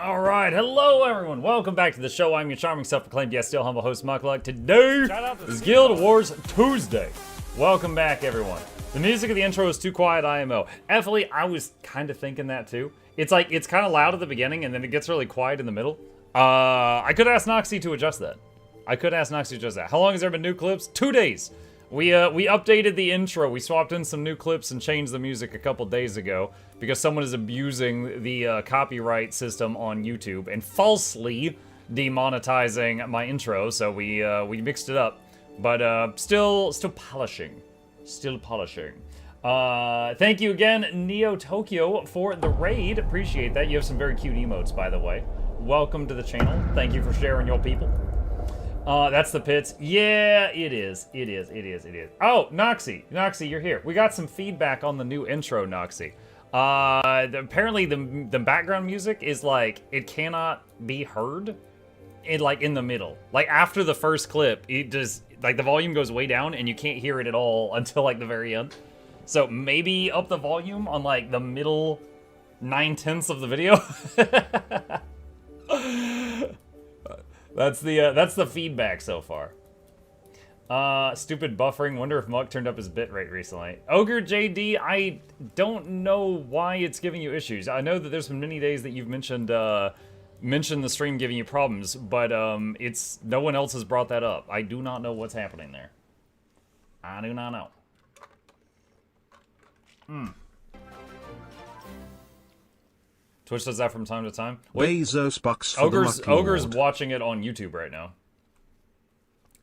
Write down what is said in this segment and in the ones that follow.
All right, hello everyone. Welcome back to the show. I'm your charming, self-proclaimed, yet still humble host, Mukluk. Today is Guild Wars Tuesday. Welcome back, everyone. The music of the intro is too quiet, IMO. Ethely, I was kind of thinking that too. It's like, it's kind of loud at the beginning, and then it gets really quiet in the middle. I could ask Noxxi to adjust that. How long has there been new clips? 2 days. We updated the intro. We swapped in some new clips and changed the music a couple days ago because someone is abusing the copyright system on YouTube and falsely demonetizing my intro. So we mixed it up, but still polishing. Thank you again, Nioh Tokyo, for the raid. Appreciate that. You have some very cute emotes, by the way. Welcome to the channel. Thank you for sharing your people. That's the pits. Yeah, it is. Oh, Noxxi, you're here. We got some feedback on the new intro, Noxxi. Apparently the background music is like, it cannot be heard in the middle. Like after the first clip, it just, like the volume goes way down and you can't hear it at all until like the very end. So maybe up the volume on like the middle 9/10 of the video. That's the feedback so far. Stupid buffering. Wonder if Muck turned up his bitrate recently. Ogre JD, I don't know why it's giving you issues. I know that there's been many days that you've mentioned the stream giving you problems, but it's no one else has brought that up. I do not know what's happening there. I do not know. Twitch does that from time to time. Bezos bucks for Ogre's watching it on YouTube right now.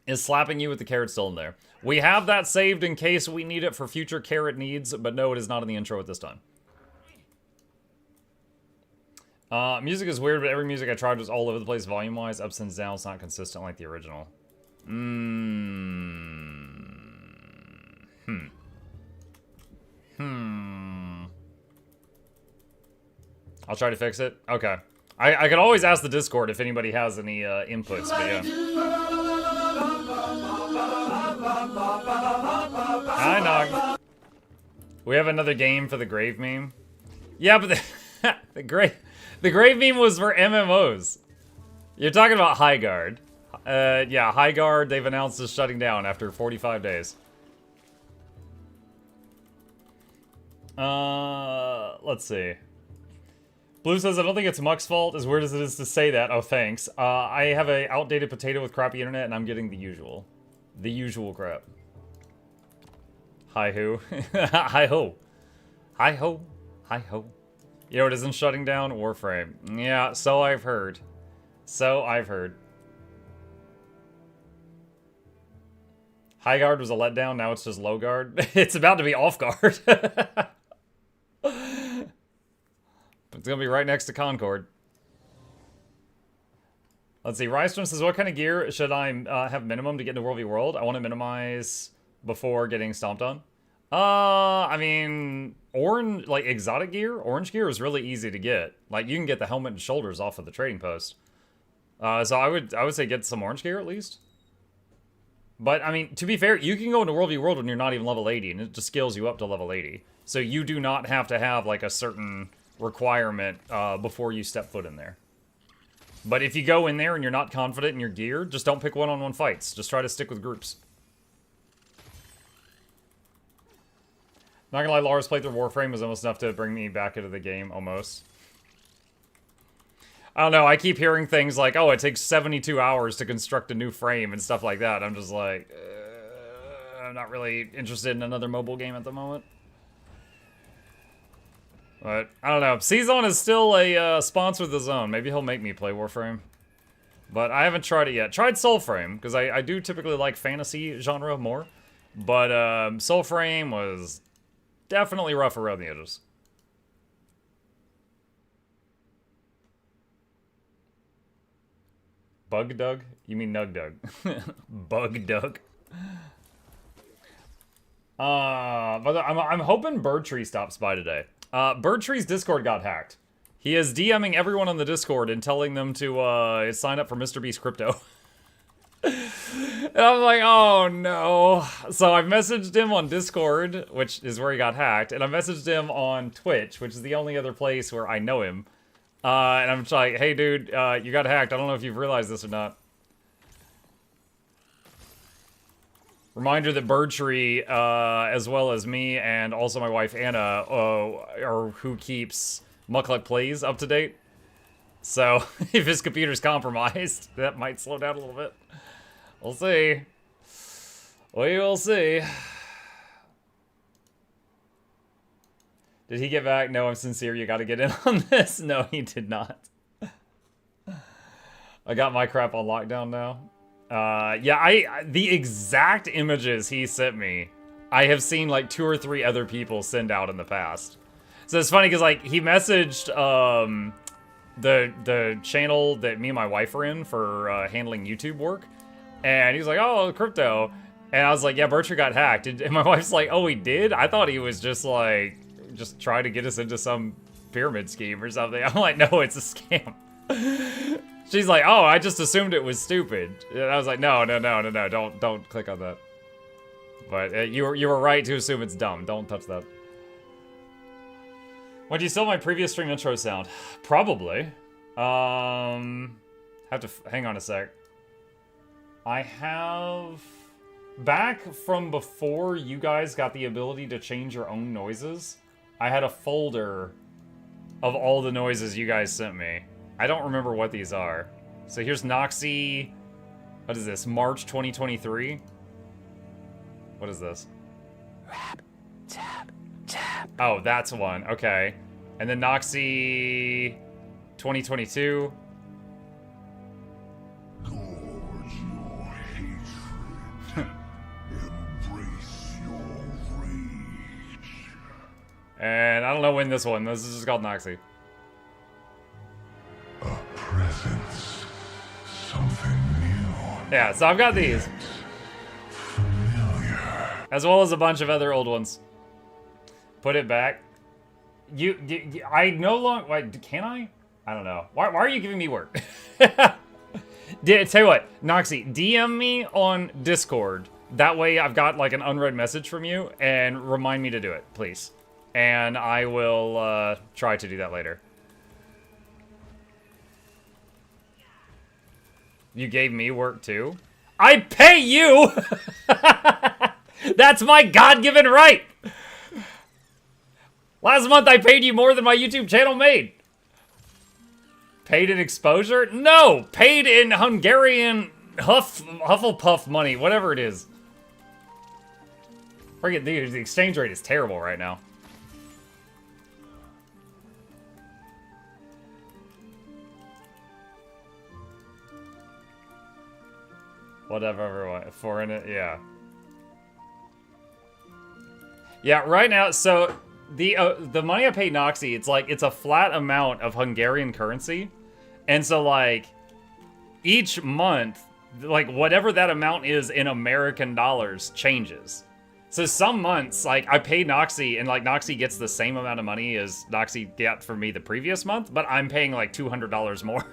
Is slapping you with the carrot still in there. We have that saved in case we need it for future carrot needs, but no, it is not in the intro at this time. Music is weird, but every music I tried was all over the place volume-wise. Ups and downs, not consistent like the original. I'll try to fix it. Okay. I could always ask the Discord if anybody has any inputs, but yeah. Hi, Nog. We have another game for the grave meme. Yeah, but the grave meme was for MMOs. You're talking about High Guard. Yeah, High Guard, they've announced is shutting down after 45 days. Let's see. Blue says, I don't think it's Muck's fault, as weird as it is to say that. Oh, thanks. I have a outdated potato with crappy internet, and I'm getting the usual. The usual crap. Hi-ho. Hi-ho. Hi-ho. Hi-ho. You know, it isn't shutting down? Warframe. Yeah, so I've heard. High guard was a letdown, now it's just low guard. It's about to be off guard. It's gonna be right next to Concord. Let's see, Rystrom says, what kind of gear should I have minimum to get into World v World? I want to minimize before getting stomped on. I mean, orange, like exotic gear, orange gear is really easy to get. Like you can get the helmet and shoulders off of the trading post. So I would say get some orange gear at least. But I mean, to be fair, you can go into World v World when you're not even level 80 and it just scales you up to level 80. So you do not have to have like a certain requirement before you step foot in there. But if you go in there and you're not confident in your gear, just don't pick one-on-one fights. Just try to stick with groups. Not gonna lie, Lara's playthrough Warframe was almost enough to bring me back into the game, almost. I don't know, I keep hearing things like, oh, it takes 72 hours to construct a new frame and stuff like that. I'm just like, I'm not really interested in another mobile game at the moment. But, I don't know. Season is still a sponsor of the zone. Maybe he'll make me play Warframe. But I haven't tried it yet. Tried Soulframe, because I do typically like fantasy genre more. But Soulframe was definitely rough around the edges. Bug Dug? You mean Nug Dug. Bug Dug. But I'm hoping Birdtree stops by today. Birdtree's Discord got hacked. He is DMing everyone on the Discord and telling them to sign up for MrBeast Crypto. And I'm like, oh no. So I messaged him on Discord, which is where he got hacked, and I messaged him on Twitch, which is the only other place where I know him. And I'm just like, hey, dude, you got hacked. I don't know if you've realized this or not. Reminder that Birdtree, as well as me and also my wife Anna, are who keeps Mukluk Plays up to date. So if his computer's compromised, that might slow down a little bit. We'll see. We will see. Did he get back? No, I'm sincere. You got to get in on this. No, he did not. I got my crap on lockdown now. Yeah, the exact images he sent me, I have seen like 2 or 3 other people send out in the past. So it's funny because like he messaged the channel that me and my wife are in for handling YouTube work, and he was like, "Oh, crypto," and I was like, "Yeah, Bertrand got hacked," and my wife's like, "Oh, he did? I thought he was just like trying to get us into some pyramid scheme or something." I'm like, "No, it's a scam." She's like, "Oh, I just assumed it was stupid." And I was like, "No, don't click on that." But you were right to assume it's dumb. Don't touch that. What, do you still have my previous stream intro sound? Probably. Have to hang on a sec. I have back from before you guys got the ability to change your own noises. I had a folder of all the noises you guys sent me. I don't remember what these are. So here's Noxxi. What is this? March 2023. What is this? Rap, tap, tap. Oh, that's one. Okay. And then Noxxi 2022. Gorge your hatred. Embrace your rage. And I don't know when this one. This is just called Noxxi. A presence. Something new. Yeah, so I've got these. Familiar. As well as a bunch of other old ones. Put it back. I no longer, wait, can I? I don't know. Why are you giving me work? Tell you what, Noxxi, DM me on Discord. That way I've got like an unread message from you, and remind me to do it, please. And I will try to do that later. You gave me work too? I pay you! That's my God-given right! Last month I paid you more than my YouTube channel made. Paid in exposure? No! Paid in Hungarian Hufflepuff money, whatever it is. Forget the exchange rate is terrible right now. Whatever, everyone. Foreign, yeah. Yeah, right now, so the money I pay Noxxi, it's a flat amount of Hungarian currency. And so like each month, like whatever that amount is in American dollars changes. So some months, like I pay Noxxi and like Noxxi gets the same amount of money as Noxxi got for me the previous month, but I'm paying like $200 more.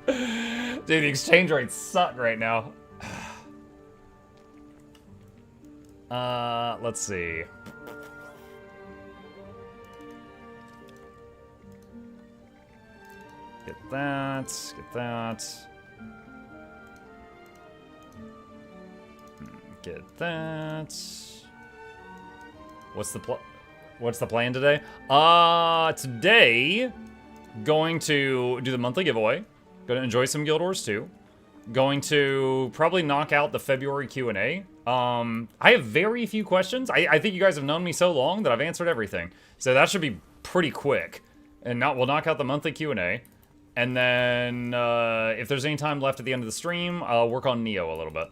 Dude, the exchange rates suck right now. Let's see. Get that, get that. Get that. What's the plan today? Today, going to do the monthly giveaway. Gonna enjoy some Guild Wars 2. Going to probably knock out the February Q&A. I have very few questions. I think you guys have known me so long that I've answered everything. So that should be pretty quick. And we'll knock out the monthly Q&A. And then, if there's any time left at the end of the stream, I'll work on Nioh a little bit.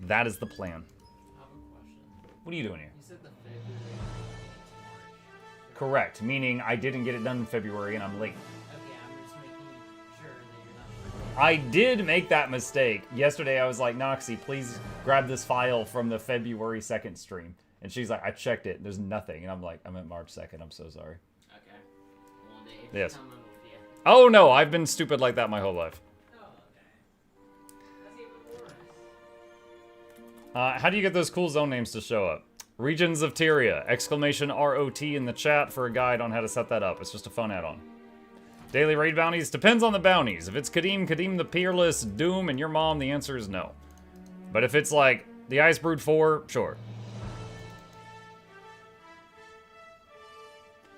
That is the plan. I have a question. What are you doing here? You said the February March. Correct, meaning I didn't get it done in February and I'm late. Okay, I'm just making sure that you're not. I did make that mistake. Yesterday I was like, Noxxi, please grab this file from the February 2nd stream. And she's like, I checked it, there's nothing. And I'm like, I'm at March 2nd, I'm so sorry. Okay. One day. Yes. Come on with you. Oh no, I've been stupid like that my whole life. Oh, okay. That's even worse. How do you get those cool zone names to show up? Regions of Tyria! Exclamation ROT in the chat for a guide on how to set that up. It's just a fun add-on. Daily raid bounties? Depends on the bounties. If it's Kadim the Peerless, Doom, and your mom, the answer is no. But if it's like the Ice Brood 4, sure.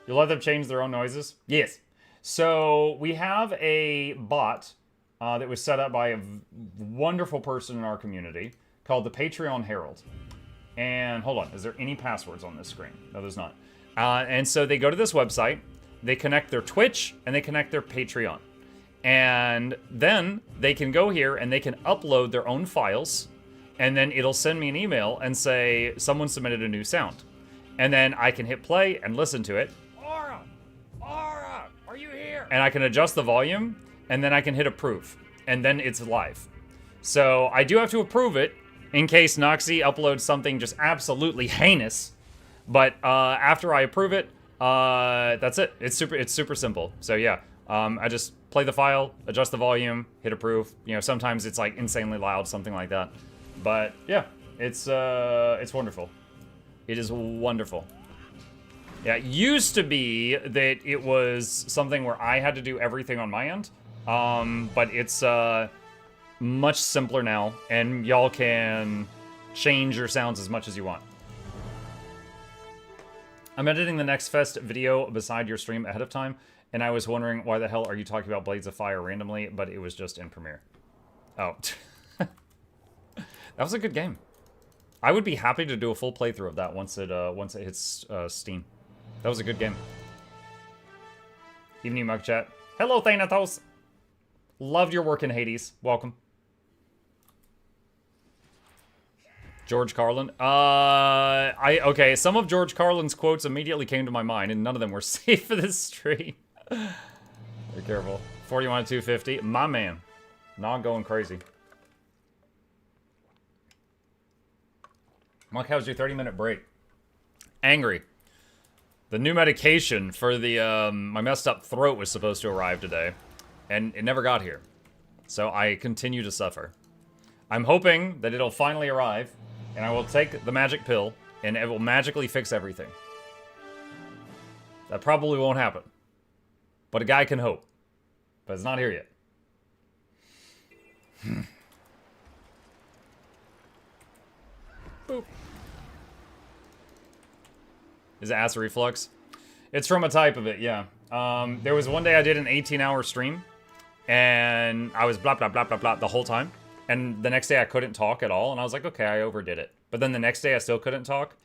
You'll let them change their own noises? Yes. So we have a bot that was set up by a wonderful person in our community called the Patreon Herald. And hold on, is there any passwords on this screen? No, there's not. And so they go to this website, they connect their Twitch, and they connect their Patreon. And then they can go here and they can upload their own files, and then it'll send me an email and say, someone submitted a new sound. And then I can hit play and listen to it. Aura! Aura! Are you here? And I can adjust the volume, and then I can hit approve. And then it's live. So I do have to approve it in case Noxxi uploads something just absolutely heinous. But after I approve it, that's it. It's super simple. So yeah, I just play the file, adjust the volume, hit approve. You know, sometimes it's like insanely loud, something like that. But yeah, it's wonderful. It is wonderful. Yeah, it used to be that it was something where I had to do everything on my end. But it's much simpler now, and y'all can change your sounds as much as you want. I'm editing the next Fest video beside your stream ahead of time, and I was wondering why the hell are you talking about Blades of Fire randomly, but it was just in Premiere. Oh. That was a good game. I would be happy to do a full playthrough of that once it hits Steam. That was a good game. Evening, Mug Chat. Hello, Thanatos. Loved your work in Hades. Welcome. George Carlin. Okay, some of George Carlin's quotes immediately came to my mind, and none of them were safe for this stream. Be careful. 41 to 250. My man. Not going crazy. Mark, how's your 30-minute break? Angry. The new medication for the, my messed up throat was supposed to arrive today, and it never got here. So I continue to suffer. I'm hoping that it'll finally arrive, and I will take the magic pill, and it will magically fix everything. That probably won't happen. But a guy can hope. But it's not here yet. Boop. Is it acid reflux? It's from a type of it, yeah. There was one day I did an 18-hour stream, and I was blah, blah, blah, blah, blah the whole time. And the next day I couldn't talk at all, and I was like, okay, I overdid it. But then the next day I still couldn't talk.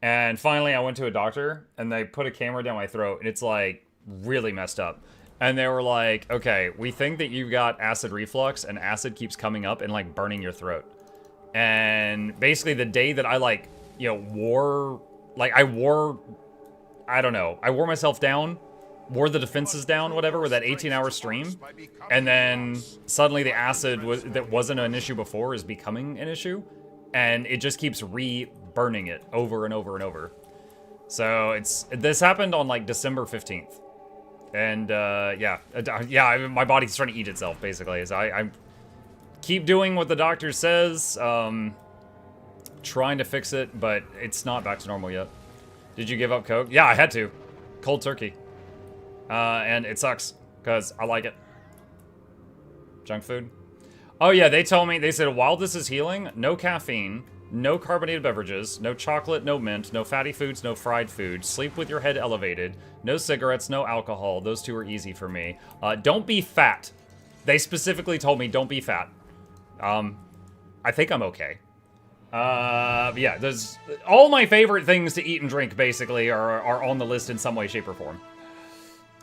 And finally I went to a doctor, and they put a camera down my throat, and it's like really messed up. And they were like, okay, we think that you've got acid reflux, and acid keeps coming up and like burning your throat. And basically the day that I like, you know, I don't know, I wore myself down, wore the defenses down, whatever, with that 18-hour stream, and then suddenly the acid that wasn't an issue before is becoming an issue, and it just keeps re-burning it over and over and over. So this happened on like December 15th, and yeah, my body's trying to eat itself basically. So I keep doing what the doctor says, trying to fix it, but it's not back to normal yet. Did you give up Coke? Yeah, I had to. Cold turkey. And it sucks, because I like it. Junk food. Oh yeah, they told me, they said, while this is healing, no caffeine, no carbonated beverages, no chocolate, no mint, no fatty foods, no fried food, sleep with your head elevated, no cigarettes, no alcohol. Those two are easy for me. Don't be fat. They specifically told me don't be fat. I think I'm okay. Yeah, there's all my favorite things to eat and drink basically are on the list in some way, shape, or form.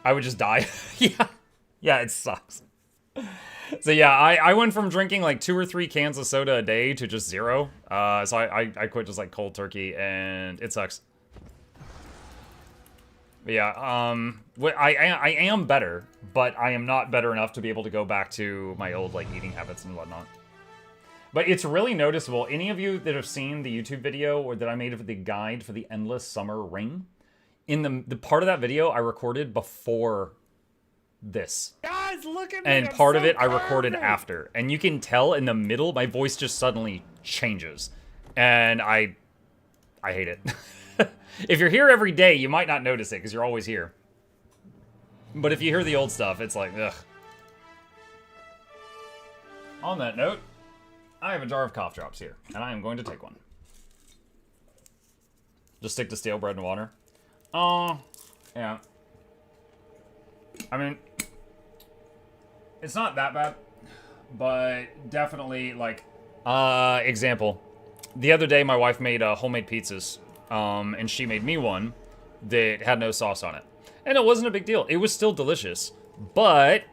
I would just die. Yeah, it sucks. So yeah, I went from drinking like 2 or 3 cans of soda a day to just 0. So I quit just like cold turkey, and it sucks. But yeah, I am better, but I am not better enough to be able to go back to my old like eating habits and whatnot. But it's really noticeable. Any of you that have seen the YouTube video or that I made of the guide for the Endless Summer Ring, in the part of that video I recorded before this. Guys, look at me. And part of it I recorded after. And you can tell in the middle, my voice just suddenly changes. And I hate it. If you're here every day, you might not notice it because you're always here. But if you hear the old stuff, it's like, ugh. On that note, I have a jar of cough drops here, and I am going to take one. Just stick to stale bread and water. Yeah. I mean, it's not that bad, but definitely, like, example. The other day, my wife made homemade pizzas, and she made me one that had no sauce on it. And it wasn't a big deal. It was still delicious, but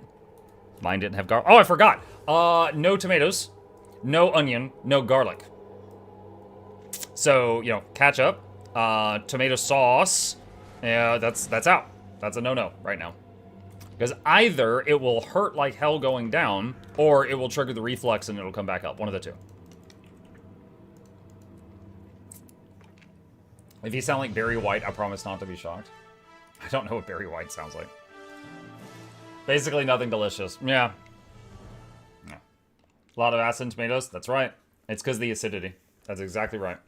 mine didn't have garlic. Oh, I forgot. No tomatoes, no onion, no garlic. So, you know, ketchup, tomato sauce, that's out. That's a no-no right now. Because either it will hurt like hell going down, or it will trigger the reflux and it'll come back up. One of the two. If you sound like Barry White, I promise not to be shocked. I don't know what Barry White sounds like. Basically nothing delicious. Yeah. A lot of acid in tomatoes. That's right. It's because of the acidity. That's exactly right.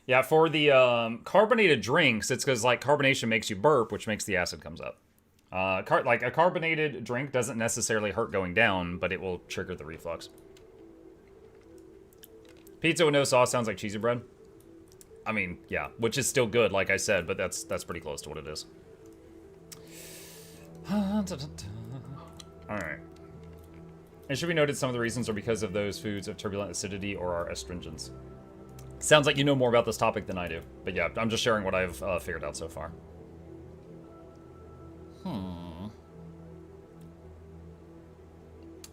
Yeah, for the carbonated drinks, it's because like carbonation makes you burp, which makes the acid comes up. Like a carbonated drink doesn't necessarily hurt going down, but it will trigger the reflux. Pizza with no sauce sounds like cheesy bread. I mean, yeah, which is still good, like I said, but that's pretty close to what it is. Alright. It should be noted some of the reasons are because of those foods of turbulent acidity or are astringents. Sounds like you know more about this topic than I do. But yeah, I'm just sharing what I've figured out so far.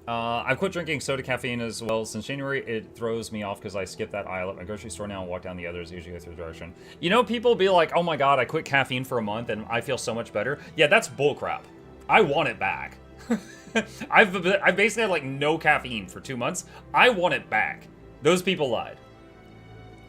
I've quit drinking soda caffeine as well since January. It throws me off because I skip that aisle at my grocery store now and walk down the others, usually go through the direction. You know, people be like, oh my god, I quit caffeine for a month and I feel so much better. Yeah, that's bullcrap. I want it back. I've basically had like no caffeine for 2 months. I want it back. Those people lied.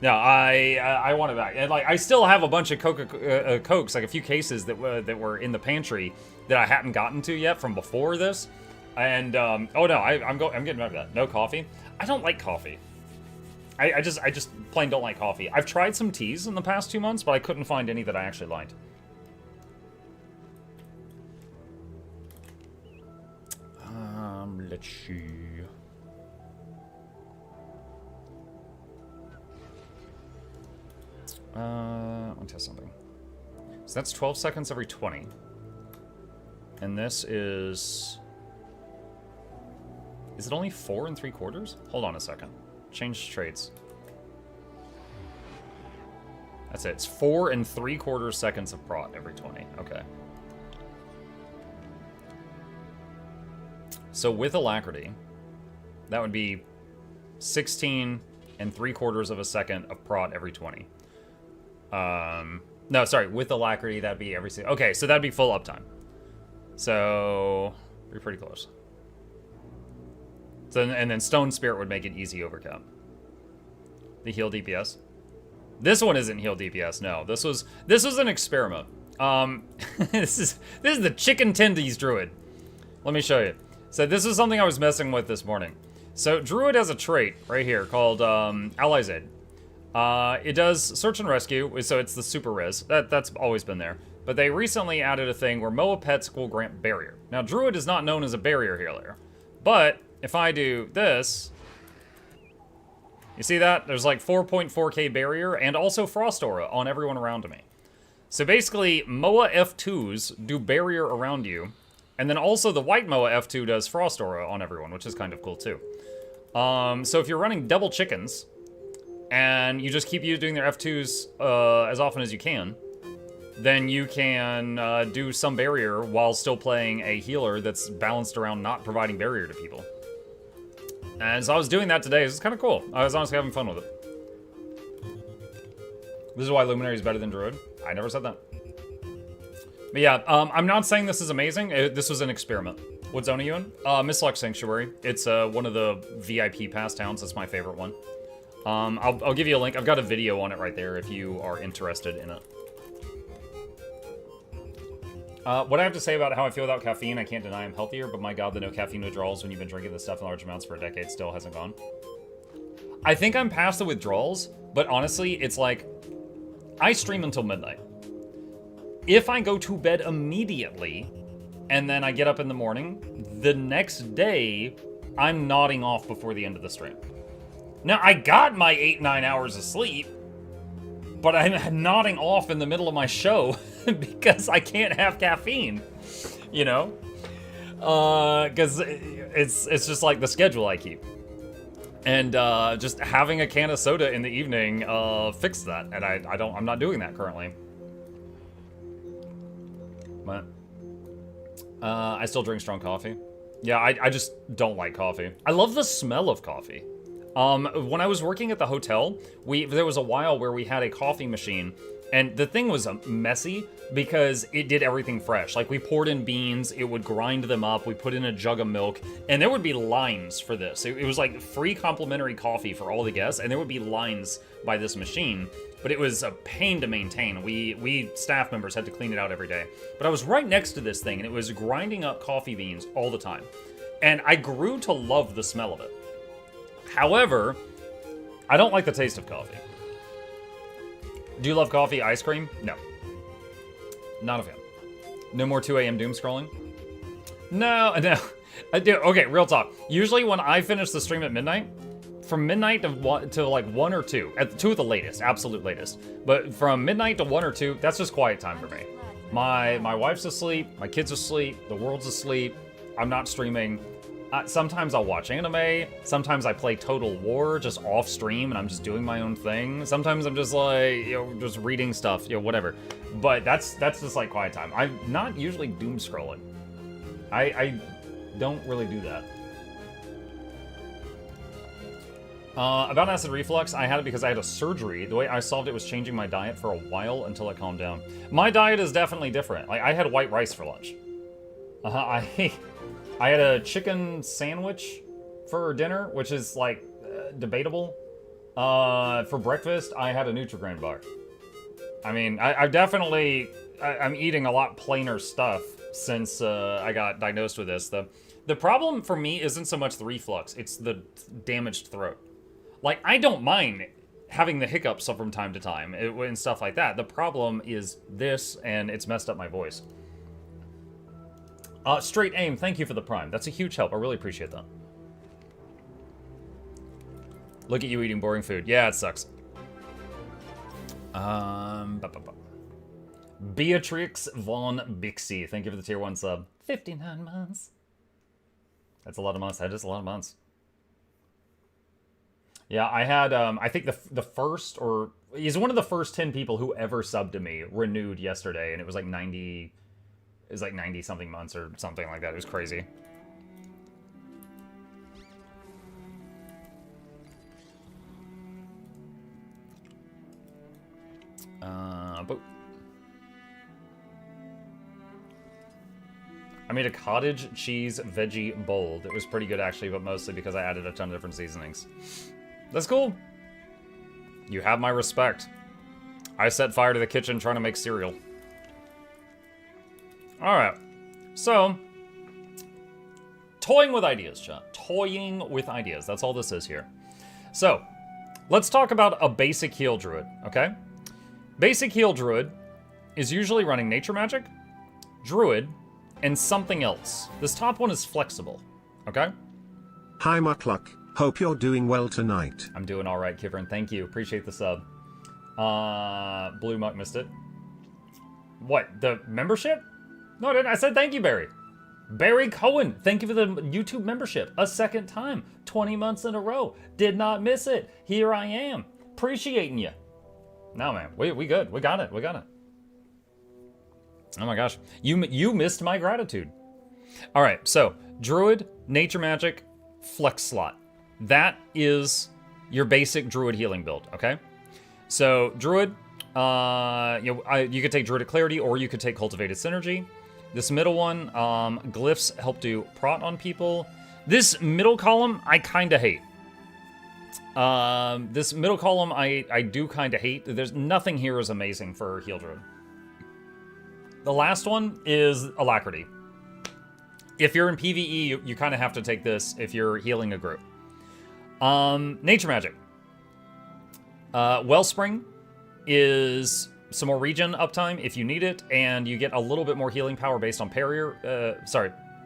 No, I want it back. And like, I still have a bunch of Cokes, like a few cases that were in the pantry that I hadn't gotten to yet from before this. And oh no, I'm getting back to that. No coffee. I don't like coffee. I just plain don't like coffee. I've tried some teas in the past 2 months, but I couldn't find any that I actually liked. Let's see. Let me test something. So that's 12 seconds every 20. And this is... Is it only 4 3/4? Hold on a second. Change trades. That's it. It's 4 3/4 seconds of prot every 20. Okay. So with alacrity, that would be 16 3/4 of a second of prot every 20. No, sorry. With alacrity, that'd be every... Okay, so that'd be full uptime. So, we're pretty close. So, and then Stone Spirit would make it easy overcap. The heal DPS. This one isn't heal DPS. No, this was an experiment. This is the chicken tendies Druid. Let me show you. So this is something I was messing with this morning. So Druid has a trait right here called Allies Aid. It does search and rescue, so it's the super res. That's always been there. But they recently added a thing where Moa pets will grant barrier. Now Druid is not known as a barrier healer, but if I do this, you see that? There's like 4.4k barrier and also Frost Aura on everyone around me. So basically, Moa F2s do barrier around you, and then also the white Moa F2 does Frost Aura on everyone, which is kind of cool too. So if you're running double chickens, and you just keep doing their F2s as often as you can, then you can do some barrier while still playing a healer that's balanced around not providing barrier to people. And so I was doing that today. It's kind of cool. I was honestly having fun with it. This is why Luminary is better than Druid. I never said that. But yeah, I'm not saying this is amazing. This was an experiment. What zone are you in? Mistlux Sanctuary. It's one of the VIP pass towns. That's my favorite one. I'll give you a link. I've got a video on it right there if you are interested in it. What I have to say about how I feel without caffeine, I can't deny I'm healthier, but my god, the no caffeine withdrawals when you've been drinking this stuff in large amounts for a decade still hasn't gone. I think I'm past the withdrawals, but honestly, it's like, I stream until midnight. If I go to bed immediately, and then I get up in the morning. The next day, I'm nodding off before the end of the stream. Now, I got my 8-9 hours of sleep, but I'm nodding off in the middle of my show because I can't have caffeine, you know? Because it's just like the schedule I keep. And just having a can of soda in the evening fixed that, and I'm not doing that currently. But I still drink strong coffee. Yeah, I just don't like coffee. I love the smell of coffee. When I was working at the hotel, there was a while where we had a coffee machine, and the thing was messy because it did everything fresh. Like, we poured in beans, it would grind them up, we put in a jug of milk, and there would be lines for this. It was like free complimentary coffee for all the guests, and there would be lines by this machine, but it was a pain to maintain. We staff members had to clean it out every day. But I was right next to this thing, and it was grinding up coffee beans all the time. And I grew to love the smell of it. However, I don't like the taste of coffee. Do you love coffee ice cream? No. Not a fan. No more 2 a.m. doom scrolling? No. I do. Okay, real talk. Usually when I finish the stream at midnight, from midnight to like 1 or 2, at 2 at the latest, absolute latest. But from midnight to 1 or 2, that's just quiet time for me. My wife's asleep, my kid's asleep, the world's asleep, I'm not streaming. Sometimes I'll watch anime, sometimes I play Total War just off stream and I'm just doing my own thing. Sometimes I'm just like, just reading stuff, whatever. But that's just like quiet time. I'm not usually doom scrolling. I don't really do that. About acid reflux, I had it because I had a surgery. The way I solved it was changing my diet for a while until it calmed down. My diet is definitely different. Like, I had white rice for lunch. I had a chicken sandwich for dinner, which is, like, debatable. For breakfast, I had a Nutri-Grain bar. I mean, I'm eating a lot plainer stuff since I got diagnosed with this. The problem for me isn't so much the reflux, it's the damaged throat. Like, I don't mind having the hiccups from time to time and stuff like that. The problem is this, and it's messed up my voice. Straight Aim, thank you for the Prime. That's a huge help. I really appreciate that. Look at you eating boring food. Yeah, it sucks. Beatrix Von Bixie, thank you for the tier 1 sub. 59 months. That's a lot of months. That is a lot of months. Yeah, I had, I think the first, or he's one of the first 10 people who ever subbed to me renewed yesterday, and it was like 90... It was like 90-something months or something like that. It was crazy. But I made a cottage cheese veggie bowl. It was pretty good, actually, but mostly because I added a ton of different seasonings. That's cool. You have my respect. I set fire to the kitchen trying to make cereal. Alright, so, toying with ideas, chat. Toying with ideas, that's all this is here. So, let's talk about a basic heal druid, okay? Basic heal druid is usually running nature magic, druid, and something else. This top one is flexible, okay? Hi Mukluk, hope you're doing well tonight. I'm doing alright, Kivern, thank you, appreciate the sub. Blue Muck missed it. What, the membership? No, I didn't. I said thank you, Barry. Barry Cohen, thank you for the YouTube membership. A second time. 20 months in a row. Did not miss it. Here I am. Appreciating you. No, man. We good. We got it. We got it. Oh my gosh. You missed my gratitude. All right. So, Druid, Nature Magic, Flex Slot. That is your basic Druid healing build, okay? So, Druid, you could take Druidic Clarity or you could take Cultivated Synergy. This middle one, glyphs help do prot on people. This middle column, I kind of hate. This middle column, I do kind of hate. There's nothing here is amazing for heal druid. The last one is Alacrity. If you're in PvE, you kind of have to take this if you're healing a group. Nature Magic. Wellspring is some more regen uptime if you need it, and you get a little bit more healing power based on Parrier.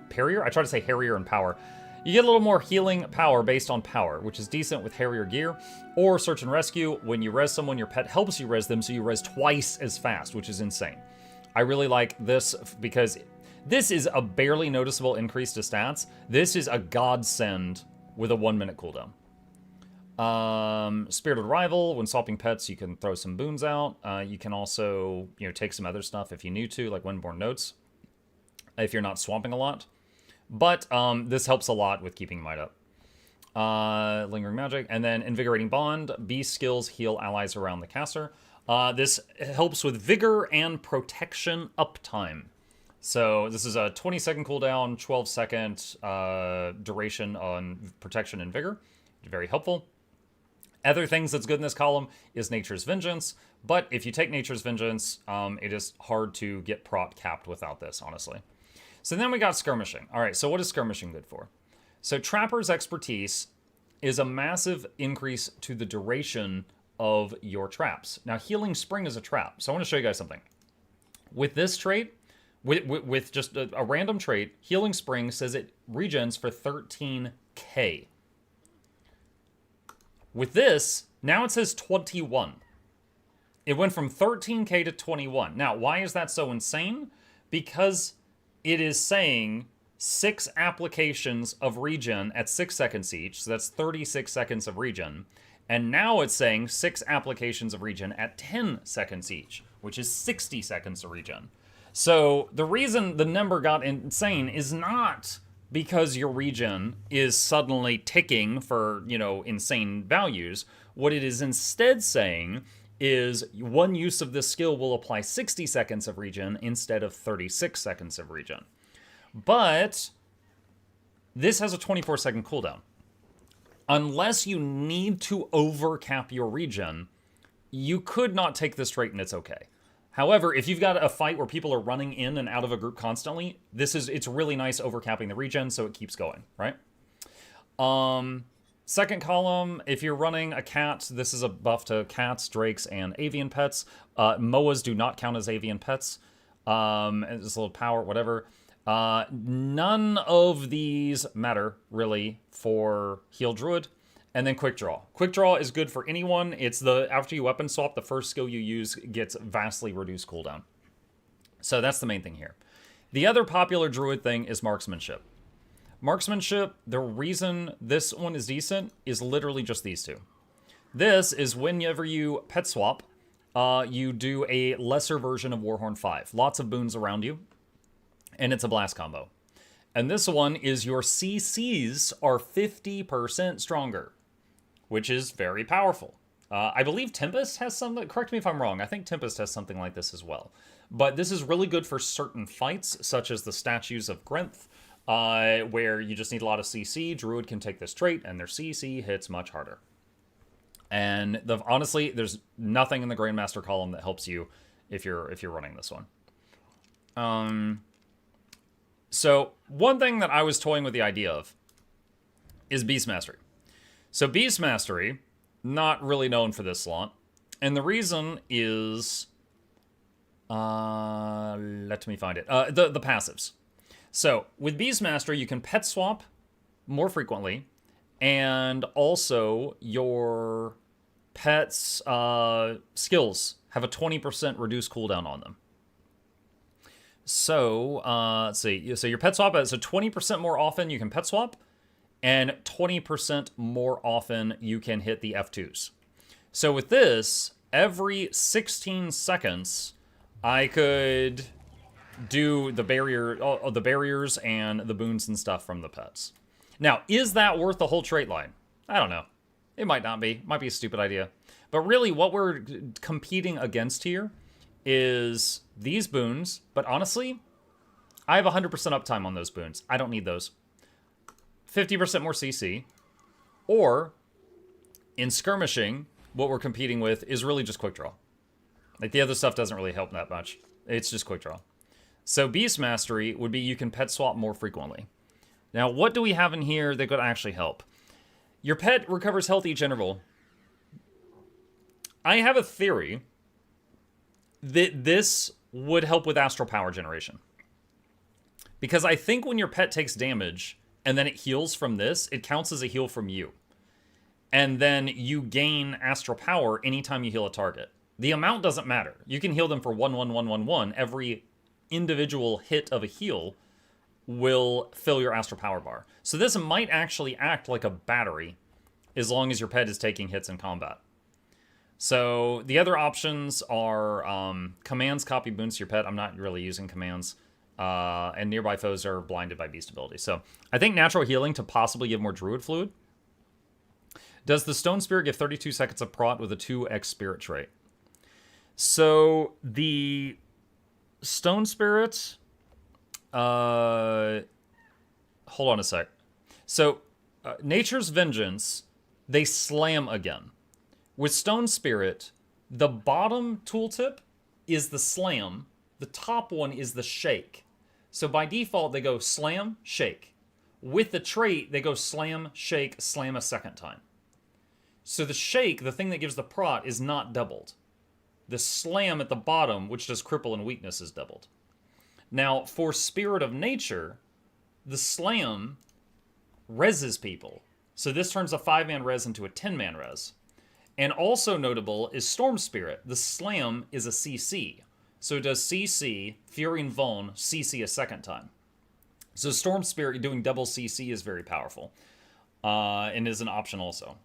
Parrier? I tried to say Harrier and Power. You get a little more healing power based on Power, which is decent with Harrier gear. Or Search and Rescue. When you res someone, your pet helps you res them, so you res twice as fast, which is insane. I really like this because this is a barely noticeable increase to stats. This is a godsend with a 1-minute cooldown. Spirited Rival, when swapping pets, you can throw some boons out. You can also, take some other stuff if you need to, like Windborne Notes, if you're not swamping a lot. But this helps a lot with keeping might up. Lingering Magic, and then Invigorating Bond. Beast skills heal allies around the caster. This helps with Vigor and Protection uptime. So this is a 20-second cooldown, 12-second duration on Protection and Vigor. Very helpful. Other things that's good in this column is Nature's Vengeance, but if you take Nature's Vengeance, it is hard to get prot capped without this, honestly. So then we got Skirmishing. All right, so what is Skirmishing good for? So Trapper's Expertise is a massive increase to the duration of your traps. Now, Healing Spring is a trap, so I want to show you guys something. With this trait, with just a random trait, Healing Spring says it regens for 13k. With this, now it says 21. It went from 13k to 21. Now, why is that so insane? Because it is saying 6 applications of regen at 6 seconds each, so that's 36 seconds of regen. And now it's saying 6 applications of regen at 10 seconds each, which is 60 seconds of regen. So the reason the number got insane is not because your regen is suddenly ticking for, insane values. What it is instead saying is one use of this skill will apply 60 seconds of regen instead of 36 seconds of regen. But this has a 24-second cooldown. Unless you need to overcap your regen, you could not take this trait and it's okay. However, if you've got a fight where people are running in and out of a group constantly, it's really nice overcapping the regen, so it keeps going, right? Second column, if you're running a cat, this is a buff to cats, drakes, and avian pets. MOAs do not count as avian pets. It's a little power, whatever. None of these matter, really, for Heal Druid. And then Quick Draw. Quick Draw is good for anyone. It's after you weapon swap, the first skill you use gets vastly reduced cooldown. So that's the main thing here. The other popular Druid thing is Marksmanship. Marksmanship, the reason this one is decent is literally just these two. This is whenever you pet swap, you do a lesser version of Warhorn 5. Lots of boons around you, and it's a blast combo. And this one is your CCs are 50% stronger, which is very powerful. I believe Tempest has something, correct me if I'm wrong, I think Tempest has something like this as well. But this is really good for certain fights, such as the Statues of Grenth, where you just need a lot of CC. Druid can take this trait, and their CC hits much harder. And honestly, there's nothing in the Grandmaster column that helps you if you're running this one. So one thing that I was toying with the idea of is Beast Mastery. So Beast Mastery, not really known for this slot, and the reason is, let me find it, the passives. So with Beast Mastery, you can pet swap more frequently, and also your pet's skills have a 20% reduced cooldown on them. So, let's see. So your pet swap, so 20% more often you can pet swap, and 20% more often you can hit the F2s. So with this, every 16 seconds, I could do the barriers and the boons and stuff from the pets. Now, is that worth the whole trait line? I don't know. It might not be. It might be a stupid idea. But really, what we're competing against here is these boons, but honestly, I have 100% uptime on those boons. I don't need those. 50% more CC, or in skirmishing, what we're competing with is really just quick draw. Like, the other stuff doesn't really help that much. It's just quick draw. So Beast Mastery would be you can pet swap more frequently. Now, what do we have in here that could actually help? Your pet recovers health each interval. I have a theory this would help with astral power generation. Because I think when your pet takes damage and then it heals from this, it counts as a heal from you. And then you gain astral power anytime you heal a target. The amount doesn't matter. You can heal them for 1-1-1-1-1. Every individual hit of a heal will fill your astral power bar. So this might actually act like a battery as long as your pet is taking hits in combat. So the other options are commands copy boons to your pet. I'm not really using commands. And nearby foes are blinded by beast ability. So I think natural healing to possibly give more druid fluid. Does the stone spirit give 32 seconds of prot with a 2x spirit trait? So the stone spirit, hold on a sec. So nature's vengeance, they slam again. With stone spirit, the bottom tooltip is the slam. The top one is the shake. So by default, they go slam, shake. With the trait, they go slam, shake, slam a second time. So the shake, the thing that gives the prot, is not doubled. The slam at the bottom, which does cripple and weakness, is doubled. Now, for Spirit of Nature, the slam reses people. So this turns a 5-man res into a 10-man res. And also notable is Storm Spirit. The slam is a CC. So it does CC, Fury and Vuln, CC a second time. So Storm Spirit doing double CC is very powerful. And is an option also.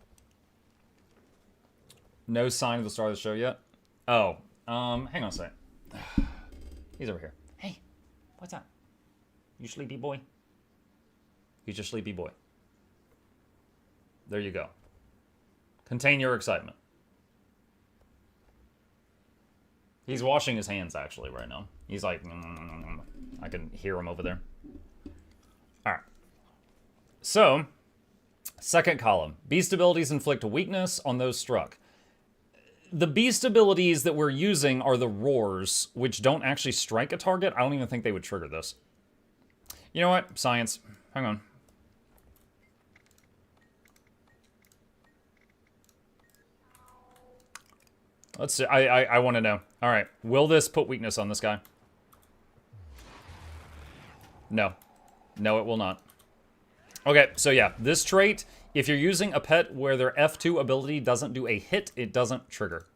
No sign of the start of the show yet? Oh, hang on a sec. He's over here. Hey, what's up? You sleepy boy? He's just sleepy boy. There you go. Contain your excitement. He's washing his hands, actually, right now. He's like, I can hear him over there. All right. So, second column. Beast abilities inflict weakness on those struck. The beast abilities that we're using are the roars, which don't actually strike a target. I don't even think they would trigger this. You know what? Science. Hang on. Let's see. I want to know. All right. Will this put weakness on this guy? No. No, it will not. Okay, so yeah, this trait, if you're using a pet where their F2 ability doesn't do a hit, it doesn't trigger.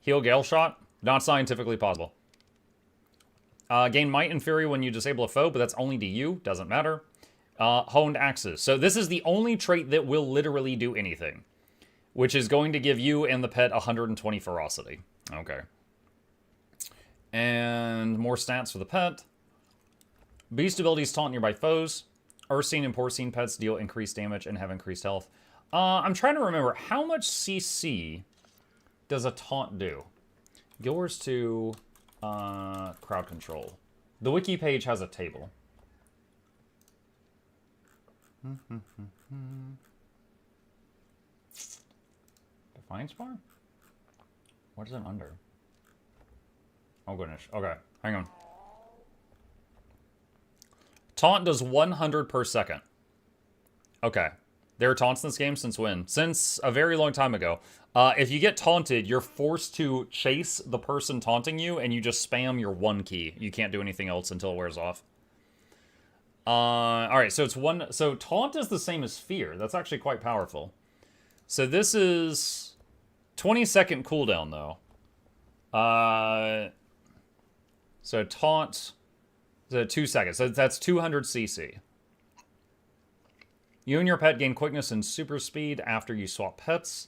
Heal Gale Shot, not scientifically possible. Gain Might and Fury when you disable a foe, but that's only to you, doesn't matter. Honed Axes. So this is the only trait that will literally do anything, which is going to give you and the pet 120 ferocity. Okay. And more stats for the pet. Beast abilities taunt nearby foes. Ursine and Porcine pets deal increased damage and have increased health. I'm trying to remember, how much CC does a taunt do? Guild Wars 2, crowd control. The wiki page has a table. Defiance bar? What is it under? Oh goodness. Okay, hang on. Taunt does 100 per second. Okay. There are taunts in this game since when? Since a very long time ago. If you get taunted, you're forced to chase the person taunting you, and you just spam your 1 key. You can't do anything else until it wears off. Alright, so it's one... So taunt is the same as fear. That's actually quite powerful. So this is 20-second cooldown, though. So taunt... So 2 seconds. So that's 200 CC. You and your pet gain quickness and super speed after you swap pets.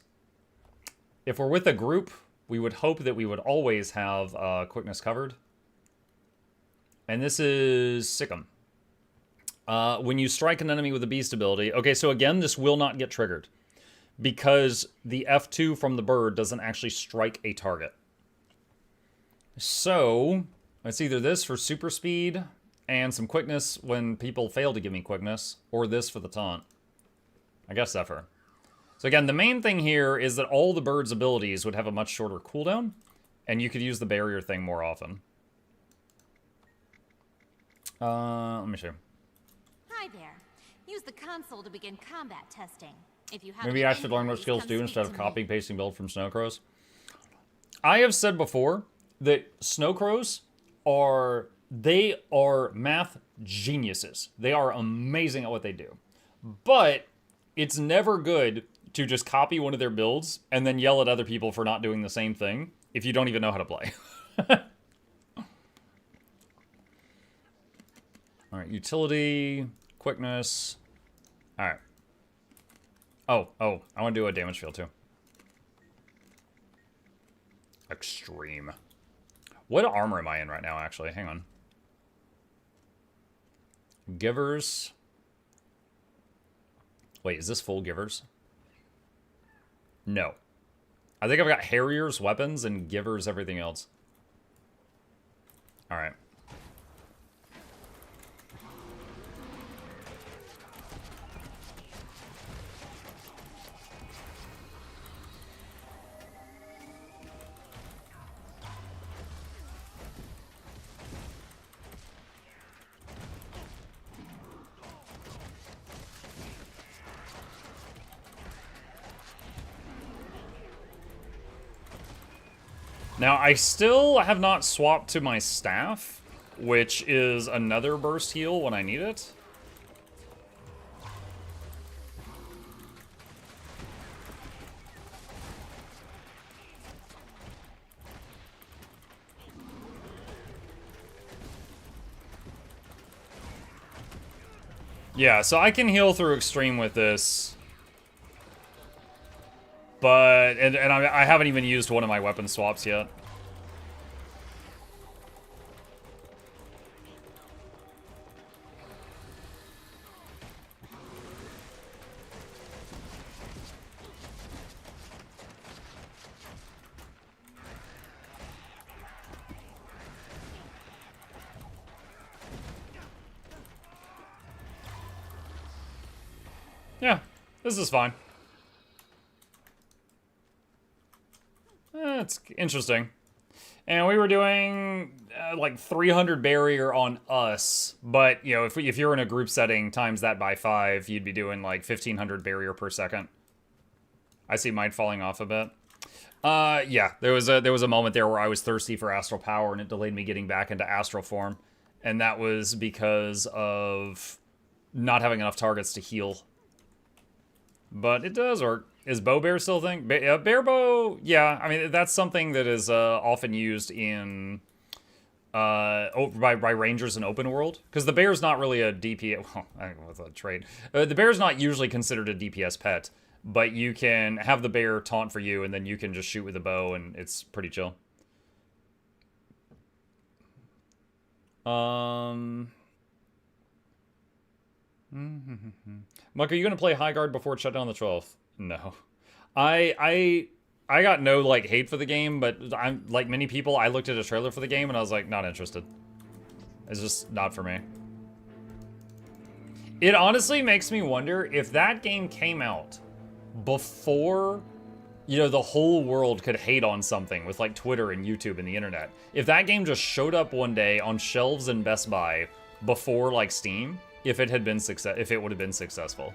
If we're with a group, we would hope that we would always have quickness covered. And this is Sikkim. When you strike an enemy with a beast ability... Okay, so again, this will not get triggered, because the F2 from the bird doesn't actually strike a target. So... it's either this for super speed and some quickness when people fail to give me quickness, or this for the taunt. I guess Zephyr. So again, the main thing here is that all the bird's abilities would have a much shorter cooldown, and you could use the barrier thing more often. Let me see. Hi there. Use the console to begin combat testing. If you have Maybe I should learn what skills do instead of copying pasting build from Snowcrows. I have said before that snow crows are math geniuses. They are amazing at what they do. But it's never good to just copy one of their builds and then yell at other people for not doing the same thing if you don't even know how to play. All right, utility, quickness. All right. Oh, I want to do a damage field too. Extreme. What armor am I in right now, actually? Hang on. Givers. Wait, is this full Givers? No. I think I've got Harriers, weapons, and Givers, everything else. Alright. Now, I still have not swapped to my staff, which is another burst heal when I need it. Yeah, so I can heal through extreme with this. But, and I haven't even used one of my weapon swaps yet. Yeah, this is fine. It's interesting. And we were doing like 300 barrier on us, but you know, if you're in a group setting, times that by 5, you'd be doing like 1500 barrier per second. I see mine falling off a bit. Yeah, there was a moment there where I was thirsty for astral power and it delayed me getting back into astral form, and that was because of not having enough targets to heal. But it does work. Is bow bear still a thing? Bear bow, yeah. I mean, that's something that is often used in by rangers in open world, because the bear's not really a DPS. Well, I don't know what's a trait. The bear's not usually considered a DPS pet, but you can have the bear taunt for you, and then you can just shoot with a bow, and it's pretty chill. Muck, are you gonna play High Guard before it shut down the 12th? No. I got no like hate for the game, but I'm like many people, I looked at a trailer for the game and I was like, not interested. It's just not for me. It honestly makes me wonder if that game came out before, you know, the whole world could hate on something with like Twitter and YouTube and the internet. If that game just showed up one day on shelves in Best Buy before like Steam, if it would have been successful.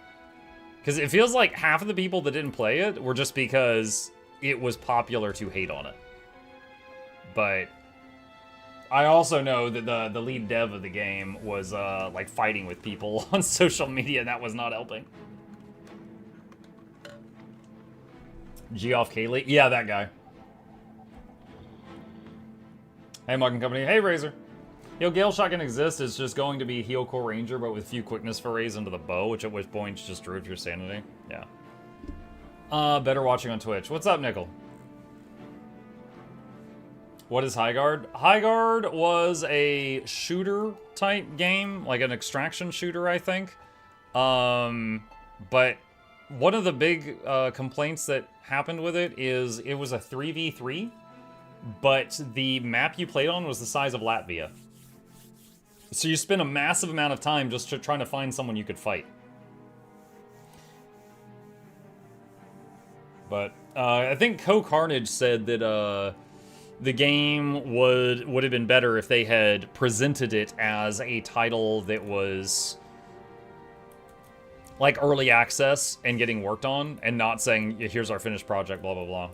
Because it feels like half of the people that didn't play it were just because it was popular to hate on it. But I also know that the lead dev of the game was like fighting with people on social media, and that was not helping. Geoff Cayley? Yeah, that guy. Hey, Mug and Company. Hey, Razor. Yo, Gale Shotgun exists. It's just going to be Heal Core Ranger, but with few quickness forays into the bow, which at which point just Druid your sanity. Yeah. Better watching on Twitch. What's up, Nickel? What is High Guard? High Guard was a shooter type game, like an extraction shooter, I think. But one of the big complaints that happened with it is it was a 3v3, but the map you played on was the size of Latvia. So you spend a massive amount of time just trying to find someone you could fight. But I think Co-Carnage said that the game would have been better if they had presented it as a title that was like early access and getting worked on, and not saying, here's our finished project, blah, blah, blah.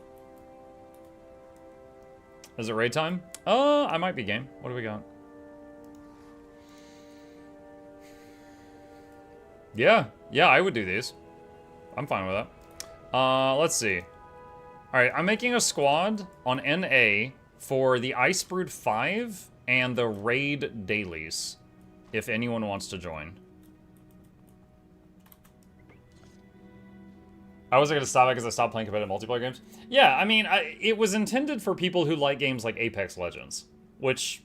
Is it raid time? I might be game. What do we got? Yeah, I would do these. I'm fine with that. Let's see. Alright, I'm making a squad on NA for the Ice Brood 5 and the raid dailies, if anyone wants to join. I wasn't going to stop it because I stopped playing competitive multiplayer games. Yeah, I mean, it was intended for people who like games like Apex Legends, which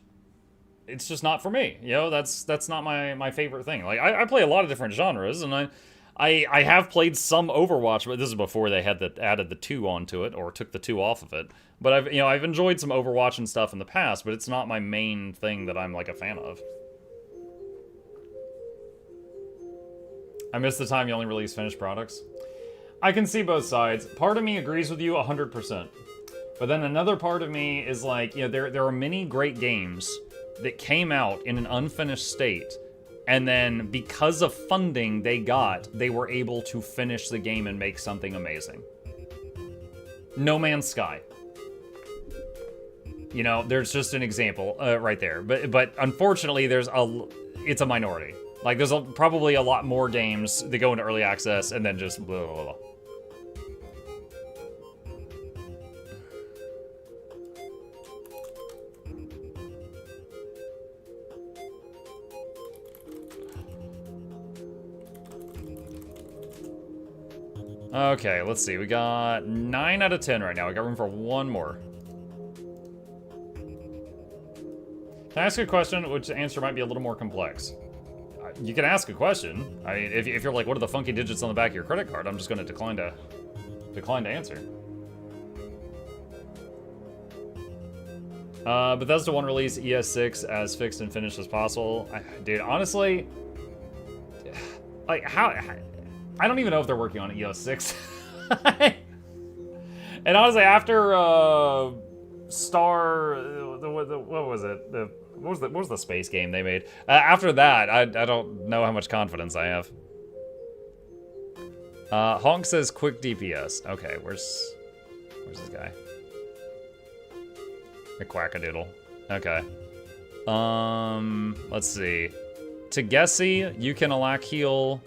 it's just not for me. You know, that's not my favorite thing. Like, I play a lot of different genres, and I have played some Overwatch, but this is before they had added the 2 onto it, or took the 2 off of it. But I've enjoyed some Overwatch and stuff in the past, but it's not my main thing that I'm like a fan of. I miss the time you only release finished products. I can see both sides. Part of me agrees with you 100%. But then another part of me is like, you know, there are many great games that came out in an unfinished state, and then because of funding they were able to finish the game and make something amazing. No Man's Sky. You know, there's just an example right there. But unfortunately, it's a minority. Like, there's probably a lot more games that go into early access and then just blah, blah, blah. Okay, let's see. We got 9 out of 10 right now. We got room for one more. Can I ask a question which the answer might be a little more complex? You can ask a question. I mean, if you're like, what are the funky digits on the back of your credit card? I'm just going to decline to answer. Bethesda 1 release ES6 as fixed and finished as possible. Dude, honestly, like I don't even know if they're working on ES6. And honestly, after what was it? What was the space game they made? After that, I don't know how much confidence I have. Honk says quick DPS. Okay, where's this guy? A quackadoodle. Okay. Let's see. Tegesi, you can alack heal.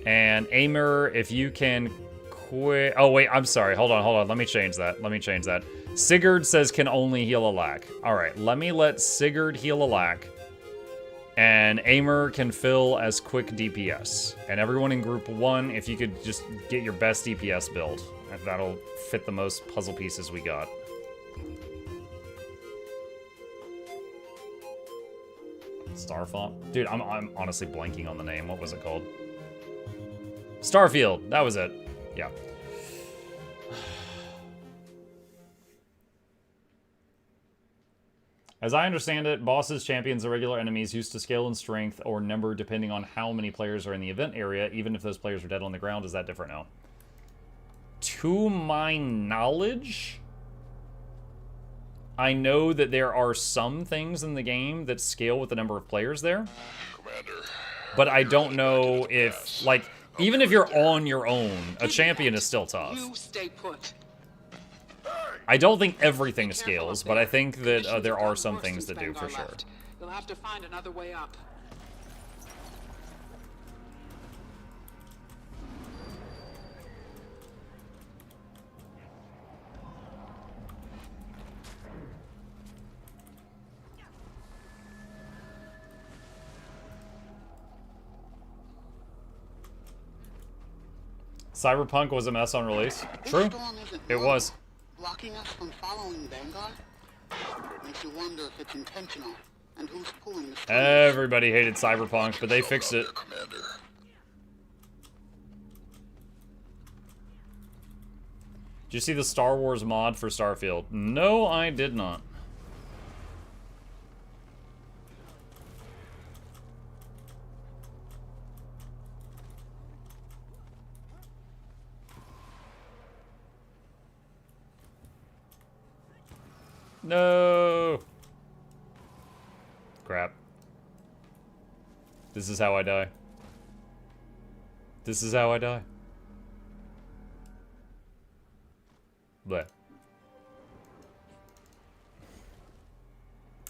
And Aimer, if you can quit... Oh, wait, I'm sorry. Hold on. Let me change that. Sigurd says can only heal alack. Alright, let me let Sigurd heal alack. And Aimer can fill as quick DPS. And everyone in group 1, if you could just get your best DPS build. That'll fit the most puzzle pieces we got. Starfont? Dude, I'm honestly blanking on the name. What was it called? Starfield, that was it. Yeah. As I understand it, bosses, champions, and regular enemies used to scale in strength or number depending on how many players are in the event area, even if those players are dead on the ground. Is that different now? To my knowledge, I know that there are some things in the game that scale with the number of players there. Commander, but I don't know if, like, even if you're on your own, a champion is still tough. You stay put. I don't think everything scales, but I think that there are some things that do, for sure. You'll have to find another way up. Cyberpunk was a mess on release. True. It was. Blocking us from following Vanguard? Makes you wonder if it's intentional and who's pulling the strings. Everybody hated Cyberpunk, but they fixed it. Did you see the Star Wars mod for Starfield? No, I did not. No! Crap. This is how I die. This is how I die. Bleh.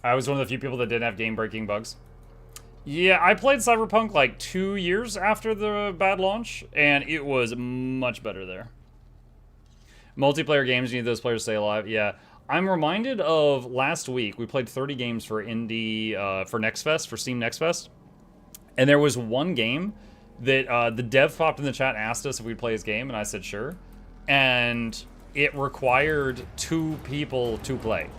I was one of the few people that didn't have game-breaking bugs. Yeah, I played Cyberpunk like 2 years after the bad launch, and it was much better there. Multiplayer games, you need those players to stay alive. Yeah, I'm reminded of last week. We played 30 games for Indie, for Next Fest, for Steam Next Fest. And there was one game that the dev popped in the chat and asked us if we'd play his game, and I said sure. And it required 2 people to play.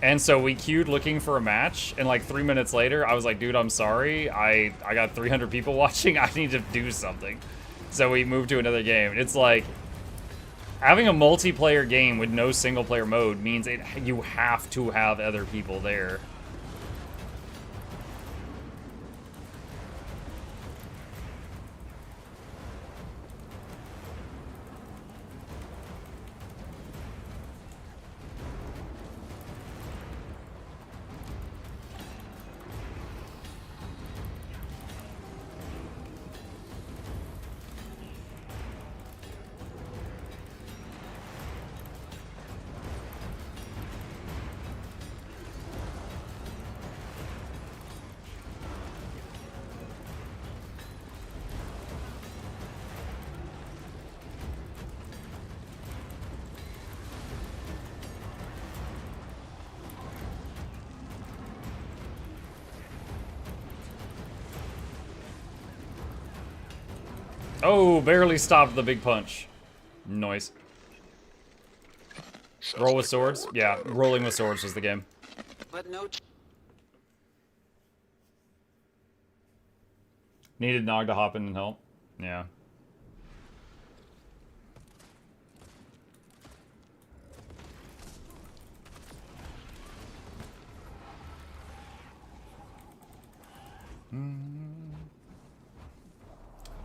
And so we queued looking for a match, and like 3 minutes later, I was like, dude, I'm sorry. I got 300 people watching. I need to do something. So we moved to another game. It's like, having a multiplayer game with no single-player mode means you have to have other people there. Oh, barely stopped the big punch. Noise. Roll with swords? Yeah, rolling with swords was the game. But no. Needed Nog to hop in and help. Yeah.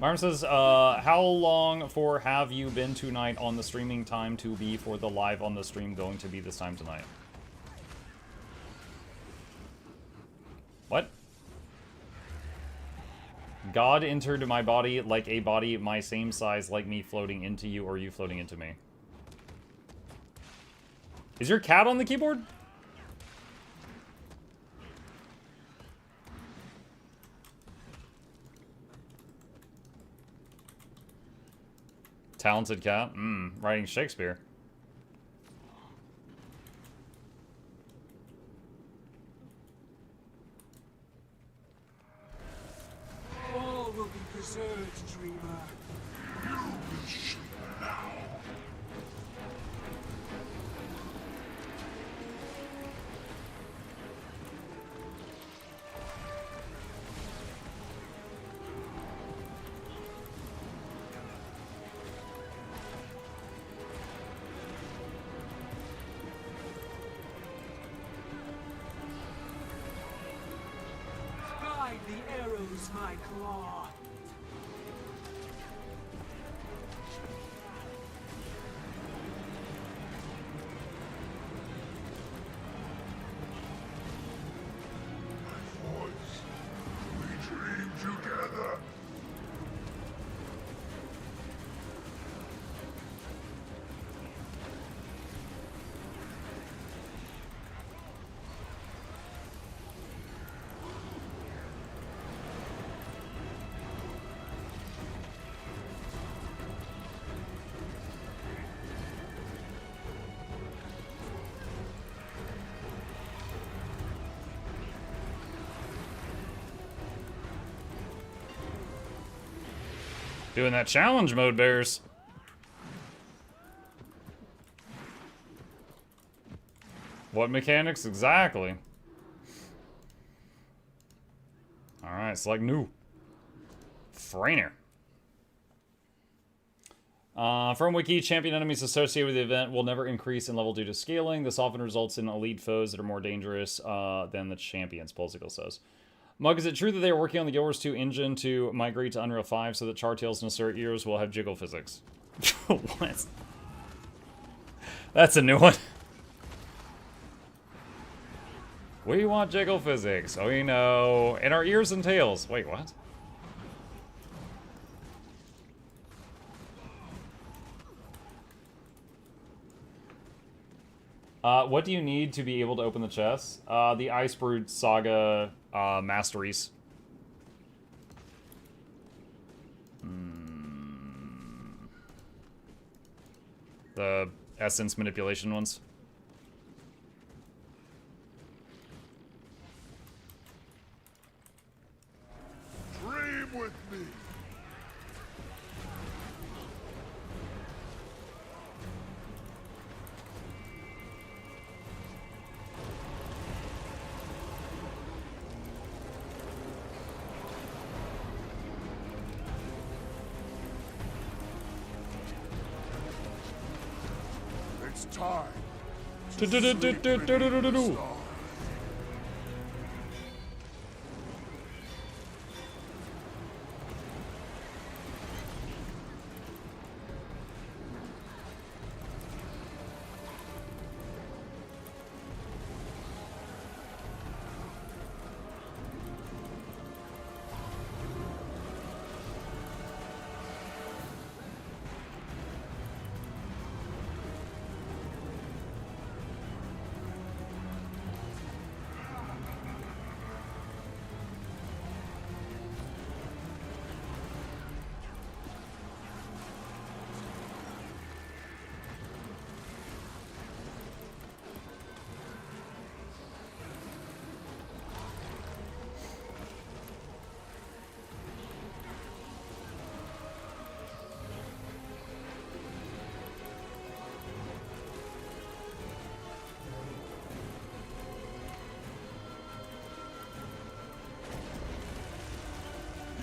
Marm says, how long for have you been tonight on the streaming time to be for the live on the stream going to be this time tonight? What? God entered my body like a body my same size like me floating into you or you floating into me. Is your cat on the keyboard? Talented cat? Writing Shakespeare. All will be preserved, dreamer. Guide the arrows, my claw. We dream together. Doing that challenge mode, Bears. What mechanics exactly? Alright, select new. Frainer. From Wiki, champion enemies associated with the event will never increase in level due to scaling. This often results in elite foes that are more dangerous than the champions, Polsicle says. Mug, is it true that they are working on the Guild Wars 2 engine to migrate to Unreal 5 so that Chartails and Assert Ears will have jiggle physics? What? That's a new one. We want jiggle physics. Oh, you know. And our ears and tails. Wait, what? What do you need to be able to open the chest? The Icebrewed Saga Masteries. The essence manipulation ones. Dream with me. It's time. to sleep beneath the stars.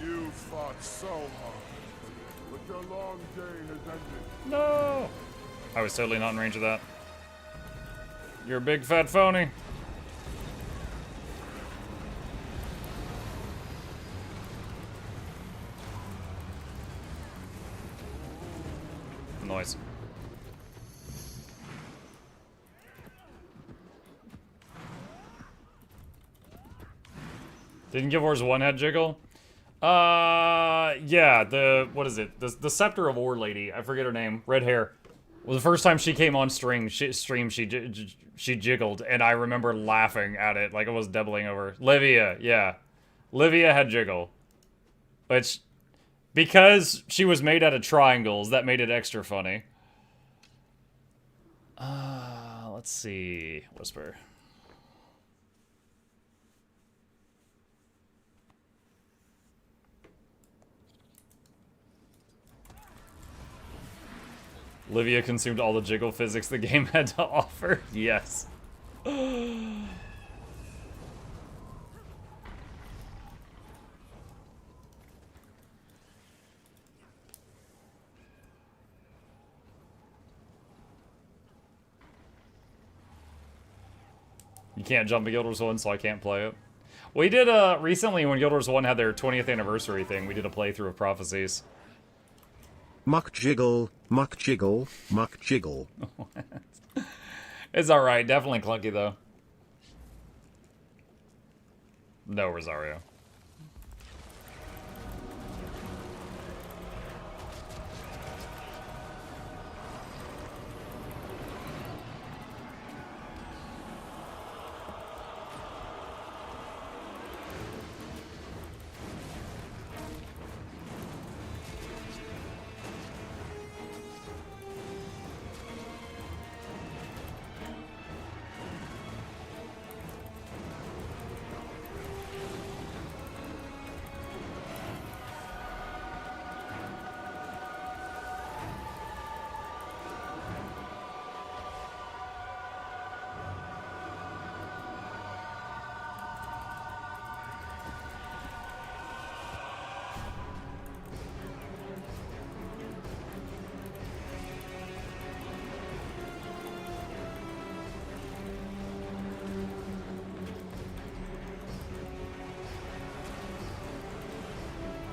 You fought so hard, but your long day has ended. No! I was totally not in range of that. You're a big fat phony. Noise. Didn't Guild Wars 1 had jiggle? Yeah, what is it? The Scepter of War lady. I forget her name. Red hair. Well, the first time she came on stream, she jiggled, and I remember laughing at it like it was doubling over. Livia, yeah. Livia had jiggle. Which, because she was made out of triangles, that made it extra funny. Let's see. Whisper. Livia consumed all the jiggle physics the game had to offer. Yes. You can't jump to Guild Wars 1, so I can't play it. We did, recently when Guild Wars 1 had their 20th anniversary thing, we did a playthrough of Prophecies. Muck jiggle, muck jiggle, muck jiggle. It's alright, definitely clunky though. No, Rosario.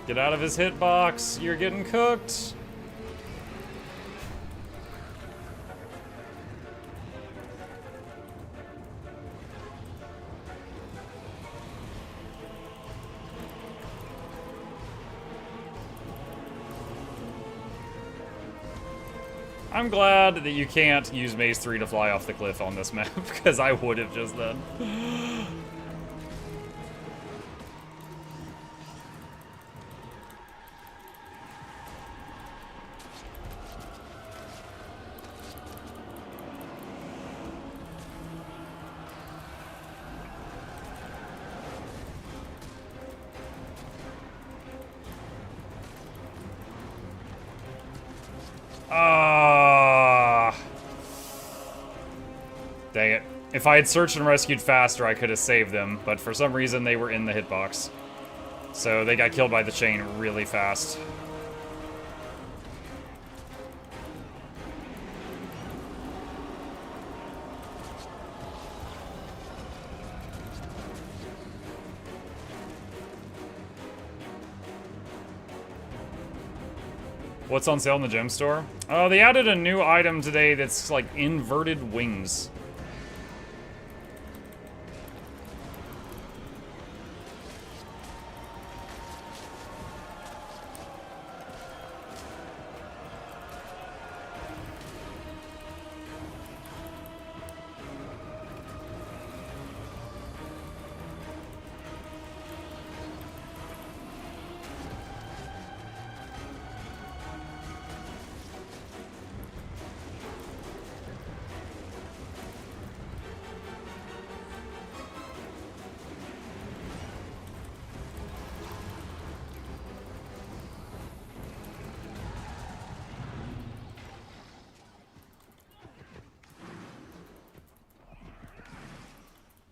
Get out of his hitbox. You're getting cooked. I'm glad that you can't use Maze 3 to fly off the cliff on this map, because I would have just then. Dang it. If I had searched and rescued faster, I could have saved them, but for some reason they were in the hitbox. So they got killed by the chain really fast. What's on sale in the gem store? Oh, they added a new item today that's like inverted wings.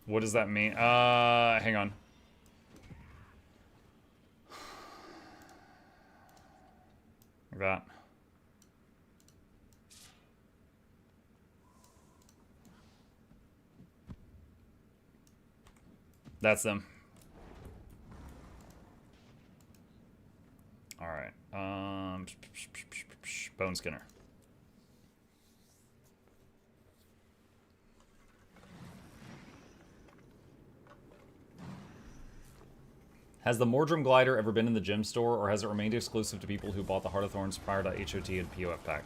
What does that mean? Hang on. Like that. That's them. All right. Bone Skinner. Has the Mordrum glider ever been in the gem store, or has it remained exclusive to people who bought the Heart of Thorns prior to HOT and POF pack?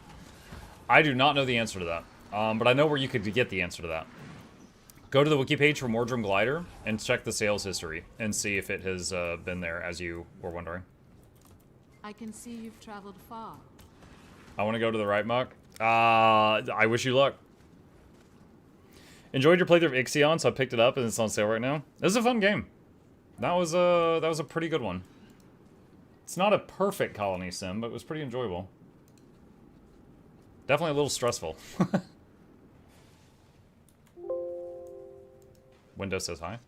I do not know the answer to that, but I know where you could get the answer to that. Go to the wiki page for Mordrum glider and check the sales history and see if it has been there, as you were wondering. I can see you've traveled far. I want to go to the right, Muck. I wish you luck. Enjoyed your playthrough of Ixion, so I picked it up and it's on sale right now. This is a fun game. That was a pretty good one. It's not a perfect colony sim, but it was pretty enjoyable. Definitely a little stressful. Windows says hi.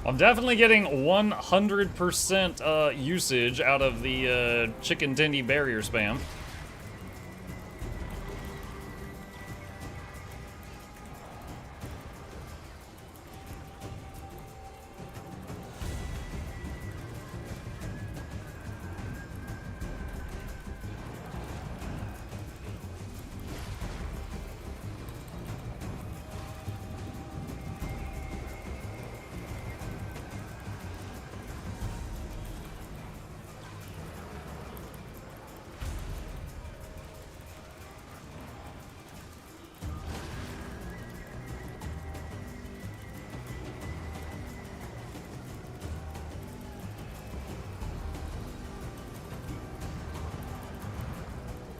I'm definitely getting 100% usage out of the chicken tendy barrier spam.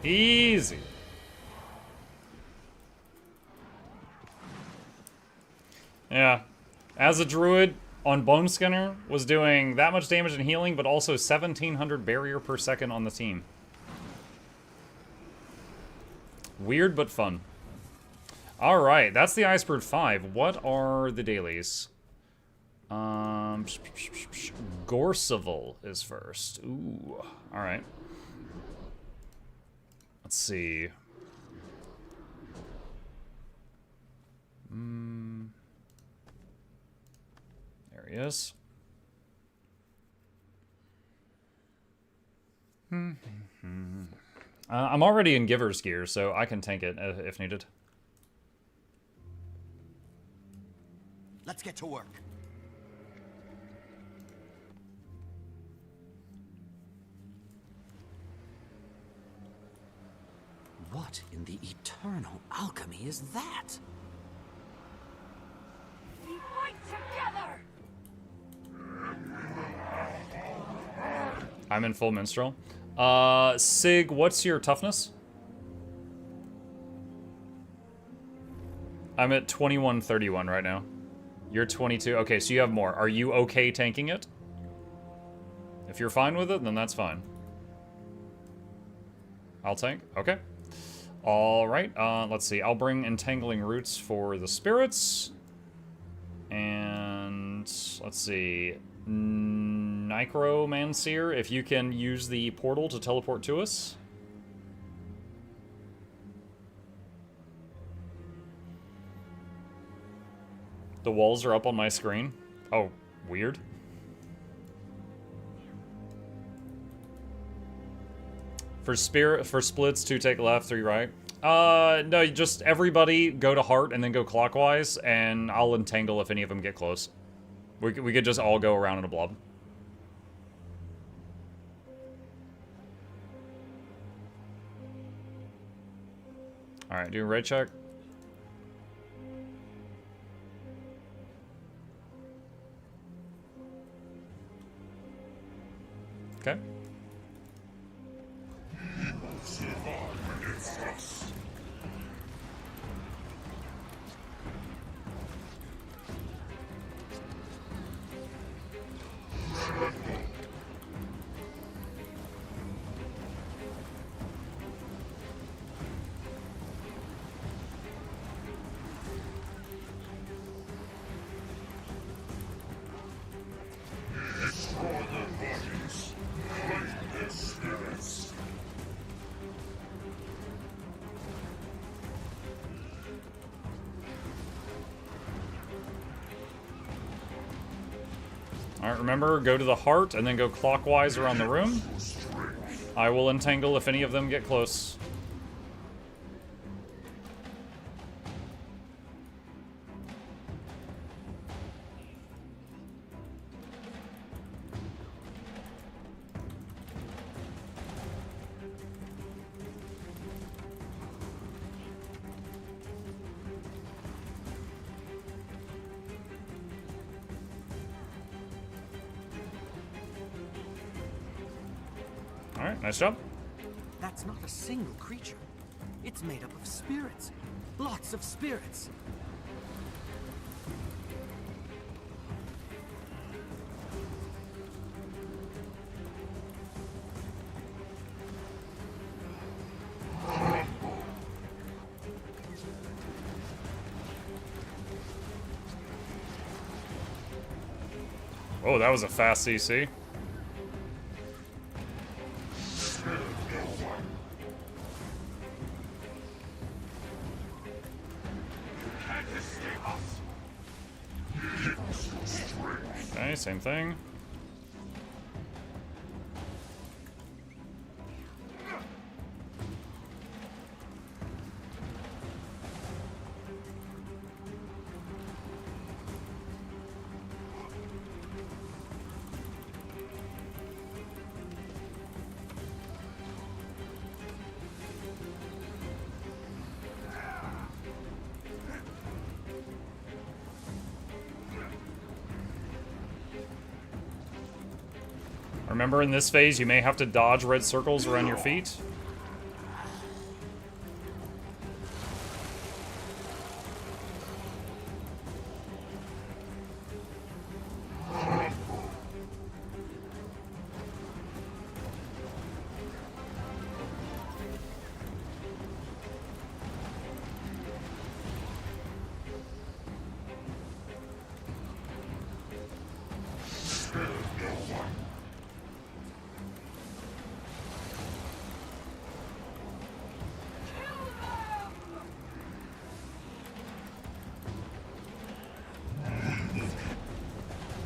Easy. Yeah. As a druid on Bone Skinner, was doing that much damage and healing, but also 1700 barrier per second on the team. Weird, but fun. Alright, that's the Icebird 5. What are the dailies? Gorseval is first. Ooh, alright. Let's see. There he is. I'm already in Giver's gear, so I can tank it if needed. Let's get to work. What in the eternal alchemy is that? We fight together! I'm in full minstrel. Sig, what's your toughness? I'm at 2131 right now. You're 22. Okay, so you have more. Are you okay tanking it? If you're fine with it, then that's fine. I'll tank. Okay. All right. Let's see. I'll bring Entangling Roots for the spirits. And let's see. Necromancer, if you can use the portal to teleport to us. The walls are up on my screen. Oh, weird. For splits, 2 take left, 3 right. No, just everybody go to heart and then go clockwise, and I'll entangle if any of them get close. We could just all go around in a blob. Alright, do a raid check. Okay. Alright, remember, go to the heart and then go clockwise around the room. I will entangle if any of them get close. Alright, nice job. That's not a single creature. It's made up of spirits. Lots of spirits. Oh, that was a fast CC. Okay, same thing. Remember, in this phase, you may have to dodge red circles around your feet.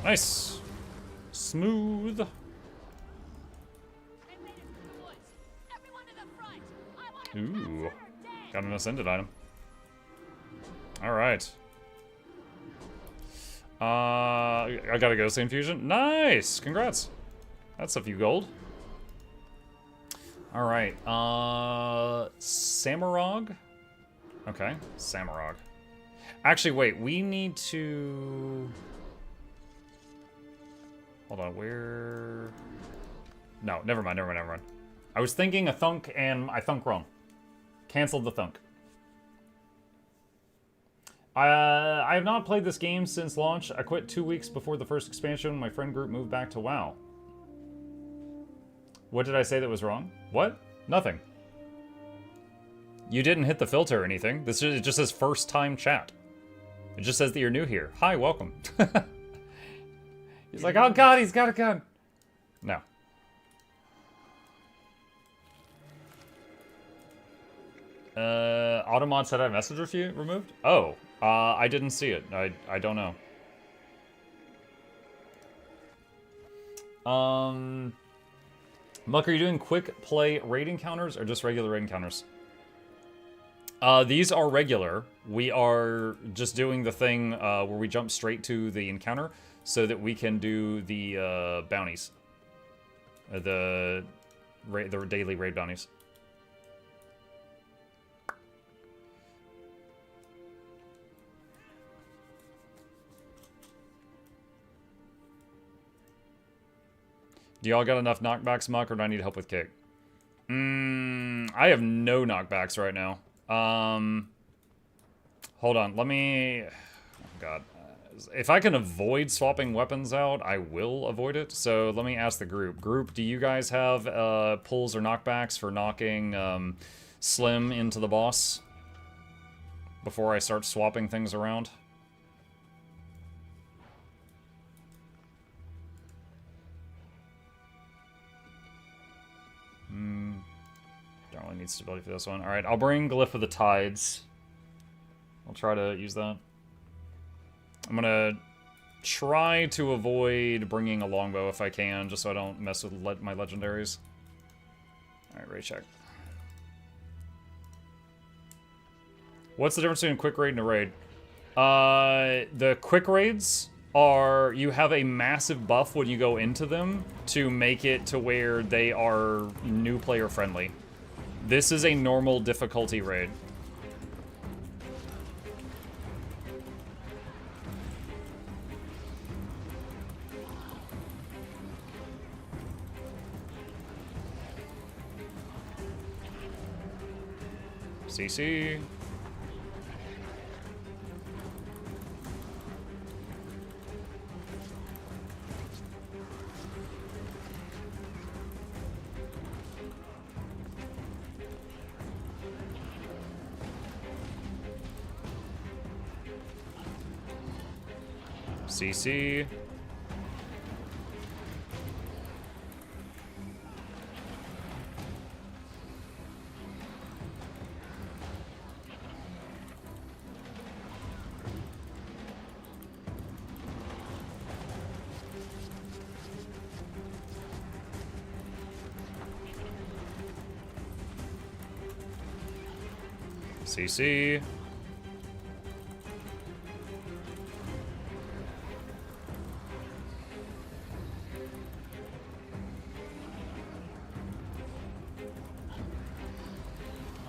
Nice. Smooth. Ooh. Got an ascended item. Alright. I got a Ghost Infusion. Nice! Congrats. That's a few gold. Alright. Samarog? Okay. Samarog. Actually, wait. We need to... Hold on. Where... No, never mind. I was thinking a thunk and I thunk wrong. Canceled the thunk. I have not played this game since launch. I quit 2 weeks before the first expansion. My friend group moved back to WoW. What did I say that was wrong? What? Nothing. You didn't hit the filter or anything. It just says first time chat. It just says that you're new here. Hi, welcome. He's like, oh god, he's got a gun. No. Automod said I message removed? Oh, I didn't see it. I don't know. Muck, are you doing quick play raid encounters or just regular raid encounters? These are regular. We are just doing the thing where we jump straight to the encounter so that we can do the bounties. The daily raid bounties. Do y'all got enough knockbacks, Muck, or do I need help with kick? I have no knockbacks right now. Hold on, let me... Oh, God. If I can avoid swapping weapons out, I will avoid it. So let me ask the group. Group, do you guys have pulls or knockbacks for knocking Slim into the boss? Before I start swapping things around? Don't really need stability for this one. Alright, I'll bring Glyph of the Tides. I'll try to use that. I'm gonna try to avoid bringing a longbow if I can, just so I don't mess with my legendaries. Alright, raid check. What's the difference between a quick raid and a raid? The quick raids are, you have a massive buff when you go into them to make it to where they are new player friendly. This is a normal difficulty raid. CC. CC. CC.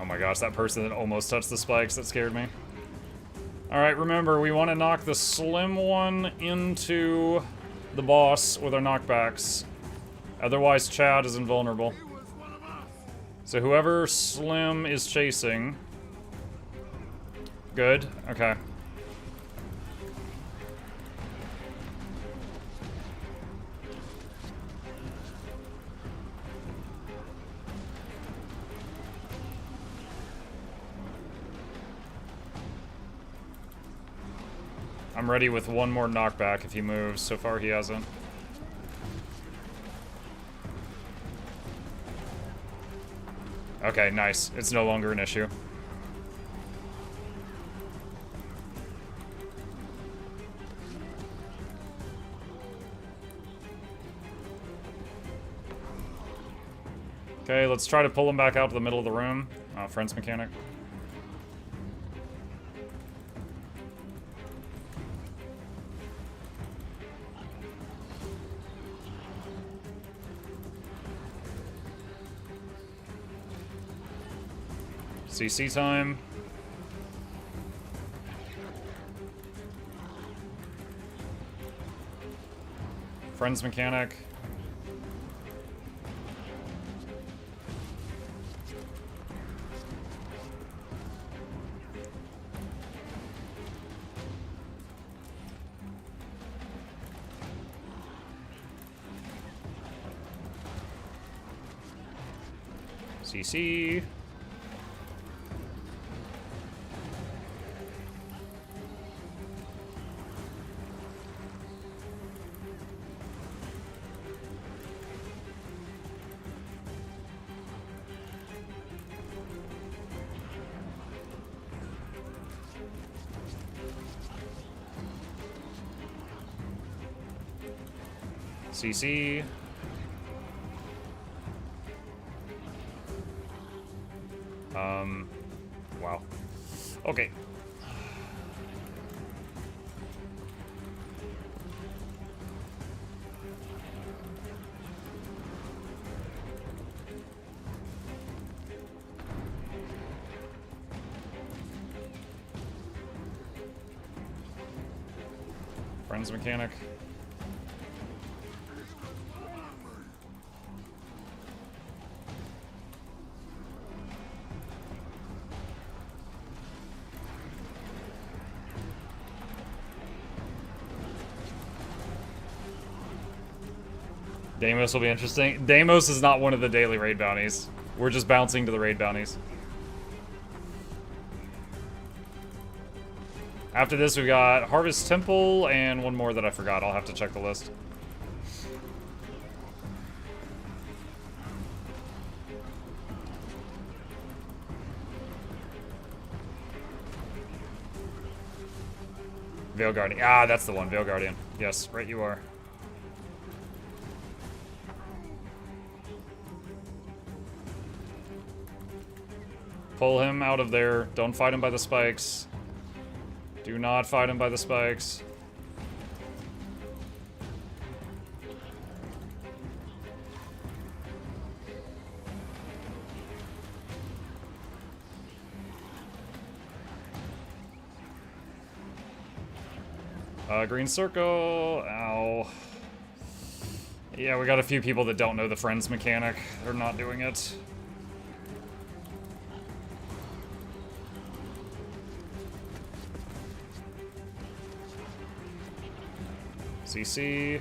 Oh my gosh, that person that almost touched the spikes, that scared me. Alright, remember, we want to knock the slim one into the boss with our knockbacks. Otherwise, Chad is invulnerable. So whoever Slim is chasing... Good, okay. I'm ready with one more knockback if he moves. So far he hasn't. Okay, nice. It's no longer an issue. Okay, let's try to pull him back out to the middle of the room. Friends mechanic. CC time. Friends mechanic. CC. CC. Wow. Okay. Friends mechanic. Deimos will be interesting. Deimos is not one of the daily raid bounties. We're just bouncing to the raid bounties. After this, we got Harvest Temple and one more that I forgot. I'll have to check the list. Veil Guardian. Ah, that's the one. Veil Guardian. Yes, right you are. Pull him out of there. Don't fight him by the spikes. Do not fight him by the spikes. Green circle. Ow. Yeah, we got a few people that don't know the friends mechanic. They're not doing it. CC.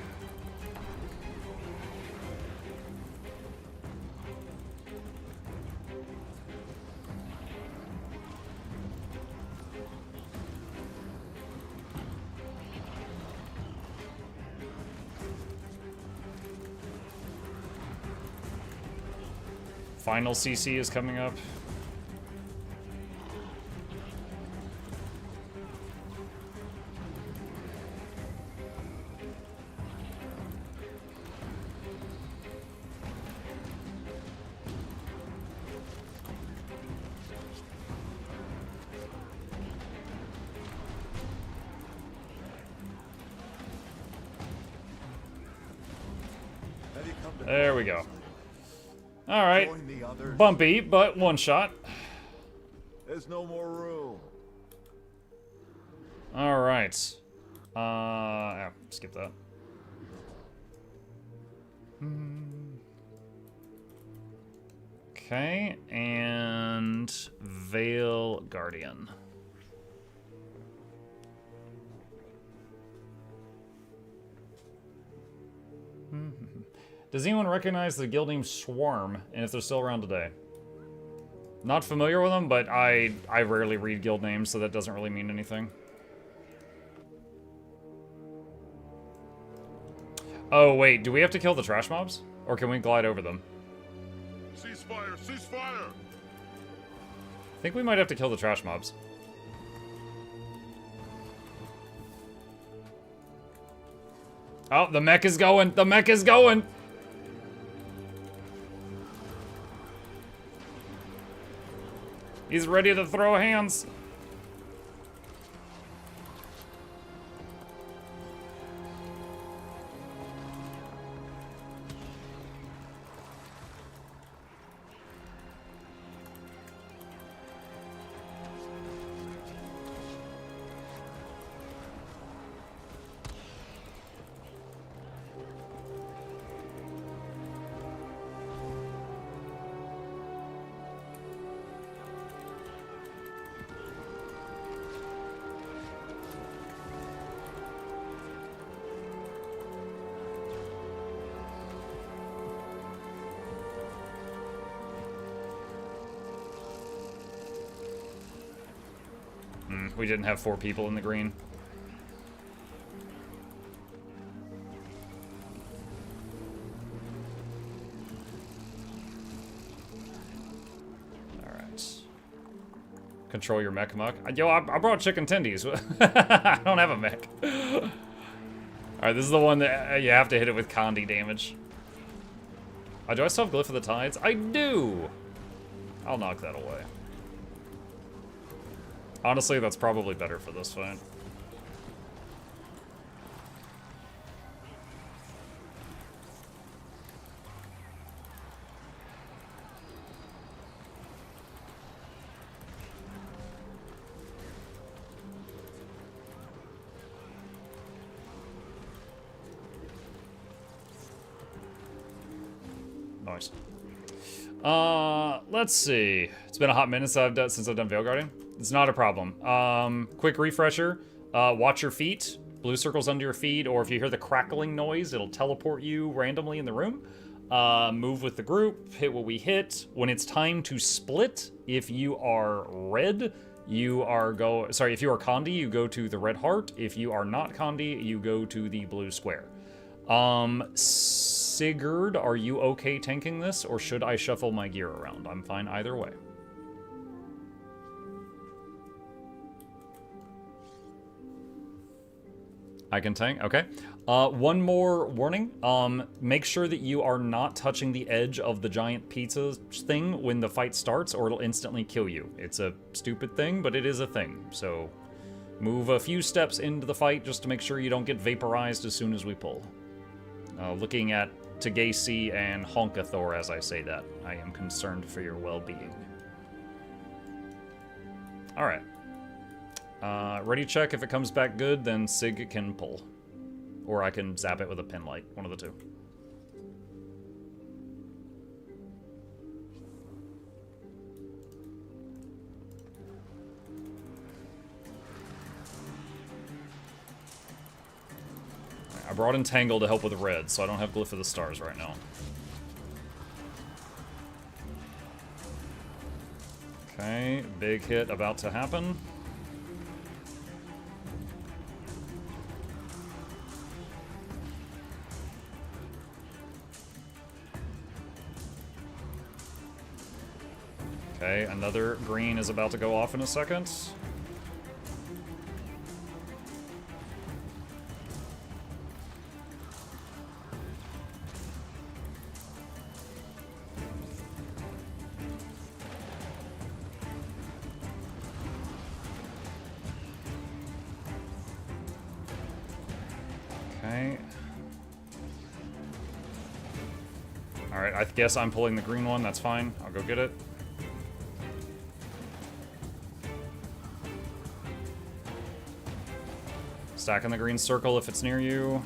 Final CC is coming up. There we go. All right. Bumpy, but one shot. There's no more room. All right. Skip that. Okay, and Veil Guardian. Does anyone recognize the guild name Swarm, and if they're still around today? Not familiar with them, but I rarely read guild names, so that doesn't really mean anything. Oh, wait, do we have to kill the trash mobs? Or can we glide over them? Ceasefire! Ceasefire! I think we might have to kill the trash mobs. Oh, the mech is going! The mech is going! He's ready to throw hands. We didn't have 4 people in the green. Alright. Control your mech muck. Yo, I brought chicken tendies. I don't have a mech. Alright, this is the one that you have to hit it with Condi damage. Do I still have Glyph of the Tides? I do! I'll knock that away. Honestly, that's probably better for this fight. Nice. Let's see. It's been a hot minute since I've done Veil Guardian. It's not a problem. Quick refresher. Watch your feet. Blue circles under your feet, or if you hear the crackling noise, it'll teleport you randomly in the room. Move with the group. Hit what we hit. When it's time to split, if you are red, you are if you are Condi, you go to the red heart. If you are not Condi, you go to the blue square. Sigurd, are you okay tanking this, or should I shuffle my gear around? I'm fine either way. I can tank, okay. One more warning. Make sure that you are not touching the edge of the giant pizza thing when the fight starts, or it'll instantly kill you. It's a stupid thing, but it is a thing. So move a few steps into the fight just to make sure you don't get vaporized as soon as we pull. Looking at Tagasi and Honkathor as I say that. I am concerned for your well-being. Alright. Ready check. If it comes back good, then Sig can pull. Or I can zap it with a pin light. One of the two. I brought Entangle to help with red, so I don't have Glyph of the Stars right now. Okay, big hit about to happen. Okay, another green is about to go off in a second. Okay. Alright, I guess I'm pulling the green one, that's fine. I'll go get it. Stack in the green circle if it's near you.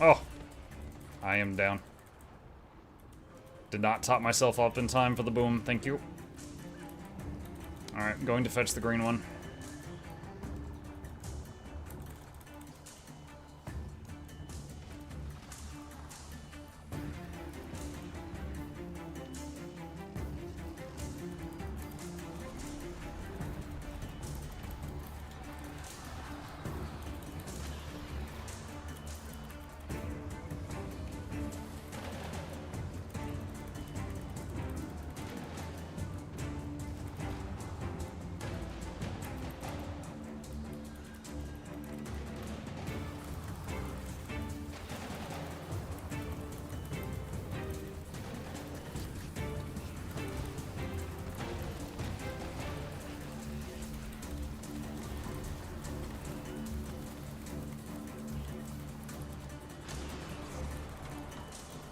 Oh, I am down. Did not top myself up in time for the boom. Thank you. Alright, going to fetch the green one.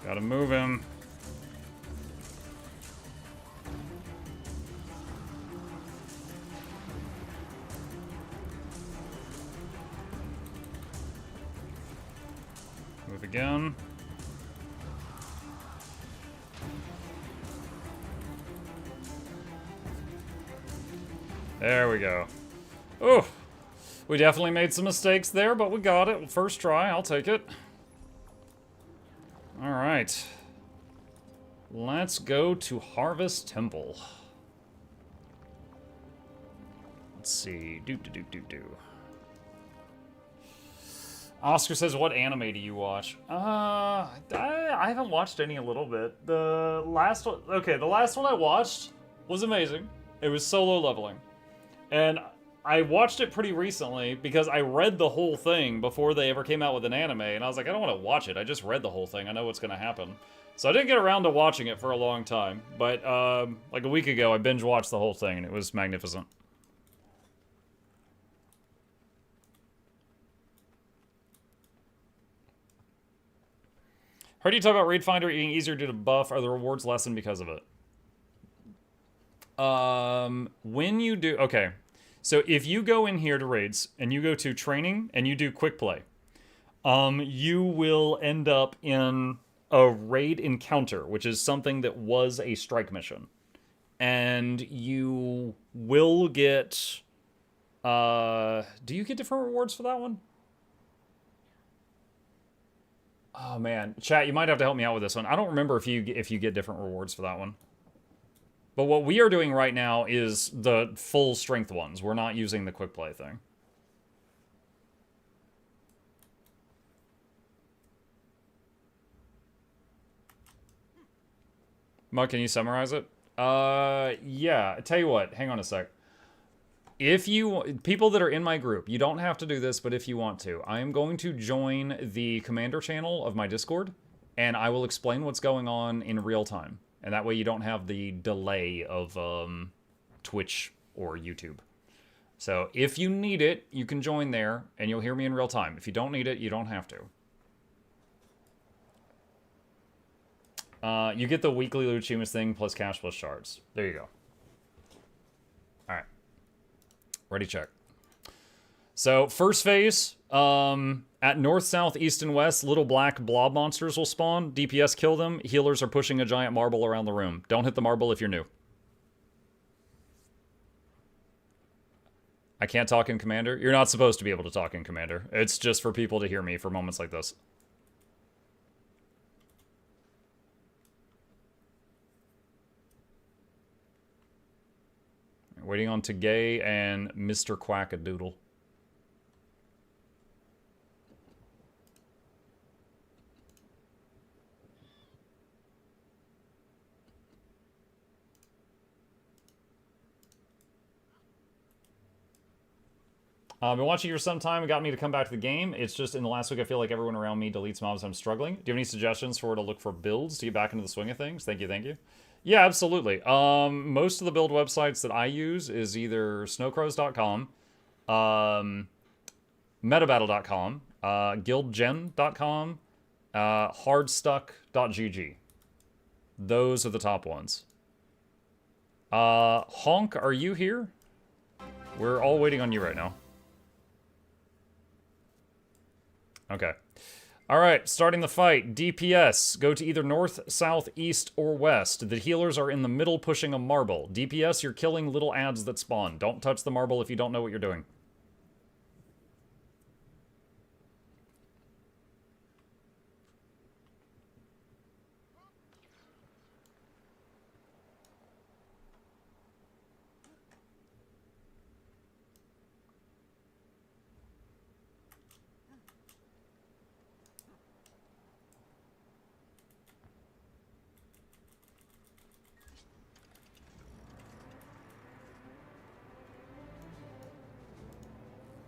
Gotta move him. Move again. There we go. Oh, we definitely made some mistakes there, but we got it. First try, I'll take it. All right. Let's go to Harvest Temple. Let's see. Do. Oscar says, what anime do you watch? I haven't watched any a little bit. The last one I watched was amazing. It was Solo Leveling. And I watched it pretty recently because I read the whole thing before they ever came out with an anime, and I was like, I don't want to watch it. I just read the whole thing. I know what's going to happen. So I didn't get around to watching it for a long time. But like a week ago, I binge-watched the whole thing, and it was magnificent. Heard you talk about Raid Finder being easier due to buff. Are the rewards lessened because of it? When you do... Okay. So if you go in here to raids, and you go to training, and you do quick play, you will end up in a raid encounter, which is something that was a strike mission. And you will get... do you get different rewards for that one? Oh man, chat, you might have to help me out with this one. I don't remember if you get different rewards for that one. But what we are doing right now is the full strength ones. We're not using the quick play thing. Mug, can you summarize it? Yeah. Tell you what, hang on a sec. If you, people that are in my group, you don't have to do this, but if you want to, I am going to join the commander channel of my Discord, and I will explain what's going on in real time. And that way you don't have the delay of Twitch or YouTube. So if you need it, you can join there, and you'll hear me in real time. If you don't need it, you don't have to. You get the weekly GW2uesday thing plus cash plus shards. There you go. Alright. Ready, check. So, first phase, at north, south, east, and west, little black blob monsters will spawn. DPS kill them. Healers are pushing a giant marble around the room. Don't hit the marble if you're new. I can't talk in Commander. You're not supposed to be able to talk in Commander. It's just for people to hear me for moments like this. Waiting on Tagay and Mr. Quackadoodle. I've been watching you for some time. It got me to come back to the game. It's just in the last week, I feel like everyone around me deletes mobs. I'm struggling. Do you have any suggestions for where to look for builds to get back into the swing of things? Thank you, thank you. Yeah, absolutely. Most of the build websites that I use is either snowcrows.com, metabattle.com, guildgen.com, hardstuck.gg. Those are the top ones. Honk, are you here? We're all waiting on you right now. Okay. Alright, starting the fight. DPS, go to either north, south, east, or west. The healers are in the middle pushing a marble. DPS, you're killing little ads that spawn. Don't touch the marble if you don't know what you're doing.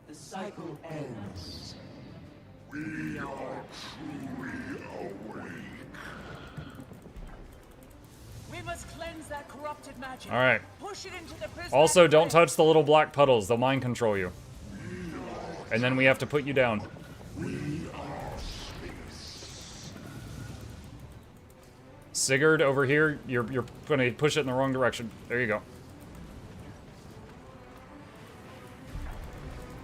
The cycle ends. We are truly awake. We must cleanse that corrupted magic. Alright. Push it into the prismatic Also, don't flame. touch the little black puddles. They'll mind control you. And then we have to put you down. Sigurd, over here, you're gonna push it in the wrong direction. There you go.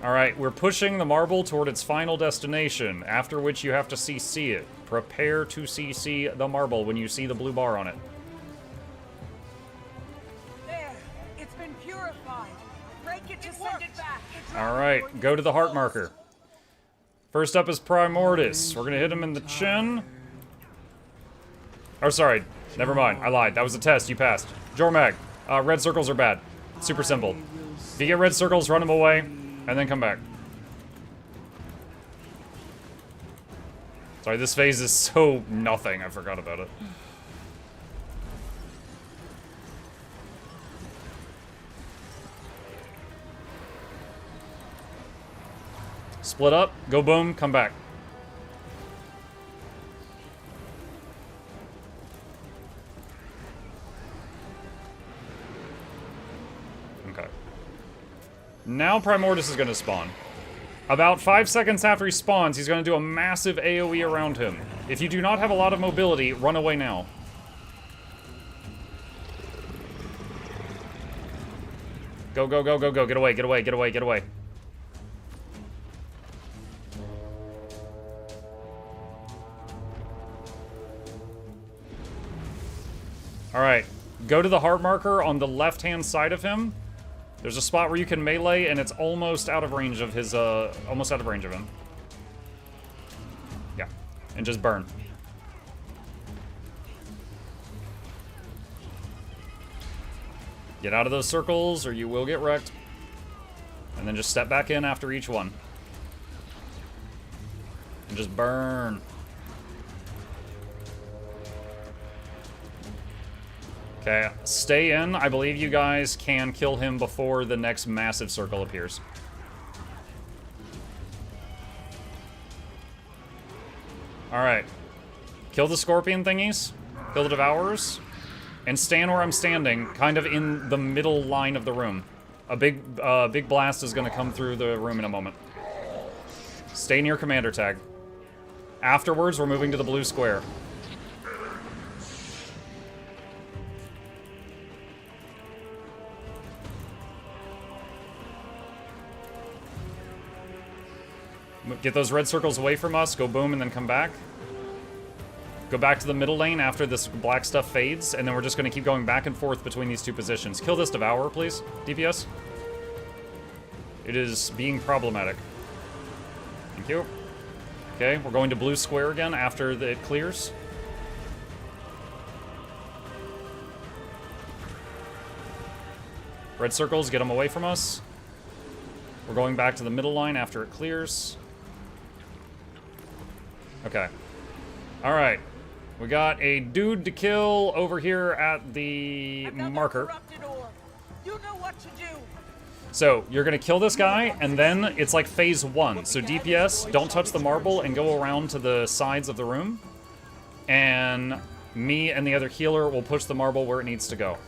Alright, we're pushing the marble toward its final destination, after which you have to CC it. Prepare to CC the marble when you see the blue bar on it. There, it's been purified. Break it to send it back. Alright, go to the heart marker. First up is Primordius. We're gonna hit him in the chin. Oh, sorry. Never mind. I lied. That was a test. You passed. Jormag. Red circles are bad. Super simple. If you get red circles, run them away, and then come back. Sorry, this phase is so nothing. I forgot about it. Split up. Go boom. Come back. Okay. Now Primordius is going to spawn. About 5 seconds after he spawns, he's going to do a massive AoE around him. If you do not have a lot of mobility, run away now. Go, go, go, go, go. Get away, get away, get away, get away. Alright. Go to the heart marker on the left-hand side of him. There's a spot where you can melee, and it's almost out of range of his, almost out of range of him. Yeah. And just burn. Get out of those circles, or you will get wrecked. And then just step back in after each one. And just burn. Okay, stay in. I believe you guys can kill him before the next massive circle appears. Alright. Kill the scorpion thingies. Kill the devourers. And stand where I'm standing, kind of in the middle line of the room. A big blast is going to come through the room in a moment. Stay near commander tag. Afterwards, we're moving to the blue square. Get those red circles away from us, go boom, and then come back. Go back to the middle lane after this black stuff fades, and then we're just going to keep going back and forth between these two positions. Kill this Devourer, please, DPS. It is being problematic. Thank you. Okay, we're going to blue square again after it clears. Red circles, get them away from us. We're going back to the middle line after it clears. Okay. Alright. We got a dude to kill over here at the marker. You know what to do. So, you're gonna kill this guy, and then it's like phase 1. So DPS, don't touch the marble and go around to the sides of the room. And me and the other healer will push the marble where it needs to go.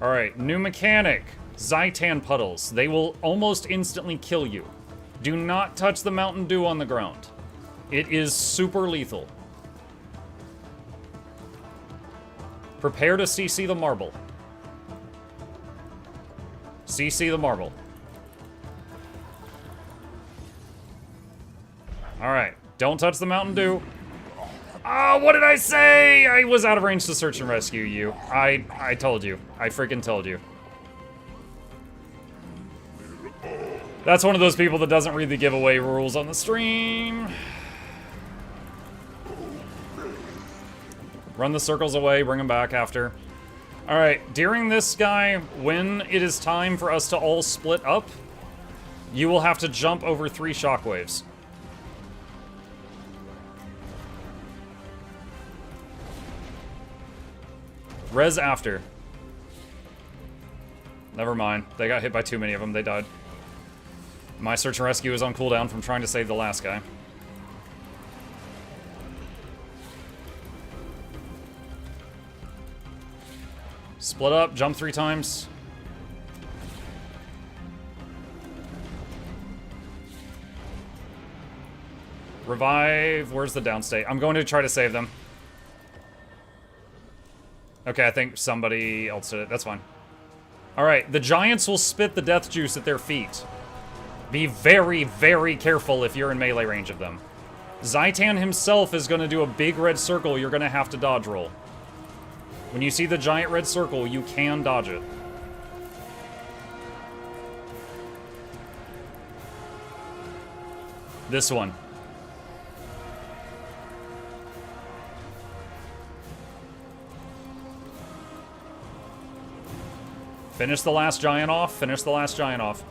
Alright, new mechanic. Zitan puddles. They will almost instantly kill you. Do not touch the Mountain Dew on the ground. It is super lethal. Prepare to CC the marble. CC the marble. Alright, don't touch the Mountain Dew. Oh, what did I say? I was out of range to search and rescue you. I told you. I freaking told you. That's one of those people that doesn't read the giveaway rules on the stream. Run the circles away, bring them back after. Alright, during this guy, when it is time for us to all split up, you will have to jump over 3 shockwaves. Res after. Never mind. They got hit by too many of them. They died. My search and rescue is on cooldown from trying to save the last guy. Split up. Jump 3 times. Revive. Where's the downstate? I'm going to try to save them. Okay, I think somebody else did it. That's fine. Alright, the giants will spit the death juice at their feet. Be very, very careful if you're in melee range of them. Zitan himself is going to do a big red circle you're going to have to dodge roll. When you see the giant red circle, you can dodge it. This one. Finish the last giant off. Finish the last giant off.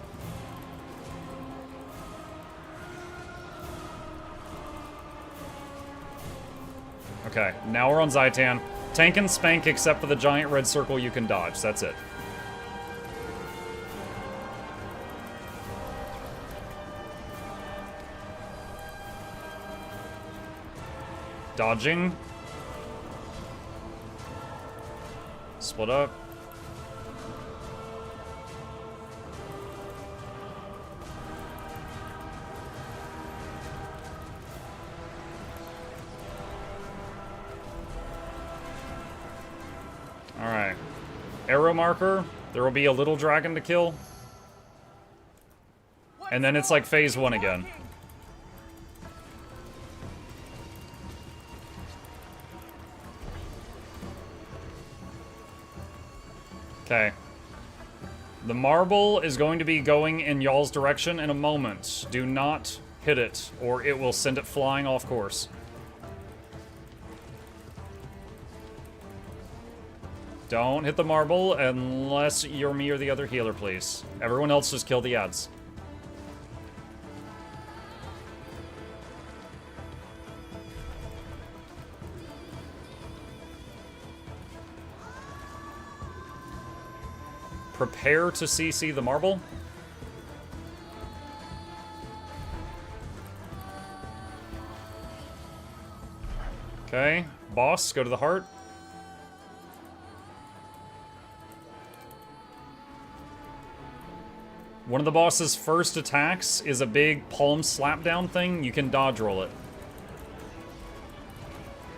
Okay, now we're on Zitan. Tank and spank except for the giant red circle you can dodge. That's it. Dodging. Split up. Alright. Arrow marker. There will be a little dragon to kill. And then it's like phase 1 again. Okay. The marble is going to be going in y'all's direction in a moment. Do not hit it, or it will send it flying off course. Don't hit the marble unless you're me or the other healer, please. Everyone else just kill the ads. Prepare to CC the marble. Okay, boss, go to the heart. One of the boss's first attacks is a big palm slap down thing. You can dodge roll it.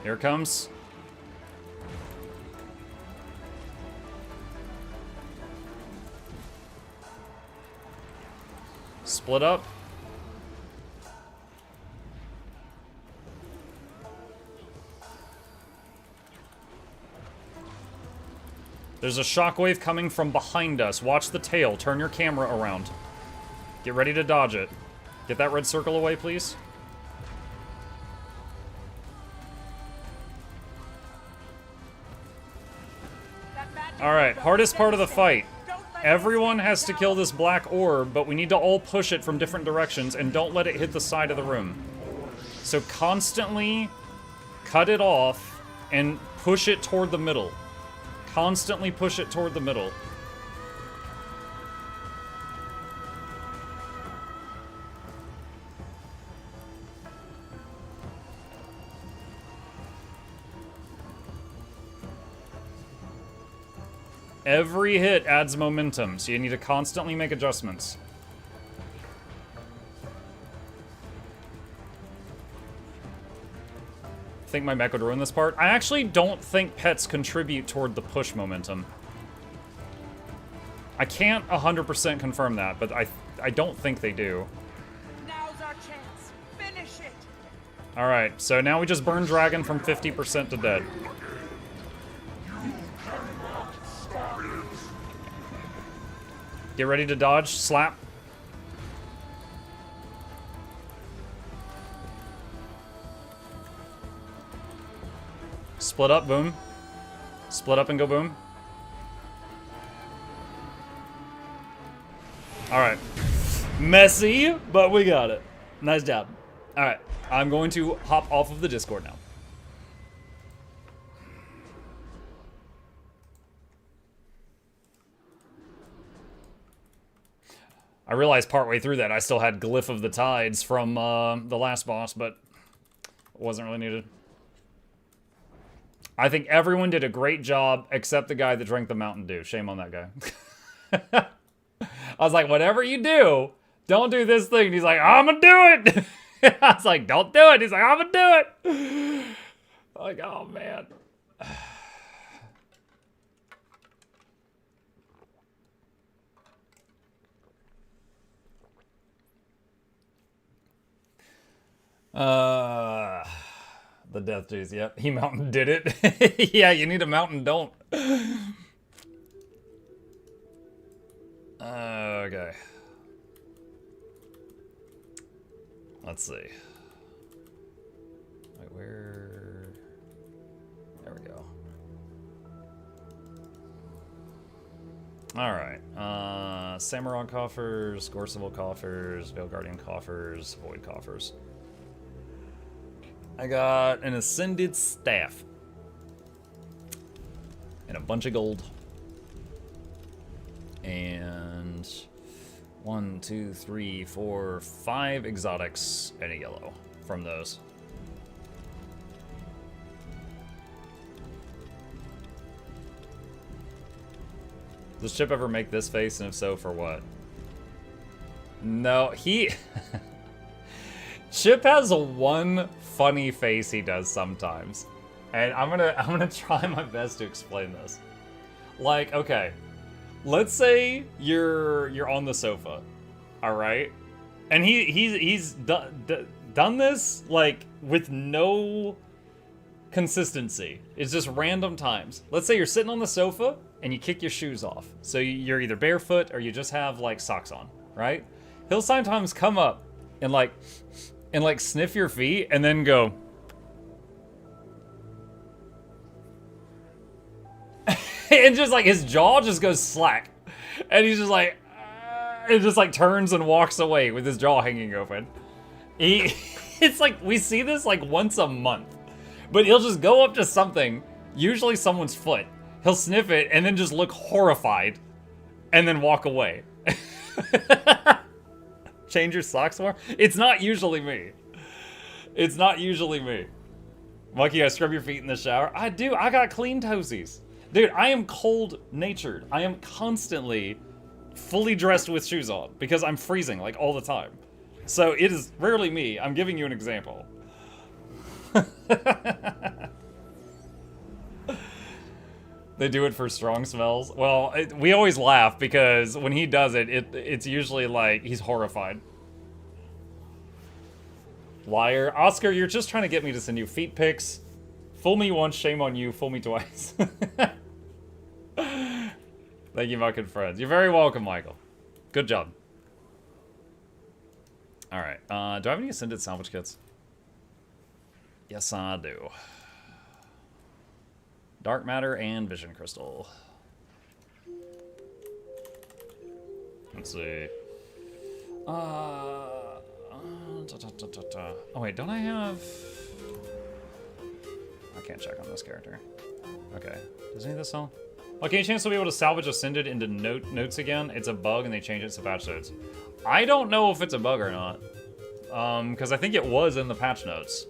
Here it comes. Split up. There's a shockwave coming from behind us. Watch the tail. Turn your camera around. Get ready to dodge it. Get that red circle away, please. Alright, hardest part of the fight. Everyone has to kill this black orb, but we need to all push it from different directions, and don't let it hit the side of the room. So constantly cut it off and push it toward the middle. Constantly push it toward the middle. Every hit adds momentum, so you need to constantly make adjustments. I think my mech would ruin this part. I actually don't think pets contribute toward the push momentum. I can't 100% confirm that, but I don't think they do. Now's our chance. Finish it. Alright, so now we just burn dragon from 50% to dead. Get ready to dodge, slap. Split up, boom. Split up and go boom. Alright. Messy, but we got it. Nice job. Alright, I'm going to hop off of the Discord now. I realized partway through that I still had Glyph of the Tides from the last boss, but it wasn't really needed. I think everyone did a great job except the guy that drank the Mountain Dew. Shame on that guy. I was like, whatever you do, don't do this thing. And he's like, I'm gonna do it. I was like, don't do it. He's like, I'm gonna do it. I'm like, oh man. The death juice, yep. He mountain did it. Yeah, you need a mountain, don't. Okay. Let's see. Wait, where? There we go. Alright. Samurott coffers, Gorseval coffers, Veil Guardian coffers, Void coffers. I got an Ascended Staff. And a bunch of gold. And 1, 2, 3, 4, 5 exotics and a yellow from those. Does Chip ever make this face, and if so, for what? No, he... Chip has one funny face he does sometimes. And I'm gonna try my best to explain this. Like, okay. Let's say you're on the sofa, all right? And he's done this like with no consistency. It's just random times. Let's say you're sitting on the sofa and you kick your shoes off. So you're either barefoot or you just have like socks on, right? He'll sometimes come up and like sniff your feet and then go. And just like his jaw just goes slack. And he's just like, it just like turns and walks away with his jaw hanging open. It's like, we see this like once a month. But he'll just go up to something, usually someone's foot. He'll sniff it and then just look horrified and then walk away. Change your socks more? It's not usually me. It's not usually me. Monkey, I scrub your feet in the shower. I do. I got clean toesies. Dude, I am cold-natured. I am constantly fully dressed with shoes on because I'm freezing like all the time. So it is rarely me. I'm giving you an example. They do it for strong smells. Well, we always laugh because when he does it, it's usually like he's horrified. Liar. Oscar, you're just trying to get me to send you feet pics. Fool me once, shame on you. Fool me twice. Thank you, my good friends. You're very welcome, Michael. Good job. Alright, do I have any Ascended salvage kits? Yes, I do. Dark Matter and Vision Crystal. Let's see. Oh wait, don't I have... I can't check on this character. Okay. Does any of this sell? Okay, any chance we'll be able to salvage Ascended into notes again? It's a bug and they changed it to patch notes. I don't know if it's a bug or not. Because I think it was in the patch notes.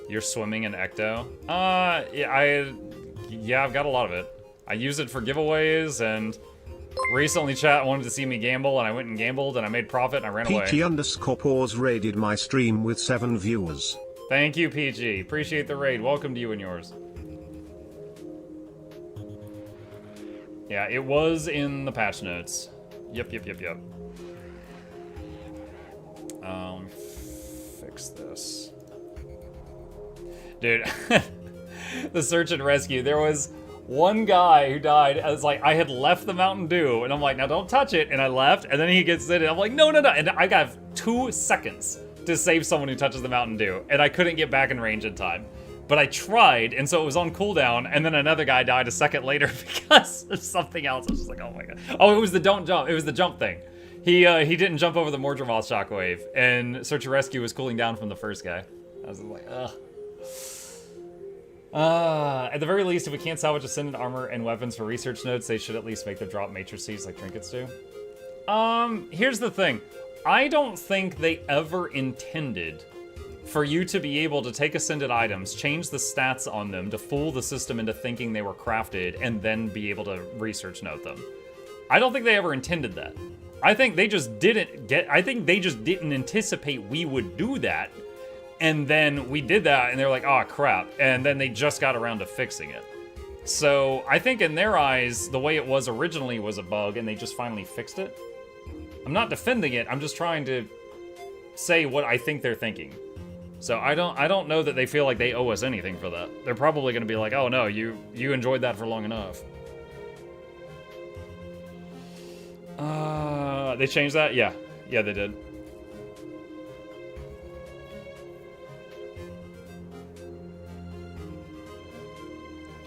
You're swimming in Ecto? Yeah, I've got a lot of it. I use it for giveaways, and recently chat wanted to see me gamble, and I went and gambled, and I made profit, and I ran away. PG_pause raided my stream with 7 viewers. Thank you, PG. Appreciate the raid. Welcome to you and yours. Yeah, it was in the patch notes. Yep. Fix this. Dude, the search and rescue, there was one guy who died. I was like, I had left the Mountain Dew, and I'm like, now don't touch it, and I left, and then he gets in, and I'm like, no, and I got 2 seconds to save someone who touches the Mountain Dew, and I couldn't get back in range in time. But I tried, and so it was on cooldown, and then another guy died a second later because of something else. I was just like, oh my god. Oh, it was the don't jump. It was the jump thing. He didn't jump over the Mordremoth shockwave, and Search and Rescue was cooling down from the first guy. I was like, ugh. At the very least, if we can't salvage Ascendant armor and weapons for research nodes, they should at least make them drop matrices like trinkets do. Here's the thing. I don't think they ever intended for you to be able to take Ascended items, change the stats on them to fool the system into thinking they were crafted, and then be able to research note them. I don't think they ever intended that. I think they just didn't anticipate we would do that. And then we did that, and they're like, oh, crap. And then they just got around to fixing it. So I think in their eyes, the way it was originally was a bug, and they just finally fixed it. I'm not defending it. I'm just trying to say what I think they're thinking. So I don't know that they feel like they owe us anything for that. They're probably going to be like, oh, no, you enjoyed that for long enough. They changed that? Yeah. Yeah, they did.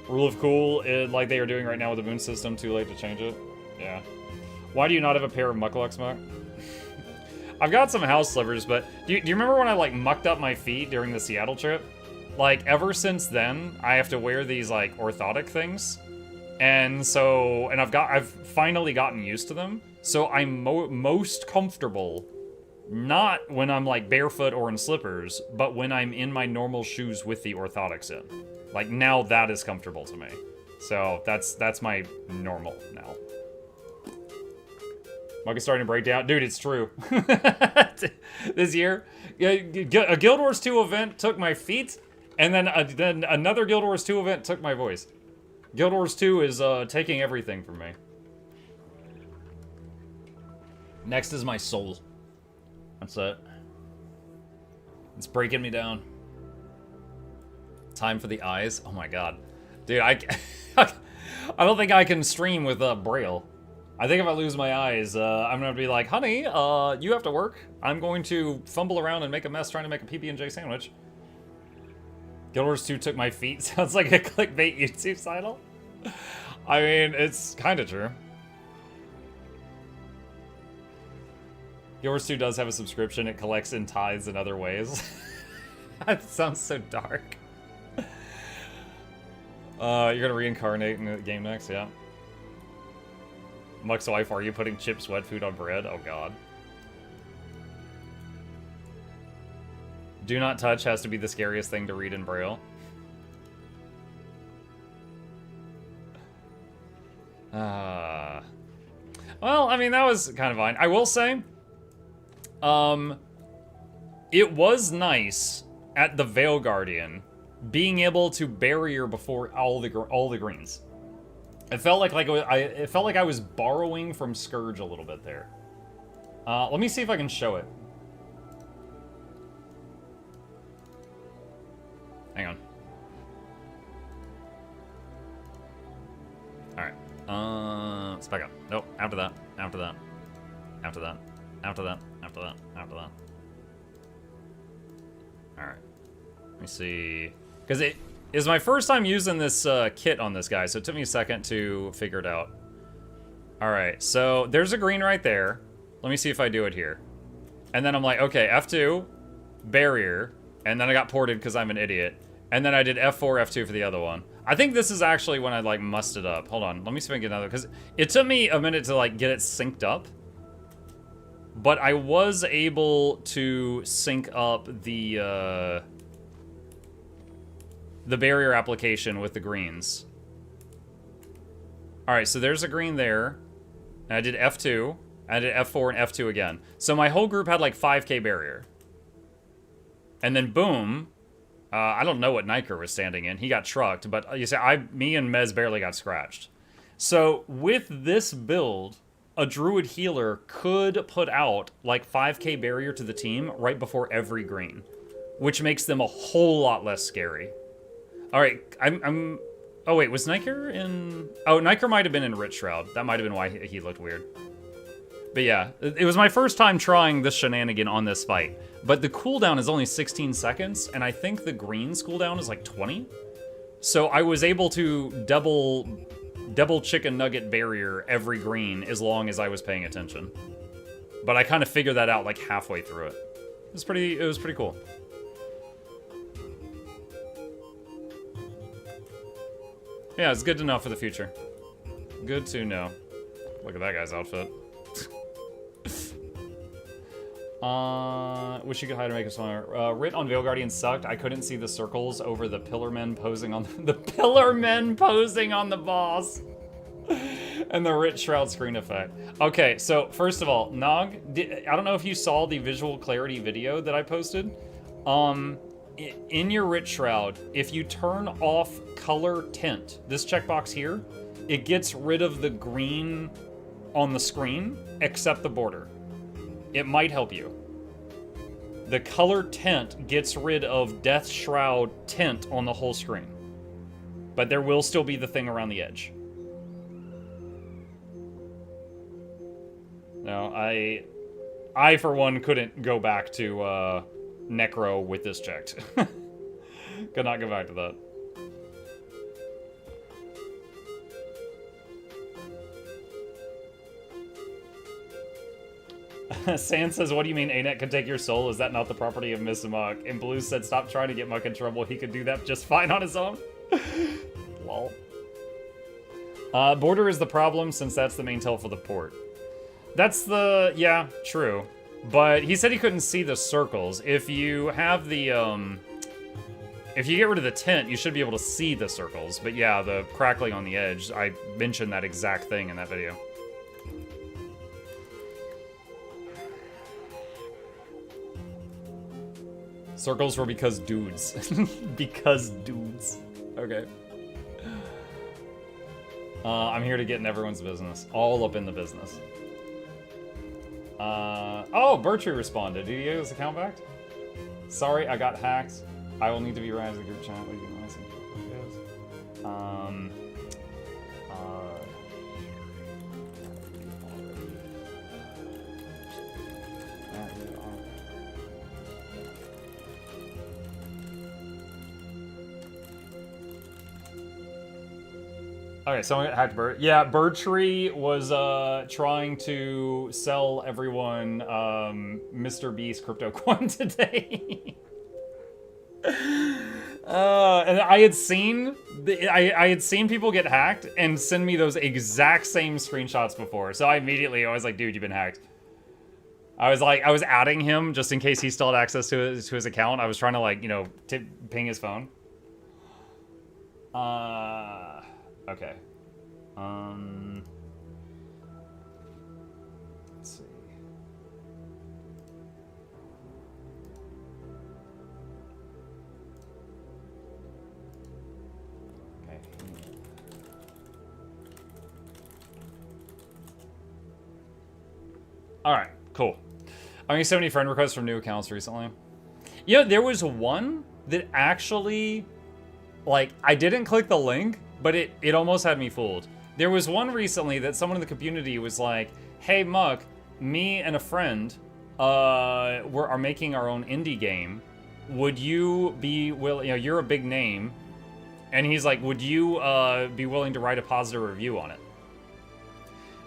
Rule of cool, like they are doing right now with the moon system, too late to change it? Yeah. Why do you not have a pair of Mukluks, Muck? I've got some house slippers, but do you remember when I, like, mucked up my feet during the Seattle trip? Like, ever since then, I have to wear these, like, orthotic things. And so, and I've finally gotten used to them. So I'm most comfortable, not when I'm, like, barefoot or in slippers, but when I'm in my normal shoes with the orthotics in. Like, now that is comfortable to me. So that's my normal now. Mug is starting to break down. Dude, it's true. This year, a Guild Wars 2 event took my feet, and then another Guild Wars 2 event took my voice. Guild Wars 2 is taking everything from me. Next is my soul. That's it. It's breaking me down. Time for the eyes. Oh my god. Dude, I don't think I can stream with Braille. I think if I lose my eyes, I'm gonna be like, honey, you have to work. I'm going to fumble around and make a mess trying to make a PB&J sandwich. Guild Wars 2 took my feet. Sounds like a clickbait YouTube title. I mean, it's kind of true. Guild Wars 2 does have a subscription. It collects in tithes in other ways. That sounds so dark. You're gonna reincarnate in the game next, yeah. Muck's wife, are you putting chips wet food on bread? Oh god. Do not touch has to be the scariest thing to read in Braille. Well, I mean, that was kind of fine. I will say, it was nice at the Veil Guardian being able to barrier before all the greens. It felt like I was borrowing from Scourge a little bit there. Let me see if I can show it. Hang on. All right. Let's back up. Nope. After that. After that. After that. After that. After that. After that. All right. Let me see. Because it is my first time using this kit on this guy, so it took me a second to figure it out. All right, so there's a green right there. Let me see if I do it here. And then I'm like, okay, F2, barrier, and then I got ported because I'm an idiot. And then I did F4, F2 for the other one. I think this is actually when I, like, mussed it up. Hold on, let me see if I can get another, because it took me a minute to, like, get it synced up. But I was able to sync up the barrier application with the greens. All right, so there's a green there. And I did F2. I did F4 and F2 again. So my whole group had like 5k barrier. And then boom. I don't know what Niker was standing in. He got trucked, but you see, me and Mez barely got scratched. So with this build, a Druid healer could put out like 5k barrier to the team right before every green, which makes them a whole lot less scary. All right, I'm oh wait, was Niker in... Oh, Niker might have been in Rich Shroud. That might have been why he looked weird. But yeah, it was my first time trying this shenanigan on this fight. But the cooldown is only 16 seconds, and I think the green's cooldown is like 20. So I was able to double chicken nugget barrier every green as long as I was paying attention. But I kind of figured that out like halfway through it. It was pretty cool. Yeah, it's good to know for the future. Good to know. Look at that guy's outfit. Wish you could hide to make us smaller. Writ on Veil Guardian sucked. I couldn't see the circles over the pillar men posing on the pillar men posing on the boss. And the Writ Shroud screen effect. Okay, so first of all, Nog, I don't know if you saw the visual clarity video that I posted. In your Writ Shroud, if you turn off color tint, this checkbox here, it gets rid of the green on the screen, except the border. It might help you. The color tint gets rid of Death Shroud tint on the whole screen. But there will still be the thing around the edge. No, I for one couldn't go back to Necro with this checked. Could not go back to that. Sand says, what do you mean ANET could take your soul? Is that not the property of Miss Muck? And Blue said, stop trying to get Muck in trouble. He could do that just fine on his own. Lol. Border is the problem since that's the main tell for the port. That's the... yeah, true. But he said he couldn't see the circles. If you have the, if you get rid of the tint, you should be able to see the circles. But yeah, the crackling on the edge, I mentioned that exact thing in that video. Circles were because dudes. Because dudes. Okay. I'm here to get in everyone's business. All up in the business. Oh, Bertree responded. Did he get his account back? Sorry, I got hacked. I will need to be right as a group chat. Okay, someone got hacked. Yeah, Bertree was trying to sell everyone Mr. Beast crypto coin today. And I had seen I had seen people get hacked and send me those exact same screenshots before. So I was like, dude, you've been hacked. I was adding him just in case he still had access to his account. I was trying to, like, you know, ping his phone. Okay. Let's see. Okay. All right, cool. I'm getting so many friend requests from new accounts recently. You know, there was one that actually, like, I didn't click the link, but it almost had me fooled. There was one recently that someone in the community was like, hey, Muck, me and a friend are making our own indie game. Would you be willing, you know, you're a big name. And he's like, would you be willing to write a positive review on it?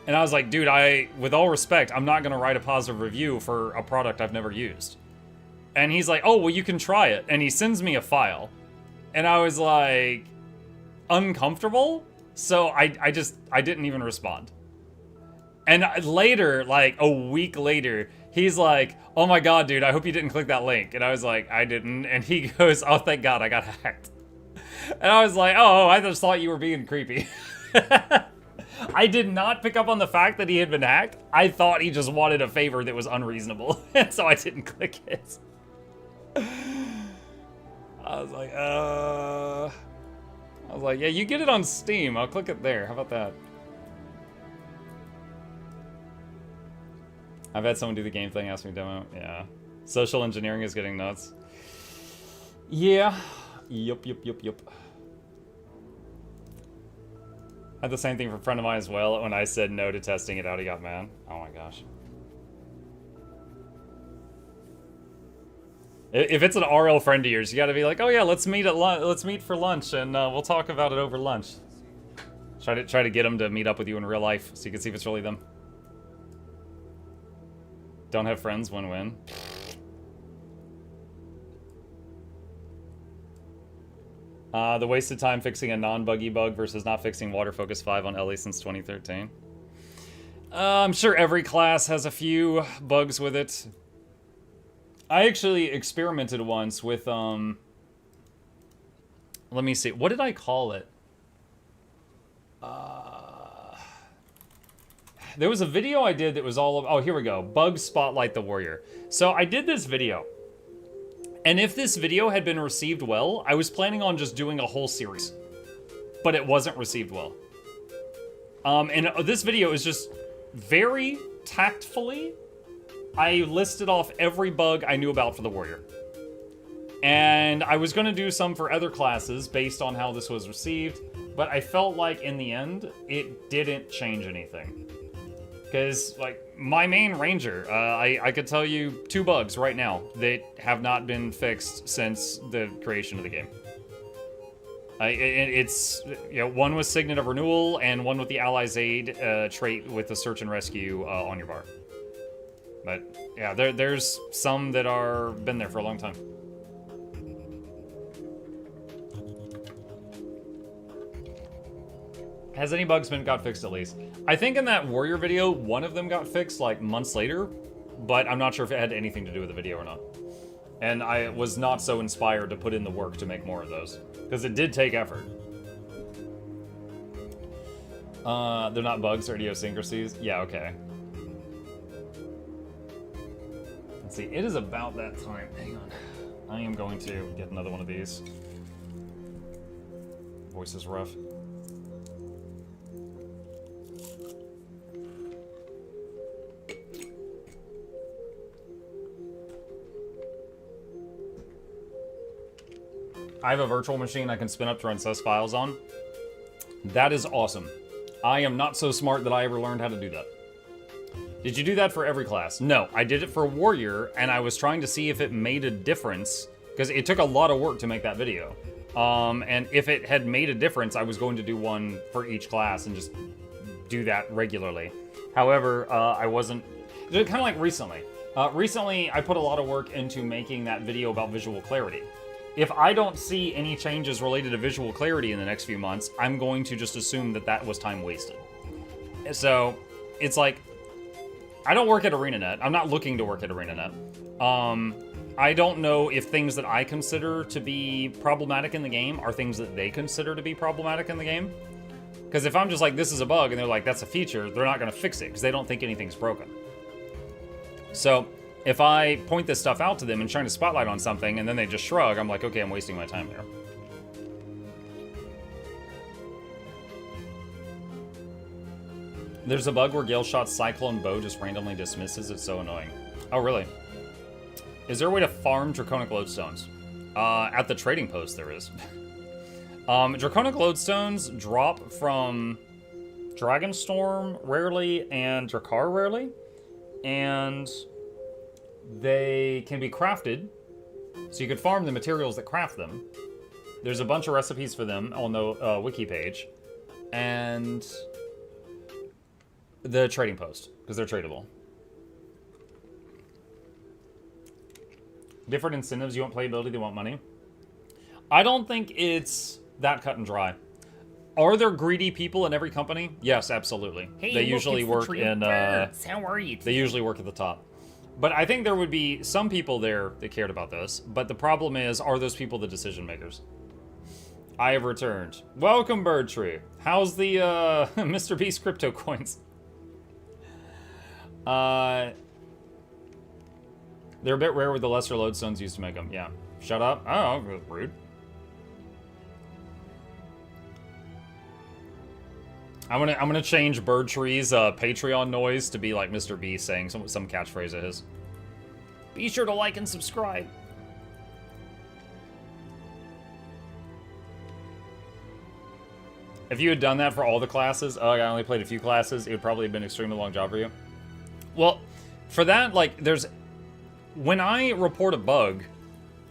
And I was like, dude, with all respect, I'm not going to write a positive review for a product I've never used. And he's like, oh, well, you can try it. And he sends me a file. And I was like, uncomfortable? So I didn't even respond. And later, like a week later, he's like, oh my God, dude, I hope you didn't click that link. And I was like, I didn't. And he goes, oh, thank God, I got hacked. And I was like, oh, I just thought you were being creepy. I did not pick up on the fact that he had been hacked. I thought he just wanted a favor that was unreasonable. And so I didn't click it. I was like, yeah, you get it on Steam. I'll click it there. How about that? I've had someone do the game thing, ask me demo. Yeah. Social engineering is getting nuts. Yeah. Yup. Had the same thing for a friend of mine as well. When I said no to testing it out, he got mad. Oh my gosh. If it's an RL friend of yours, you gotta be like, oh yeah, let's meet for lunch, and we'll talk about it over lunch. Try to get them to meet up with you in real life, so you can see if it's really them. Don't have friends, win-win. The wasted time fixing a non-buggy bug versus not fixing Water Focus 5 on Ellie since 2013. I'm sure every class has a few bugs with it. I actually experimented once with, let me see, what did I call it? There was a video I did that was all of, oh, here we go, Bug Spotlight the Warrior. So I did this video. And if this video had been received well, I was planning on just doing a whole series. But it wasn't received well. And this video is just very tactfully, I listed off every bug I knew about for the Warrior. And I was going to do some for other classes based on how this was received, but I felt like in the end, it didn't change anything. Because, like, my main ranger, I could tell you 2 bugs right now that have not been fixed since the creation of the game. It's, you know, one was Signet of Renewal, and one with the Allies Aid trait with the Search and Rescue on your bar. But, yeah, there's some that are been there for a long time. Has any bugs got fixed at least? I think in that Warrior video, one of them got fixed like months later, but I'm not sure if it had anything to do with the video or not. And I was not so inspired to put in the work to make more of those, because it did take effort. They're not bugs, they're idiosyncrasies. Yeah, okay. Let's see, it is about that time. Hang on. I am going to get another one of these. Voice is rough. I have a virtual machine I can spin up to run sus files on. That is awesome. I am not so smart that I ever learned how to do that. Did you do that for every class? No, I did it for Warrior, and I was trying to see if it made a difference, because it took a lot of work to make that video. And if it had made a difference, I was going to do one for each class and just do that regularly. However, I wasn't... Kind of like recently. Recently, I put a lot of work into making that video about visual clarity. If I don't see any changes related to visual clarity in the next few months, I'm going to just assume that that was time wasted. So, it's like, I don't work at ArenaNet. I'm not looking to work at ArenaNet. I don't know if things that I consider to be problematic in the game are things that they consider to be problematic in the game. Because if I'm just like, this is a bug, and they're like, that's a feature, they're not going to fix it, because they don't think anything's broken. So, if I point this stuff out to them and shine a spotlight on something, and then they just shrug, I'm like, okay, I'm wasting my time there. There's a bug where Gale Shot's Cyclone Bow just randomly dismisses. It's so annoying. Oh, really? Is there a way to farm Draconic Lodestones? At the trading post, there is. Draconic Lodestones drop from Dragonstorm rarely and Drakkar rarely. And they can be crafted, so you could farm the materials that craft them. There's a bunch of recipes for them on the wiki page. And the trading post, because they're tradable. Different incentives, you want playability, they want money. I don't think it's that cut and dry. Are there greedy people in every company? Yes, absolutely. Hey, they usually work in How are you? They usually work at the top. But I think there would be some people there that cared about this. But the problem is, are those people the decision makers? I have returned. Welcome, Birdtree. How's the Mr. Beast crypto coins? They're a bit rare with the lesser lodestones used to make them. Yeah. Shut up. Oh, rude. I'm gonna change Bird Tree's Patreon noise to be like Mr. B saying some catchphrase of his. Be sure to like and subscribe. If you had done that for all the classes, I only played a few classes, it would probably have been an extremely long job for you. Well, for that, like, when I report a bug,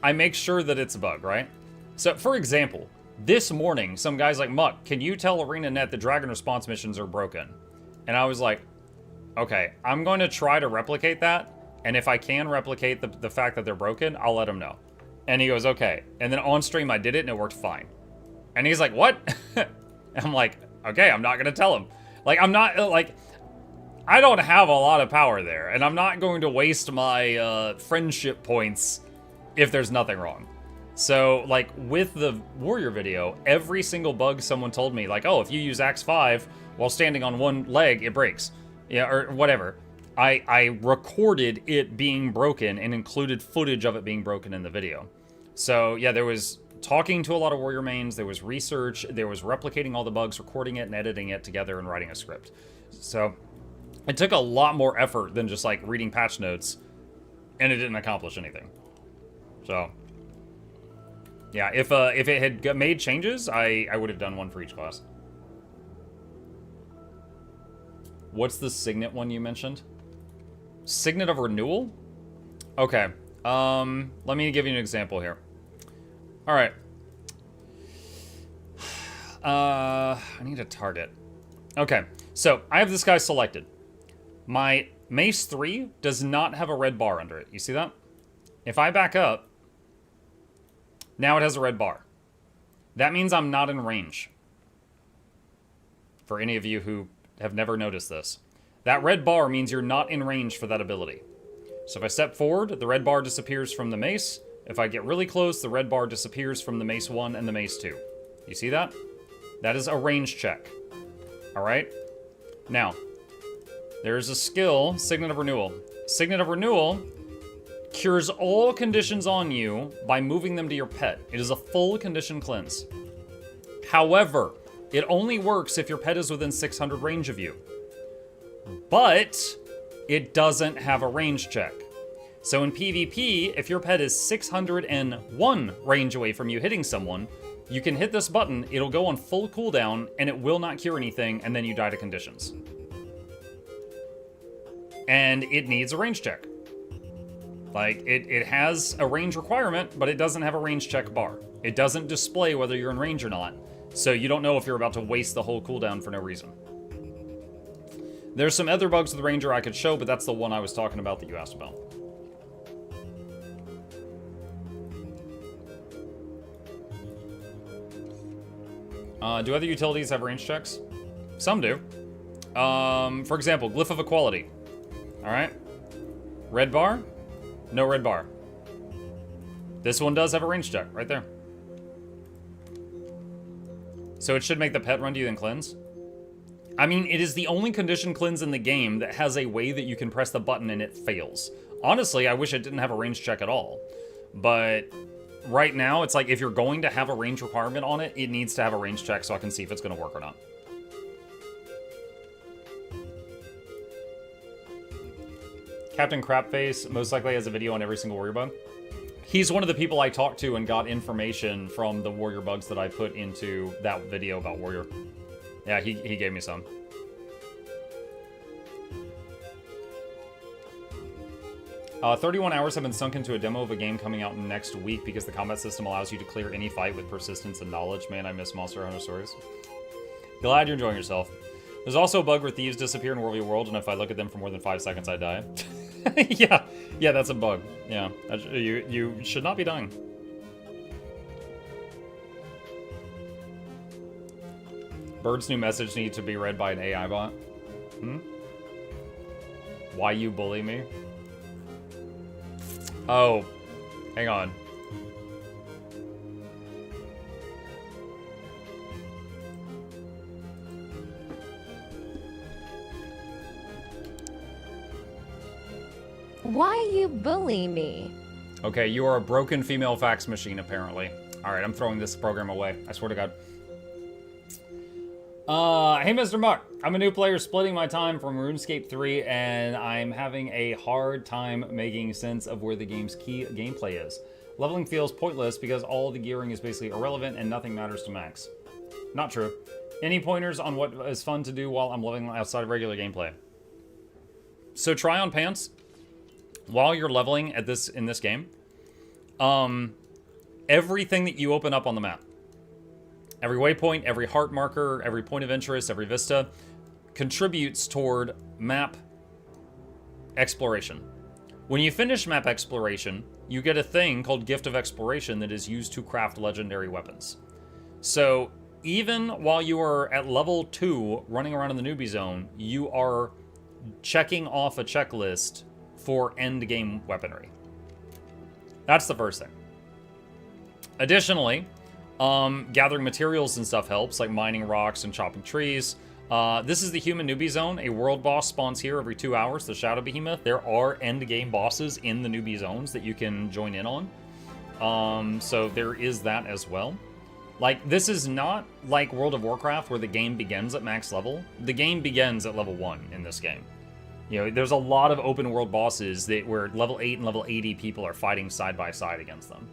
I make sure that it's a bug, right? So, for example, this morning, some guy's like, Muck, can you tell ArenaNet the dragon response missions are broken? And I was like, okay, I'm going to try to replicate that, and if I can replicate the fact that they're broken, I'll let him know. And he goes, okay. And then on stream, I did it, and it worked fine. And he's like, what? And I'm like, okay, I'm not going to tell him. Like, I'm not, like, I don't have a lot of power there, and I'm not going to waste my friendship points if there's nothing wrong. So, like, with the warrior video, every single bug someone told me, like, oh, if you use Axe 5 while standing on one leg, it breaks. Yeah, or whatever. I recorded it being broken and included footage of it being broken in the video. So, yeah, there was talking to a lot of warrior mains, there was research, there was replicating all the bugs, recording it and editing it together and writing a script. So, it took a lot more effort than just, like, reading patch notes, and it didn't accomplish anything. So, yeah, if it had made changes, I would have done one for each class. What's the signet one you mentioned? Signet of renewal? Okay. Let me give you an example here. All right. I need a target. Okay, so I have this guy selected. My Mace 3 does not have a red bar under it. You see that? If I back up, now it has a red bar. That means I'm not in range. For any of you who have never noticed this. That red bar means you're not in range for that ability. So if I step forward, the red bar disappears from the mace. If I get really close, the red bar disappears from the Mace 1 and the Mace 2. You see that? That is a range check. Alright? Now, there's a skill, Signet of Renewal. Signet of Renewal cures all conditions on you by moving them to your pet. It is a full condition cleanse. However, it only works if your pet is within 600 range of you. But it doesn't have a range check. So in PvP, if your pet is 601 range away from you hitting someone, you can hit this button, it'll go on full cooldown, and it will not cure anything, and then you die to conditions. And it needs a range check. Like, it has a range requirement, but it doesn't have a range check bar. It doesn't display whether you're in range or not, so you don't know if you're about to waste the whole cooldown for no reason. There's some other bugs with the Ranger I could show, but that's the one I was talking about that you asked about. Do other utilities have range checks? Some do. For example, Glyph of Equality. Alright. Red bar? No red bar. This one does have a range check, right there. So it should make the pet run to you then cleanse? I mean, it is the only condition cleanse in the game that has a way that you can press the button and it fails. Honestly, I wish it didn't have a range check at all. But right now, it's like if you're going to have a range requirement on it, it needs to have a range check so I can see if it's going to work or not. Captain Crapface most likely has a video on every single warrior bug. He's one of the people I talked to and got information from the warrior bugs that I put into that video about warrior. Yeah, he gave me some. 31 hours have been sunk into a demo of a game coming out next week because the combat system allows you to clear any fight with persistence and knowledge. Man, I miss Monster Hunter stories. Glad you're enjoying yourself. There's also a bug where thieves disappear in World v. World, and if I look at them for more than 5 seconds, I die. yeah, that's a bug. Yeah, you should not be dying. Bird's new message needs to be read by an AI bot. Why you bully me? Oh, hang on. Why you bully me? Okay, you are a broken female fax machine, apparently. Alright, I'm throwing this program away. I swear to God. Hey, Mr. Muck. I'm a new player splitting my time from RuneScape 3, and I'm having a hard time making sense of where the game's key gameplay is. Leveling feels pointless because all the gearing is basically irrelevant and nothing matters to max. Not true. Any pointers on what is fun to do while I'm leveling outside of regular gameplay? So try on pants while you're leveling at in this game. Everything that you open up on the map, every waypoint, every heart marker, every point of interest, every vista, contributes toward map exploration. When you finish map exploration, you get a thing called Gift of Exploration that is used to craft legendary weapons. So even while you are at level 2 running around in the newbie zone, you are checking off a checklist for end game weaponry. That's the first thing. Additionally, gathering materials and stuff helps, like mining rocks and chopping trees. This is the human newbie zone. A world boss spawns here every 2 hours, the Shadow Behemoth. There are end game bosses in the newbie zones that you can join in on. So there is that as well. Like, this is not like World of Warcraft where the game begins at max level. The game begins at level 1 in this game. You know, there's a lot of open world bosses where level 8 and level 80 people are fighting side by side against them.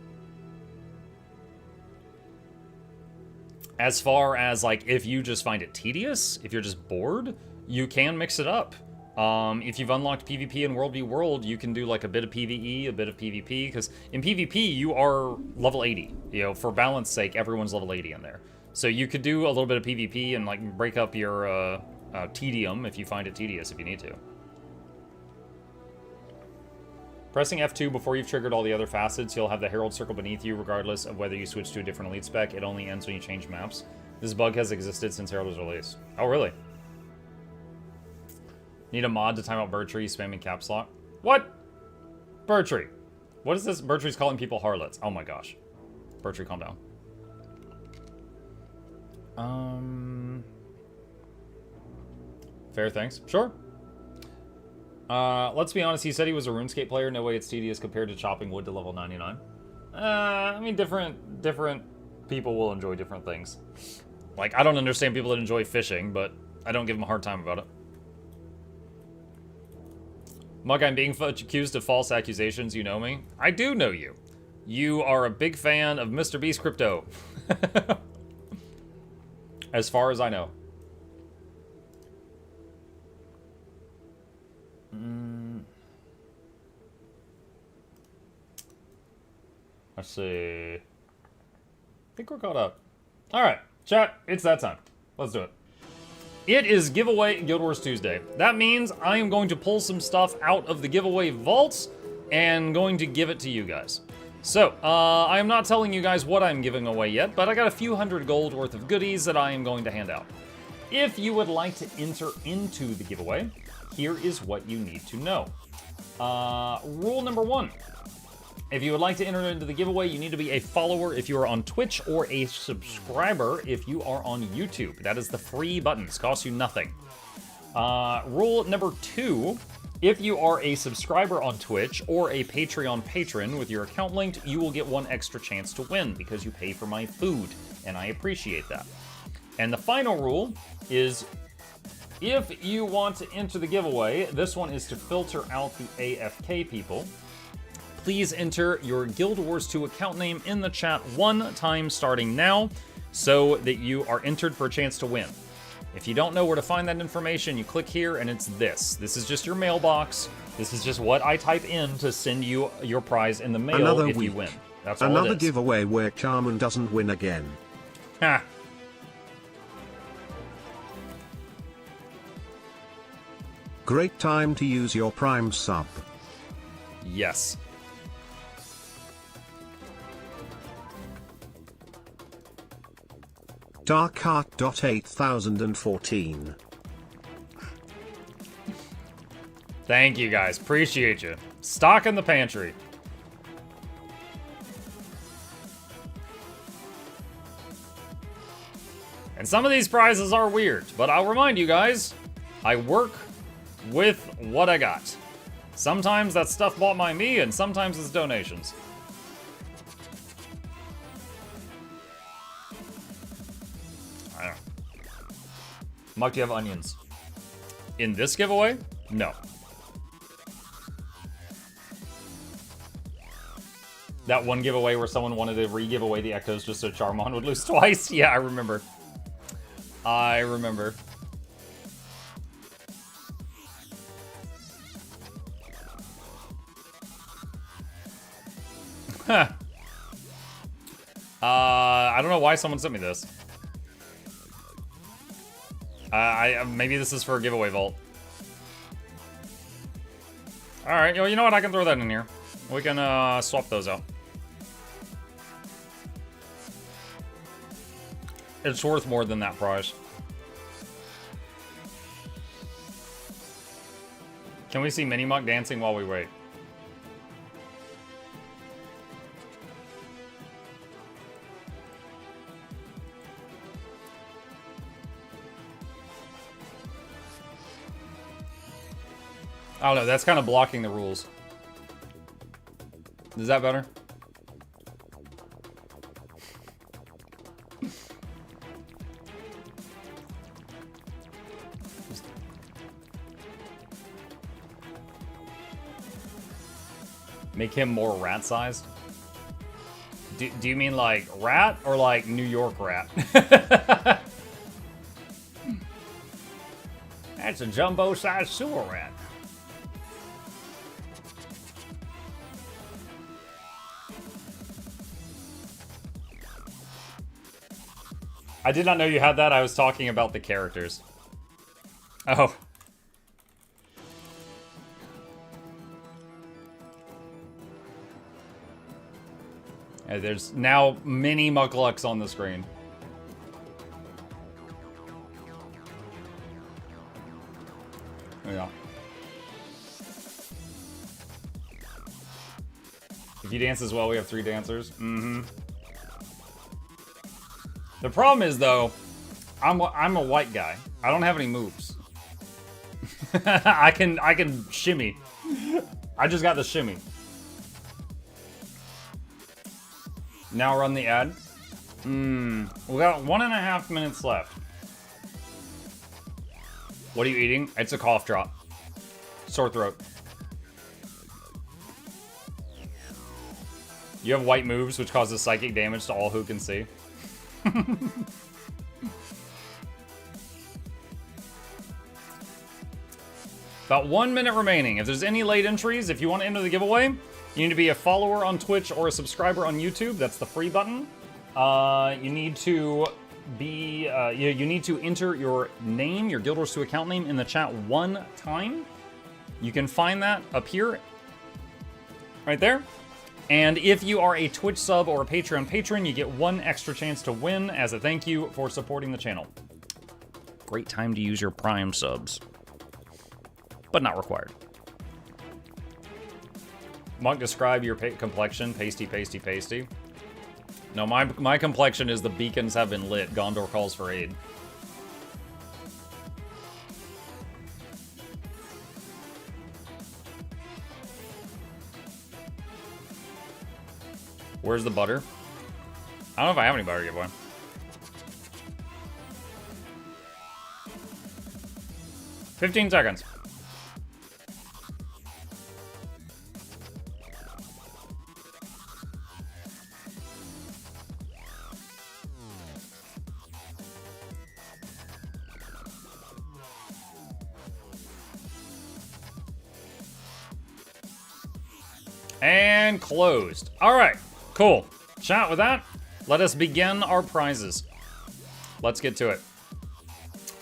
As far as, like, if you just find it tedious, if you're just bored, you can mix it up. If you've unlocked PvP in World v World, you can do, like, a bit of PvE, a bit of PvP, because in PvP, you are level 80. You know, for balance sake, everyone's level 80 in there. So you could do a little bit of PvP and, like, break up your tedium if you find it tedious, if you need to. Pressing F2 before you've triggered all the other facets, you'll have the Herald circle beneath you regardless of whether you switch to a different elite spec. It only ends when you change maps. This bug has existed since Herald was released. Oh, really? Need a mod to time out Bertree spamming caps lock. What? Bertree. What is this? Bertree's calling people harlots. Oh my gosh. Bertree, calm down. Fair, thanks. Sure. Let's be honest, he said he was a RuneScape player. No way it's tedious compared to chopping wood to level 99. I mean, different people will enjoy different things. Like, I don't understand people that enjoy fishing, but I don't give them a hard time about it. Mug, I'm being accused of false accusations. You know me? I do know you. You are a big fan of Mr. Beast Crypto. As far as I know. Let's see. I think we're caught up. Alright, chat, it's that time. Let's do it. It is Giveaway Guild Wars Tuesday. That means I am going to pull some stuff out of the giveaway vaults and going to give it to you guys. So, I am not telling you guys what I'm giving away yet, but I got a few hundred gold worth of goodies that I am going to hand out. If you would like to enter into the giveaway, here is what you need to know. Rule number 1. If you would like to enter into the giveaway, you need to be a follower if you are on Twitch or a subscriber if you are on YouTube. That is the free buttons, costs you nothing. Rule number 2, if you are a subscriber on Twitch or a Patreon patron with your account linked, you will get one extra chance to win because you pay for my food, and I appreciate that. And the final rule is, if you want to enter the giveaway, this one is to filter out the AFK people. Please enter your Guild Wars 2 account name in the chat one time starting now so that you are entered for a chance to win. If you don't know where to find that information, you click here and it's this. This is just your mailbox. This is just what I type in to send you your prize in the mail if you win. That's all it is. Another giveaway where Charmin doesn't win again. Ha. Great time to use your Prime sub. Yes. Darkheart.8014. Thank you guys, appreciate you. Stock in the pantry. And some of these prizes are weird, but I'll remind you guys, I work with what I got. Sometimes that's stuff bought by me, and sometimes it's donations. Muck, do you have onions? In this giveaway? No. That one giveaway where someone wanted to re-give away the Ectos just so Charmon would lose twice? Yeah, I remember. I remember. Huh. I don't know why someone sent me this. Maybe this is for a giveaway vault. Alright, you know what? I can throw that in here. We can swap those out. It's worth more than that prize. Can we see Mini Muck dancing while we wait? I don't know, that's kind of blocking the rules. Is that better? Make him more rat-sized? Do you mean like rat or like New York rat? That's a jumbo-sized sewer rat. I did not know you had that. I was talking about the characters. Oh. Yeah, there's now many Mukluks on the screen. Yeah. If you dance as well, we have 3 dancers. Mm-hmm. The problem is, though, I'm a white guy. I don't have any moves. I can shimmy. I just got the shimmy. Now run the ad. We got 1.5 minutes left. What are you eating? It's a cough drop. Sore throat. You have white moves, which causes psychic damage to all who can see. About 1 minute remaining. If there's any late entries, if you want to enter the giveaway, you need to be a follower on Twitch or a subscriber on YouTube. That's the free button. You need to be, you need to enter your name, your Guild Wars 2 account name in the chat 1 time. You can find that up here, right there. And if you are a Twitch sub or a Patreon patron, you get 1 extra chance to win as a thank you for supporting the channel. Great time to use your Prime subs, but not required. Monk, describe your complexion. Pasty, pasty, pasty. No, my complexion is the beacons have been lit. Gondor calls for aid. Where's the butter? I don't know if I have any butter to give away. $15 seconds. And closed. All right, cool. Chat, with that, let us begin our prizes. Let's get to it.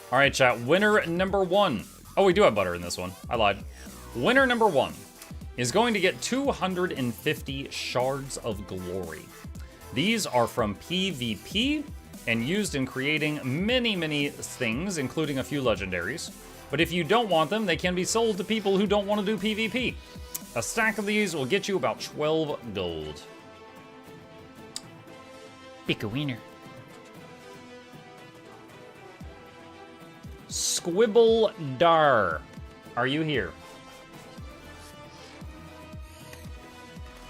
All right, chat, winner number 1. Oh, we do have butter in this one. I lied. Winner number 1 is going to get 250 Shards of Glory. These are from PvP and used in creating many, many things, including a few legendaries. But if you don't want them, they can be sold to people who don't want to do PvP. A stack of these will get you about 12 gold. Pick a wiener. Squibble Dar, are you here?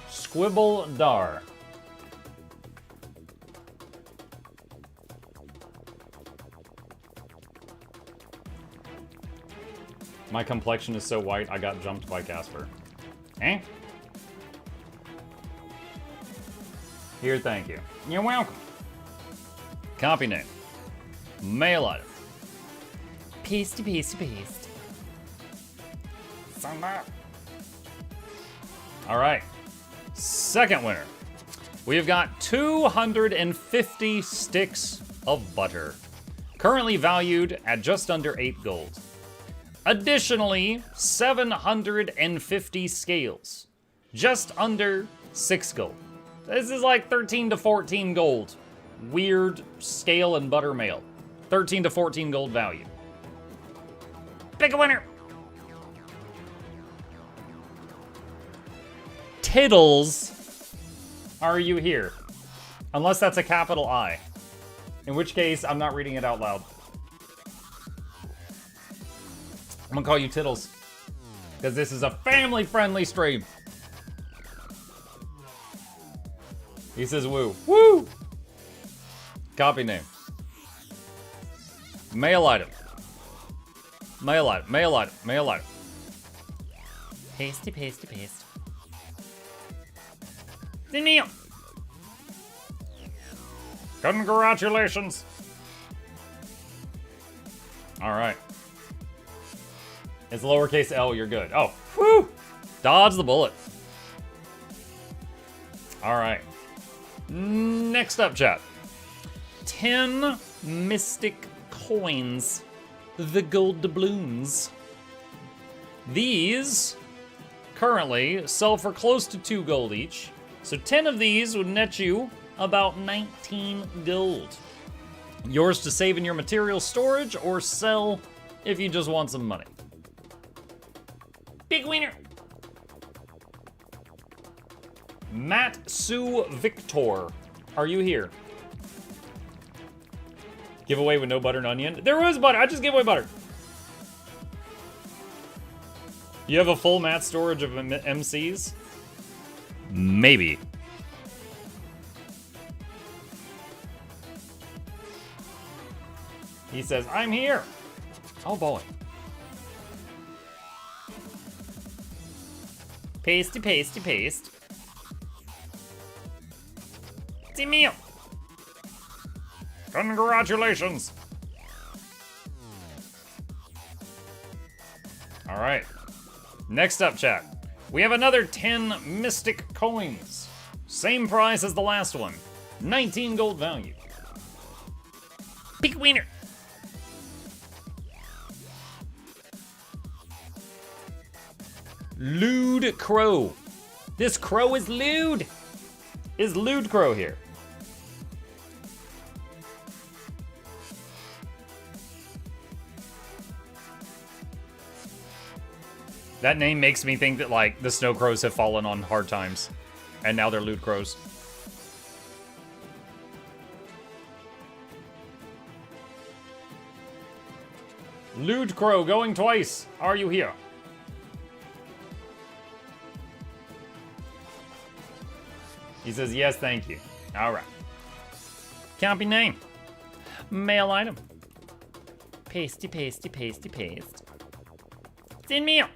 Squibble Dar. My complexion is so white, I got jumped by Casper. Eh? Here, thank you. You're welcome. Copy name. Mail item. Paste. Alright. Second winner. We have got 250 sticks of butter. Currently valued at just under 8 gold. Additionally, 750 scales. Just under 6 gold. This is like 13 to 14 gold. Weird scale and butter mail. 13 to 14 gold value. Pick a winner! Tiddles, are you here? Unless that's a capital I. In which case, I'm not reading it out loud. I'm gonna call you Tiddles. Because this is a family-friendly stream. He says woo. Woo! Copy name. Mail item. Mail item. Mail item. Mail item. Pasty. Nioh. Congratulations. All right. It's lowercase L. You're good. Oh, whew! Dodge the bullet. All right. Next up, chat. 10 mystic coins. The gold doubloons. These currently sell for close to 2 gold each. So 10 of these would net you about 19 gold. Yours to save in your material storage or sell if you just want some money. Big winner. Matt Sue Victor, are you here? Giveaway with no butter and onion. There was butter. I just gave away butter. You have a full mat storage of MCs? Maybe. He says, I'm here. Oh boy. Pasty. Nioh. Congratulations. All right. Next up, chat. We have another 10 mystic coins. Same price as the last one. 19 gold value. Big winner. Lewd Crow. This crow is lewd. Is Lewd Crow here? That name makes me think that, like, the snow crows have fallen on hard times. And now they're lewd crows. Lewd Crow going twice. Are you here? He says, yes, thank you. All right. Copy name. Mail item. Pasty. Send me up.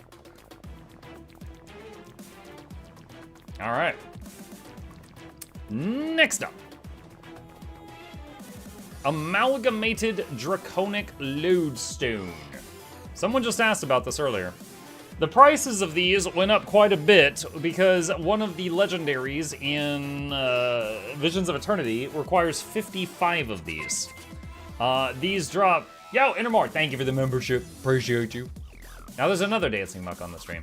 All right. Next up. Amalgamated Draconic Lodestone. Someone just asked about this earlier. The prices of these went up quite a bit because one of the legendaries in Visions of Eternity requires 55 of these. These drop... Yo, Intermore, thank you for the membership. Appreciate you. Now there's another Dancing Muck on the stream.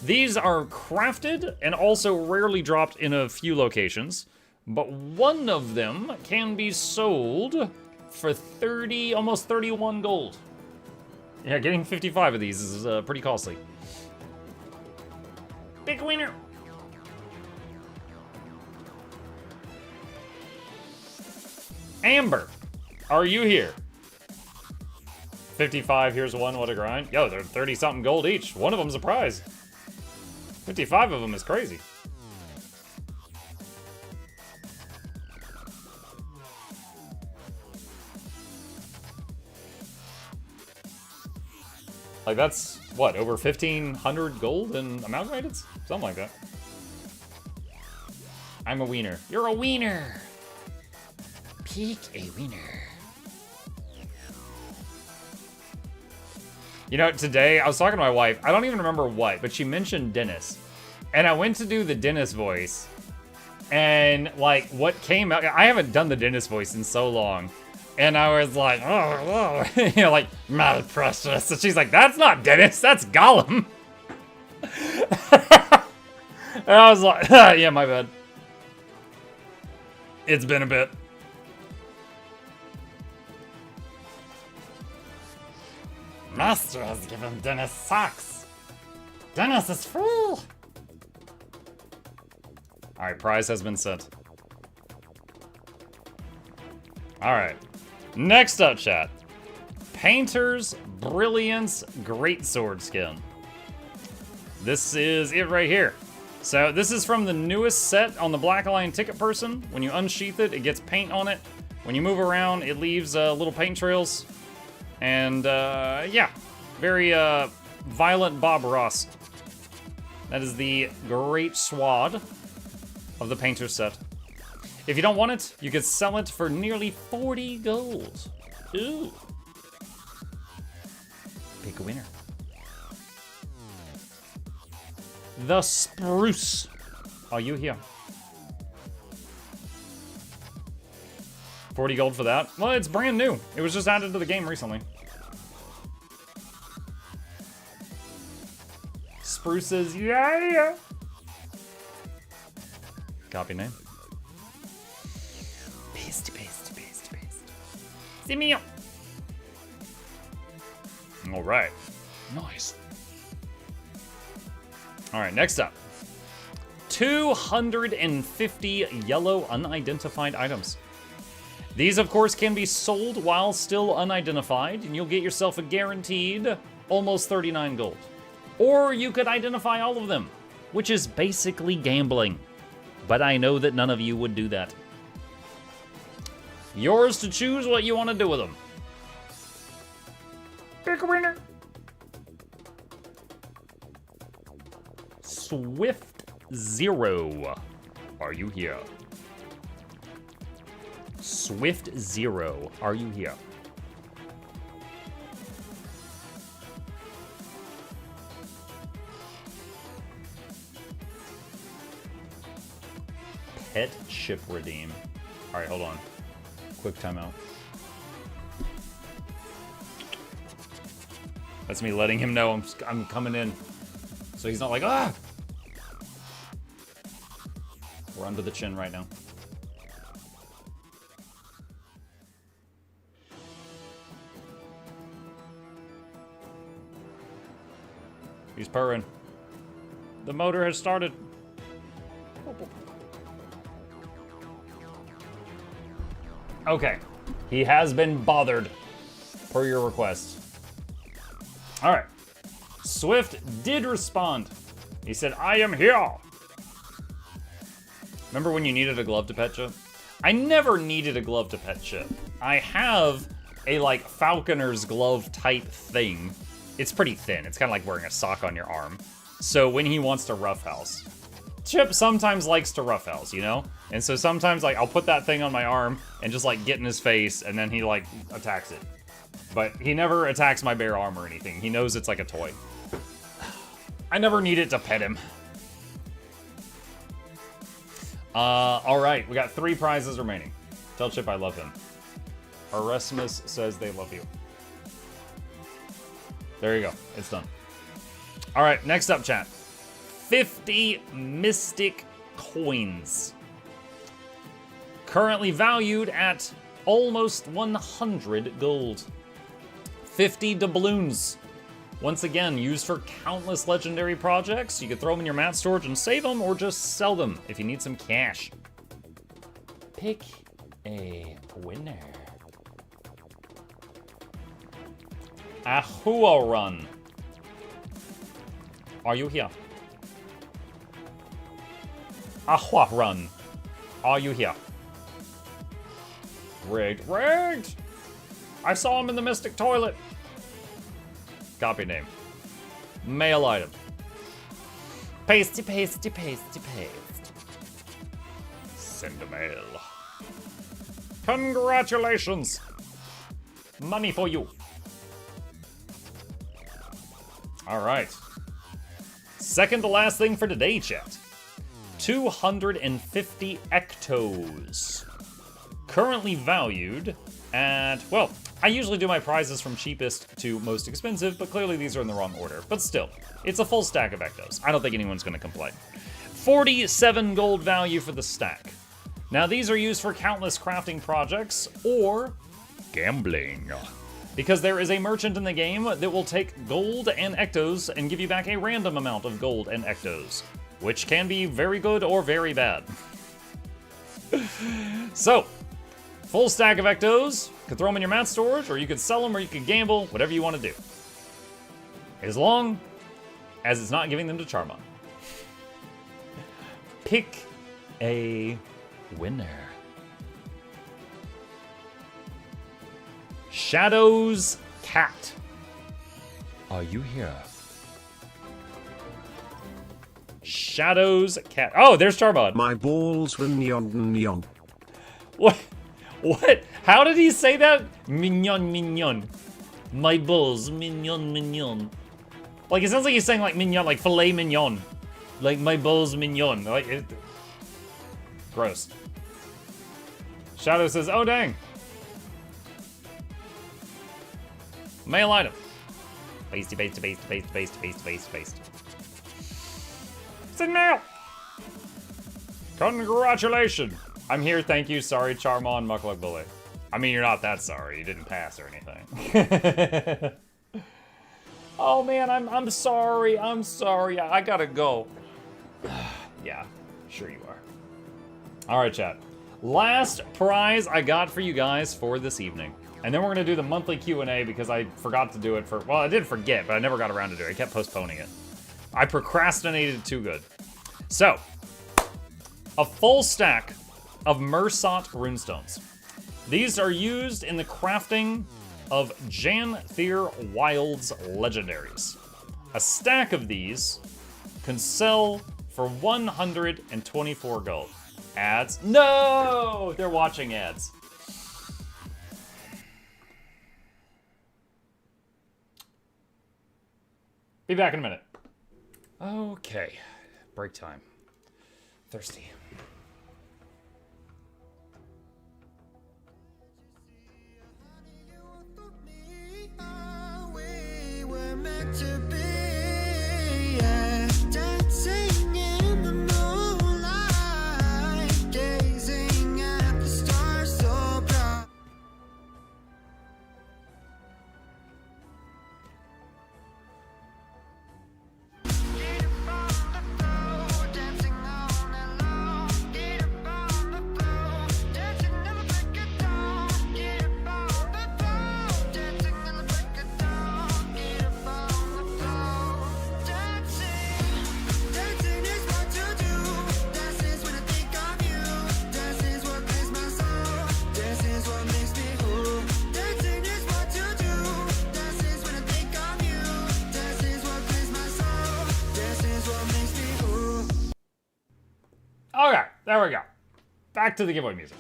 These are crafted and also rarely dropped in a few locations, but one of them can be sold for 30, almost 31 gold. Yeah, getting 55 of these is pretty costly. Big winner. Amber, are you here? 55, here's one, what a grind. Yo, they're 30-something gold each. One of them's a prize. 55 of them is crazy. Like, that's, what, over 1,500 gold in amalgamated? Something like that. I'm a wiener. You're a wiener! Peek a wiener. You know, today, I was talking to my wife. I don't even remember what, but she mentioned Dennis. And I went to do the Dennis voice. And, like, what came out... I haven't done the Dennis voice in so long. And I was like, oh, you know, like, my precious. And she's like, that's not Dennis, that's Gollum. And I was like, yeah, my bad. It's been a bit. Master has given Dennis socks. Dennis is full. Alright, prize has been sent. Alright. Next up, chat. Painter's Brilliance Greatsword skin. This is it right here. So this is from the newest set on the Black Lion ticket person. When you unsheath it, it gets paint on it. When you move around, it leaves little paint trails. And yeah, very violent Bob Ross. That is the Great Sword of the Painter set. If you don't want it, you could sell it for nearly 40 gold. Ooh. Pick a winner. The Spruce. Are you here? 40 gold for that? Well, it's brand new. It was just added to the game recently. Spruces, yeah. Copy name. Paste. See me. All right. Nice. All right, next up. 250 yellow unidentified items. These, of course, can be sold while still unidentified, and you'll get yourself a guaranteed almost 39 gold. Or you could identify all of them, which is basically gambling. But I know that none of you would do that. Yours to choose what you want to do with them. Pick a winner. Swift Zero. Are you here? Swift Zero. Are you here? Pet ship redeem. All right, hold on. Quick timeout. That's me letting him know I'm coming in. So he's not like, ah! We're under the chin right now. He's purring. The motor has started. Okay. He has been bothered, per your request. Alright. Swift did respond. He said, I am here. Remember when you needed a glove to pet Chip? I never needed a glove to pet Chip. I have a, like, falconer's glove type thing. It's pretty thin. It's kind of like wearing a sock on your arm. So when he wants to roughhouse, Chip sometimes likes to roughhouse, you know? And so sometimes, like, I'll put that thing on my arm and just, like, get in his face, and then he, like, attacks it. But he never attacks my bare arm or anything. He knows it's like a toy. I never needed to pet him. Alright, we got 3 prizes remaining. Tell Chip I love him. Erasmus says they love you. There you go. It's done. Alright, next up, chat. 50 Mystic Coins. Currently valued at almost 100 gold. 50 doubloons. Once again, used for countless legendary projects. You can throw them in your mat storage and save them, or just sell them if you need some cash. Pick a winner. Ahua Run. Are you here? Ahua Run. Are you here? Rigged. I saw him in the Mystic Toilet. Copy name. Mail item. Pasty, pasty, pasty, paste. Send a mail. Congratulations! Money for you. Alright. Second to last thing for today, chat. 250 ectos. Currently valued at, well, I usually do my prizes from cheapest to most expensive, but clearly these are in the wrong order. But still, it's a full stack of ectos. I don't think anyone's going to complain. 47 gold value for the stack. Now these are used for countless crafting projects or gambling. Because there is a merchant in the game that will take gold and ectos and give you back a random amount of gold and ectos, which can be very good or very bad. So, full stack of ectos, you could throw them in your mat storage, or you could sell them, or you could gamble, whatever you want to do. As long as it's not giving them to Charmon. Pick a winner. Shadow's cat. Are you here? Shadow's cat. Oh, there's Charmon. My balls were neon. What? What? How did he say that? Mignon, mignon. My balls, mignon, mignon. Like, it sounds like he's saying, like, mignon, like filet mignon. Like, my balls, mignon. Like, it... Gross. Shadow says, oh, dang. Mail item. Pasty, pasty, pasty, pasty, pasty, pasty, pasty, pasty. Send mail! Congratulations! I'm here, thank you, sorry, Charmon, Mukluk Bully. I mean, you're not that sorry, you didn't pass or anything. Oh man, I'm sorry, I gotta go. Yeah, sure you are. Alright, chat. Last prize I got for you guys for this evening. And then we're gonna do the monthly Q&A because I forgot to do it for, well, I did forget, but I never got around to do it. I kept postponing it. I procrastinated too good. So, a full stack of Mursat runestones. These are used in the crafting of Janthier Wild's legendaries. A stack of these can sell for 124 gold. Ads? No! They're watching ads. Be back in a minute. Okay, break time. Thirsty. Okay, there we go. Back to the giveaway music.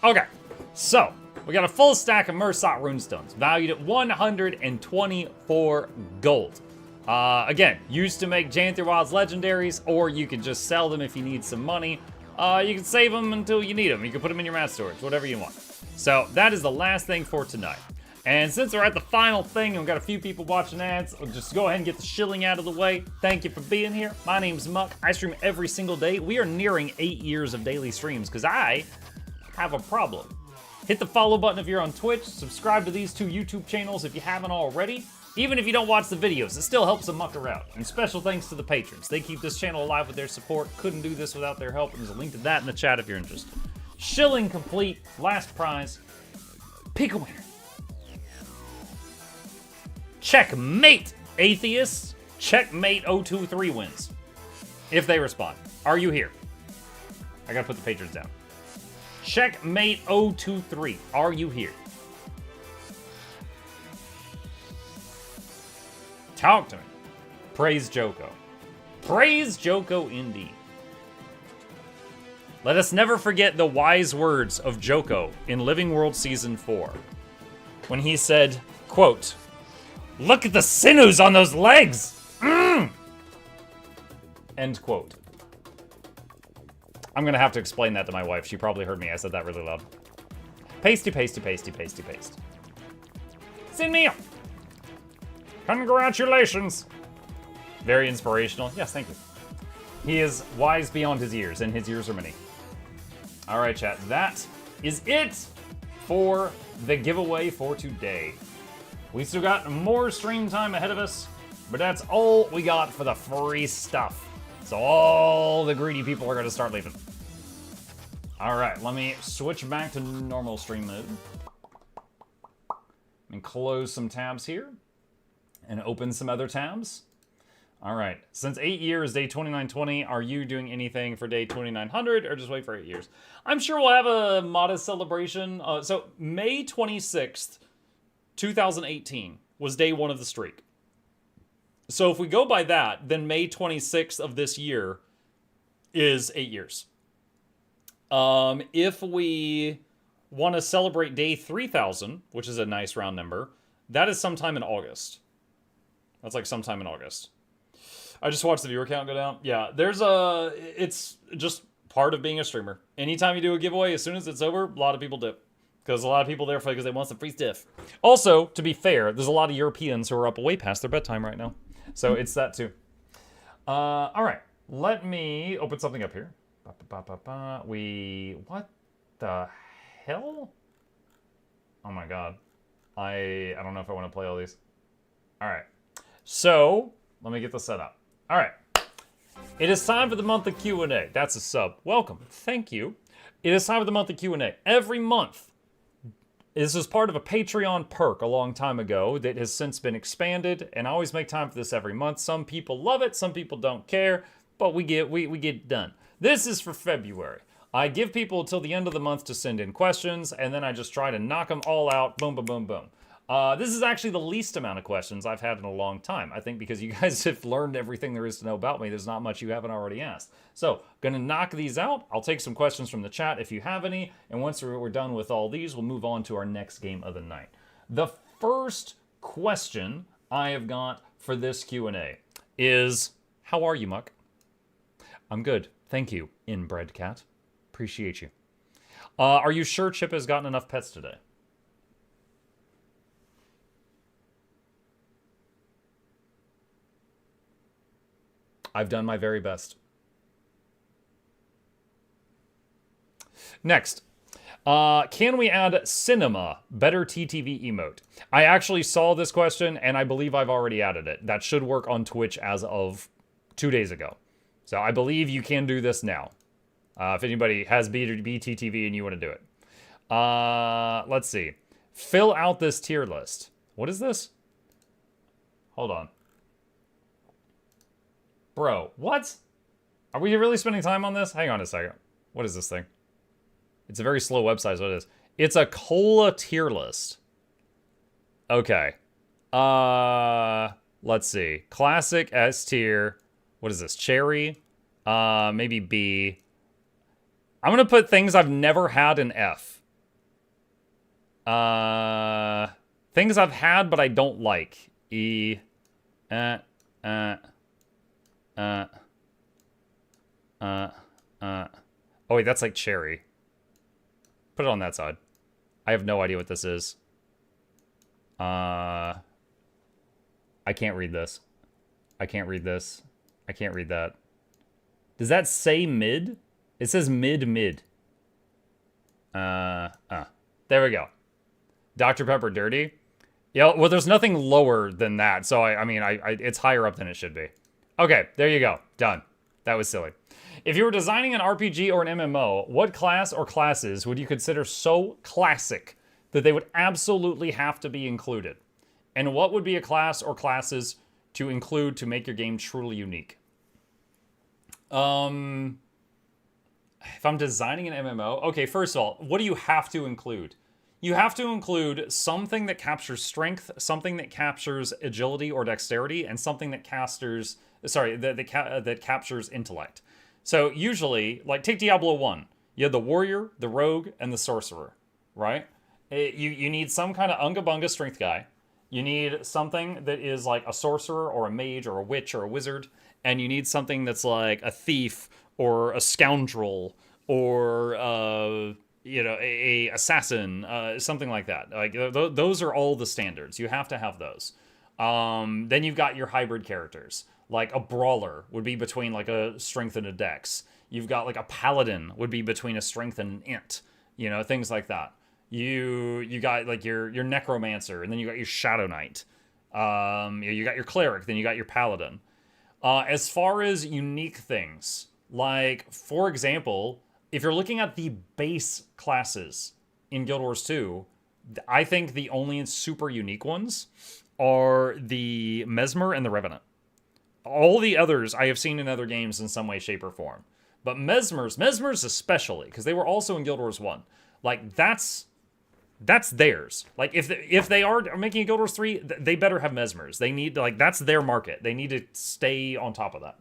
Okay, so we got a full stack of Mursat runestones, valued at 124 gold. Again, used to make Janthier Wild's legendaries, or you could just sell them if you need some money. You can save them until you need them. You can put them in your mat storage, whatever you want. So that is the last thing for tonight. And since we're at the final thing and we've got a few people watching ads, I'll just go ahead and get the shilling out of the way. Thank you for being here. My name's Muck. I stream every single day. We are nearing 8 years of daily streams because I have a problem. Hit the follow button if you're on Twitch. Subscribe to these two YouTube channels if you haven't already. Even if you don't watch the videos, it still helps a mucker out. And special thanks to the patrons. They keep this channel alive with their support. Couldn't do this without their help. And there's a link to that in the chat if you're interested. Shilling complete. Last prize. Pick a winner. Checkmate, atheists. Checkmate 023 wins. If they respond. Are you here? I gotta put the patrons down. Checkmate 023. Are you here? Talk to me. Praise Joko. Praise Joko indeed. Let us never forget the wise words of Joko in Living World Season 4. When he said, quote, "Look at the sinews on those legs! End quote. I'm gonna have to explain that to my wife. She probably heard me. I said that really loud. Pasty, pasty, pasty, pasty, paste. Send me. Congratulations. Very inspirational. Yes, thank you. He is wise beyond his years, and his years are many. All right, chat. That is it for the giveaway for today. We still got more stream time ahead of us, but that's all we got for the free stuff. So all the greedy people are going to start leaving. All right, let me switch back to normal stream mode. And close some tabs here. And open some other tabs. All right, since 8 years, day 2920, are you doing anything for day 2900 or just wait for 8 years? I'm sure we'll have a modest celebration. So May 26th, 2018 was day 1 of the streak. So if we go by that, then May 26th of this year is 8 years. If we want to celebrate day 3000, which is a nice round number, that is sometime in August. That's like sometime in August. I just watched the viewer count go down. Yeah, it's just part of being a streamer. Anytime you do a giveaway, as soon as it's over, a lot of people dip. Because a lot of people there because they want some free stuff. Also, to be fair, there's a lot of Europeans who are up way past their bedtime right now. So it's that too. All right, let me open something up here. What the hell? Oh my god. I don't know if I want to play all these. All right, so let me get this set up. All right, it is time for the month of Q&A. That's a sub. Welcome. Thank you. It is time for the month of Q&A. Every month. This was part of a Patreon perk a long time ago that has since been expanded, and I always make time for this every month. Some people love it, some people don't care, but we get it done. This is for February. I give people until the end of the month to send in questions, and then I just try to knock them all out. Boom, boom, boom, boom. This is actually the least amount of questions I've had in a long time. I think because you guys have learned everything there is to know about me, there's not much you haven't already asked. So, gonna knock these out. I'll take some questions from the chat if you have any, and once we're done with all these, we'll move on to our next game of the night. The first question I have got for this Q&A is, how are you, Muck? I'm good, thank you, Inbred Cat. Appreciate you. Are you sure Chip has gotten enough pets today? I've done my very best. Next, can we add cinema, better TTV emote? I actually saw this question, and I believe I've already added it. That should work on Twitch as of 2 days ago. So I believe you can do this now. If anybody has BTTV and you want to do it. Let's see. Fill out this tier list. What is this? Hold on. Bro, what? Are we really spending time on this? Hang on a second. What is this thing? It's a very slow website, so it is. It's a cola tier list. Okay. Let's see. Classic, S tier. What is this? Cherry. Maybe B. I'm gonna put things I've never had in F. Things I've had but I don't like. E. Oh wait, that's like cherry. Put it on that side. I have no idea what this is. I can't read this. I can't read this. I can't read that. Does that say mid? It says mid. There we go. Dr. Pepper dirty. Yeah, well, there's nothing lower than that, so I mean, it's higher up than it should be. Okay, there you go. Done. That was silly. If you were designing an RPG or an MMO, what class or classes would you consider so classic that they would absolutely have to be included? And what would be a class or classes to include to make your game truly unique? If I'm designing an MMO, okay, first of all, what do you have to include? You have to include something that captures strength, something that captures agility or dexterity, and something that that captures intellect. So usually, like take Diablo 1, you have the warrior, the rogue, and the sorcerer, right? You need some kind of unga bunga strength guy. You need something that is like a sorcerer or a mage or a witch or a wizard, and you need something that's like a thief or a scoundrel or a assassin, something like that. Like those are all the standards. You have to have those. Then you've got your hybrid characters. Like a brawler would be between like a strength and a dex. You've got like a paladin would be between a strength and an int. Things like that. You got like your necromancer, and then you got your shadow knight. You got your cleric, then you got your paladin. As far as unique things, like for example, if you're looking at the base classes in Guild Wars 2, I think the only super unique ones are the Mesmer and the Revenant. All the others I have seen in other games in some way, shape, or form. But Mesmers especially, because they were also in Guild Wars 1. Like, that's theirs. Like, if they are making a Guild Wars 3, they better have Mesmers. They need, like, that's their market. They need to stay on top of that.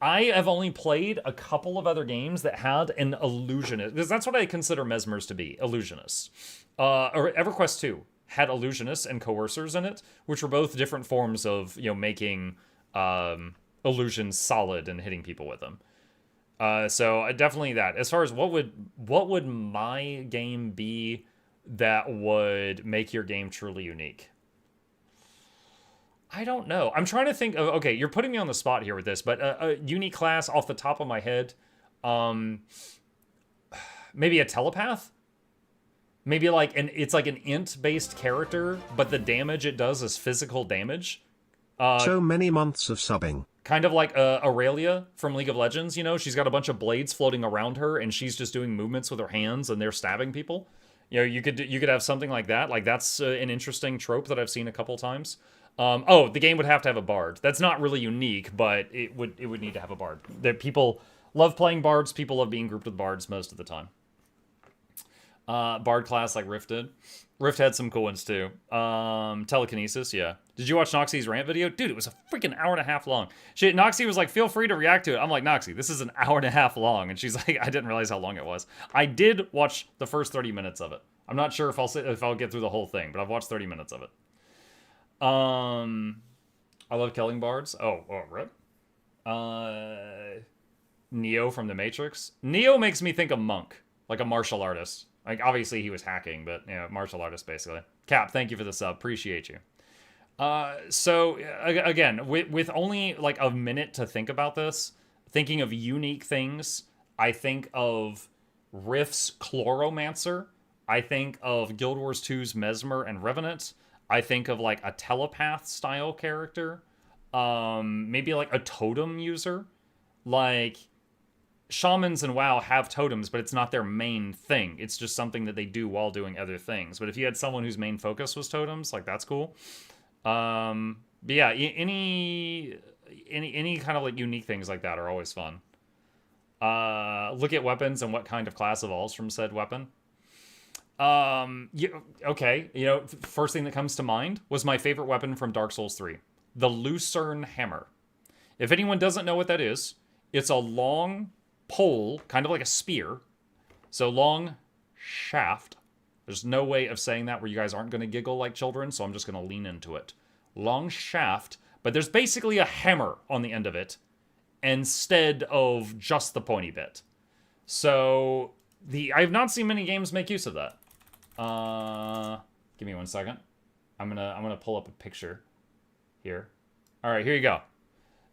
I have only played a couple of other games that had an illusionist, because that's what I consider Mesmers to be, illusionists. Or EverQuest 2 had illusionists and coercers in it, which were both different forms of, making illusions solid and hitting people with them. So definitely that. As far as what would my game be that would make your game truly unique? I don't know. I'm trying to think of, okay, you're putting me on the spot here with this, but a unique class off the top of my head, maybe a telepath? Maybe like it's like an int-based character, but the damage it does is physical damage. So many months of subbing. Kind of like Aurelia from League of Legends, she's got a bunch of blades floating around her, and she's just doing movements with her hands, and they're stabbing people. You could have something like that. Like that's an interesting trope that I've seen a couple times. The game would have to have a bard. That's not really unique, but it would need to have a bard. People love playing bards. People love being grouped with bards most of the time. Bard class like Rift did. Rift had some cool ones too. Telekinesis, yeah. Did you watch Noxxi's rant video? Dude, it was a freaking hour and a half long. Noxxi was like, feel free to react to it. I'm like, Noxxi, this is an hour and a half long. And she's like, I didn't realize how long it was. I did watch the first 30 minutes of it. I'm not sure if I'll get through the whole thing, but I've watched 30 minutes of it. I love killing bards. Rip. Neo from The Matrix. Neo makes me think of Monk, like a martial artist. Like, obviously he was hacking, but, martial artist, basically. Cap, thank you for the sub. Appreciate you. So, again, with only, like, a minute to think about this, thinking of unique things, I think of Rift's Chloromancer. I think of Guild Wars 2's Mesmer and Revenant. I think of, like, a telepath-style character. Maybe, like, a totem user. Like, shamans in WoW have totems, but it's not their main thing. It's just something that they do while doing other things. But if you had someone whose main focus was totems, like, that's cool. But yeah, any kind of, like, unique things like that are always fun. Look at weapons and what kind of class evolves from said weapon. First thing that comes to mind was my favorite weapon from Dark Souls 3, the Lucerne Hammer. If anyone doesn't know what that is, it's a long pole, kind of like a spear, so long shaft. There's no way of saying that where you guys aren't going to giggle like children, so I'm just going to lean into it. Long shaft, but there's basically a hammer on the end of it instead of just the pointy bit. So I have not seen many games make use of that. Give me 1 second. I'm gonna pull up a picture here. All right, here you go.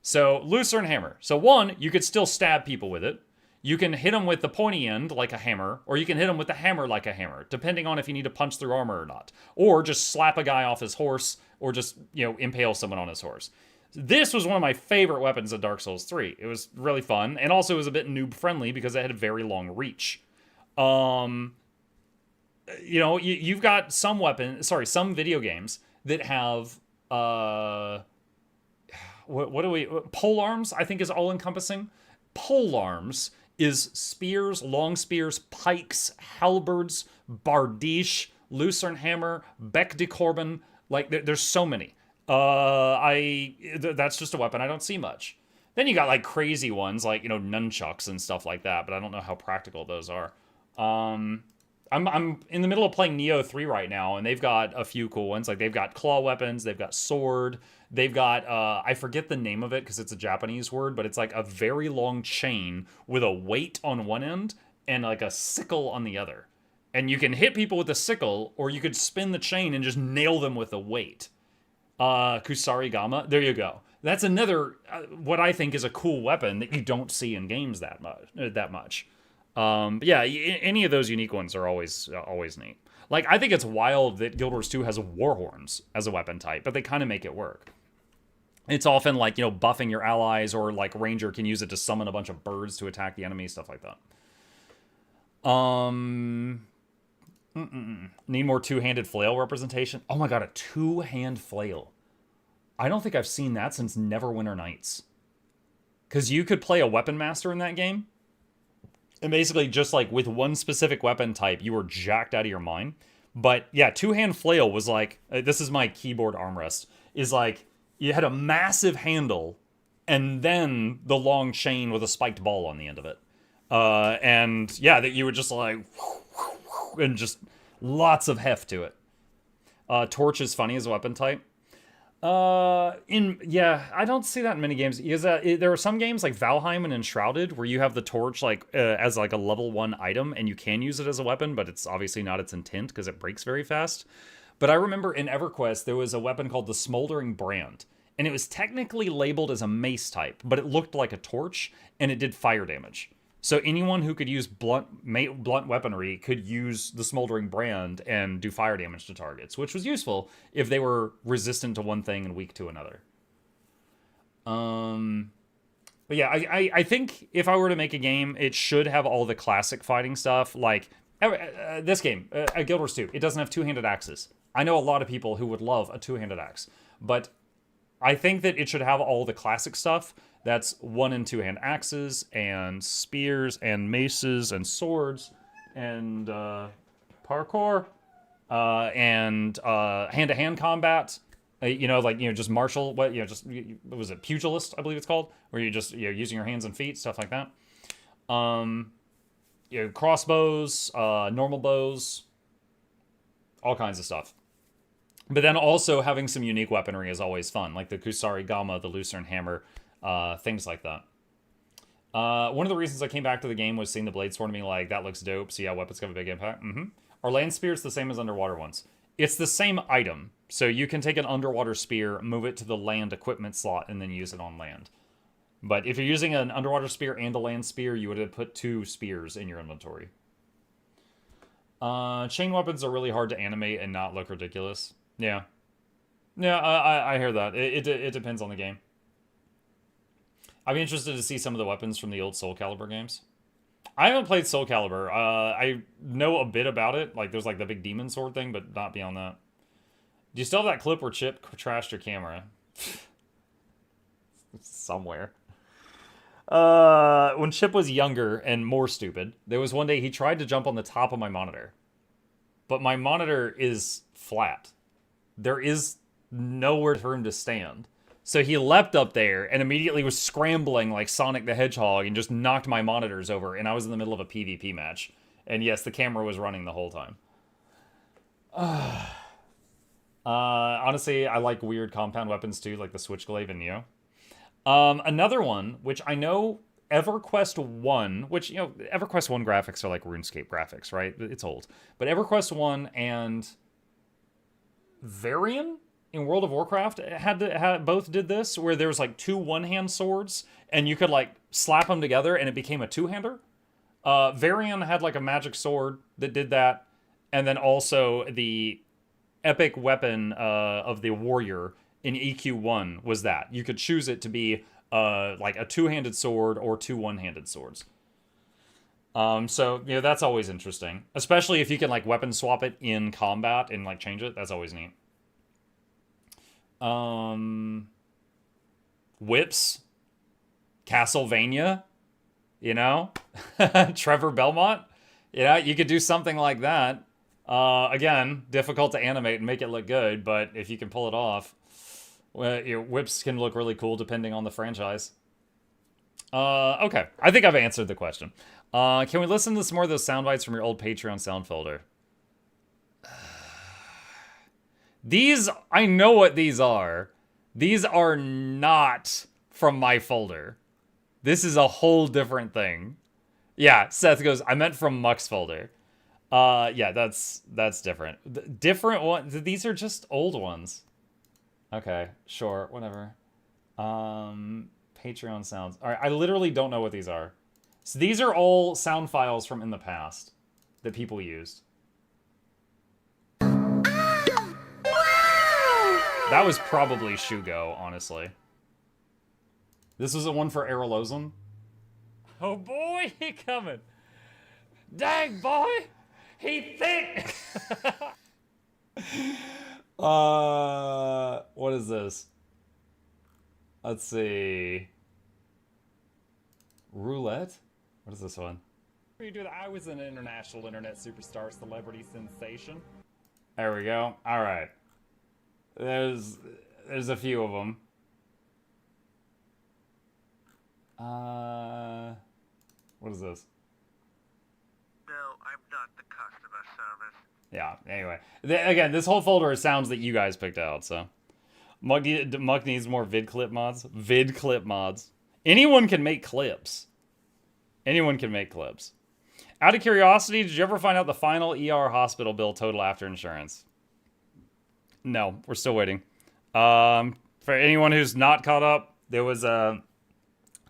So Lucerne Hammer. So one, you could still stab people with it. You can hit them with the pointy end like a hammer, or you can hit them with the hammer like a hammer, depending on if you need to punch through armor or not. Or just slap a guy off his horse, or just, impale someone on his horse. This was one of my favorite weapons of Dark Souls 3. It was really fun, and also it was a bit noob-friendly because it had a very long reach. You've got some video games that have, polearms, I think is all-encompassing. Polearms is spears, long spears, pikes, halberds, bardiche, lucerne hammer, bec de corbin. Like, there's so many. That's just a weapon I don't see much. Then you got like crazy ones like, you know, nunchucks and stuff like that, but I don't know how practical those are. I'm in the middle of playing Nioh 3 right now, and they've got a few cool ones. Like, they've got claw weapons, they've got sword, they've got, I forget the name of it because it's a Japanese word, but it's like a very long chain with a weight on one end and like a sickle on the other. And you can hit people with the sickle, or you could spin the chain and just nail them with the weight. Kusarigama, there you go. That's another, what I think is a cool weapon that you don't see in games that much. But yeah, any of those unique ones are always neat. Like, I think it's wild that Guild Wars 2 has Warhorns as a weapon type, but they kind of make it work. It's often like, you know, buffing your allies, or like Ranger can use it to summon a bunch of birds to attack the enemy, stuff like that. Need more two-handed flail representation. Oh my god, a two-hand flail. I don't think I've seen that since Neverwinter Nights. Because you could play a weapon master in that game, and basically just like with one specific weapon type, you were jacked out of your mind. But yeah, two-hand flail was like, this is my keyboard armrest, is like, you had a massive handle, and then the long chain with a spiked ball on the end of it. And yeah, that you would just like, and just lots of heft to it. Torch is funny as a weapon type. Yeah, I don't see that in many games. Because there are some games like Valheim and Enshrouded where you have the torch like as like a level 1 item, and you can use it as a weapon, but it's obviously not its intent because it breaks very fast. But I remember in EverQuest there was a weapon called the Smoldering Brand, and it was technically labeled as a mace type, but it looked like a torch and it did fire damage. So anyone who could use blunt weaponry could use the Smoldering Brand and do fire damage to targets, which was useful if they were resistant to one thing and weak to another. But yeah, I think if I were to make a game, it should have all the classic fighting stuff. Like, this game, Guild Wars 2, it doesn't have two-handed axes. I know a lot of people who would love a two-handed axe, but I think that it should have all the classic stuff. That's one and two-hand axes, and spears, and maces, and swords, and parkour, and hand-to-hand combat. You know, like, you know, just martial, what, you know, just, what was it, pugilist, I believe it's called, where you're just, you know, using your hands and feet, stuff like that. You know, crossbows, normal bows, all kinds of stuff. But then also having some unique weaponry is always fun, like the Kusarigama, the Lucerne Hammer, things like that. One of the reasons I came back to the game was seeing the blade sword and being like, that looks dope. So yeah, weapons have a big impact. Are land spears the same as underwater ones? It's the same item. So you can take an underwater spear, move it to the land equipment slot, and then use it on land. But if you're using an underwater spear and a land spear, you would have put 2 spears in your inventory. Chain weapons are really hard to animate and not look ridiculous. Yeah. Yeah, I hear that. It depends on the game. I'd be interested to see some of the weapons from the old Soul Calibur games. I haven't played Soul Calibur. I know a bit about it. Like, there's like the big demon sword thing, but not beyond that. Do you still have that clip where Chip trashed your camera? Somewhere. When Chip was younger and more stupid, there was one day he tried to jump on the top of my monitor. But my monitor is flat. There is nowhere for him to stand. So he leapt up there and immediately was scrambling like Sonic the Hedgehog and just knocked my monitors over, and I was in the middle of a PvP match. And yes, the camera was running the whole time. Honestly, I like weird compound weapons too, like the Switchglaive and Nioh. Another one, which I know EverQuest 1, which, you know, EverQuest 1 graphics are like RuneScape graphics, right? It's old. But EverQuest 1 and Varian in World of Warcraft both did this, where there's like 2 one-hand swords, and you could like slap them together and it became a two-hander. Varian had like a magic sword that did that, and then also the epic weapon of the warrior in EQ1 was that. You could choose it to be like a two-handed sword or 2 one-handed swords. So, you know, that's always interesting. Especially if you can like weapon swap it in combat and like change it. That's always neat. Whips. Castlevania. you know? Trevor Belmont? You know, you could do something like that. Again, difficult to animate and make it look good, but if you can pull it off, well, your whips can look really cool depending on the franchise. Okay. I think I've answered the question. Can we listen to some more of those sound bites from your old Patreon sound folder? These, I know what these are. These are not from my folder. This is a whole different thing. Yeah, Seth goes, I meant from Muck's folder. Yeah, that's different. Different one. These are just old ones. Okay, sure, whatever. Patreon sounds. All right, I literally don't know what these are. So these are all sound files from in the past that people used. That was probably Shugo, honestly. This was the one for Aralozum. Oh boy, he coming. Dang, boy. He thick. What is this? Let's see. Roulette? What is this one? I was an international internet superstar celebrity sensation. There we go. All right. There's a few of them. What is this? No, I'm not the customer service. Yeah, anyway. Again, this whole folder is sounds that you guys picked out, so. Muck needs more vid clip mods. Vid clip mods. Anyone can make clips. Anyone can make clips. Out of curiosity, did you ever find out the final ER hospital bill total after insurance? No, we're still waiting. For anyone who's not caught up, there was a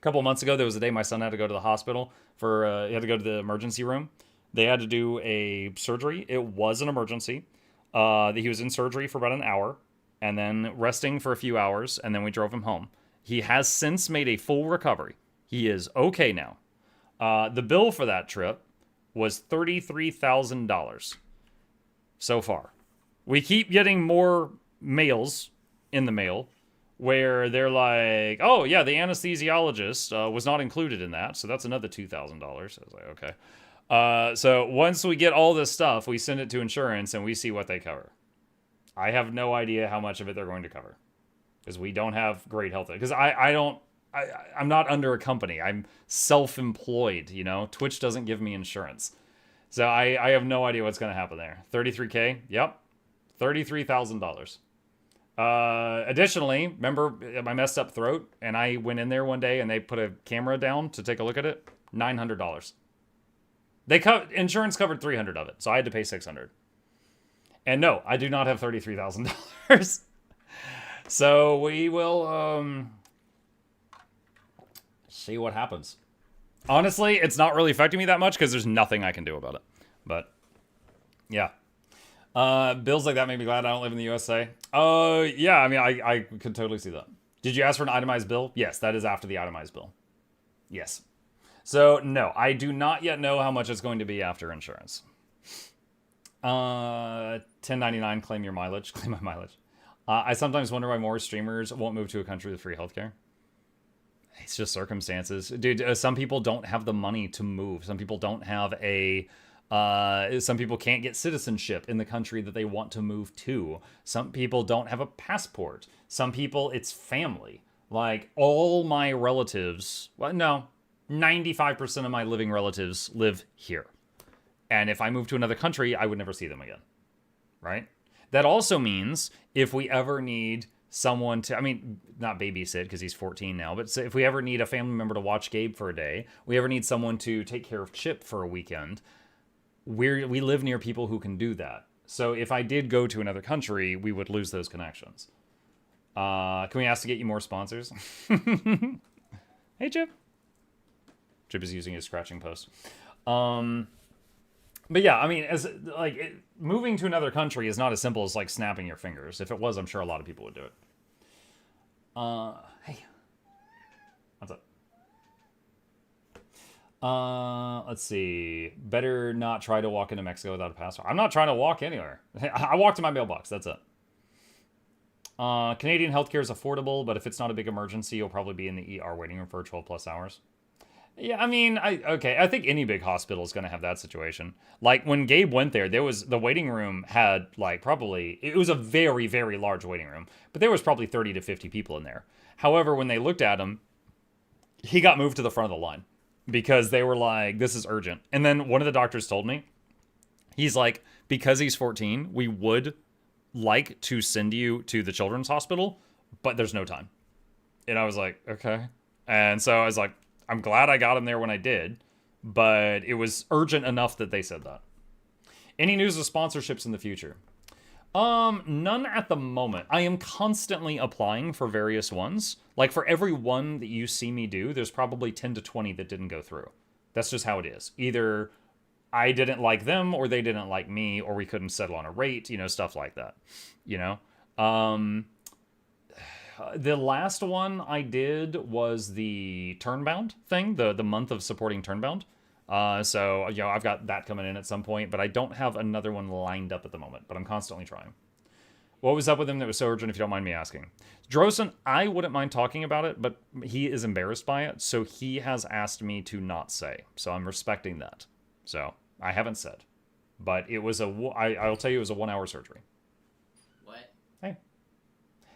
couple months ago, there was a day my son had to go to the hospital for, he had to go to the emergency room. They had to do a surgery. It was an emergency. He was in surgery for about an hour and then resting for a few hours, and then we drove him home. He has since made a full recovery. He is okay now. The bill for that trip was $33,000 so far. We keep getting more mails in the mail where they're like, oh, yeah, the anesthesiologist was not included in that, so that's another $2,000. I was like, okay. So once we get all this stuff, we send it to insurance and we see what they cover. I have no idea how much of it they're going to cover because we don't have great health. Because I'm not under a company. I'm self-employed, you know? Twitch doesn't give me insurance. So I have no idea what's going to happen there. $33K? Yep. $33,000. Additionally, remember my messed up throat? And I went in there one day and they put a camera down to take a look at it? $900. Insurance covered $300 of it, so I had to pay $600. And no, I do not have $33,000. So we will see what happens. Honestly, it's not really affecting me that much because there's nothing I can do about it. But yeah. Bills like that make me glad I don't live in the USA. Yeah, I mean, I could totally see that. Did you ask for an itemized bill? Yes, that is after the itemized bill. Yes. So, no, I do not yet know how much it's going to be after insurance. 1099, claim your mileage. Claim my mileage. I sometimes wonder why more streamers won't move to a country with free healthcare. It's just circumstances. Dude, some people don't have the money to move. Some people don't have some people can't get citizenship in the country that they want to move to. Some people don't have a passport. Some people, it's family. Like, all my relatives, well, no, 95% of my living relatives live here. And if I move to another country, I would never see them again. Right? That also means if we ever need someone to, I mean, not babysit because he's 14 now, but if we ever need a family member to watch Gabe for a day, we ever need someone to take care of Chip for a weekend, we live near people who can do that. So if I did go to another country, we would lose those connections. Can we ask to get you more sponsors? Hey, Chip. Chip is using his scratching post. But yeah, I mean, moving to another country is not as simple as like snapping your fingers. If it was, I'm sure a lot of people would do it. Hey, what's up? Let's see. Better not try to walk into Mexico without a passport. I'm not trying to walk anywhere. I walk to my mailbox. That's it. Canadian healthcare is affordable, but if it's not a big emergency, you'll probably be in the ER waiting room for 12 plus hours. Yeah, I mean, I think any big hospital is going to have that situation. Like, when Gabe went there, the waiting room had, like, probably, it was a very, very large waiting room, but there was probably 30 to 50 people in there. However, when they looked at him, he got moved to the front of the line because they were like, this is urgent. And then one of the doctors told me, he's like, because he's 14, we would like to send you to the children's hospital, but there's no time. And I was like, okay. And so I was like, I'm glad I got him there when I did, but it was urgent enough that they said that. Any news of sponsorships in the future? None at the moment. I am constantly applying for various ones. Like, for every one that you see me do, there's probably 10 to 20 that didn't go through. That's just how it is. Either I didn't like them, or they didn't like me, or we couldn't settle on a rate, you know, stuff like that. You know? The last one I did was the Turnbound thing, the month of supporting Turnbound. So, you know, I've got that coming in at some point, but I don't have another one lined up at the moment, but I'm constantly trying. What was up with him that was so urgent, if you don't mind me asking? Drosen, I wouldn't mind talking about it, but he is embarrassed by it, so he has asked me to not say. So I'm respecting that. So, I haven't said. But it was I'll tell you, it was a 1-hour surgery. What? Hey.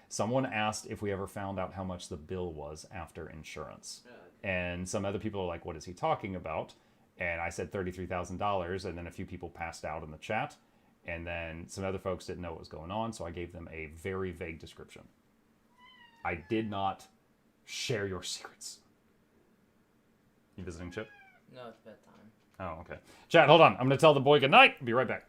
Someone asked if we ever found out how much the bill was after insurance. Oh, okay. And some other people are like, what is he talking about? And I said $33,000, and then a few people passed out in the chat. And then some other folks didn't know what was going on, so I gave them a very vague description. I did not share your secrets. You visiting, Chip? No, it's bedtime. Oh, okay. Chat, hold on. I'm going to tell the boy goodnight. Be right back.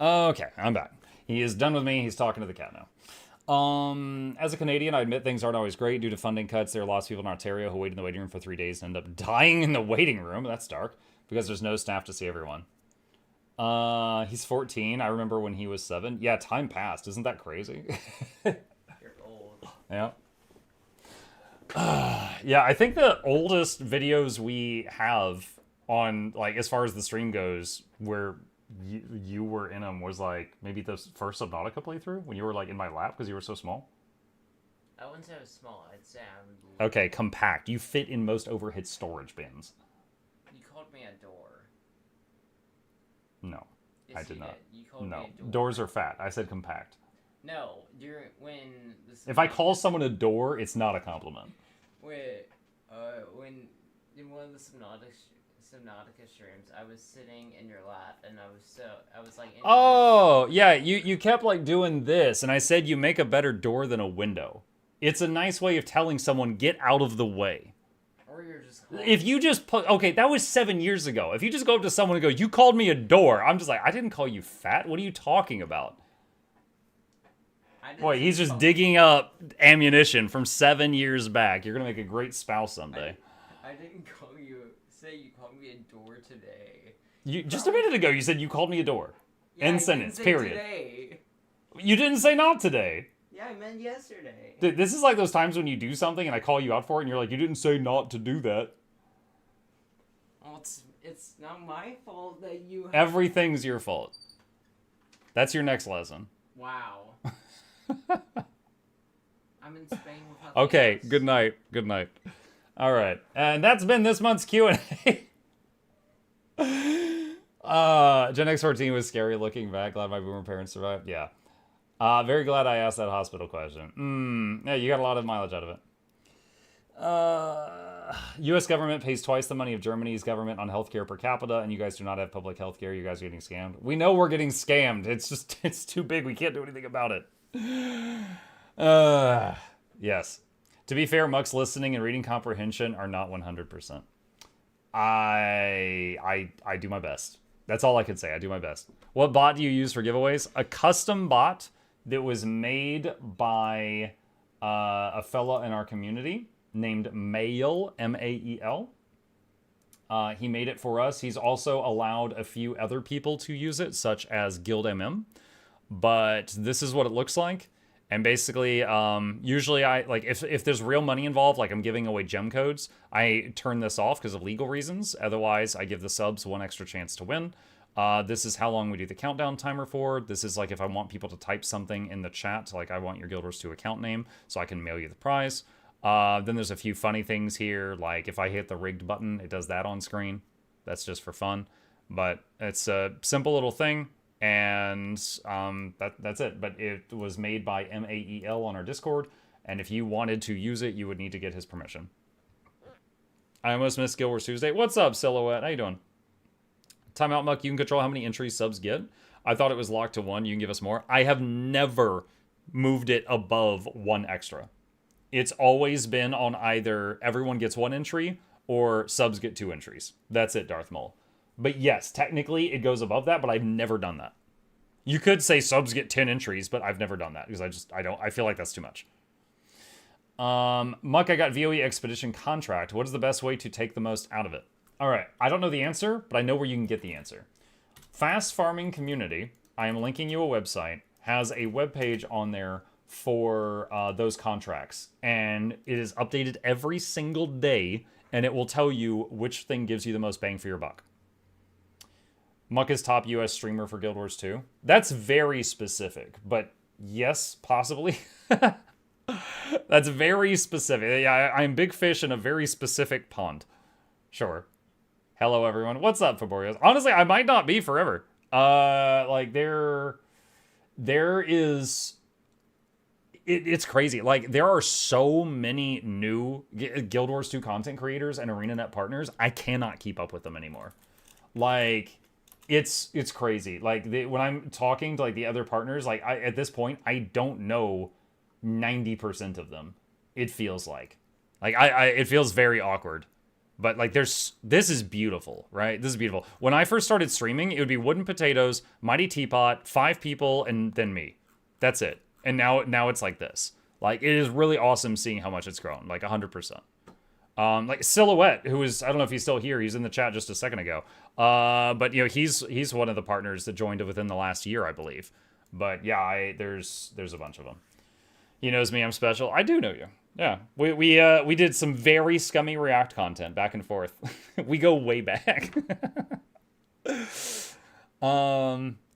Okay, I'm back. He is done with me. He's talking to the cat now. As a Canadian, I admit things aren't always great. Due to funding cuts, there are lots of people in Ontario who wait in the waiting room for 3 days and end up dying in the waiting room. That's dark. Because there's no staff to see everyone. He's 14. I remember when he was 7. Yeah, time passed. Isn't that crazy? You're old. Yeah. Yeah, I think the oldest videos we have on, like, as far as the stream goes, where you were in them was, like, maybe the first Subnautica playthrough, when you were, like, in my lap because you were so small. I wouldn't say I was small. I'd say I'm... Okay, compact. You fit in most overhead storage bins. You called me a door. No, yes, I did not. You called me a door. Doors are fat. I said compact. No, when... If I call someone a door, it's not a compliment. Wait, when in one of the Subnautica streams, I was sitting in your lap, and I was like... Oh, yeah, you kept, like, doing this, and I said you make a better door than a window. It's a nice way of telling someone, get out of the way. Or you're just... If you just put... Okay, that was 7 years ago. If you just go up to someone and go, you called me a door, I'm just like, I didn't call you fat. What are you talking about? Boy, he's just digging up ammunition from 7 years back. You're going to make a great spouse someday. I didn't say you called me a door today. You just a minute ago, you said you called me a door. Yeah, End I sentence, didn't say period. Today. You didn't say not today. Yeah, I meant yesterday. Dude, this is like those times when you do something and I call you out for it and you're like, you didn't say not to do that. Well, it's not my fault that you... Everything's your fault. That's your next lesson. Wow. I'm in Spain without... Okay, good night. Good night. All right. And that's been this month's Q&A. Gen X14 was scary looking back. Glad my boomer parents survived. Yeah. Very glad I asked that hospital question. Yeah, you got a lot of mileage out of it. U.S. government pays twice the money of Germany's government on healthcare per capita, and you guys do not have public healthcare. You guys are getting scammed. We know we're getting scammed. It's too big. We can't do anything about it. Yes. To be fair, Muck's listening and reading comprehension are not 100%. I do my best. That's all I can say. I do my best. What bot do you use for giveaways? A custom bot that was made by a fella in our community named Mael, M-A-E-L. He made it for us. He's also allowed a few other people to use it, such as Guild MM. but this is what it looks like. And basically, usually if there's real money involved, like I'm giving away gem codes, I turn this off because of legal reasons. Otherwise, I give the subs one extra chance to win. This is how long we do the countdown timer for. This is like if I want people to type something in the chat, like I want your Guild Wars 2 account name, so I can mail you the prize. Then there's a few funny things here, like if I hit the rigged button, it does that on screen. That's just for fun. But it's a simple little thing, and that's it. But it was made by MAEL on our Discord, and if you wanted to use it, you would need to get his permission. I almost missed Guild Wars Tuesday. What's up, Silhouette? How you doing? Timeout Muck, you can control how many entries subs get. I thought it was locked to 1. You can give us more. I have never moved it above 1 extra. It's always been on either everyone gets 1 entry or subs get 2 entries. That's it, Darth Maul. But yes, technically it goes above that, but I've never done that. You could say subs get 10 entries, but I've never done that because I feel like that's too much. Muck, I got VOE Expedition contract. What is the best way to take the most out of it? All right, I don't know the answer, but I know where you can get the answer. Fast Farming Community, I am linking you a website, has a webpage on there for those contracts. And it is updated every single day, and it will tell you which thing gives you the most bang for your buck. Muck is top US streamer for Guild Wars 2. That's very specific, but yes, possibly. That's very specific. Yeah, I'm big fish in a very specific pond. Sure. Hello, everyone. What's up, Faborios? Honestly, I might not be forever. Like, there is... It's crazy. Like, there are so many new Guild Wars 2 content creators and ArenaNet partners, I cannot keep up with them anymore. Like, it's crazy. Like, when I'm talking to, like, the other partners, like, at this point, I don't know 90% of them. It feels like. Like, it feels very awkward. But, like, this is beautiful, right? This is beautiful. When I first started streaming, it would be Wooden Potatoes, Mighty Teapot, 5 people, and then me. That's it. And now it's like this. Like, it is really awesome seeing how much it's grown. Like, 100%. Like, Silhouette, who is, I don't know if he's still here. He's in the chat just a second ago. But, you know, he's one of the partners that joined within the last year, I believe. But, yeah, there's a bunch of them. He knows me, I'm special. I do know you. Yeah, we did some very scummy React content back and forth. We go way back.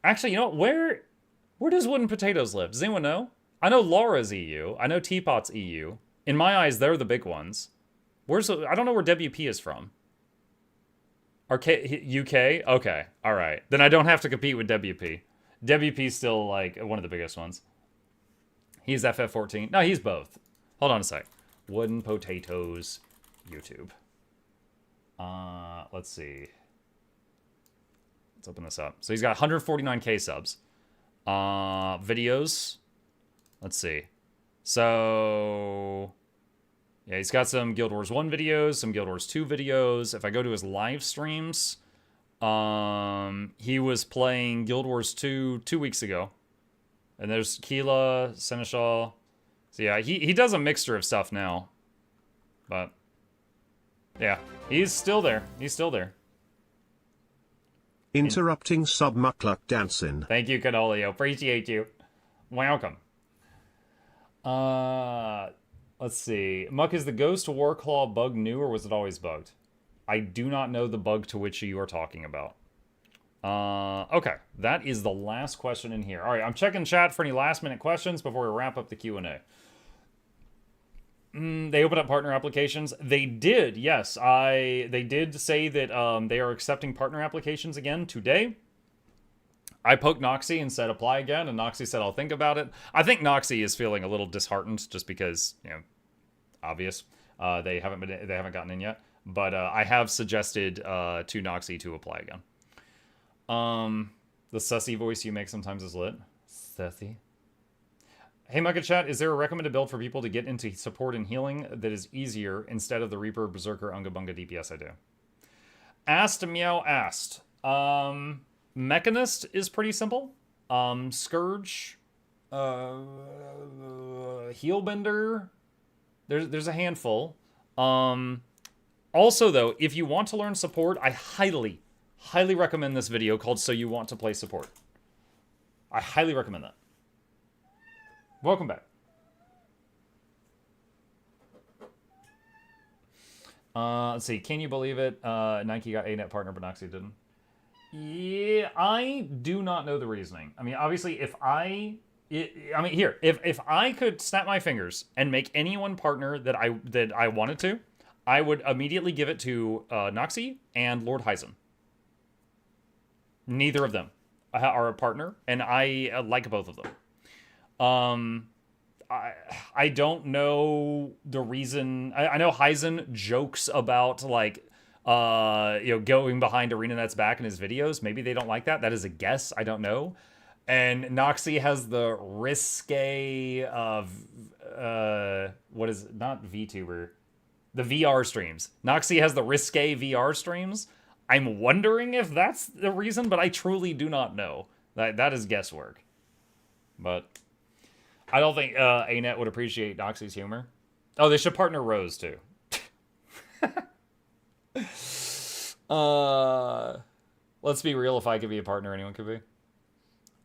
Actually, you know, where does Wooden Potatoes live? Does anyone know? I know Laura's EU. I know Teapot's EU. In my eyes, they're the big ones. I don't know where WP is from. UK? Okay, all right. Then I don't have to compete with WP. WP's still, like, one of the biggest ones. He's FF14. No, he's both. Hold on a sec. Wooden Potatoes YouTube. Let's see. Let's open this up. So he's got 149k subs. Videos. Let's see. So yeah, he's got some Guild Wars 1 videos, some Guild Wars 2 videos. If I go to his live streams, he was playing Guild Wars 2 2 weeks ago. And there's Keela, Seneschal. So yeah, he does a mixture of stuff now. But yeah, he's still there. He's still there. Interrupting sub Mukluk dancing. Thank you, Canolio. Appreciate you. Welcome. Let's see. Muck, is the Ghost Warclaw bug new or was it always bugged? I do not know the bug to which you are talking about. Okay, that is the last question in here. All right, I'm checking chat for any last-minute questions before we wrap up the Q&A. They opened up partner applications. They did, yes. They did say that they are accepting partner applications again today. I poked Noxxi and said apply again, and Noxxi said I'll think about it. I think Noxxi is feeling a little disheartened just because, you know, obvious. They haven't gotten in yet. But I have suggested to Noxxi to apply again. The sussy voice you make sometimes is lit. Sussy. Hey, Mugga Chat, is there a recommended build for people to get into support and healing that is easier instead of the Reaper, Berserker, Unga Bunga DPS I do? Asked, Meow asked. Mechanist is pretty simple. Scourge. Healbender. There's a handful. Also, though, if you want to learn support, I highly recommend this video called So You Want to Play Support. I highly recommend that. Welcome back. Let's see. Can you believe it? Nike got a net partner, but Noxxi didn't. Yeah, I do not know the reasoning. I mean, obviously, if I could snap my fingers and make anyone partner that I wanted to, I would immediately give it to Noxxi and Lord Hyzen. Neither of them are a partner, and I like both of them. I don't know the reason. I know Hyzen jokes about like going behind ArenaNet's back in his videos. Maybe they don't like that. That is a guess. I don't know. And Noxxi has the risque of what is it? Not VTuber, the VR streams. Noxxi has the risque VR streams. I'm wondering if that's the reason, but I truly do not know. That is guesswork. But I don't think ANET would appreciate Noxxi's humor. Oh, they should partner Rose too. Let's be real. If I could be a partner, anyone could be.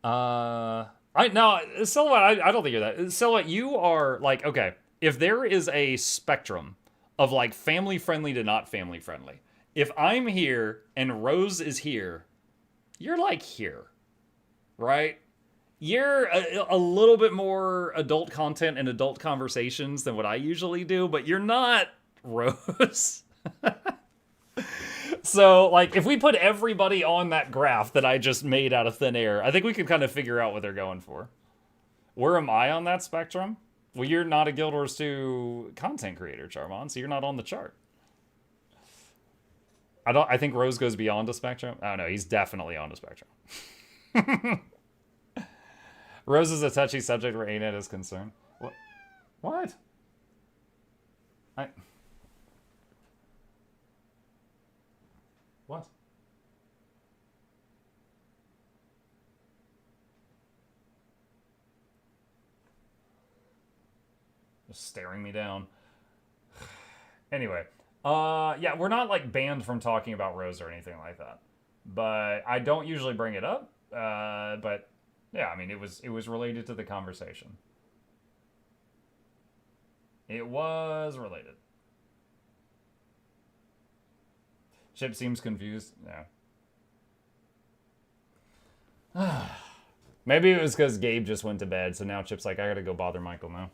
Silhouette, I don't think you're that. Silhouette, you are like, okay, if there is a spectrum of like family friendly to not family friendly, if I'm here and Rose is here, you're like here, right? You're a little bit more adult content and adult conversations than what I usually do, but you're not Rose. So, like, if we put everybody on that graph that I just made out of thin air, I think we can kind of figure out what they're going for. Where am I on that spectrum? Well, you're not a Guild Wars 2 content creator, Charmon, so you're not on the chart. I think Rose goes beyond a spectrum. Oh, no, he's definitely on a spectrum. Rose is a touchy subject where ANET is concerned. What? What? Just staring me down. Anyway, yeah, we're not like banned from talking about Rose or anything like that. But I don't usually bring it up. But yeah, I mean, it was related to the conversation. It was related. Chip seems confused. Yeah. Maybe it was because Gabe just went to bed, so now Chip's like, I gotta go bother Michael now.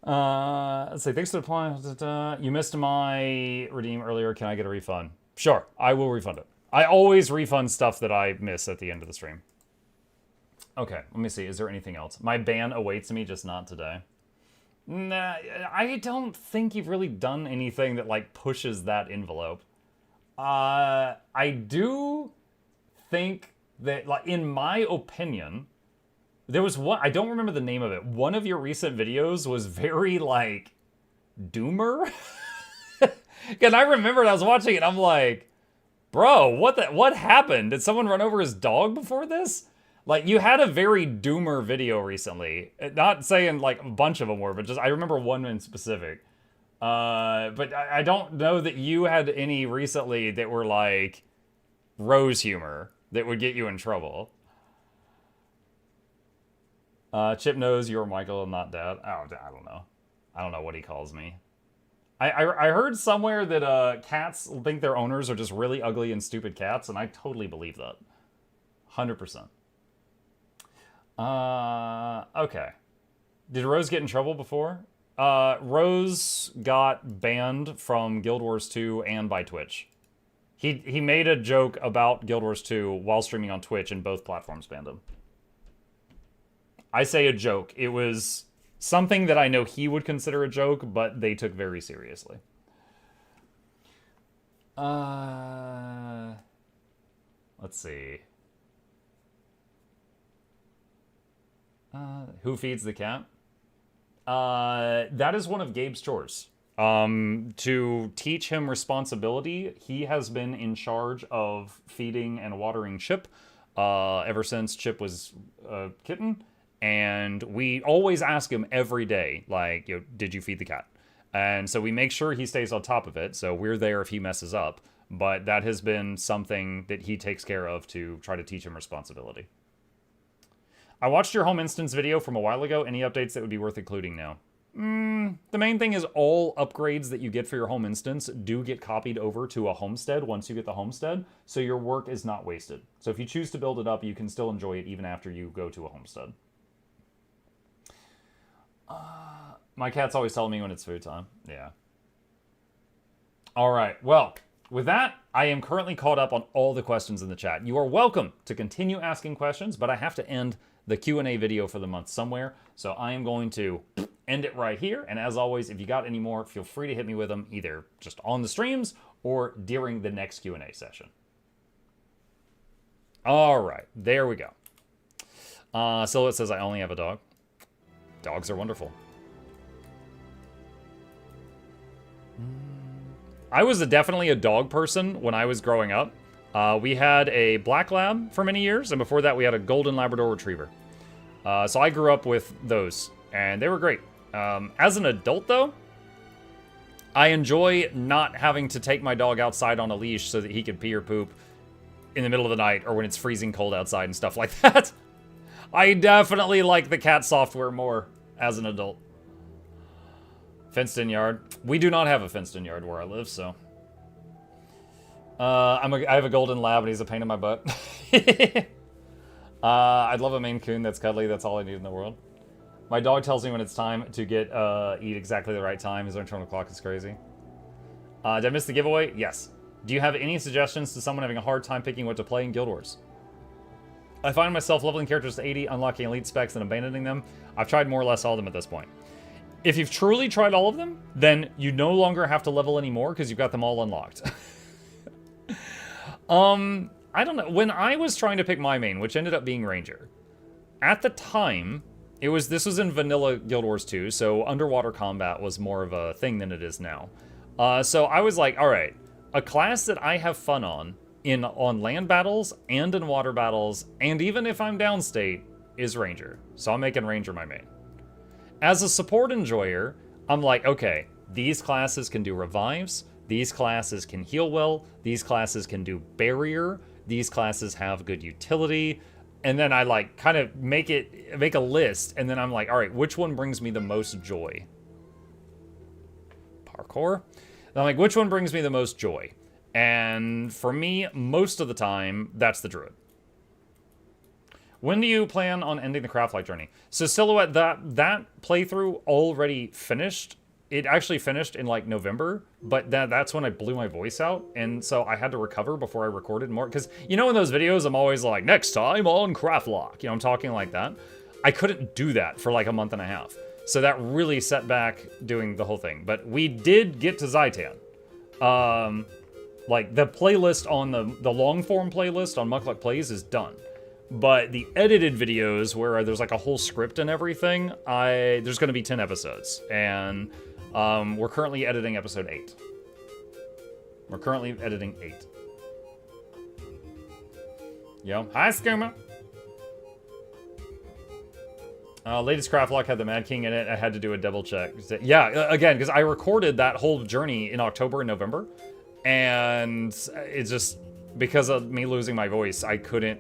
Let's see, thanks for the point. You missed my redeem earlier. Can I get a refund? Sure, I will refund it. I always refund stuff that I miss at the end of the stream. Okay, let me see. Is there anything else? My ban awaits me, just not today. Nah, I don't think you've really done anything that, like, pushes that envelope. I do think that, like, in my opinion, there was one, I don't remember the name of it. One of your recent videos was very, like, doomer. And I remembered I was watching it, I'm like, bro, what happened? Did someone run over his dog before this? Like, you had a very doomer video recently. Not saying, like, a bunch of them were, but just, I remember one in specific. But I don't know that you had any recently that were, like, Rose humor that would get you in trouble. Chip knows you're Michael and not Dad. Oh, I don't know. I don't know what he calls me. I heard somewhere that cats think their owners are just really ugly and stupid cats, and I totally believe that. 100%. Okay. Did Rose get in trouble before? Rose got banned from Guild Wars 2 and by Twitch. He made a joke about Guild Wars 2 while streaming on Twitch, and both platforms banned him. I say a joke. It was something that I know he would consider a joke, but they took very seriously. Let's see. Who feeds the cat? That is one of Gabe's chores. To teach him responsibility, he has been in charge of feeding and watering Chip ever since Chip was a kitten. And we always ask him every day, like, did you feed the cat? And so we make sure he stays on top of it, so we're there if he messes up. But that has been something that he takes care of to try to teach him responsibility. I watched your home instance video from a while ago. Any updates that would be worth including now? The main thing is all upgrades that you get for your home instance do get copied over to a homestead once you get the homestead, so your work is not wasted. So if you choose to build it up, you can still enjoy it even after you go to a homestead. My cat's always telling me when it's food time. Yeah. All right, well, with that, I am currently caught up on all the questions in the chat. You are welcome to continue asking questions, but I have to end the Q&A video for the month somewhere, so I am going to end it right here. And as always, if you got any more, feel free to hit me with them either just on the streams or during the next Q&A session. All right, there we go. Silhouette says, I only have a dog. Dogs are wonderful. I was definitely a dog person when I was growing up. We had a black lab for many years, and before that we had a golden Labrador retriever. So I grew up with those, and they were great. As an adult, though, I enjoy not having to take my dog outside on a leash so that he could pee or poop in the middle of the night or when it's freezing cold outside and stuff like that. I definitely like the cat software more as an adult. Fenced-in yard. We do not have a fenced-in yard where I live, so... I have a golden lab, and he's a pain in my butt. I'd love a Maine Coon that's cuddly. That's all I need in the world. My dog tells me when it's time to get eat exactly the right time. His internal clock is crazy. Did I miss the giveaway? Yes. Do you have any suggestions to someone having a hard time picking what to play in Guild Wars? I find myself leveling characters to 80, unlocking elite specs, and abandoning them. I've tried more or less all of them at this point. If you've truly tried all of them, then you no longer have to level anymore because you've got them all unlocked. I don't know. When I was trying to pick my main, which ended up being Ranger, at the time, this was in vanilla Guild Wars 2, so underwater combat was more of a thing than it is now. So I was like, all right, a class that I have fun on land battles and in water battles, and even if I'm downstate, is Ranger. So I'm making Ranger my main. As a support enjoyer, I'm like, okay, these classes can do revives, these classes can heal well, these classes can do barrier, these classes have good utility, and then I like kind of make a list, and then I'm like, all right, which one brings me the most joy? Parkour? And I'm like, which one brings me the most joy? And for me, most of the time, that's the Druid. When do you plan on ending the craft light journey? So Silhouette, that playthrough already finished. It actually finished in like November, but that's when I blew my voice out, and so I had to recover before I recorded more. Because you know in those videos I'm always like, next time on craft lock, you know, I'm talking like that. I couldn't do that for like a month and a half, so that really set back doing the whole thing. But we did get to Zitan. Like the playlist on the long form playlist on Mukluk Plays is done. But the edited videos where there's like a whole script and everything, there's going to be 10 episodes. And we're currently editing episode 8. We're currently editing 8. Yo, hi Skooma. Latest craft lock had the Mad King in it. I had to do a double check. Yeah, again, because I recorded that whole journey in October and November. And it's just, because of me losing my voice, I couldn't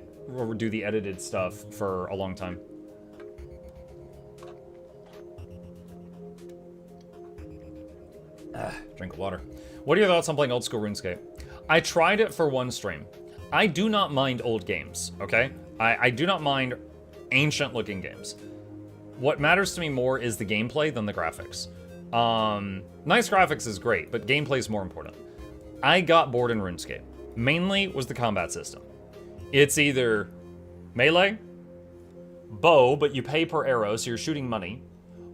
do the edited stuff for a long time. Drink water. What are your thoughts on playing old school RuneScape? I tried it for one stream. I do not mind old games, okay? I do not mind ancient looking games. What matters to me more is the gameplay than the graphics. Nice graphics is great, but gameplay is more important. I got bored in RuneScape. Mainly was the combat system. It's either melee, bow, but you pay per arrow, so you're shooting money,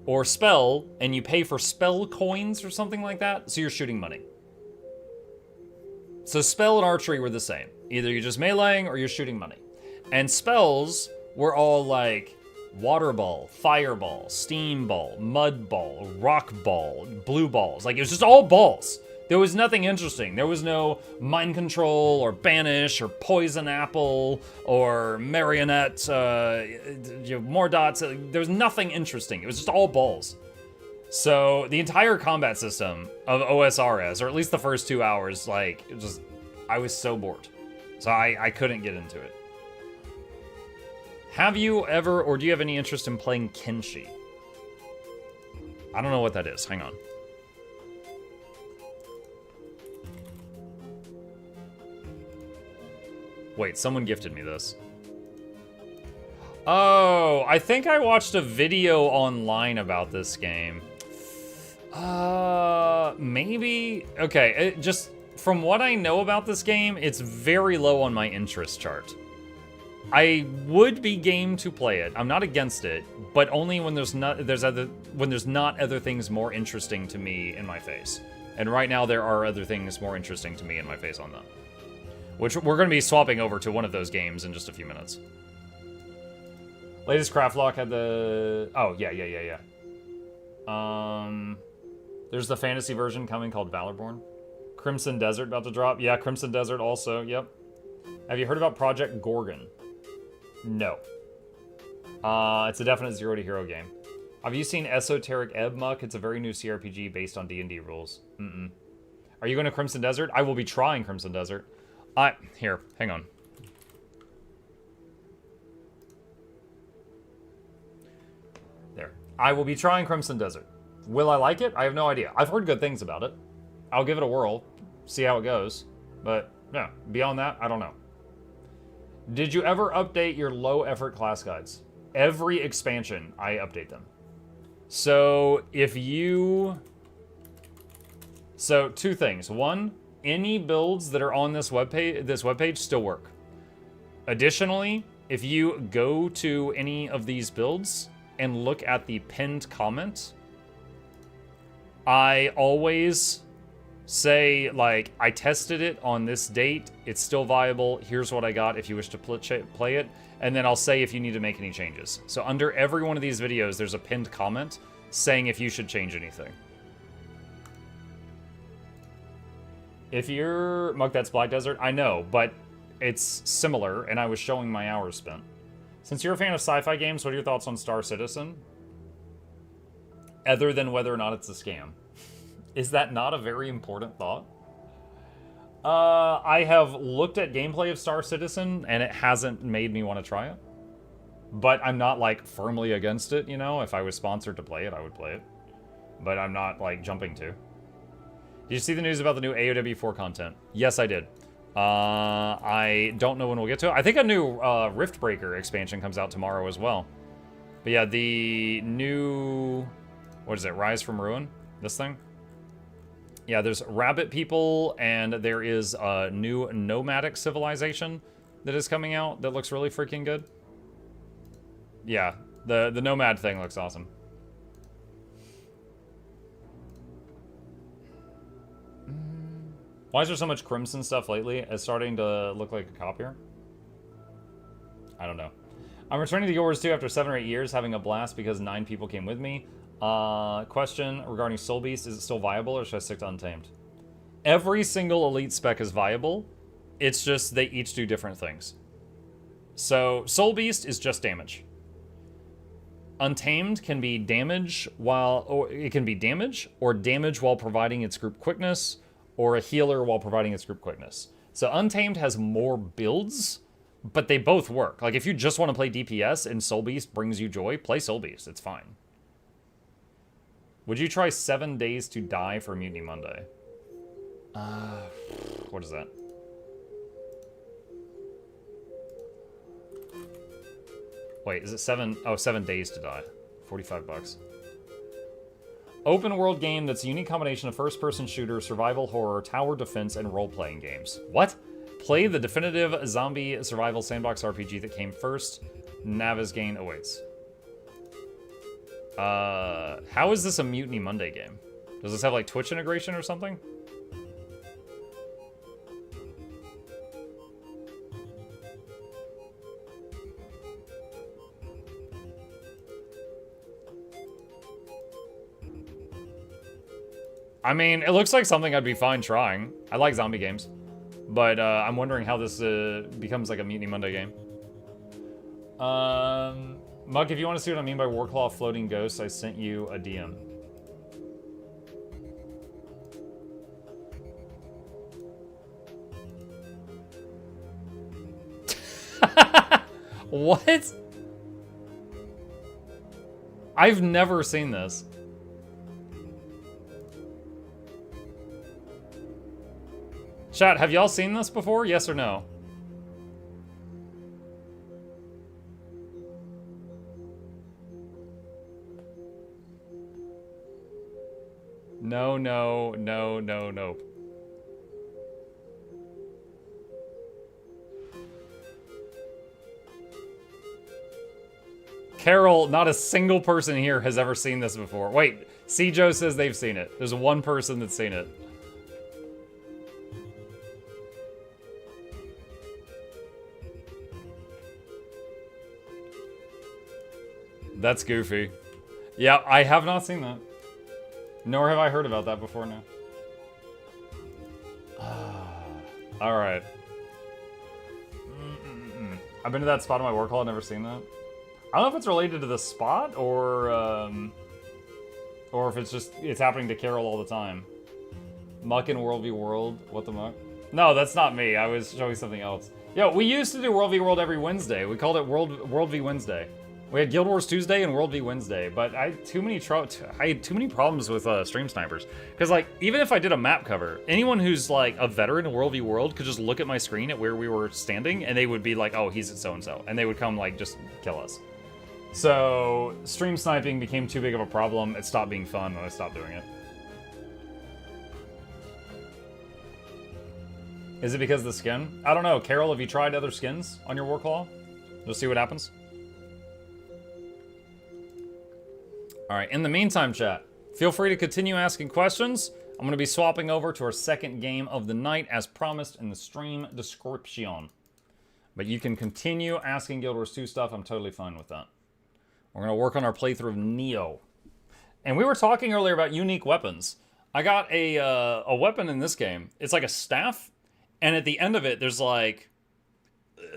or spell, and you pay for spell coins or something like that, so you're shooting money. So spell and archery were the same. Either you're just meleeing or you're shooting money. And spells were all like water ball, fireball, steam ball, mud ball, rock ball, blue balls. Like, it was just all balls. There was nothing interesting. There was no mind control or banish or poison apple or marionette, more dots. There was nothing interesting. It was just all balls. So the entire combat system of OSRS, or at least the first 2 hours, like, I was so bored. So I couldn't get into it. Have you ever, or do you have any interest in playing Kenshi? I don't know what that is. Hang on. Wait, someone gifted me this. Oh, I think I watched a video online about this game. Maybe? Okay, just from what I know about this game, it's very low on my interest chart. I would be game to play it. I'm not against it, but only when there's not other things more interesting to me in my face. And right now there are other things more interesting to me in my face on that. Which we're going to be swapping over to one of those games in just a few minutes. Latest Craftlock had the... Oh, yeah. There's the fantasy version coming called Valorborn. Crimson Desert about to drop. Yeah, Crimson Desert also, yep. Have you heard about Project Gorgon? No. It's a definite zero to hero game. Have you seen Esoteric Ebb, Muck? It's a very new CRPG based on D&D rules. Are you going to Crimson Desert? I will be trying Crimson Desert. Here, hang on. There. I will be trying Crimson Desert. Will I like it? I have no idea. I've heard good things about it. I'll give it a whirl, see how it goes. But, yeah, beyond that, I don't know. Did you ever update your low-effort class guides? Every expansion, I update them. So, if you... So, two things. One, any builds that are on this webpage still work. Additionally, if you go to any of these builds and look at the pinned comment, I always say, like, I tested it on this date, it's still viable, here's what I got if you wish to play it, and then I'll say if you need to make any changes. So under every one of these videos, there's a pinned comment saying if you should change anything. If you're... Muck, that's Black Desert? I know, but it's similar, and I was showing my hours spent. Since you're a fan of sci-fi games, what are your thoughts on Star Citizen? Other than whether or not it's a scam. Is that not a very important thought? I have looked at gameplay of Star Citizen, and it hasn't made me want to try it. But I'm not, like, firmly against it, you know? If I was sponsored to play it, I would play it. But I'm not, like, jumping to. Did you see the news about the new AOW4 content? Yes, I did. I don't know when we'll get to it. I think a new Riftbreaker expansion comes out tomorrow as well. But yeah, the new... What is it? Rise from Ruin? This thing? Yeah, there's rabbit people, and there is a new nomadic civilization that is coming out that looks really freaking good. Yeah, the nomad thing looks awesome. Why is there so much Crimson stuff lately? It's starting to look like a copier. I don't know. I'm returning to Guild Wars 2 after 7 or 8 years, having a blast because 9 people came with me. Question regarding Soul Beast, is it still viable or should I stick to Untamed? Every single elite spec is viable. It's just they each do different things. So Soul Beast is just damage. Untamed can be damage or damage while providing its group quickness, or a healer while providing its group quickness. So Untamed has more builds, but they both work. Like if you just want to play DPS and Soul Beast brings you joy, play Soul Beast, it's fine. Would you try 7 Days to Die for Mutiny Monday? What is that? Wait, is it 7? Oh, 7 Days to Die. 45 bucks. Open world game that's a unique combination of first-person shooter, survival horror, tower defense, and role-playing games. What? Play the definitive zombie survival sandbox RPG that came first. Navezgane awaits. How is this a Mutiny Monday game? Does this have like Twitch integration or something? I mean, it looks like something I'd be fine trying. I like zombie games. But I'm wondering how this becomes like a Mutiny Monday game. Mug, if you want to see what I mean by Warclaw floating ghosts, I sent you a DM. What? I've never seen this. Chat, have y'all seen this before? Yes or no? No, no, no, no, no. Carol, not a single person here has ever seen this before. Wait, C-Joe says they've seen it. There's one person that's seen it. That's goofy. Yeah, I have not seen that. Nor have I heard about that before now. Alright. I've been to that spot on my work hall, I've never seen that. I don't know if it's related to the spot, or if it's just, it's happening to Carol all the time. Muck in World v World, what the muck? No, that's not me, I was showing something else. Yo, we used to do World v World every Wednesday. We called it World v Wednesday. We had Guild Wars Tuesday and World v Wednesday, but I had too many problems with stream snipers. Because, like, even if I did a map cover, anyone who's, like, a veteran in World v World could just look at my screen at where we were standing, and they would be like, oh, he's at so-and-so. And they would come, like, just kill us. So, stream sniping became too big of a problem. It stopped being fun when I stopped doing it. Is it because of the skin? I don't know. Carol, have you tried other skins on your Warclaw? Just see what happens. Alright, in the meantime, chat, feel free to continue asking questions. I'm going to be swapping over to our second game of the night, as promised in the stream description. But you can continue asking Guild Wars 2 stuff. I'm totally fine with that. We're going to work on our playthrough of Nioh. And we were talking earlier about unique weapons. I got a weapon in this game. It's like a staff, and at the end of it, there's like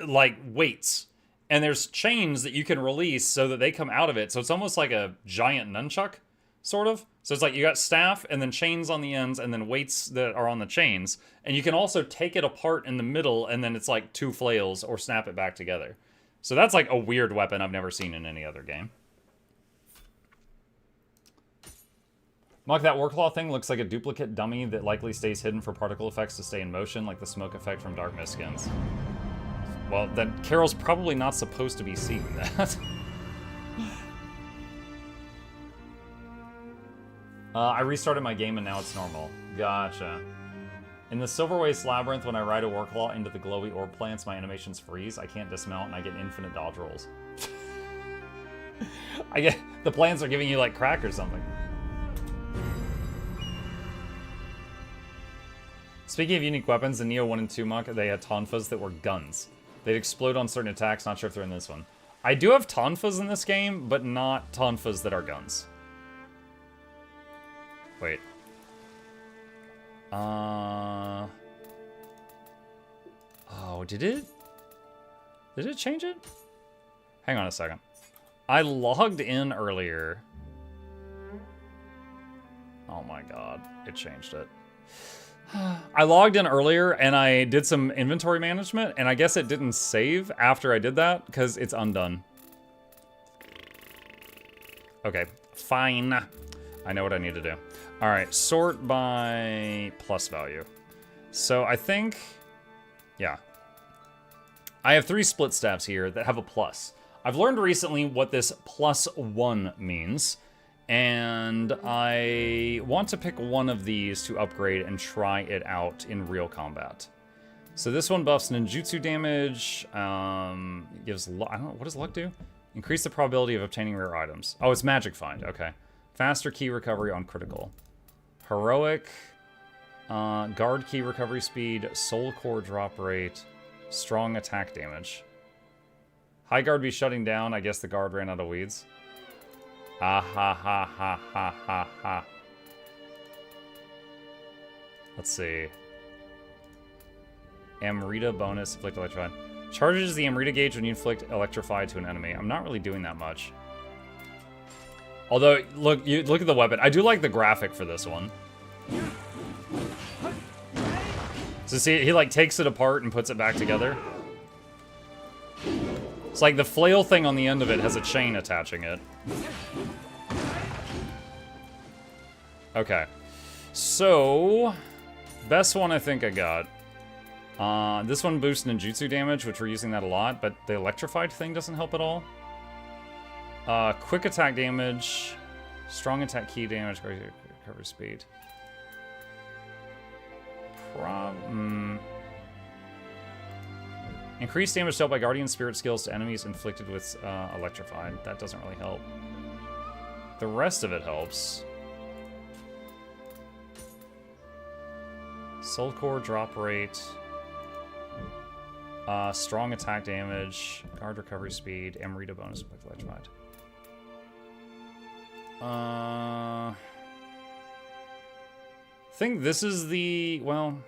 weights. And there's chains that you can release so that they come out of it. So it's almost like a giant nunchuck, sort of. So it's like you got staff and then chains on the ends and then weights that are on the chains. And you can also take it apart in the middle and then it's like 2 flails or snap it back together. So that's like a weird weapon I've never seen in any other game. Muck, that Warclaw thing looks like a duplicate dummy that likely stays hidden for particle effects to stay in motion, like the smoke effect from Dark Mist skins. Well, then Carol's probably not supposed to be seeing that. I restarted my game and now it's normal. Gotcha. In the Silver Waste Labyrinth, when I ride a Warclaw into the glowy orb plants, my animations freeze. I can't dismount and I get infinite dodge rolls. I get the plants are giving you like crack or something. Speaking of unique weapons, in Nioh 1 and 2 Muck, they had tonfas that were guns. They'd explode on certain attacks, not sure if they're in this one. I do have tonfas in this game, but not tonfas that are guns. Wait. Oh, did it change it? Hang on a second. I logged in earlier. Oh my god, it changed it. I logged in earlier and I did some inventory management and I guess it didn't save after I did that because it's undone. Okay, fine. I know what I need to do. All right, sort by plus value. So I think, yeah. I have 3 split staffs here that have a plus. I've learned recently what this +1 means. And I want to pick one of these to upgrade and try it out in real combat. So this one buffs ninjutsu damage, gives, I don't know, what does luck do? Increase the probability of obtaining rare items. Oh, it's magic find, okay. Faster key recovery on critical. Heroic, guard key recovery speed, soul core drop rate, strong attack damage. High guard be shutting down, I guess the guard ran out of weeds. Ah ha ha ha ha ha ha. Let's see. Amrita bonus, inflict electrified. Charges the Amrita gauge when you inflict electrified to an enemy. I'm not really doing that much. Although, look at the weapon. I do like the graphic for this one. So see, he like takes it apart and puts it back together. It's like the flail thing on the end of it has a chain attaching it. Okay. So, best one I think I got. This one boosts ninjutsu damage, which we're using that a lot, but the electrified thing doesn't help at all. Quick attack damage, strong attack key damage, recovery speed. Increased damage dealt by guardian spirit skills to enemies inflicted with electrified. That doesn't really help. The rest of it helps. Soul core drop rate. Strong attack damage, guard recovery speed, Amrita bonus with electrified. I think this is the, well,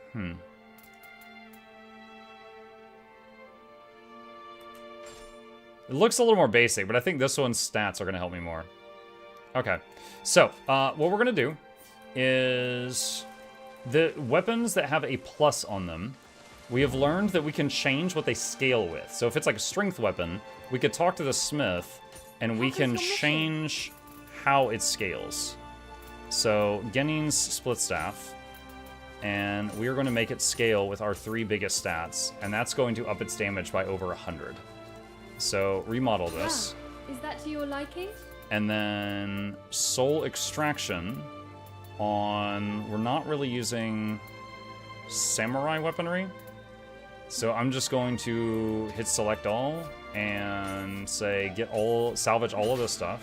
It looks a little more basic, but I think this one's stats are going to help me more. Okay, so what we're going to do is the weapons that have a plus on them, we have learned that we can change what they scale with. So if it's like a strength weapon, we could talk to the smith and we can change how it scales. So Genin's split staff, and we are going to make it scale with our 3 biggest stats, and that's going to up its damage by over 100. So remodel this. Wow. Is that to your liking? And then soul extraction on, we're not really using samurai weaponry. So I'm just going to hit select all and say salvage all of this stuff.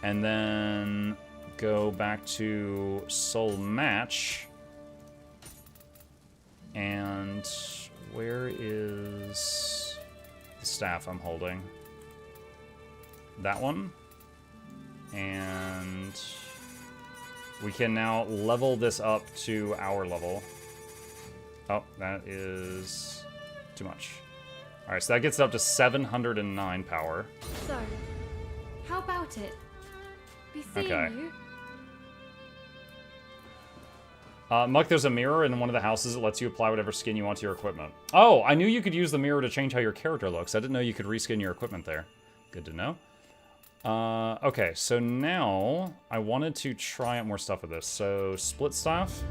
And then go back to soul match. And where is the staff I'm holding? That one. And we can now level this up to our level. Oh, that is too much. All right, so that gets it up to 709 power. So, how about it? Be seeing you. Muck, there's a mirror in one of the houses that lets you apply whatever skin you want to your equipment. Oh, I knew you could use the mirror to change how your character looks. I didn't know you could reskin your equipment there. Good to know. Okay, so now I wanted to try out more stuff with this. So split staff,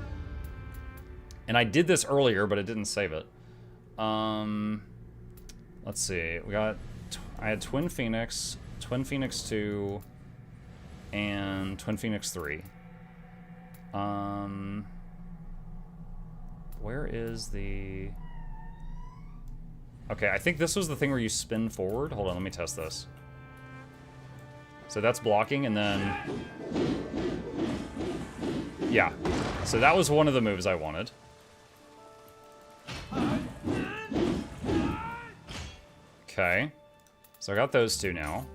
and I did this earlier, but it didn't save it. Let's see. I had Twin Phoenix 2, and Twin Phoenix 3. Where is the? Okay, I think this was the thing where you spin forward. Hold on, let me test this. So that's blocking, and then... Yeah. So that was one of the moves I wanted. Okay. So I got those 2 now.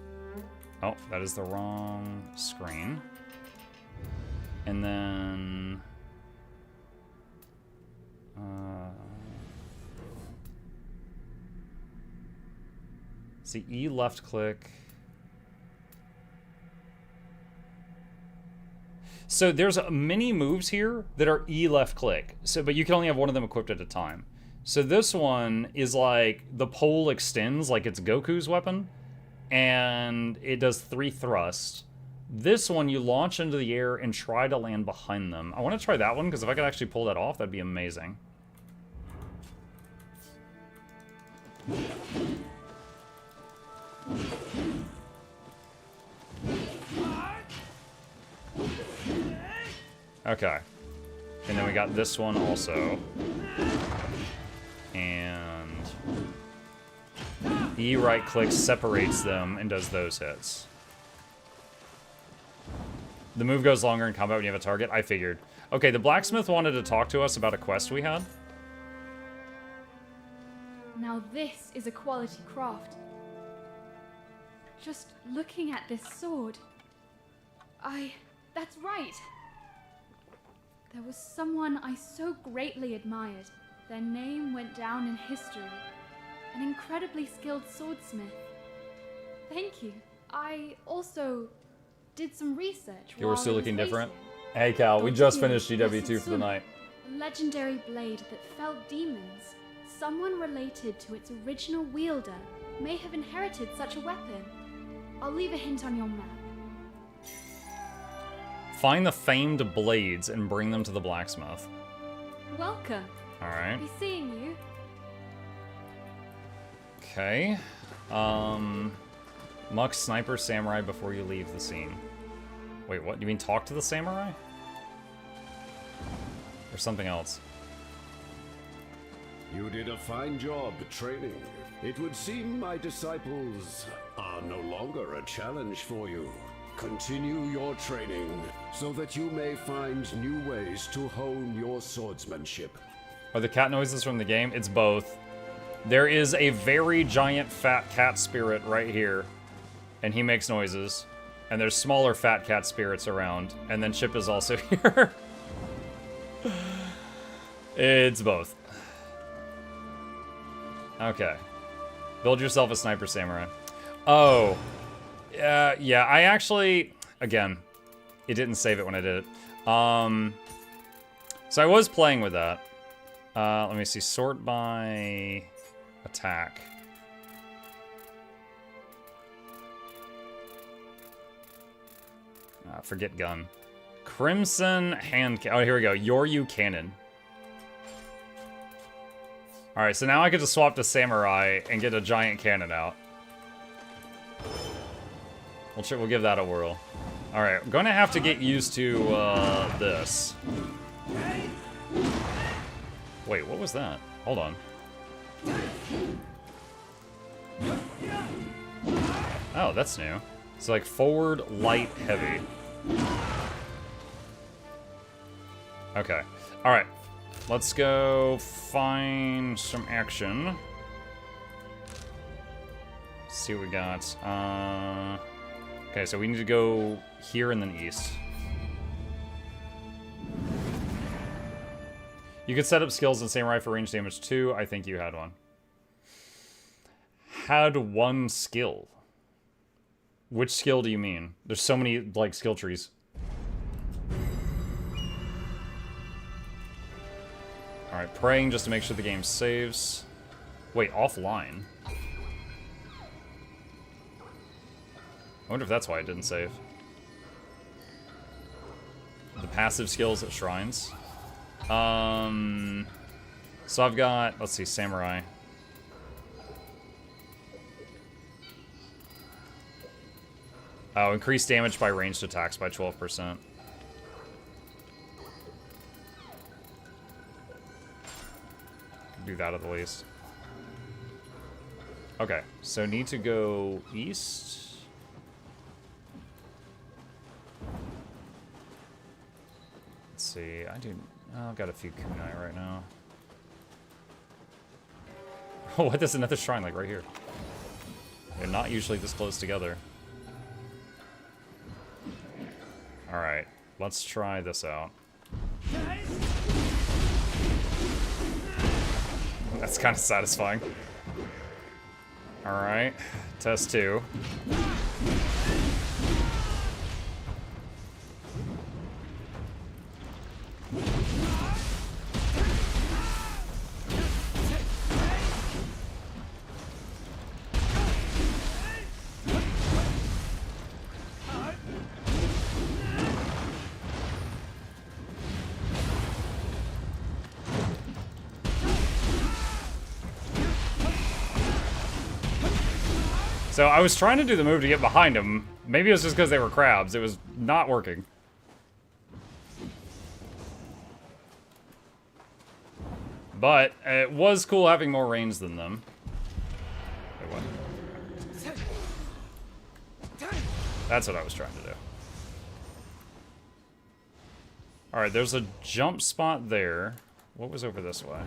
Oh, that is the wrong screen. And then... see, E left click... So there's many moves here that are E left click. So, but you can only have one of them equipped at a time. So this one is like the pole extends like it's Goku's weapon, and it does 3 thrusts. This one you launch into the air and try to land behind them. I want to try that one because if I could actually pull that off, that'd be amazing. Okay. And then we got this one also. And E right click separates them and does those hits. The move goes longer in combat when you have a target. I figured. Okay, the blacksmith wanted to talk to us about a quest we had. Now this is a quality craft. Just looking at this sword. That's right. There was someone I so greatly admired. Their name went down in history. An incredibly skilled swordsmith. Thank you. I also did some research. You were still looking different? Hey Cal, we just finished GW2 for the night. A legendary blade that felled demons. Someone related to its original wielder may have inherited such a weapon. I'll leave a hint on your map. Find the famed blades and bring them to the blacksmith. Welcome. Alright. Be seeing you. Okay. Muck sniper samurai before you leave the scene. Wait, what? You mean talk to the samurai? Or something else? You did a fine job training. It would seem my disciples are no longer a challenge for you. Continue your training so that you may find new ways to hone your swordsmanship. Are the cat noises from the game? It's both. There is a very giant fat cat spirit right here, and he makes noises. And there's smaller fat cat spirits around, and then Chip is also here. It's both. Okay. Build yourself a sniper samurai. Oh. Yeah, I actually... Again, it didn't save it when I did it. So I was playing with that. Let me see. Sort by attack. Forget gun. Crimson hand... Oh, here we go. Yoryu cannon. Alright, so now I get to swap to samurai and get a giant cannon out. We'll give that a whirl. Alright, I'm gonna have to get used to, this. Wait, what was that? Hold on. Oh, that's new. It's like forward, light, heavy. Okay. Alright. Let's go find some action. Let's see what we got. Okay, so we need to go here and then east. You could set up skills in Samurai for range damage too. I think you had one. Had one skill. Which skill do you mean? There's so many, like, skill trees. Alright, praying just to make sure the game saves. Wait, offline? I wonder if that's why it didn't save. The passive skills at shrines. So I've got, let's see, samurai. Oh, increase damage by ranged attacks by 12%. Do that at the least. Okay, so need to go east. Let's see, I've got a few kunai right now. Oh, what? There's another shrine, like, right here. They're not usually this close together. Alright, let's try this out. That's kind of satisfying. Alright, test 2. So I was trying to do the move to get behind him. Maybe it was just because they were crabs. It was not working. But it was cool having more range than them. Wait, what? That's what I was trying to do. Alright, there's a jump spot there. What was over this way?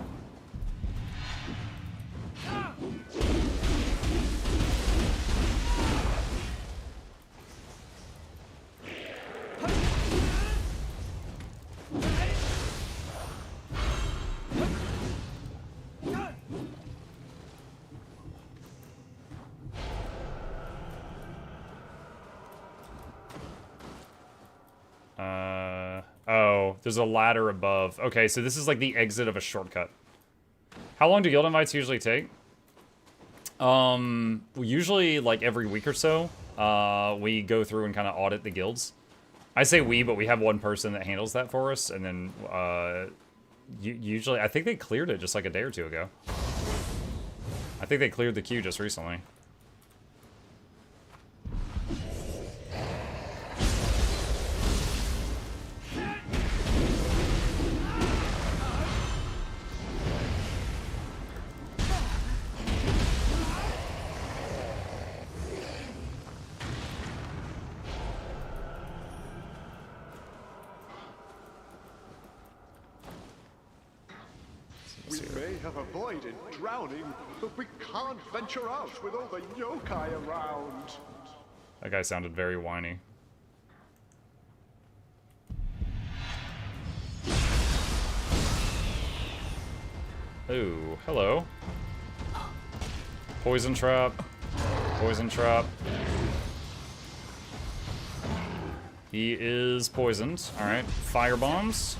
Oh, there's a ladder above. Okay, so this is like the exit of a shortcut. How long do guild invites usually take? Usually like every week or so, we go through and kind of audit the guilds. I say we, but we have one person that handles that for us, and then usually I think they cleared it just like a day or two ago. I think they cleared the queue just recently. We may have avoided drowning, but we can't venture out with all the yokai around. That guy sounded very whiny. Ooh, hello. Poison trap. Poison trap. He is poisoned. Alright, fire bombs.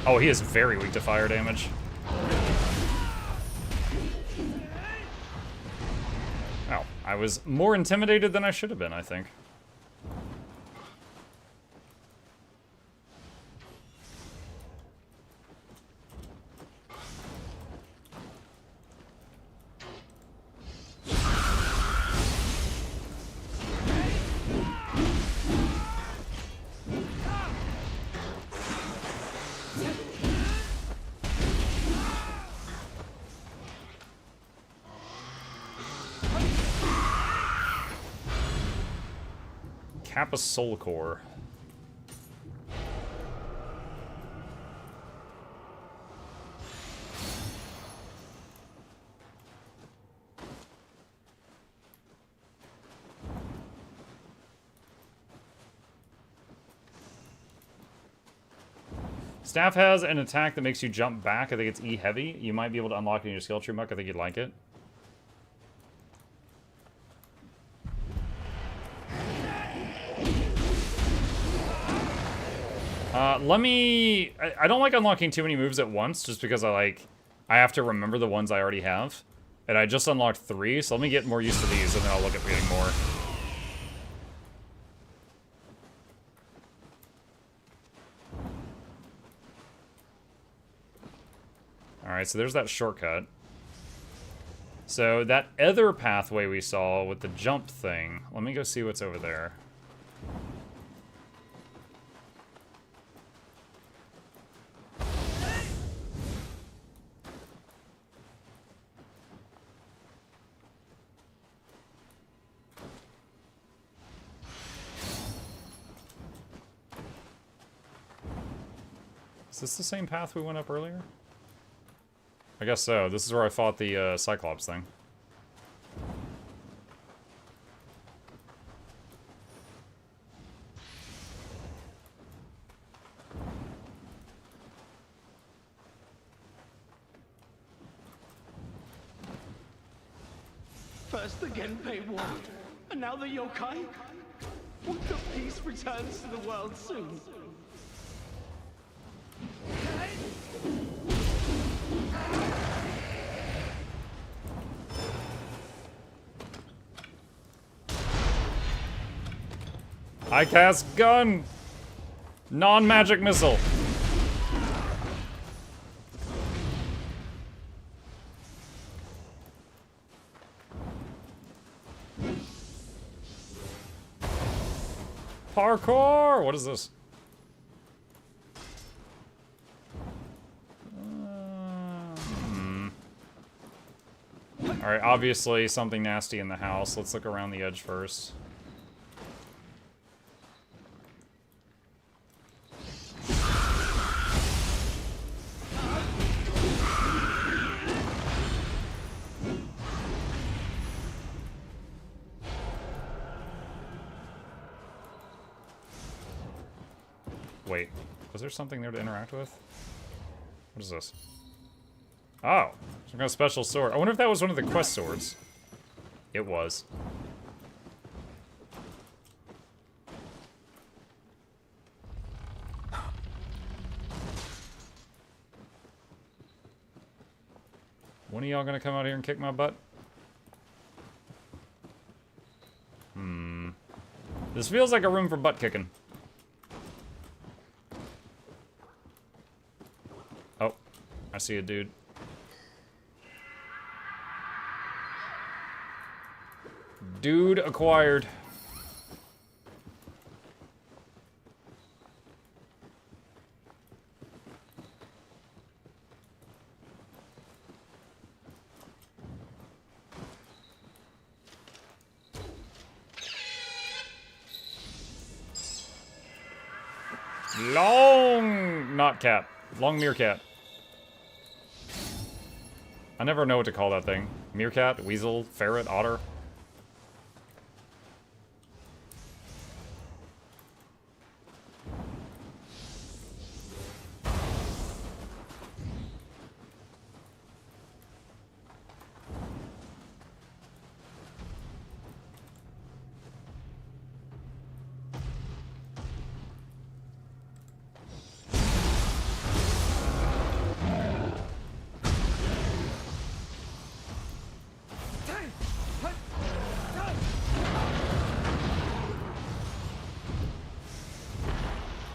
Oh, he is very weak to fire damage. Oh, I was more intimidated than I should have been, I think. Kappa Soul Core. Staff has an attack that makes you jump back. I think it's E heavy. You might be able to unlock it in your skill tree, Muck. I think you'd like it. I don't like unlocking too many moves at once, just because I have to remember the ones I already have. And I just unlocked 3, so let me get more used to these, and then I'll look at getting more. Alright, so there's that shortcut. So that other pathway we saw with the jump thing, let me go see what's over there. Is this the same path we went up earlier? I guess so. This is where I fought the Cyclops thing. First the Genpei War, and now the yokai? Would the peace returns to the world soon? I cast gun! Non-magic missile. Parkour! What is this? Alright, obviously something nasty in the house. Let's look around the edge first. Wait, was there something there to interact with? What is this? Oh, some kind of special sword. I wonder if that was one of the quest swords. It was. When are y'all gonna come out here and kick my butt? This feels like a room for butt kicking. Oh, I see a dude. Dude acquired. Not cat. Long meerkat. I never know what to call that thing. Meerkat, weasel, ferret, otter.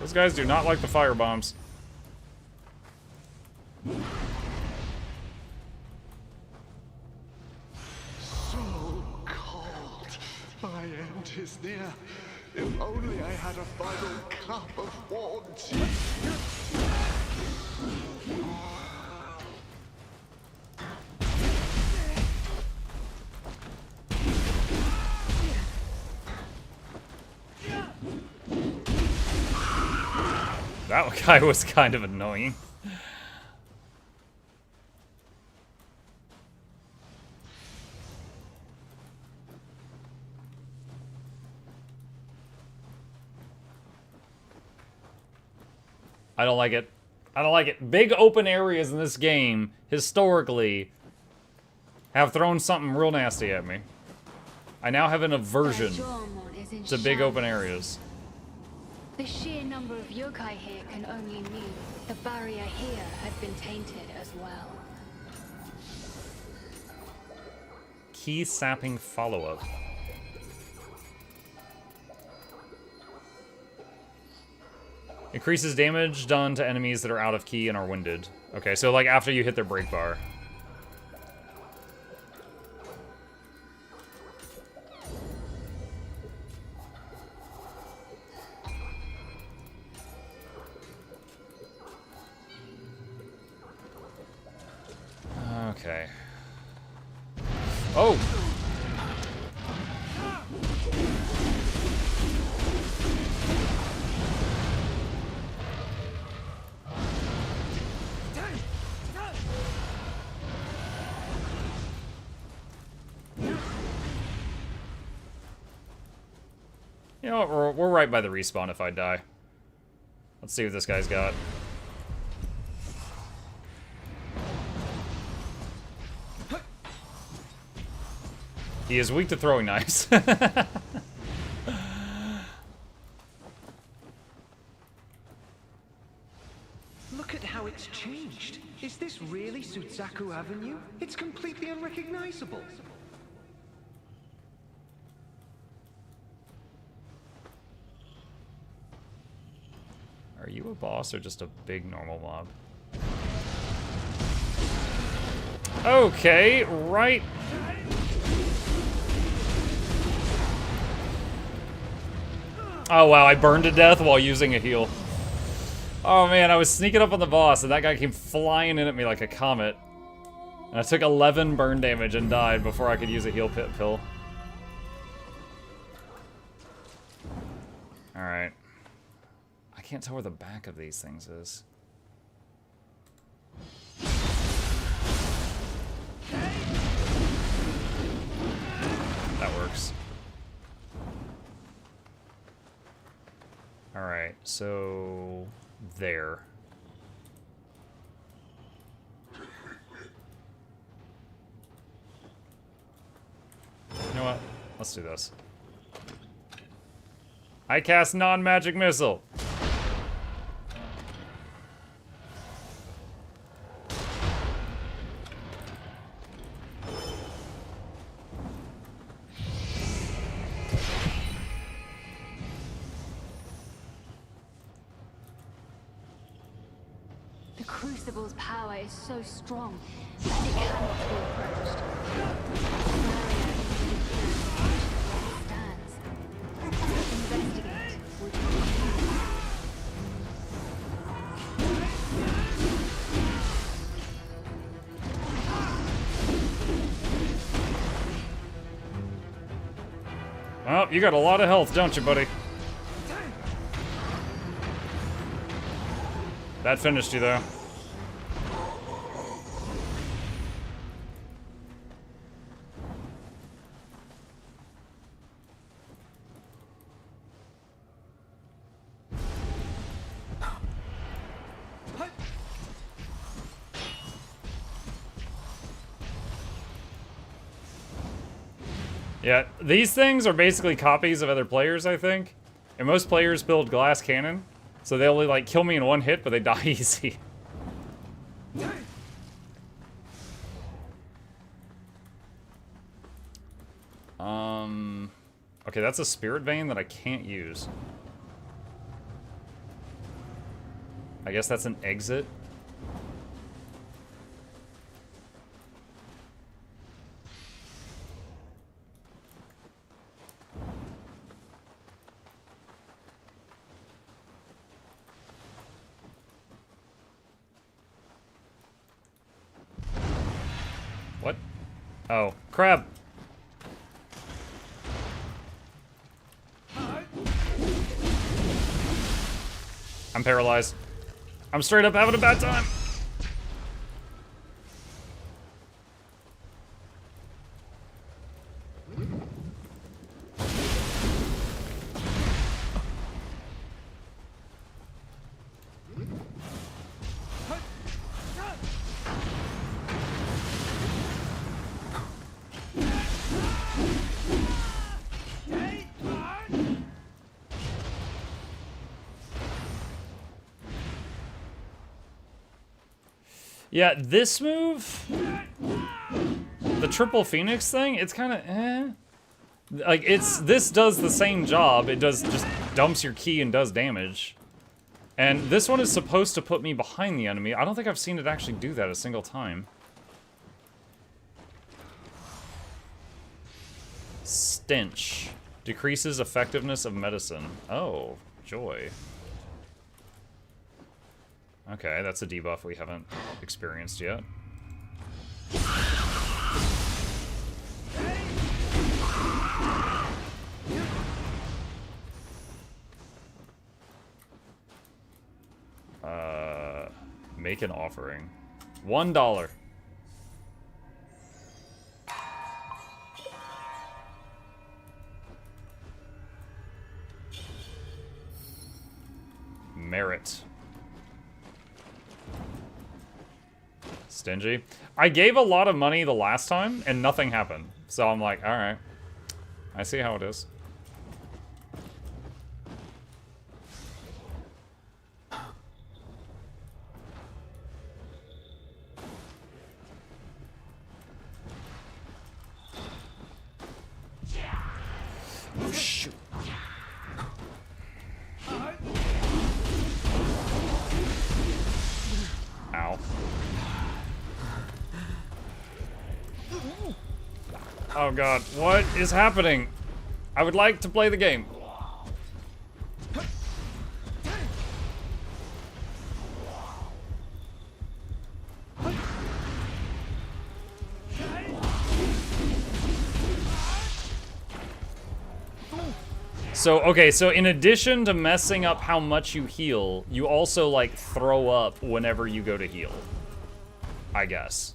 Those guys do not like the fire bombs. So cold. My end is near. If only I had a final cup of warm tea. That guy was kind of annoying. I don't like it. I don't like it. Big open areas in this game, historically, have thrown something real nasty at me. I now have an aversion to big open areas. The sheer number of yokai here can only mean the barrier here has been tainted as well. Key sapping follow-up. Increases damage done to enemies that are out of key and are winded. Okay, so like after you hit their break bar. Okay. Oh! You know what, we're right by the respawn if I die. Let's see what this guy's got. He is weak to throwing knives. Look at how it's changed. Is this really Sutsaku Avenue? It's completely unrecognizable. Are you a boss or just a big normal mob? Okay, right. Oh wow, I burned to death while using a heal. Oh man, I was sneaking up on the boss and that guy came flying in at me like a comet. And I took 11 burn damage and died before I could use a heal pit pill. Alright. I can't tell where the back of these things is. That works. Alright, so... there. You know what? Let's do this. I cast non-magic missile. Crucible's power is so strong that it cannot be approached. The barrier stands. Investigate would be Well, you got a lot of health, don't you, buddy? That finished you, though. Yeah, these things are basically copies of other players, I think. And most players build glass cannon, so they only, like, kill me in one hit, but they die easy. Okay, that's a spirit vein that I can't use. I guess that's an exit. What? Oh, crab. I'm paralyzed. I'm straight up having a bad time. Yeah, this move, the triple phoenix thing, it's kind of eh. Like, this does the same job. It just dumps your key and does damage. And this one is supposed to put me behind the enemy. I don't think I've seen it actually do that a single time. Stench. Decreases effectiveness of medicine. Oh, joy. Okay, that's a debuff we haven't experienced yet. Make an offering. $1. Merit. Stingy. I gave a lot of money the last time, and nothing happened. So I'm like, alright. I see how it is. Oh, shoot. Ow. Oh god, what is happening? I would like to play the game. So, okay, so in addition to messing up how much you heal, you also, like, throw up whenever you go to heal. I guess.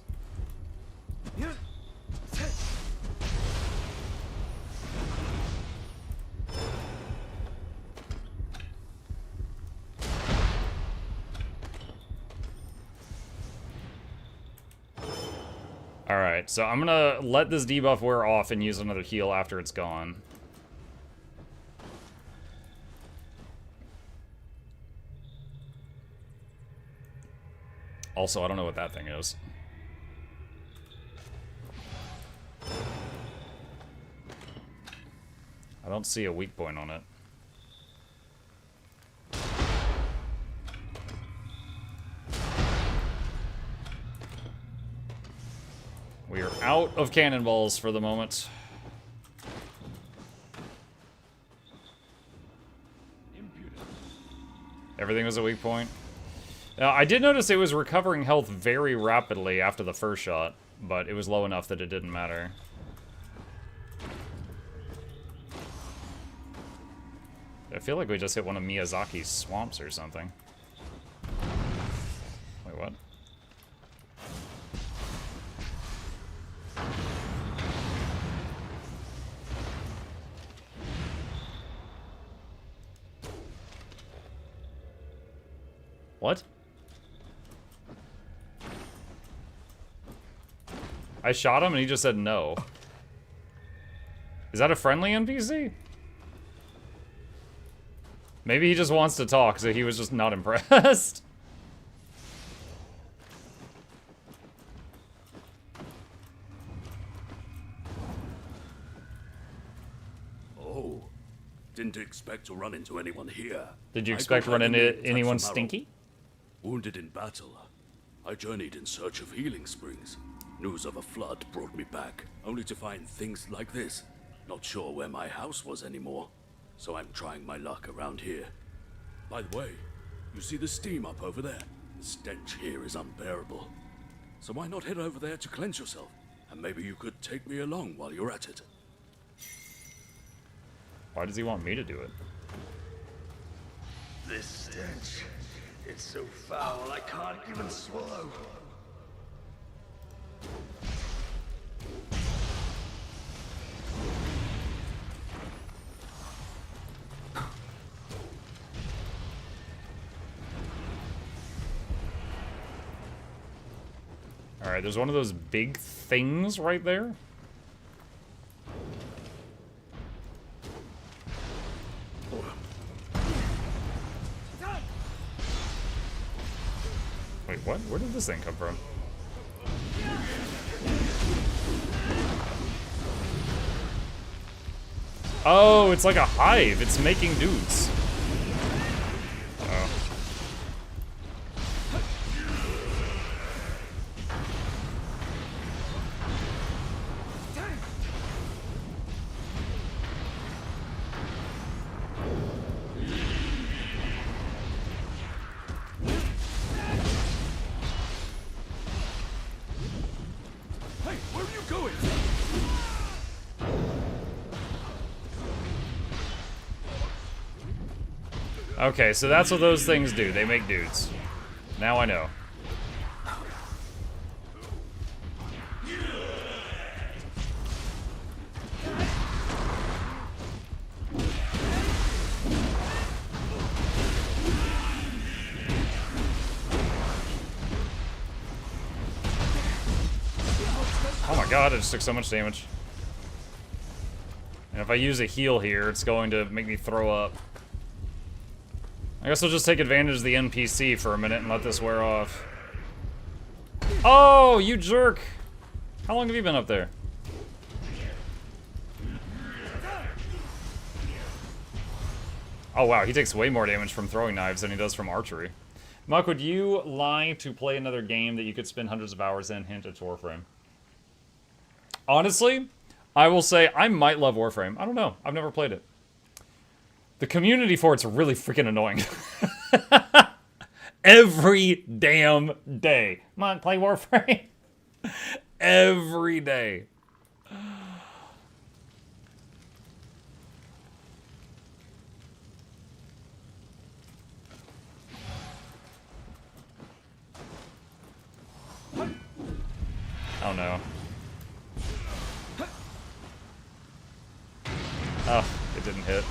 Alright, so I'm gonna let this debuff wear off and use another heal after it's gone. Also, I don't know what that thing is. I don't see a weak point on it. out of cannonballs for the moment. Everything was a weak point. Now, I did notice it was recovering health very rapidly after the first shot, but it was low enough that it didn't matter. I feel like we just hit one of Miyazaki's swamps or something. Wait, what? What? I shot him and he just said no. Is that a friendly NPC? Maybe he just wants to talk, so he was just not impressed. Oh, didn't expect to run into anyone here. Did you expect to run into anyone stinky? Wounded in battle, I journeyed in search of healing springs. News of a flood brought me back, only to find things like this. Not sure where my house was anymore, so I'm trying my luck around here. By the way, you see the steam up over there? The stench here is unbearable. So why not head over there to cleanse yourself? And maybe you could take me along while you're at it. Why does he want me to do it? This stench, it's so foul I can't even swallow. Alright, there's one of those big things right there. Wait, what? Where did this thing come from? Oh, it's like a hive. It's making dudes. Oh. Hey, where are you going? Okay, so that's what those things do. They make dudes. Now I know. Oh my god, I just took so much damage. And if I use a heal here, it's going to make me throw up. I guess I'll just take advantage of the NPC for a minute and let this wear off. Oh, you jerk! How long have you been up there? Oh wow, he takes way more damage from throwing knives than he does from archery. Muck, would you lie to play another game that you could spend hundreds of hours in? Hint, it's Warframe. Honestly, I will say I might love Warframe. I don't know. I've never played it. The community for it's really freaking annoying. Every damn day. Come on, play Warframe. Every day. Oh no. Oh, it didn't hit.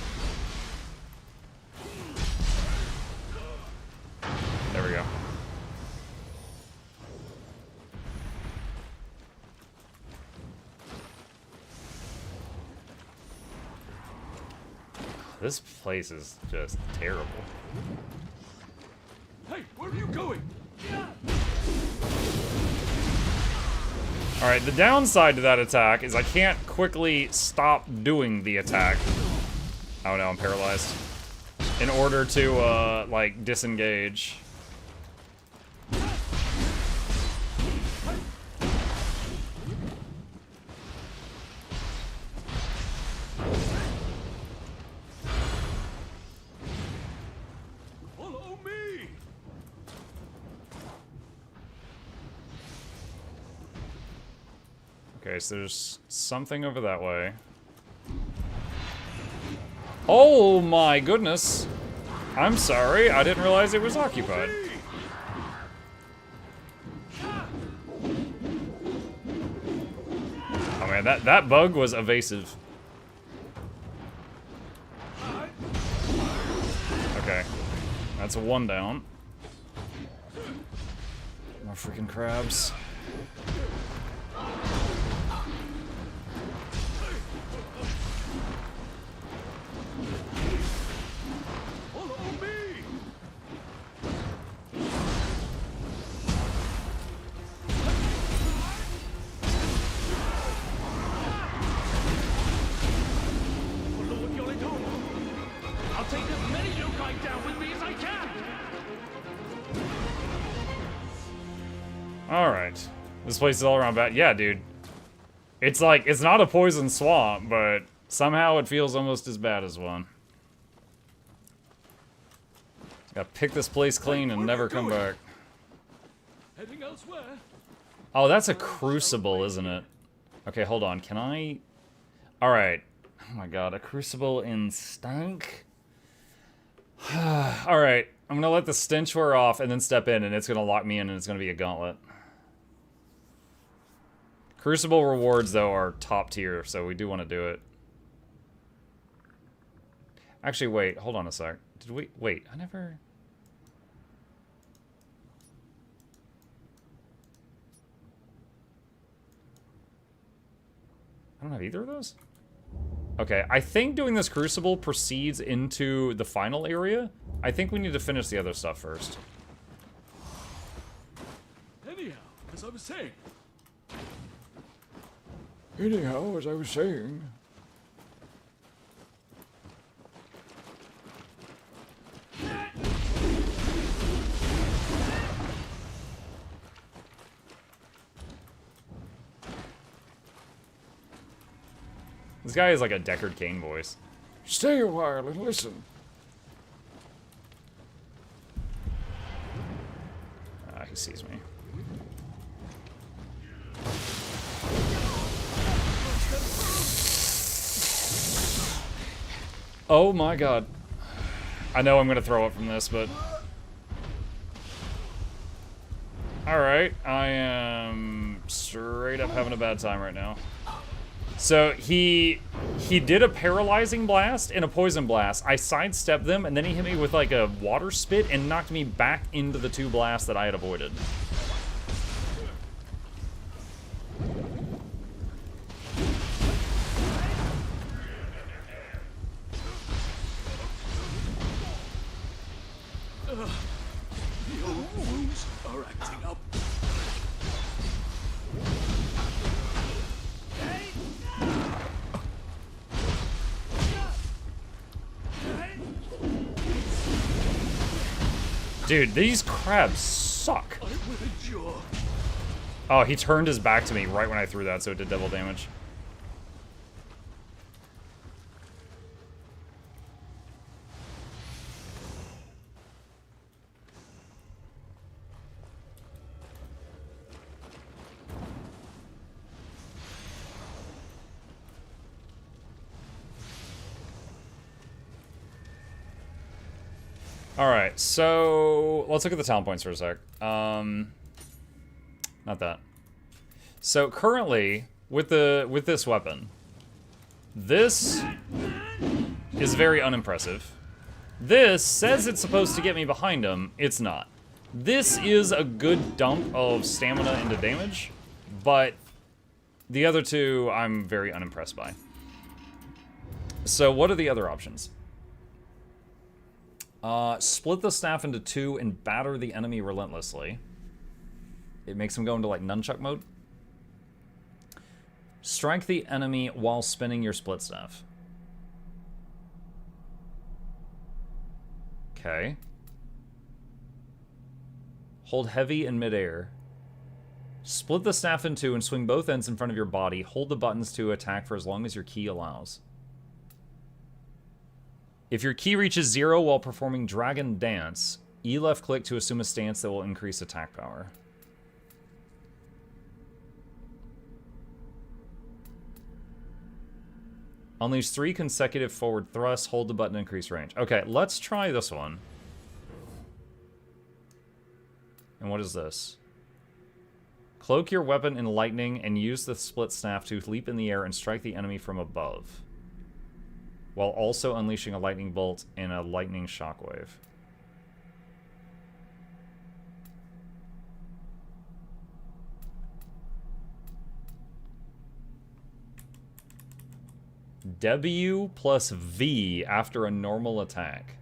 There we go. This place is just terrible. Hey, where are you going? Alright, the downside to that attack is I can't quickly stop doing the attack. Oh no, I'm paralyzed. In order to, like, disengage. Okay, so there's something over that way. Oh my goodness! I'm sorry, I didn't realize it was occupied. Oh man, that bug was evasive. Okay, that's a 1 down. More freaking crabs. I'll take as many yokai down with me as I can! Alright. This place is all around bad. Yeah, dude. It's like, it's not a poison swamp, but somehow it feels almost as bad as one. Gotta pick this place clean and never come back. Heading elsewhere. Oh, that's a crucible, isn't it? Okay, hold on. Can I... Alright. Oh my god, a crucible in stank? Alright, I'm gonna let the stench wear off and then step in, and it's gonna lock me in, and it's gonna be a gauntlet. Crucible rewards, though, are top tier, so we do want to do it. Actually, wait, hold on a sec. Did we... Wait, I never... I don't have either of those? Okay, I think doing this crucible proceeds into the final area. I think we need to finish the other stuff first. Anyhow, as I was saying. Anyhow, as I was saying. This guy is like a Deckard Cain voice. Stay a while and listen. Ah, he sees me. Oh my god. I know I'm gonna throw up from this, but... Alright, I am straight up having a bad time right now. So he did a paralyzing blast and a poison blast. I sidestepped them, and then he hit me with like a water spit and knocked me back into the 2 blasts that I had avoided. The old wounds are acting up. Dude, these crabs suck. Oh, he turned his back to me right when I threw that, so it did double damage. Alright, so let's look at the talent points for a sec. Not that. So currently, with this weapon, this is very unimpressive. This says it's supposed to get me behind him. It's not. This is a good dump of stamina into damage, but the other two I'm very unimpressed by. So what are the other options? Split the staff into 2 and batter the enemy relentlessly. It makes him go into like nunchuck mode. Strike the enemy while spinning your split staff. Okay. Hold heavy in midair. Split the staff in 2 and swing both ends in front of your body. Hold the buttons to attack for as long as your ki allows. If your ki reaches 0 while performing Dragon Dance, E left click to assume a stance that will increase attack power. Unleash 3 consecutive forward thrusts. Hold the button to increase range. Okay, let's try this one. And what is this? Cloak your weapon in lightning and use the split staff to leap in the air and strike the enemy from above, while also unleashing a lightning bolt and a lightning shockwave. W plus V after a normal attack.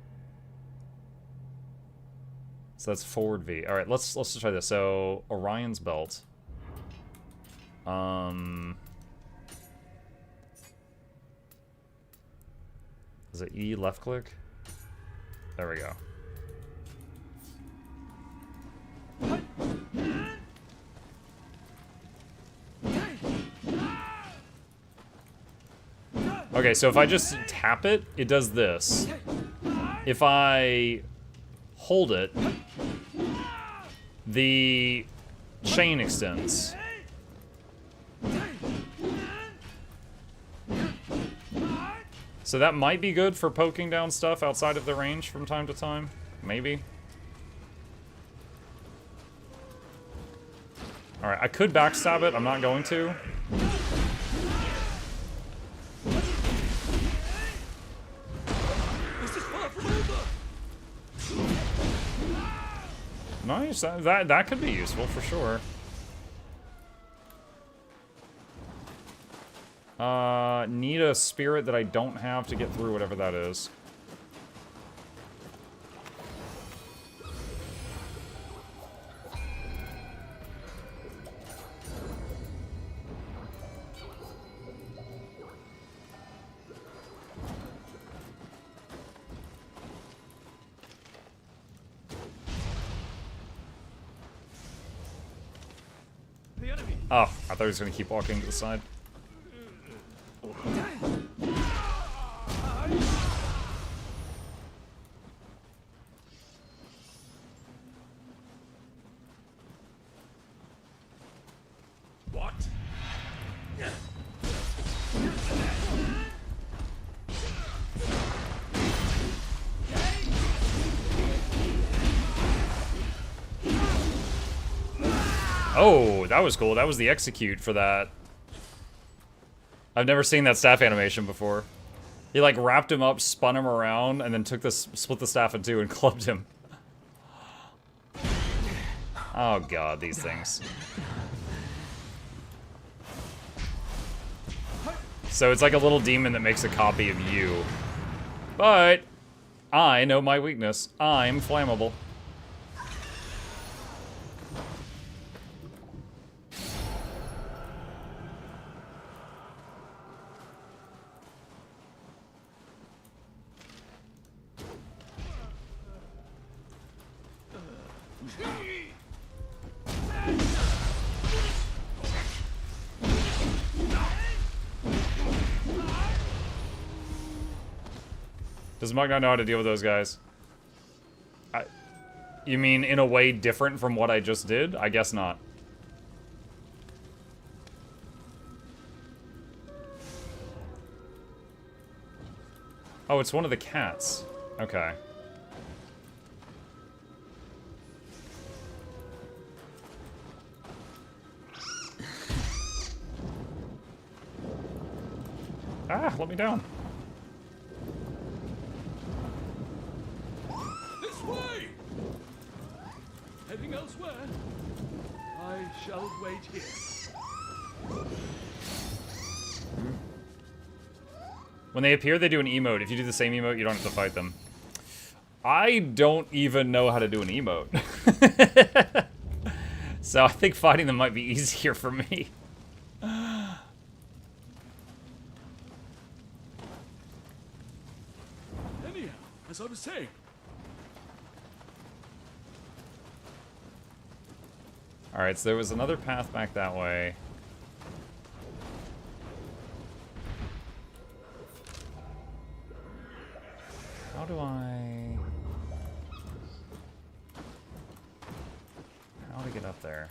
So that's forward V. All right, let's try this. So Orion's belt. Is it E left click? There we go. Okay, so if I just tap it, it does this. If I hold it, the chain extends. So that might be good for poking down stuff outside of the range from time to time. Maybe. Alright, I could backstab it. I'm not going to. Nice. That could be useful for sure. Need a spirit that I don't have to get through whatever that is. Oh, I thought he was going to keep walking to the side. What? Oh, that was cool. That was the execute for that. I've never seen that staff animation before. He like wrapped him up, spun him around, and then took this, split the staff in two and clubbed him. Oh god, these things. So it's like a little demon that makes a copy of you. But I know my weakness. I'm flammable. Does Mug not know how to deal with those guys? You mean in a way different from what I just did? I guess not. Oh, it's one of the cats. Okay. Ah, let me down. This way! Heading elsewhere. I shall wait here. When they appear, they do an emote. If you do the same emote, you don't have to fight them. I don't even know how to do an emote. So I think fighting them might be easier for me. Anyhow, as I was saying. Alright, so there was another path back that way. How do I... How to get up there?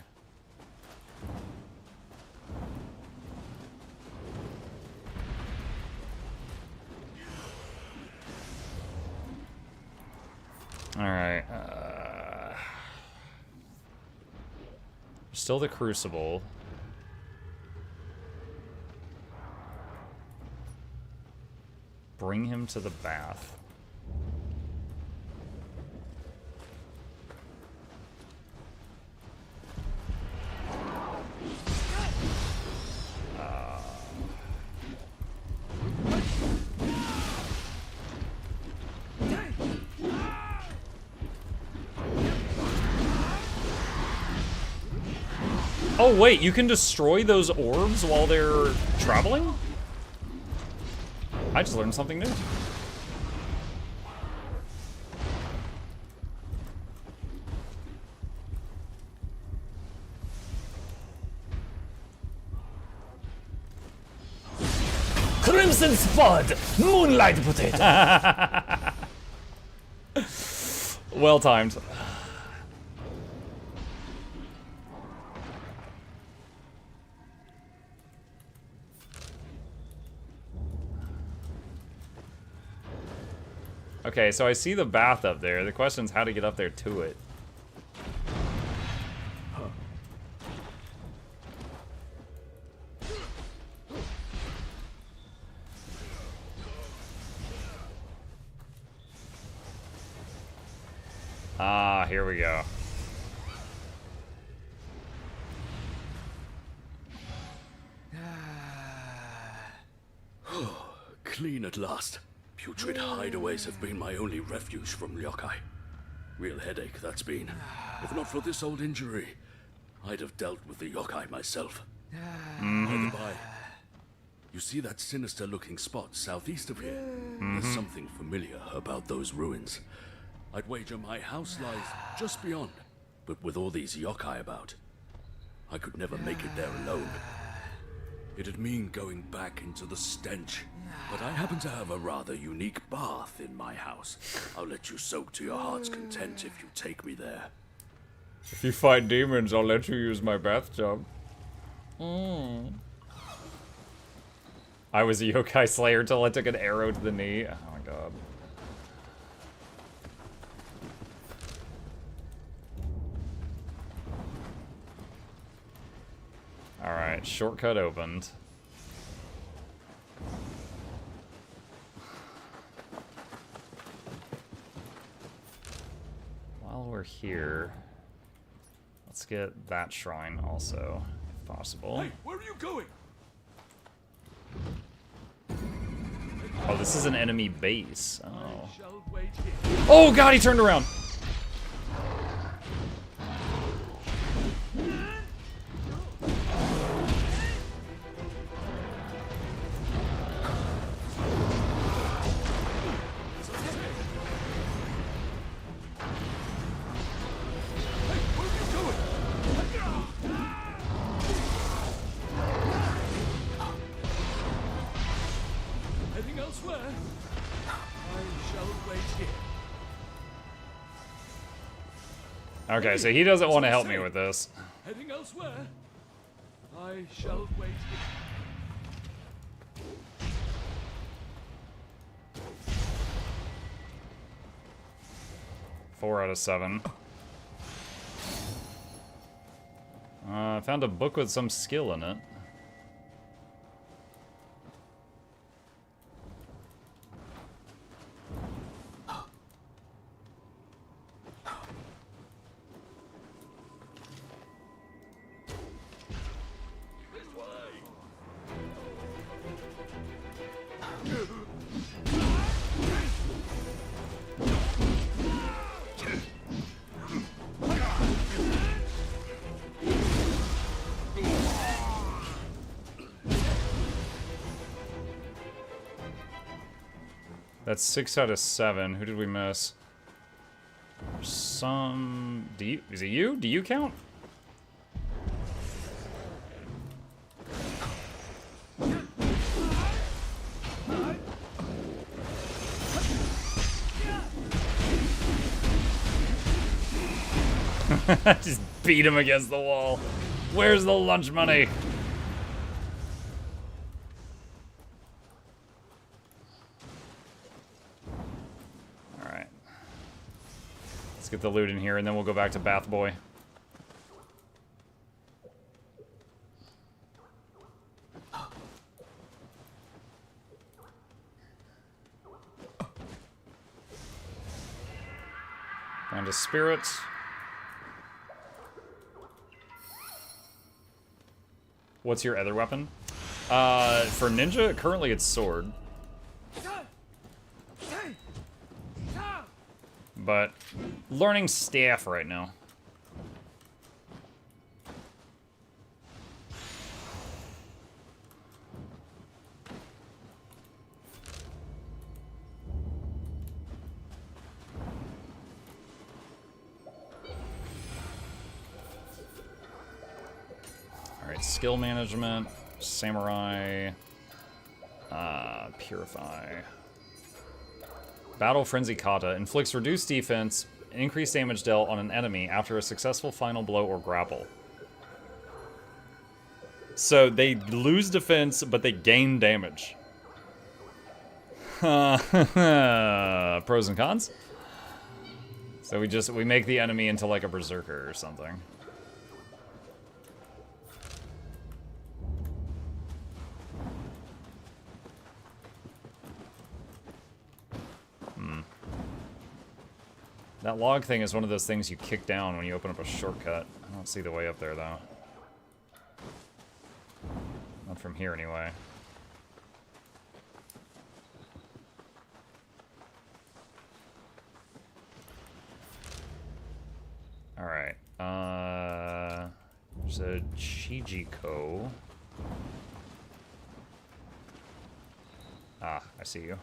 Alright. Still the Crucible. Bring him to the bath. Oh wait, you can destroy those orbs while they're traveling? I just learned something new. Crimson Spud! Moonlight Potato! Well timed. Okay, so I see the bath up there. The question is how to get up there to it. Ah, here we go. Clean at last. Putrid hideaways have been my only refuge from yokai. Real headache that's been. If not for this old injury, I'd have dealt with the yokai myself. By the by, you see that sinister-looking spot southeast of here? There's something familiar about those ruins. I'd wager my house lies just beyond, but with all these yokai about, I could never make it there alone. It'd mean going back into the stench. But I happen to have a rather unique bath in my house. I'll let you soak to your heart's content if you take me there. If you fight demons, I'll let you use my bathtub. I was a yokai slayer till I took an arrow to the knee. Oh my god. Alright, shortcut opened. While we're here, let's get that shrine also, if possible. Hey, where are you going? Oh, this is an enemy base. Oh. Oh god, he turned around! Okay, so he doesn't want to help me with this. Heading elsewhere. I shall wait here. 4 out of 7. I found a book with some skill in it. That's 6 out of 7. Who did we miss? Some... Do you... Is it you? Do you count? Just beat him against the wall. Where's the lunch money? Let's get the loot in here, and then we'll go back to Bath Boy. Found a spirit. What's your other weapon? For ninja, currently it's sword. But learning staff right now. Alright, skill management, samurai, purify. Battle Frenzy Kata inflicts reduced defense, increased damage dealt on an enemy after a successful final blow or grapple. So they lose defense, but they gain damage. Pros and cons? So we make the enemy into like a berserker or something. That log thing is one of those things you kick down when you open up a shortcut. I don't see the way up there, though. Not from here, anyway. Alright. There's a Chijiko. Ah, I see you.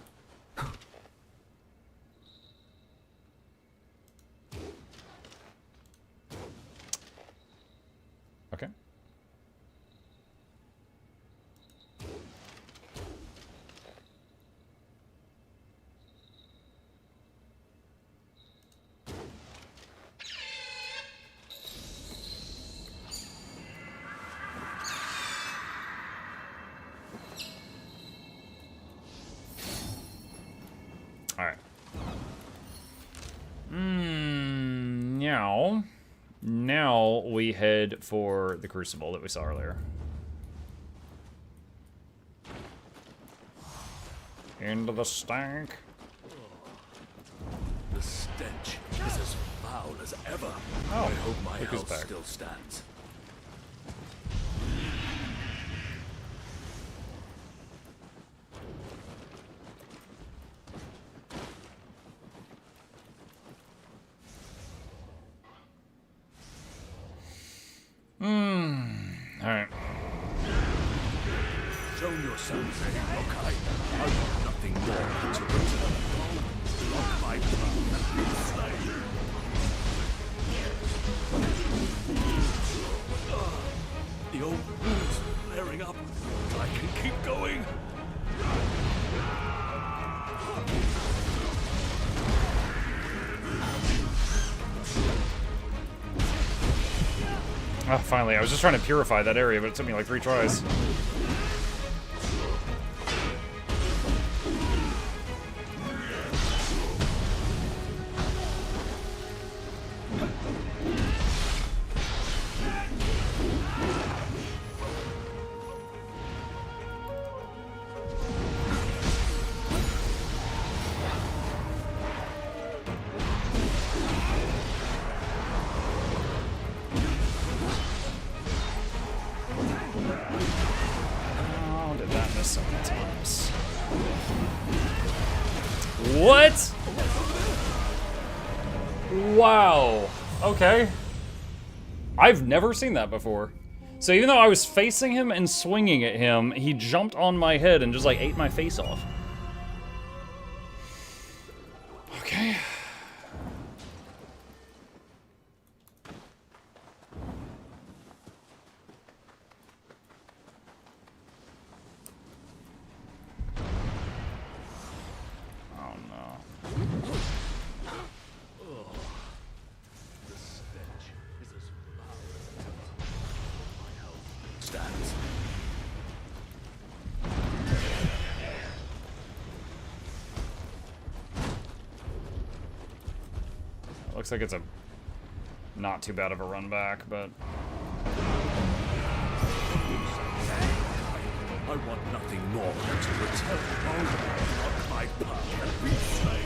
Okay. All right. Now we head for the Crucible that we saw earlier. Into the stank. The stench is as foul as ever. Oh, I hope my look who's house back. still stands. Alright. Show yourselves, yokai. I want nothing more than to return home on my proud slave. The old wound's flaring up, but I can keep going. Ah, finally. I was just trying to purify that area, but it took me like 3 tries. So many times. What? Wow. Okay. I've never seen that before. So even though I was facing him and swinging at him, he jumped on my head and just like ate my face off. Okay. Looks like it's a not too bad of a run back, but I want nothing more than to return home on my path and be slain.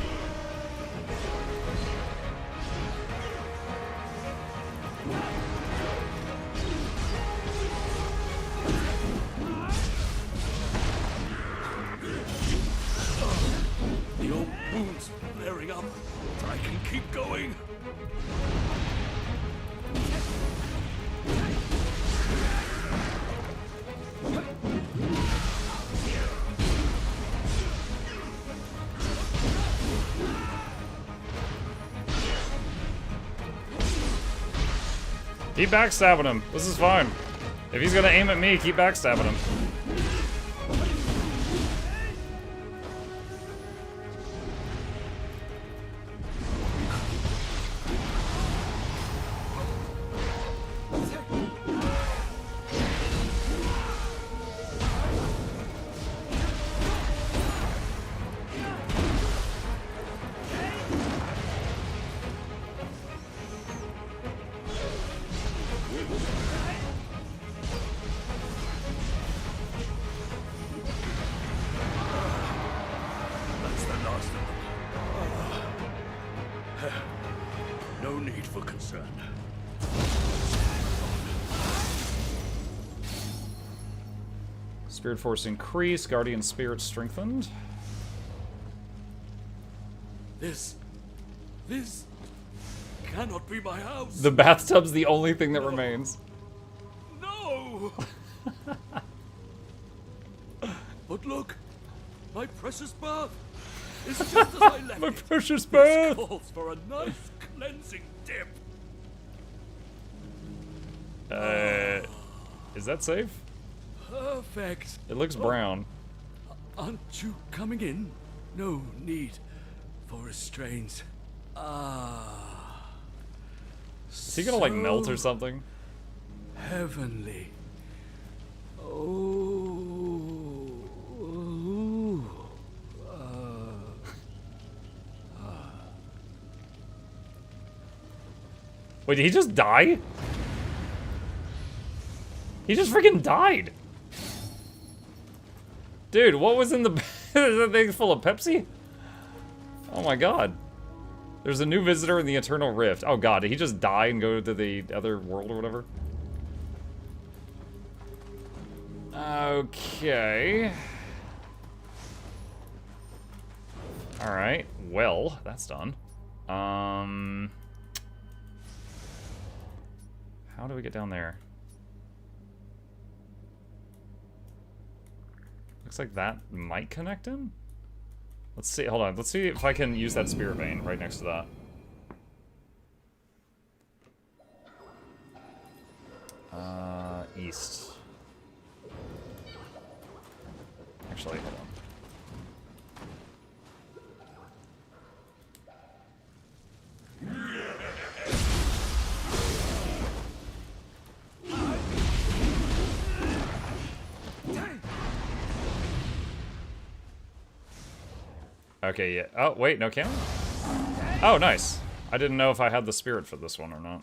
The old wound's flaring up, but I can keep going. keep backstabbing him. This is fine. If he's gonna aim at me, keep backstabbing him. That's the last of them. No need for concern. Spirit force increased, guardian spirit strengthened. This cannot be my house. The bathtub's the only thing that remains. No! But look, my precious bath is just as I left My it. precious This bath! calls for a nice cleansing dip. Is that safe? Perfect. It looks brown. Aren't you coming in? No need for restraints. Is he gonna like melt or something? Heavenly. Wait, did he just die? He just freaking died. Dude, what was in the is that thing full of Pepsi? Oh my god. There's a new visitor in the Eternal Rift. Oh god, did he just die and go to the other world or whatever? Okay. Alright, well, that's done. How do we get down there? Looks like that might connect him? Let's see, hold on, let's see if I can use that Spirit Vein right next to that. East. Actually, hold on. Okay, yeah. Oh, wait, no count? Oh, nice. I didn't know if I had the spirit for this one or not.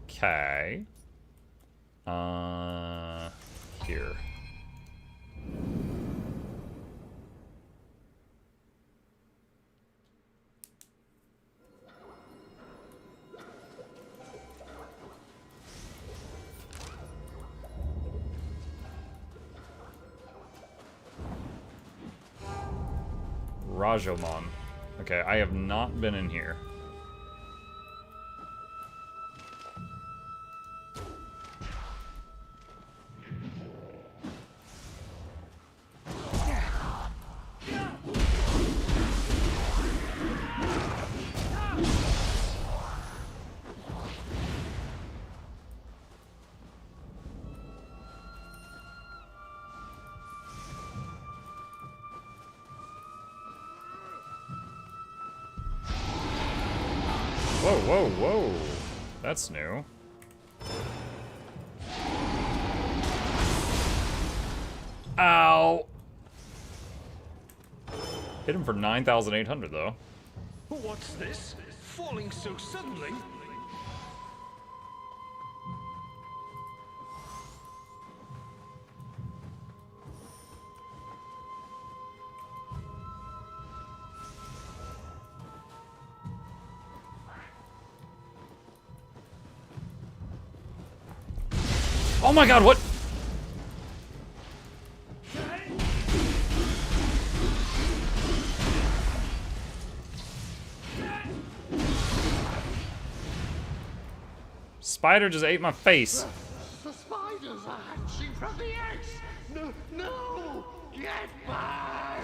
Okay. Here. Rajomon. Okay, I have not been in here. Whoa, whoa, whoa. That's new. Ow. Hit him for 9,800 though. What's this? Falling so suddenly? Oh my god, what? Spider just ate my face. The spiders are hatching from the eggs! No, no! Get back!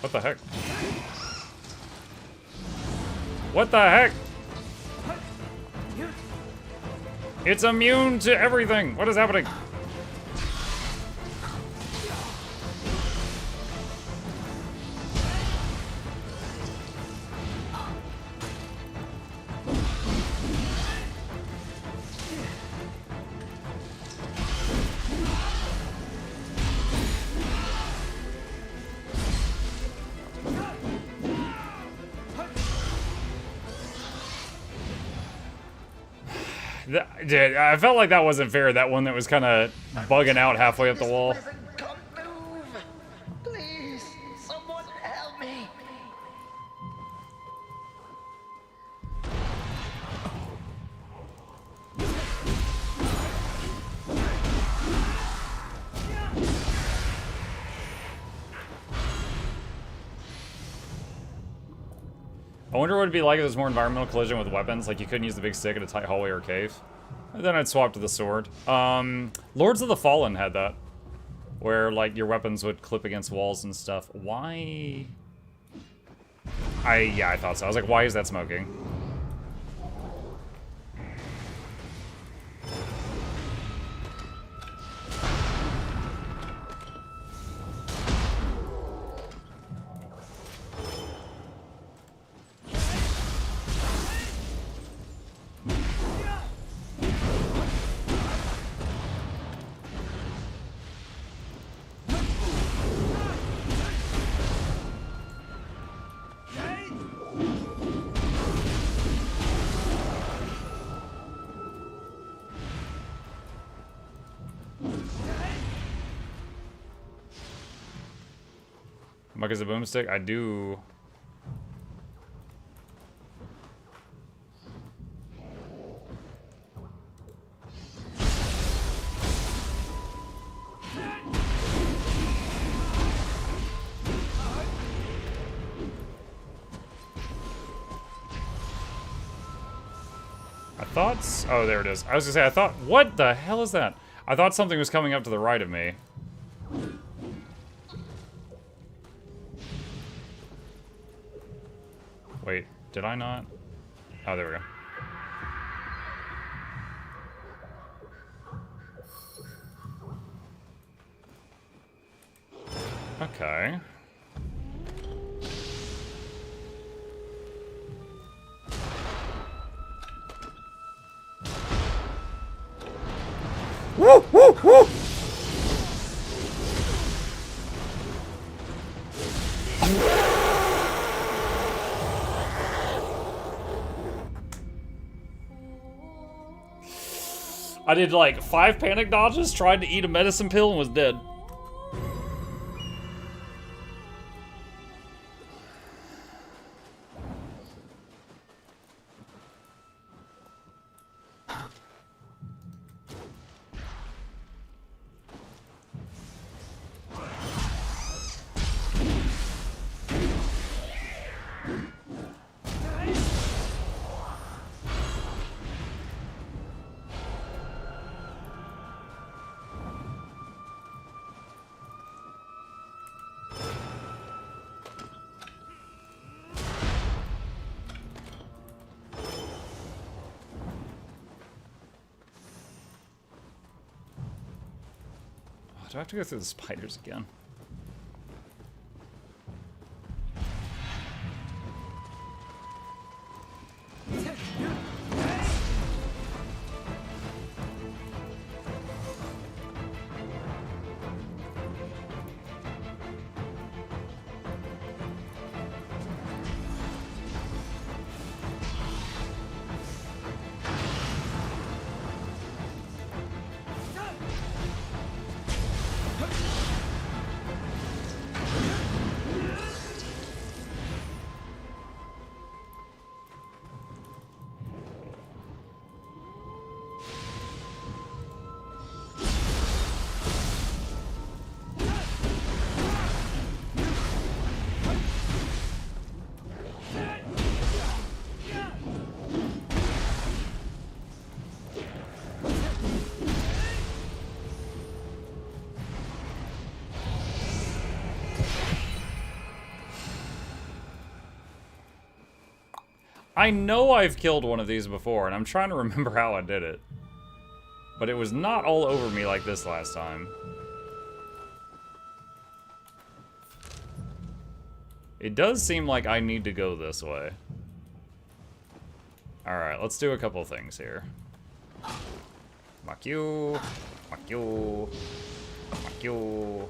What the heck? What the heck? It's immune to everything. What is happening? Dude, I felt like that wasn't fair. That one that was kind of bugging out halfway up the wall. Please, someone help me! I wonder what it'd be like if there's more environmental collision with weapons, like you couldn't use the big stick in a tight hallway or cave. And then I'd swap to the sword. Lords of the Fallen had that, where like your weapons would clip against walls and stuff. Why? Yeah, I thought so. I was like, why is that smoking? Muck is a boomstick? I do. I thought... Oh, there it is. I was gonna say, I thought... What the hell is that? I thought something was coming up to the right of me. Wait, did I not? Oh, there we go. Okay. Woo, woo, woo! I did like 5 panic dodges, tried to eat a medicine pill, and was dead. Do I have to go through the spiders again? I know I've killed one of these before, and I'm trying to remember how I did it. But it was not all over me like this last time. It does seem like I need to go this way. Alright, let's do a couple things here. Fuck you. Fuck you. Fuck you.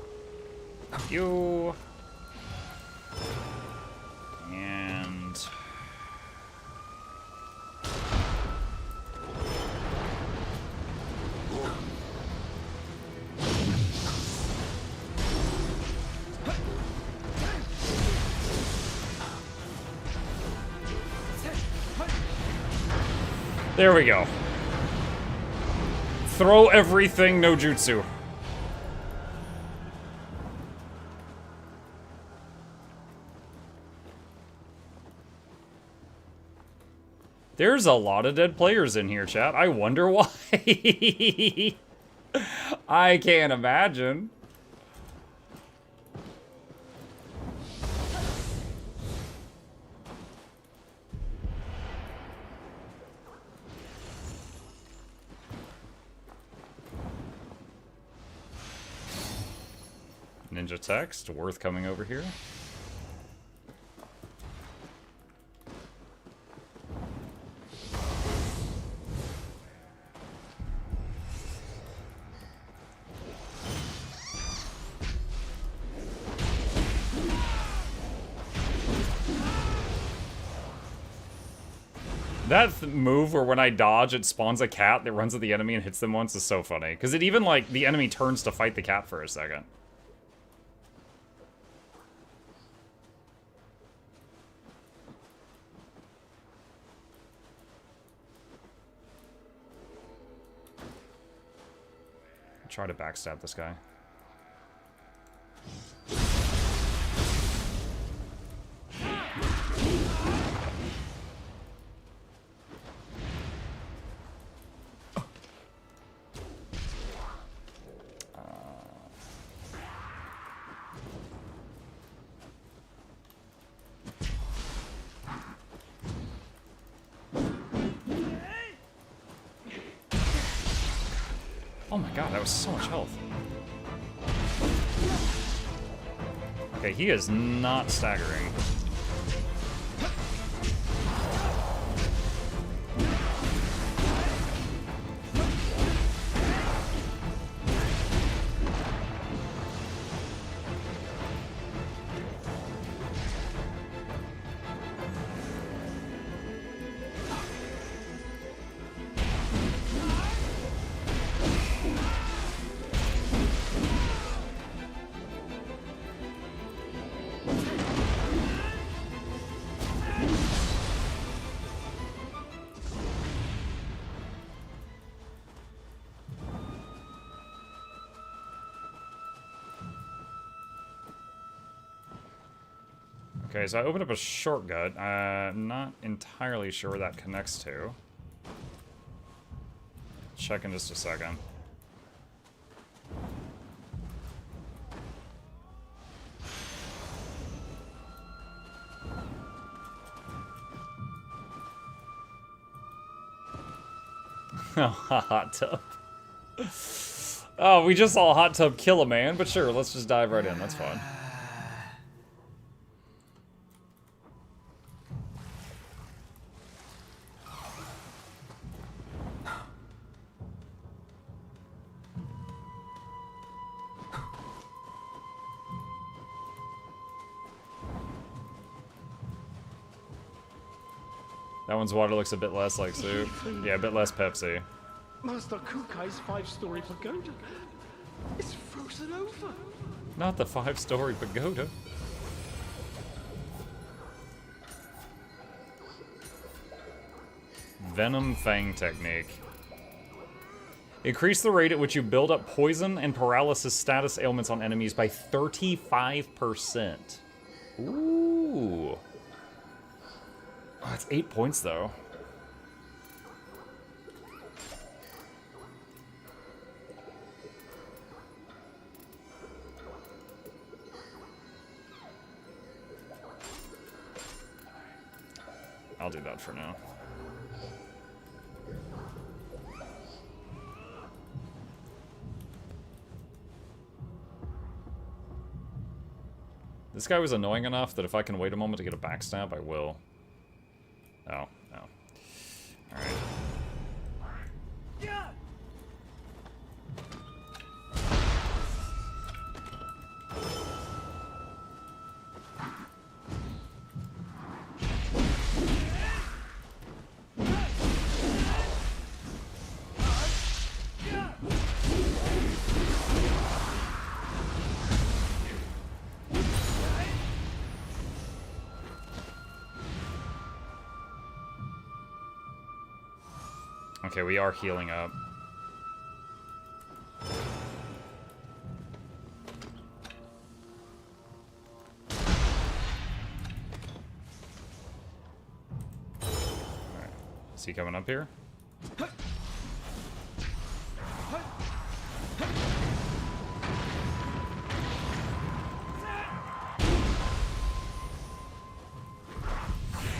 Fuck you. And... there we go. Throw everything, no jutsu. There's a lot of dead players in here, chat. I wonder why. I can't imagine. Ninja text, worth coming over here. That move where when I dodge, it spawns a cat that runs at the enemy and hits them once is so funny. Because it even, like, the enemy turns to fight the cat for a second. Try to backstab this guy. Oh my god, that was so much health. Okay, he is not staggering. Okay, so I opened up a shortcut. Not entirely sure where that connects to. Check in just a second. Oh, hot tub. Oh, we just saw a hot tub kill a man, but sure, let's just dive right in. That's fine. That one's water looks a bit less like soup. Yeah, a bit less Pepsi. Master Kukai's 5-story pagoda. It's frozen over. Not the 5-story pagoda. Venom Fang technique. Increase the rate at which you build up poison and paralysis status ailments on enemies by 35%. Ooh. Oh, that's 8 points, though. I'll do that for now. This guy was annoying enough that if I can wait a moment to get a backstab, I will. Oh, no. Alright. Okay, we are healing up. Alright. Is he coming up here?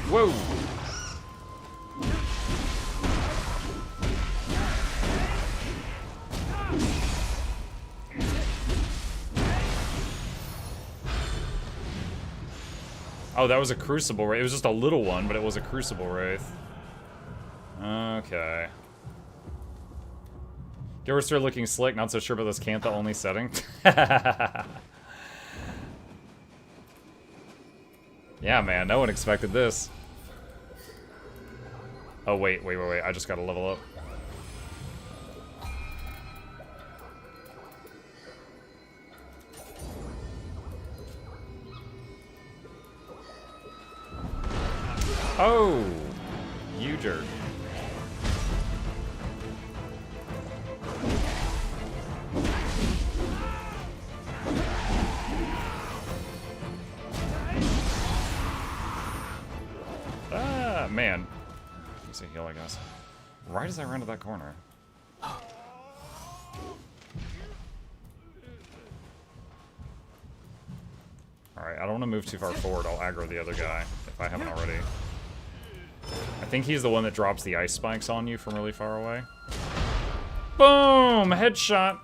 Whoa! Oh, that was a Crucible Wraith. It was just a little one, but it was a Crucible Wraith. Okay. Gear started looking slick, not so sure about this Cantha only setting. Yeah, man, no one expected this. Oh, wait, I just gotta level up. Oh, you jerk. Ah, man. Easy heal, I guess. Right as I ran to that corner. Alright, I don't want to move too far forward. I'll aggro the other guy, if I haven't already. I think he's the one that drops the ice spikes on you from really far away. Boom! Headshot!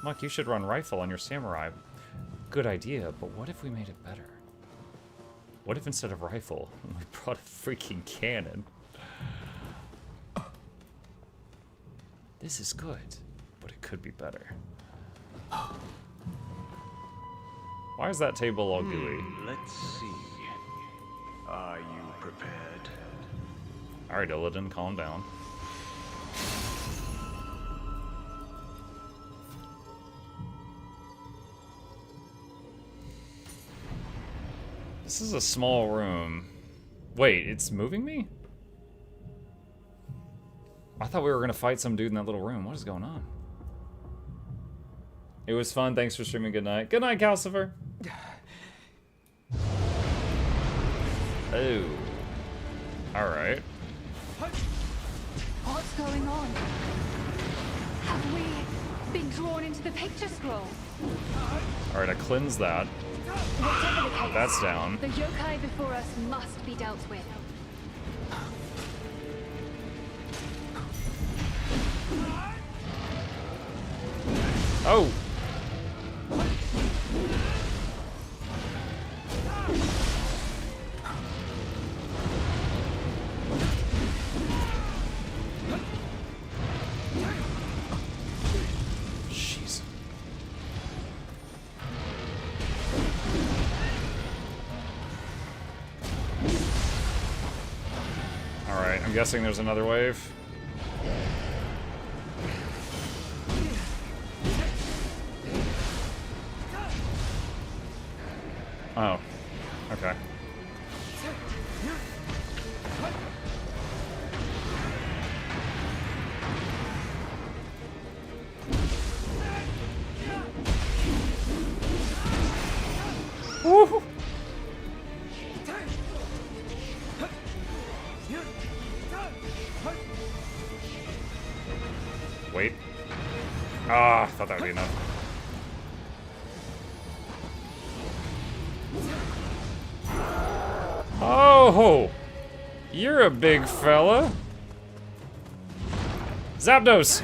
Muck, you should run rifle on your samurai. Good idea, but what if we made it better? What if instead of rifle, we brought a freaking cannon? This is good, but it could be better. Why is that table all gooey? Let's see. Are you prepared? Alright, Illidan, calm down. This is a small room. Wait, it's moving me? I thought we were gonna fight some dude in that little room. What is going on? It was fun. Thanks for streaming. Good night. Good night, Calcifer. Oh. Alright. What's going on? Have we been drawn into the picture scroll? Alright, I cleanse that. Whatever the case, That's down. The yokai before us must be dealt with. Oh! Jeez. Alright, I'm guessing there's another wave. Oh, okay. Woo! Wait. Ah, I thought that would be enough. Oh, you're a big fella. Zapdos.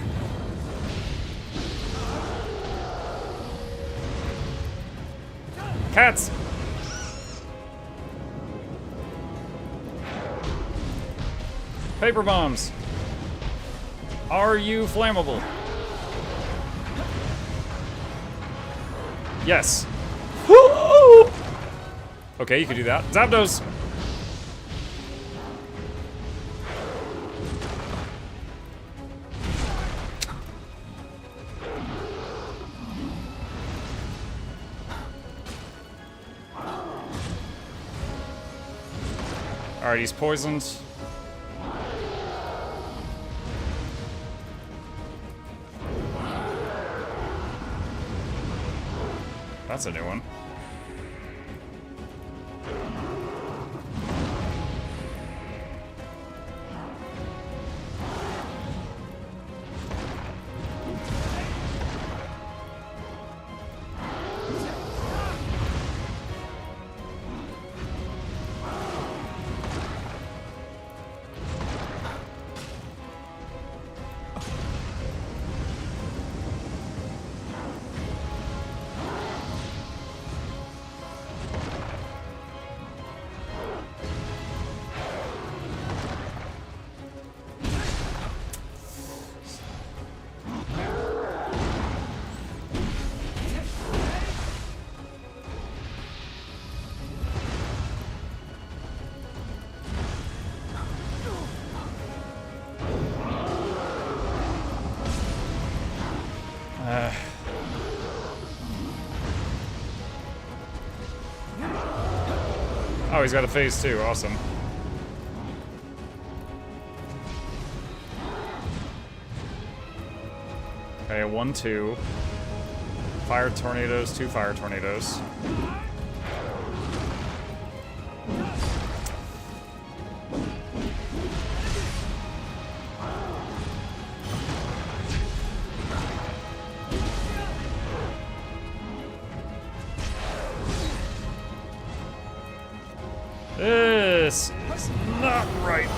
Cats. Paper bombs. Are you flammable? Yes. Okay, you can do that. Zapdos. Alright, he's poisoned. That's a new one. Oh, he's got a phase 2. Awesome. Okay, 1-2. Fire tornadoes, 2 fire tornadoes. This is not right.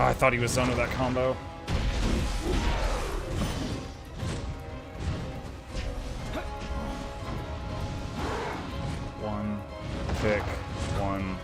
Oh, I thought he was done with that combo. One, pick, one.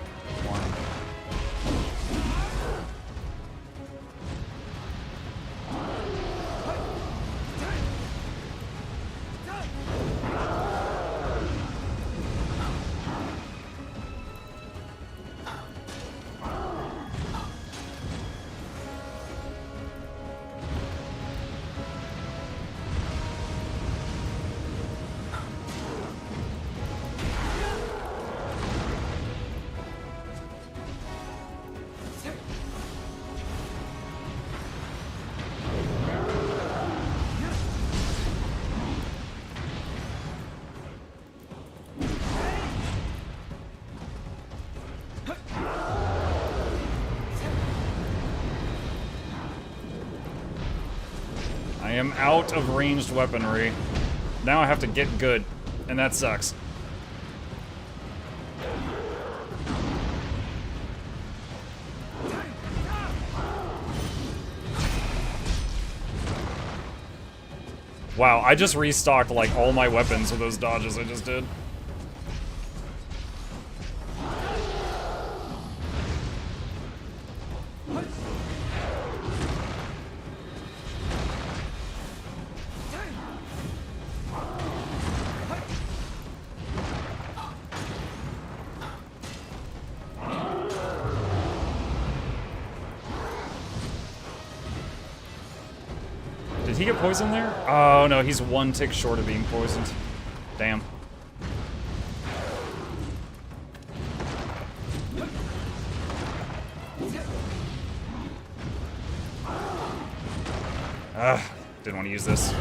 I am out of ranged weaponry. Now I have to get good, and that sucks. Wow, I just restocked like all my weapons with those dodges I just did. Did he get poisoned there? Oh no, he's one tick short of being poisoned. Damn. Didn't want to use this.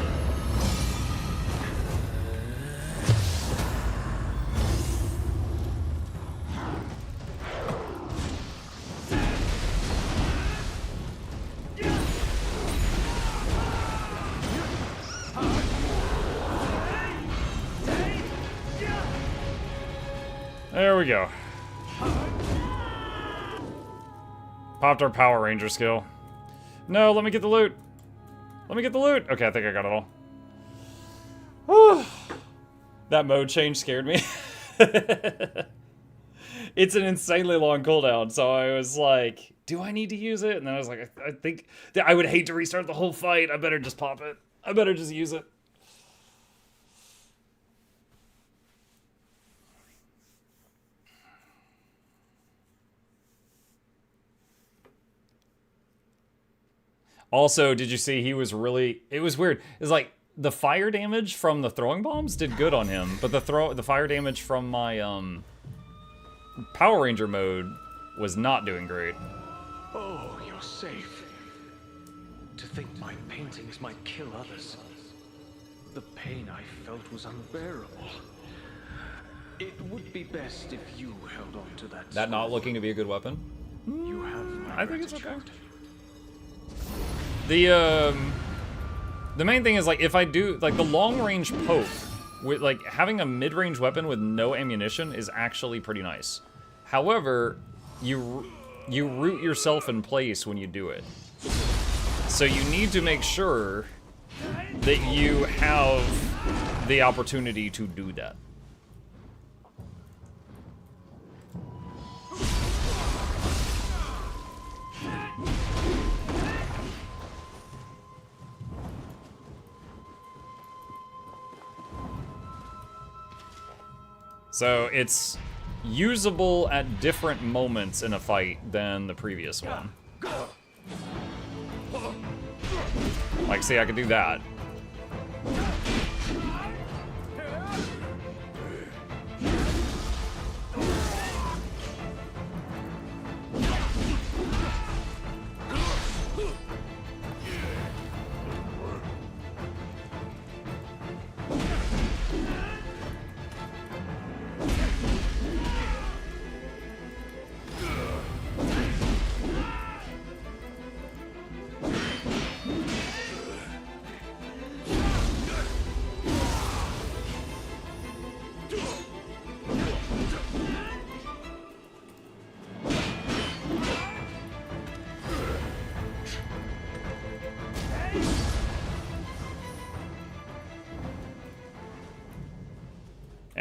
There we go. Popped our Power Ranger skill. No, let me get the loot. Let me get the loot. Okay, I think I got it all. That mode change scared me. It's an insanely long cooldown, so I was like, do I need to use it? And then I was like, I think that I would hate to restart the whole fight. I better just pop it. I better just use it. Also, did you see he was really... It was weird. It's like the fire damage from the throwing bombs did good on him, but the fire damage from my Power Ranger mode was not doing great. Oh, you're safe. To think my paintings might kill others. The pain I felt was unbearable. It would be best if you held on to that. That not looking to be a good weapon? You have my I think it's okay. The main thing is, like, if I do, like, the long-range poke, with, like, having a mid-range weapon with no ammunition is actually pretty nice. However, you root yourself in place when you do it. So you need to make sure that you have the opportunity to do that. So it's usable at different moments in a fight than the previous one. Like, see, I could do that.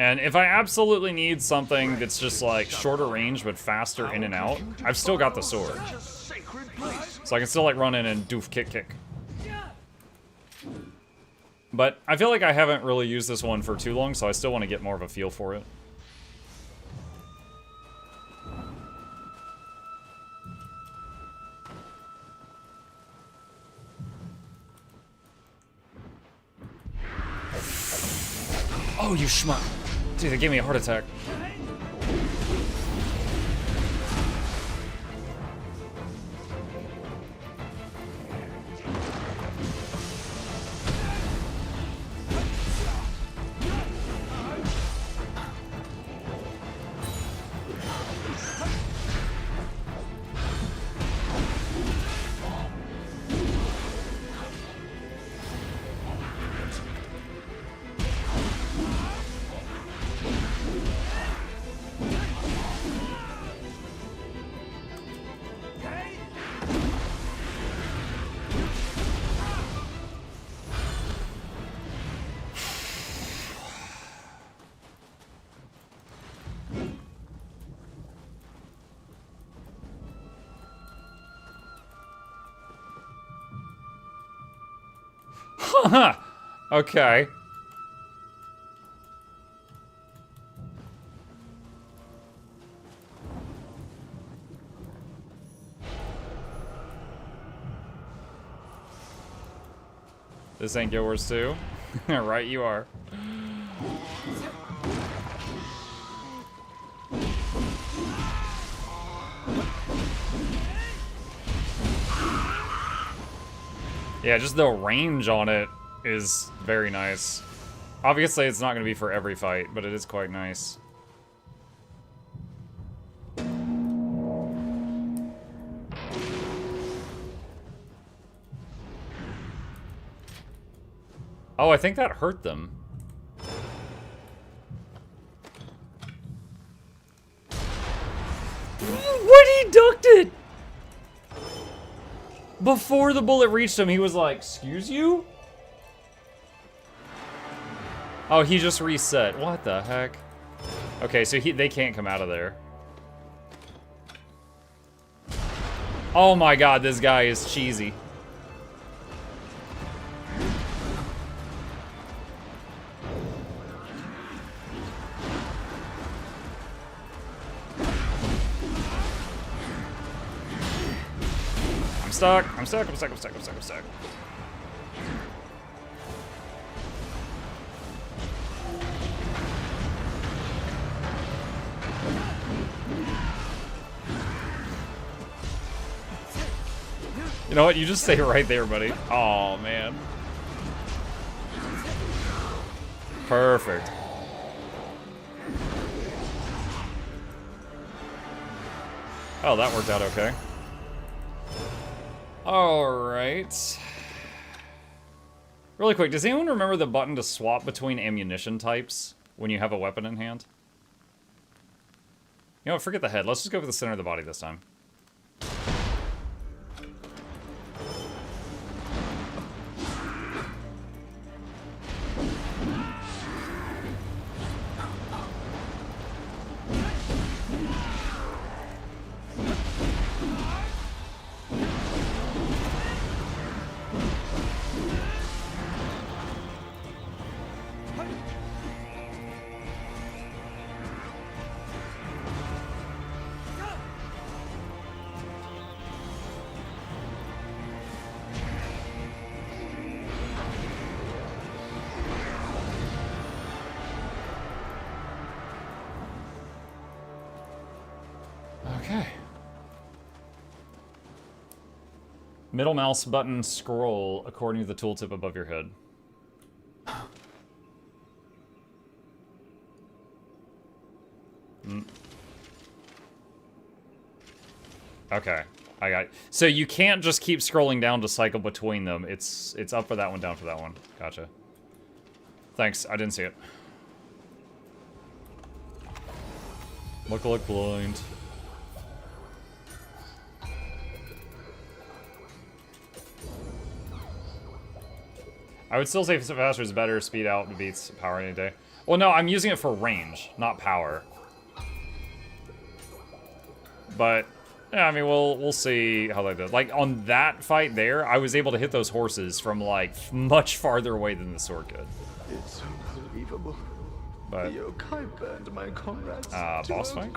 And if I absolutely need something that's just like shorter range but faster in and out, I've still got the sword. So I can still like run in and doof kick. But I feel like I haven't really used this one for too long, so I still want to get more of a feel for it. Oh, you schmuck. Dude, they gave me a heart attack. Okay. This ain't Guild Wars 2. Right, you are. Yeah, just the range on it is very nice. Obviously, it's not going to be for every fight, but it is quite nice. Oh, I think that hurt them. What? He ducked it! Before the bullet reached him, he was like, "Excuse you?" Oh, he just reset. What the heck? Okay, so they can't come out of there. Oh my god, this guy is cheesy. I'm stuck. You know what? You just stay right there, buddy. Oh man. Perfect. Oh, that worked out okay. Alright. Really quick, does anyone remember the button to swap between ammunition types when you have a weapon in hand? You know what, forget the head. Let's just go for the center of the body this time. Okay. Middle mouse button scroll according to the tooltip above your head. Okay, I got it. So you can't just keep scrolling down to cycle between them. It's up for that one, down for that one. Gotcha. Thanks, I didn't see it. Look blind. I would still say faster is better. Speed out beats power any day. Well, no, I'm using it for range, not power. But yeah, I mean, we'll see how they do. Like on that fight there, I was able to hit those horses from like much farther away than the sword could. It's unbelievable. But The yokai burned my comrades. boss fight?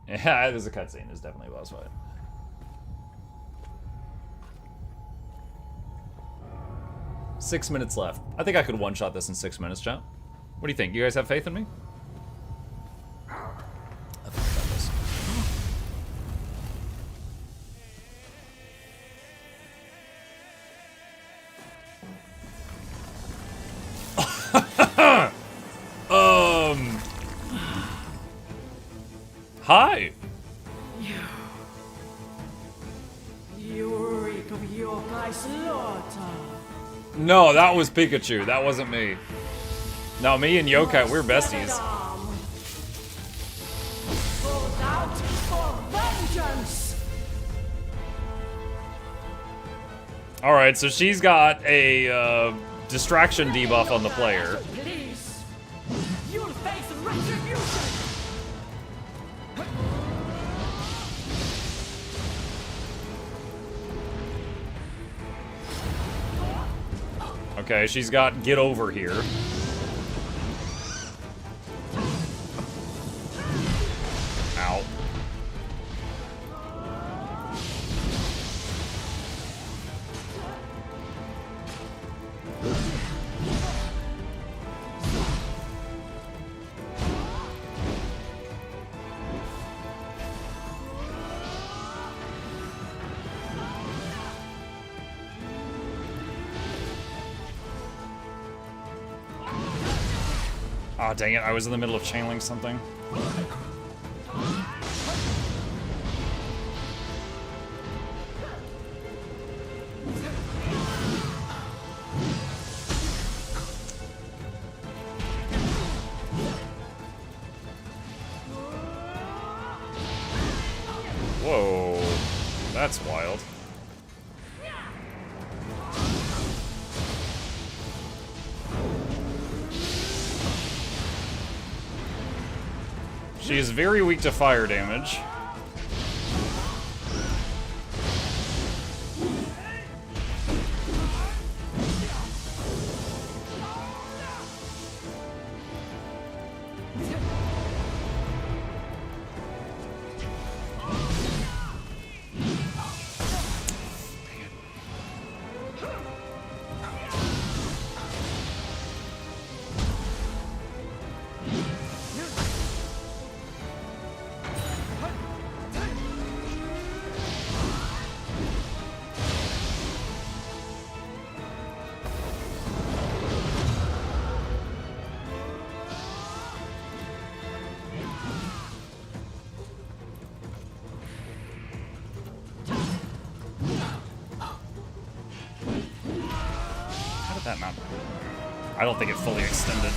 Yeah, there's a cutscene. There's definitely a boss fight. Six minutes left. I think I could one-shot this in 6 minutes, chat. What do you think? You guys have faith in me? I think I got this. Hi. You reek of yokai slaughter. No, that was Pikachu. That wasn't me. No, me and Yokai, we're besties. Goes out for vengeance. Alright, so she's got a distraction debuff on the player. Please, you'll face retribution. Okay, she's got get over here. Ow. Aw, dang it, I was in the middle of channeling something. Whoa, that's wild. She is very weak to fire damage. That not. I don't think it fully extended.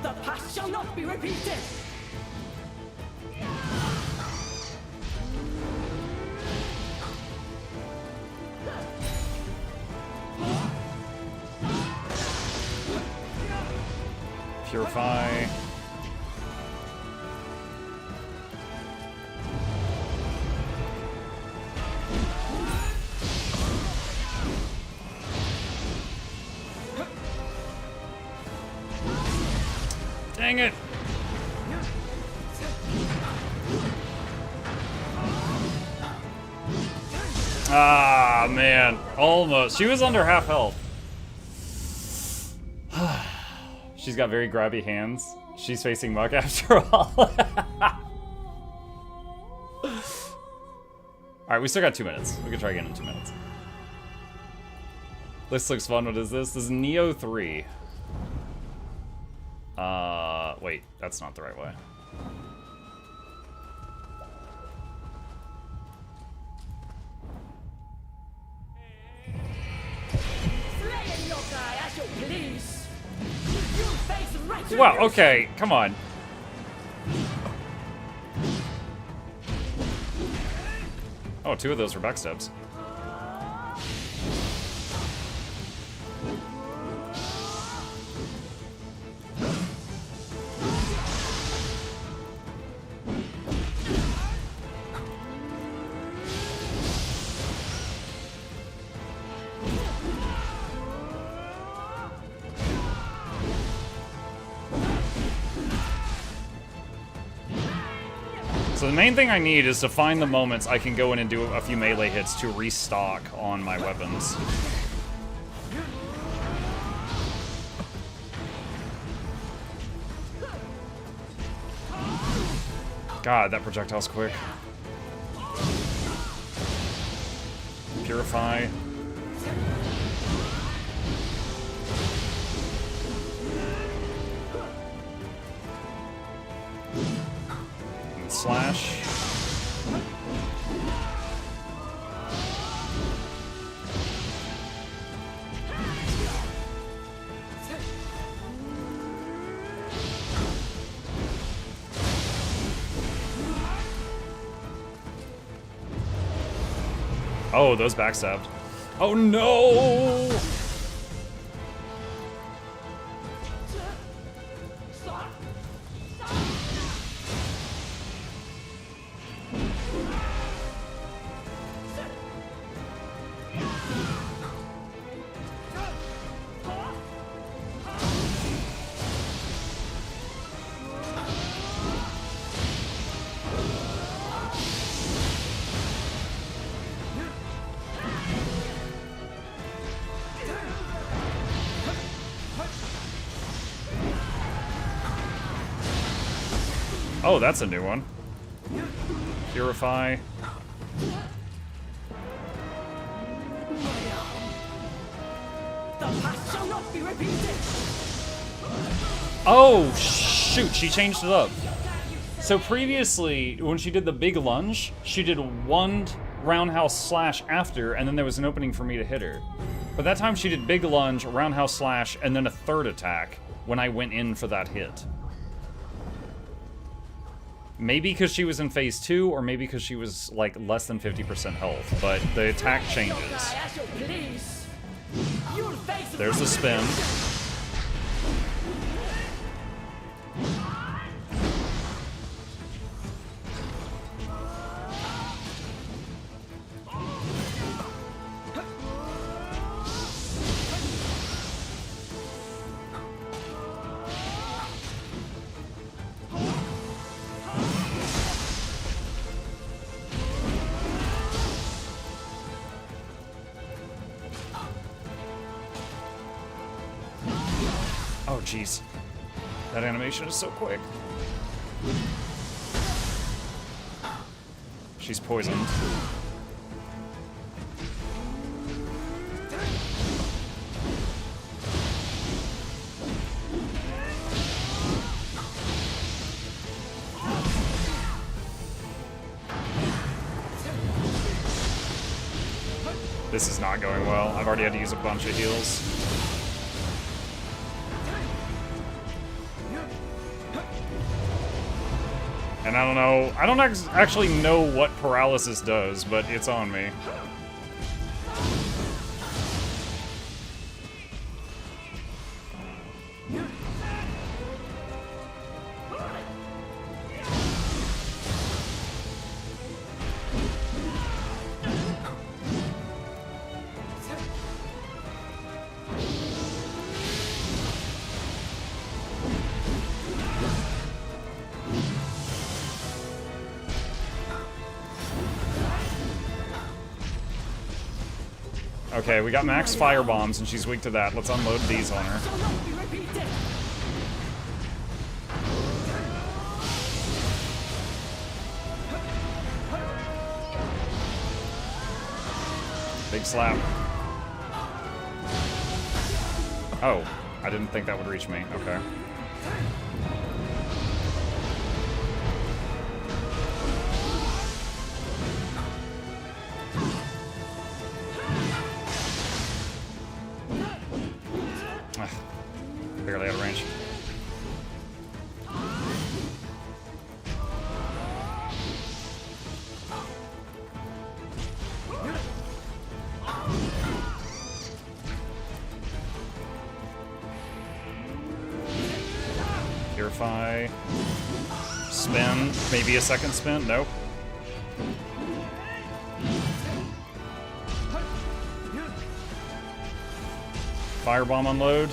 The past shall not be repeated. Purify. Dang it! Ah, man. Almost. She was under half health. She's got very grabby hands. She's facing Muk after all. Alright, we still got 2 minutes. We can try again in 2 minutes. This looks fun. What is this? This is Nioh 3. Wait, that's not the right way. Wow, okay, come on. Oh, 2 of those were backstabs. So the main thing I need is to find the moments I can go in and do a few melee hits to restock on my weapons. God, that projectile's quick. Purify. Slash. Oh, those backstabbed. Oh no! Oh, that's a new one. Purify. Oh, shoot, she changed it up. So previously, when she did the big lunge, she did 1 roundhouse slash after, and then there was an opening for me to hit her. But that time she did big lunge, roundhouse slash, and then a 3rd attack when I went in for that hit. Maybe because she was in phase 2, or maybe because she was like less than 50% health, but the attack changes. There's the spin. Oh, jeez. That animation is so quick. She's poisoned. This is not going well. I've already had to use a bunch of heals. And I don't know, I don't actually know what paralysis does, but it's on me. Okay, we got max fire bombs and she's weak to that. Let's unload these on her. Big slap. Oh, I didn't think that would reach me. Okay. Barely out of range. Purify. Spin. Maybe a second spin. Nope. Firebomb unload.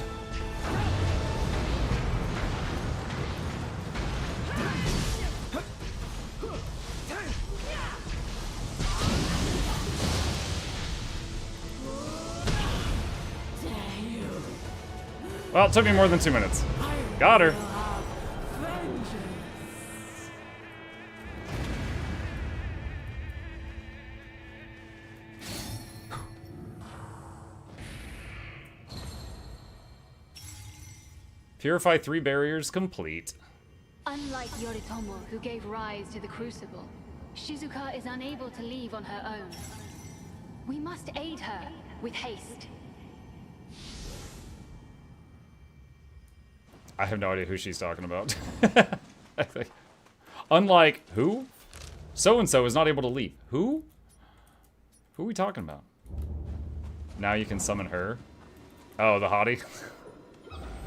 Well, it took me more than 2 minutes. Got her. Purify 3 barriers complete. Unlike Yoritomo, who gave rise to the Crucible, Shizuka is unable to leave on her own. We must aid her with haste. I have no idea who she's talking about. Unlike who? So-and-so is not able to leave. Who? Who are we talking about? Now you can summon her. Oh, the hottie?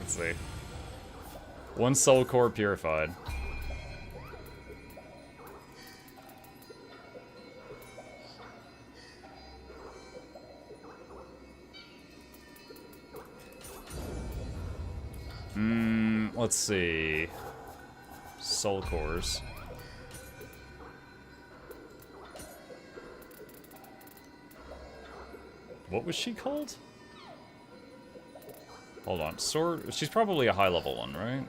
Let's see. 1 soul core purified. Let's see. Soul cores. What was she called? Hold on. Sword. She's probably a high level one, right?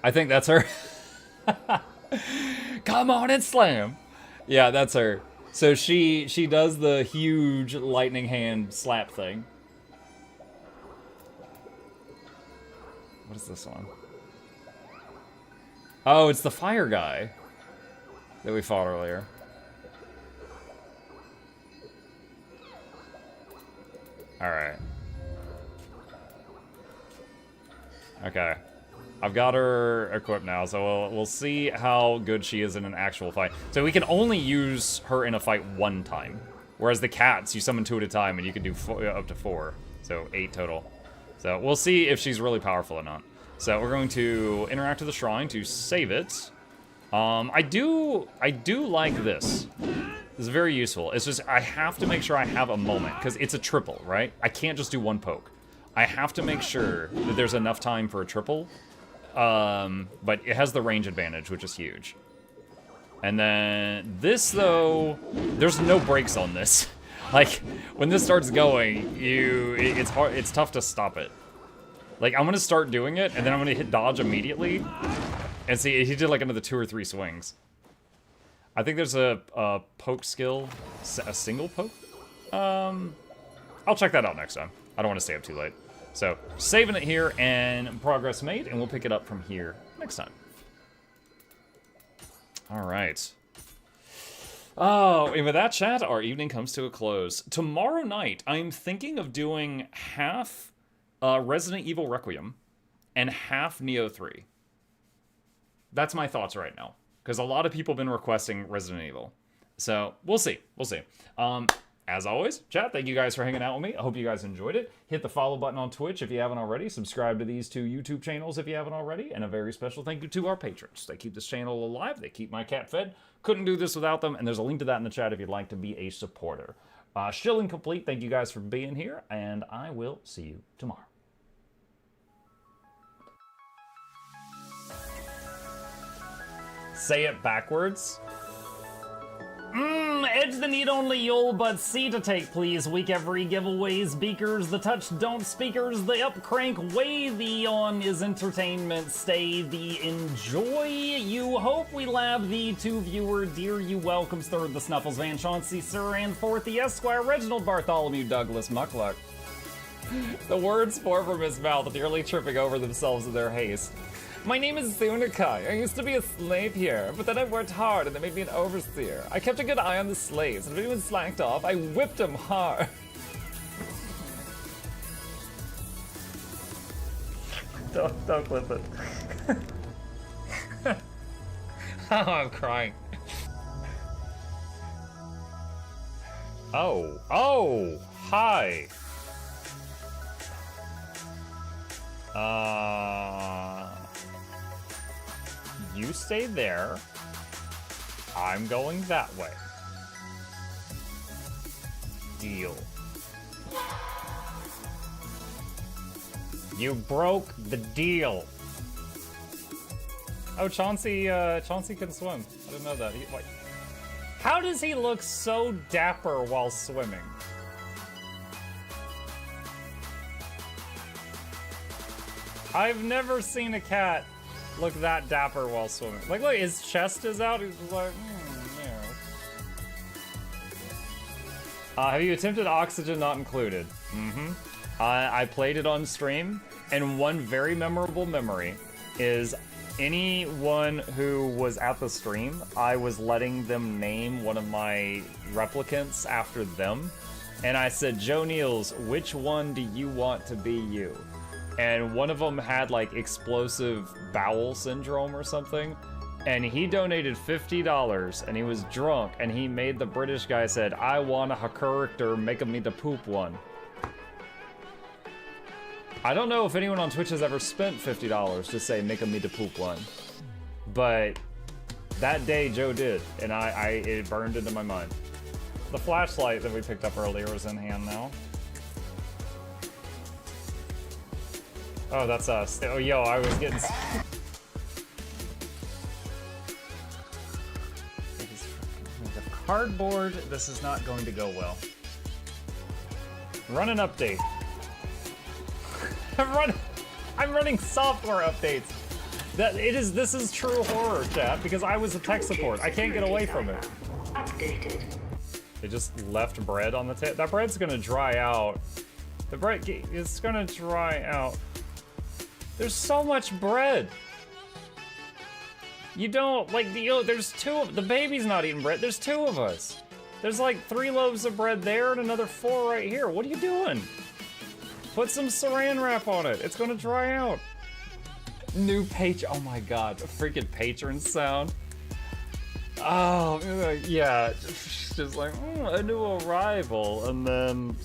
I think that's her. Come on and slam. Yeah, that's her. So she does the huge lightning hand slap thing. What is this one? Oh, it's the fire guy that we fought earlier. Alright. Okay. I've got her equipped now, so we'll see how good she is in an actual fight. So we can only use her in a fight 1 time. Whereas the cats, you summon 2 at a time, and you can do up to 4. So 8 total. So we'll see if she's really powerful or not. So we're going to interact with the shrine to save it. I do like this. This is very useful. It's just I have to make sure I have a moment because it's a triple, right? I can't just do 1 poke. I have to make sure that there's enough time for a triple. But it has the range advantage, which is huge. And then this though, there's no brakes on this. Like, when this starts going, it's hard, it's tough to stop it. Like, I'm gonna start doing it, and then I'm gonna hit dodge immediately. And see, he did like another 2 or 3 swings. I think there's a poke skill, a single poke? I'll check that out next time. I don't want to stay up too late. So, saving it here, and progress made, and we'll pick it up from here next time. Alright. Oh, and with that, chat, our evening comes to a close. Tomorrow night, I'm thinking of doing half Resident Evil Requiem and half Nioh 3. That's my thoughts right now, because a lot of people have been requesting Resident Evil. So, we'll see. We'll see. As always, chat, thank you guys for hanging out with me. I hope you guys enjoyed it. Hit the follow button on Twitch if you haven't already. Subscribe to these 2 YouTube channels if you haven't already. And a very special thank you to our patrons. They keep this channel alive. They keep my cat fed. Couldn't do this without them. And there's a link to that in the chat if you'd like to be a supporter. Shill and complete, thank you guys for being here. And I will see you tomorrow. Say it backwards. Edge the need only you'll but see to take please. Week every giveaways, beakers, the touch don't speakers, the up crank way the on is entertainment, stay the enjoy. You hope we lab the 2 viewer, dear you welcomes, third the Snuffles, Van Chauncey, Sir, and fourth the Esquire, Reginald Bartholomew, Douglas, Mukluk. The words pour from his mouth, nearly tripping over themselves in their haste. My name is Zunikai. I used to be a slave here, but then I worked hard and they made me an overseer. I kept a good eye on the slaves, and if anyone slacked off, I whipped them hard. Don't clip it. Oh, I'm crying. Oh, hi. You stay there. I'm going that way. Deal. You broke the deal. Oh, Chauncey can swim. I didn't know that. Wait. How does he look so dapper while swimming? I've never seen a cat look that dapper while swimming. Like, look, his chest is out. He's just like, yeah. Have you attempted Oxygen Not Included? Mm-hmm. I played it on stream, and one very memorable memory is anyone who was at the stream, I was letting them name one of my replicants after them. And I said, Joe Niels, which one do you want to be you? And one of them had like explosive bowel syndrome or something. And he donated $50 and he was drunk and he made the British guy said, I want a character, make me the poop one. I don't know if anyone on Twitch has ever spent $50 to say make me the poop one. But that day Joe did, and it burned into my mind. The flashlight that we picked up earlier is in hand now. Oh, that's us. Oh, yo, I was getting... Cardboard, this is not going to go well. Run an update. I'm running software updates. This is true horror, chat, because I was a tech support. I can't get away from it. Updated. They just left bread on the table. That bread's gonna dry out. The bread is gonna dry out. There's so much bread. You don't, like, there's two of, the baby's not eating bread. There's two of us. There's like 3 loaves of bread there and another 4 right here. What are you doing? Put some saran wrap on it. It's gonna dry out. New oh my god, a freaking patron sound. Oh, yeah, just like, a new arrival, and then,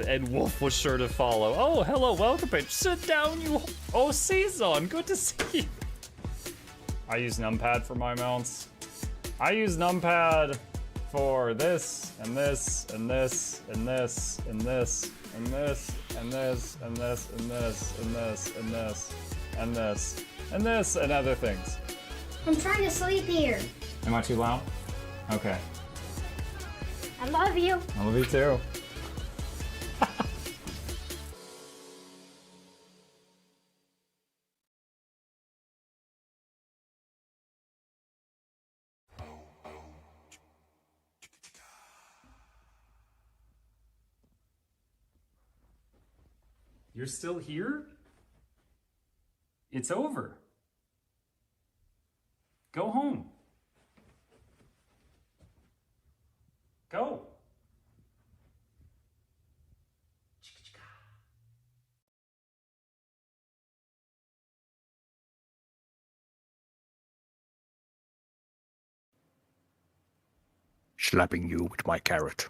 and Wolf was sure to follow. Oh, hello, welcome, patron. Sit down, you, oh, Season, good to see you. I use numpad for my mounts. I use numpad for this, and this, and this, and this, and this, and this, and this, and this, and this, and this, and this, and this, and this, and other things. I'm trying to sleep here. Am I too loud? Okay. I love you. I love you too. You're still here? It's over. Go home. Go. Slapping you with my carrot.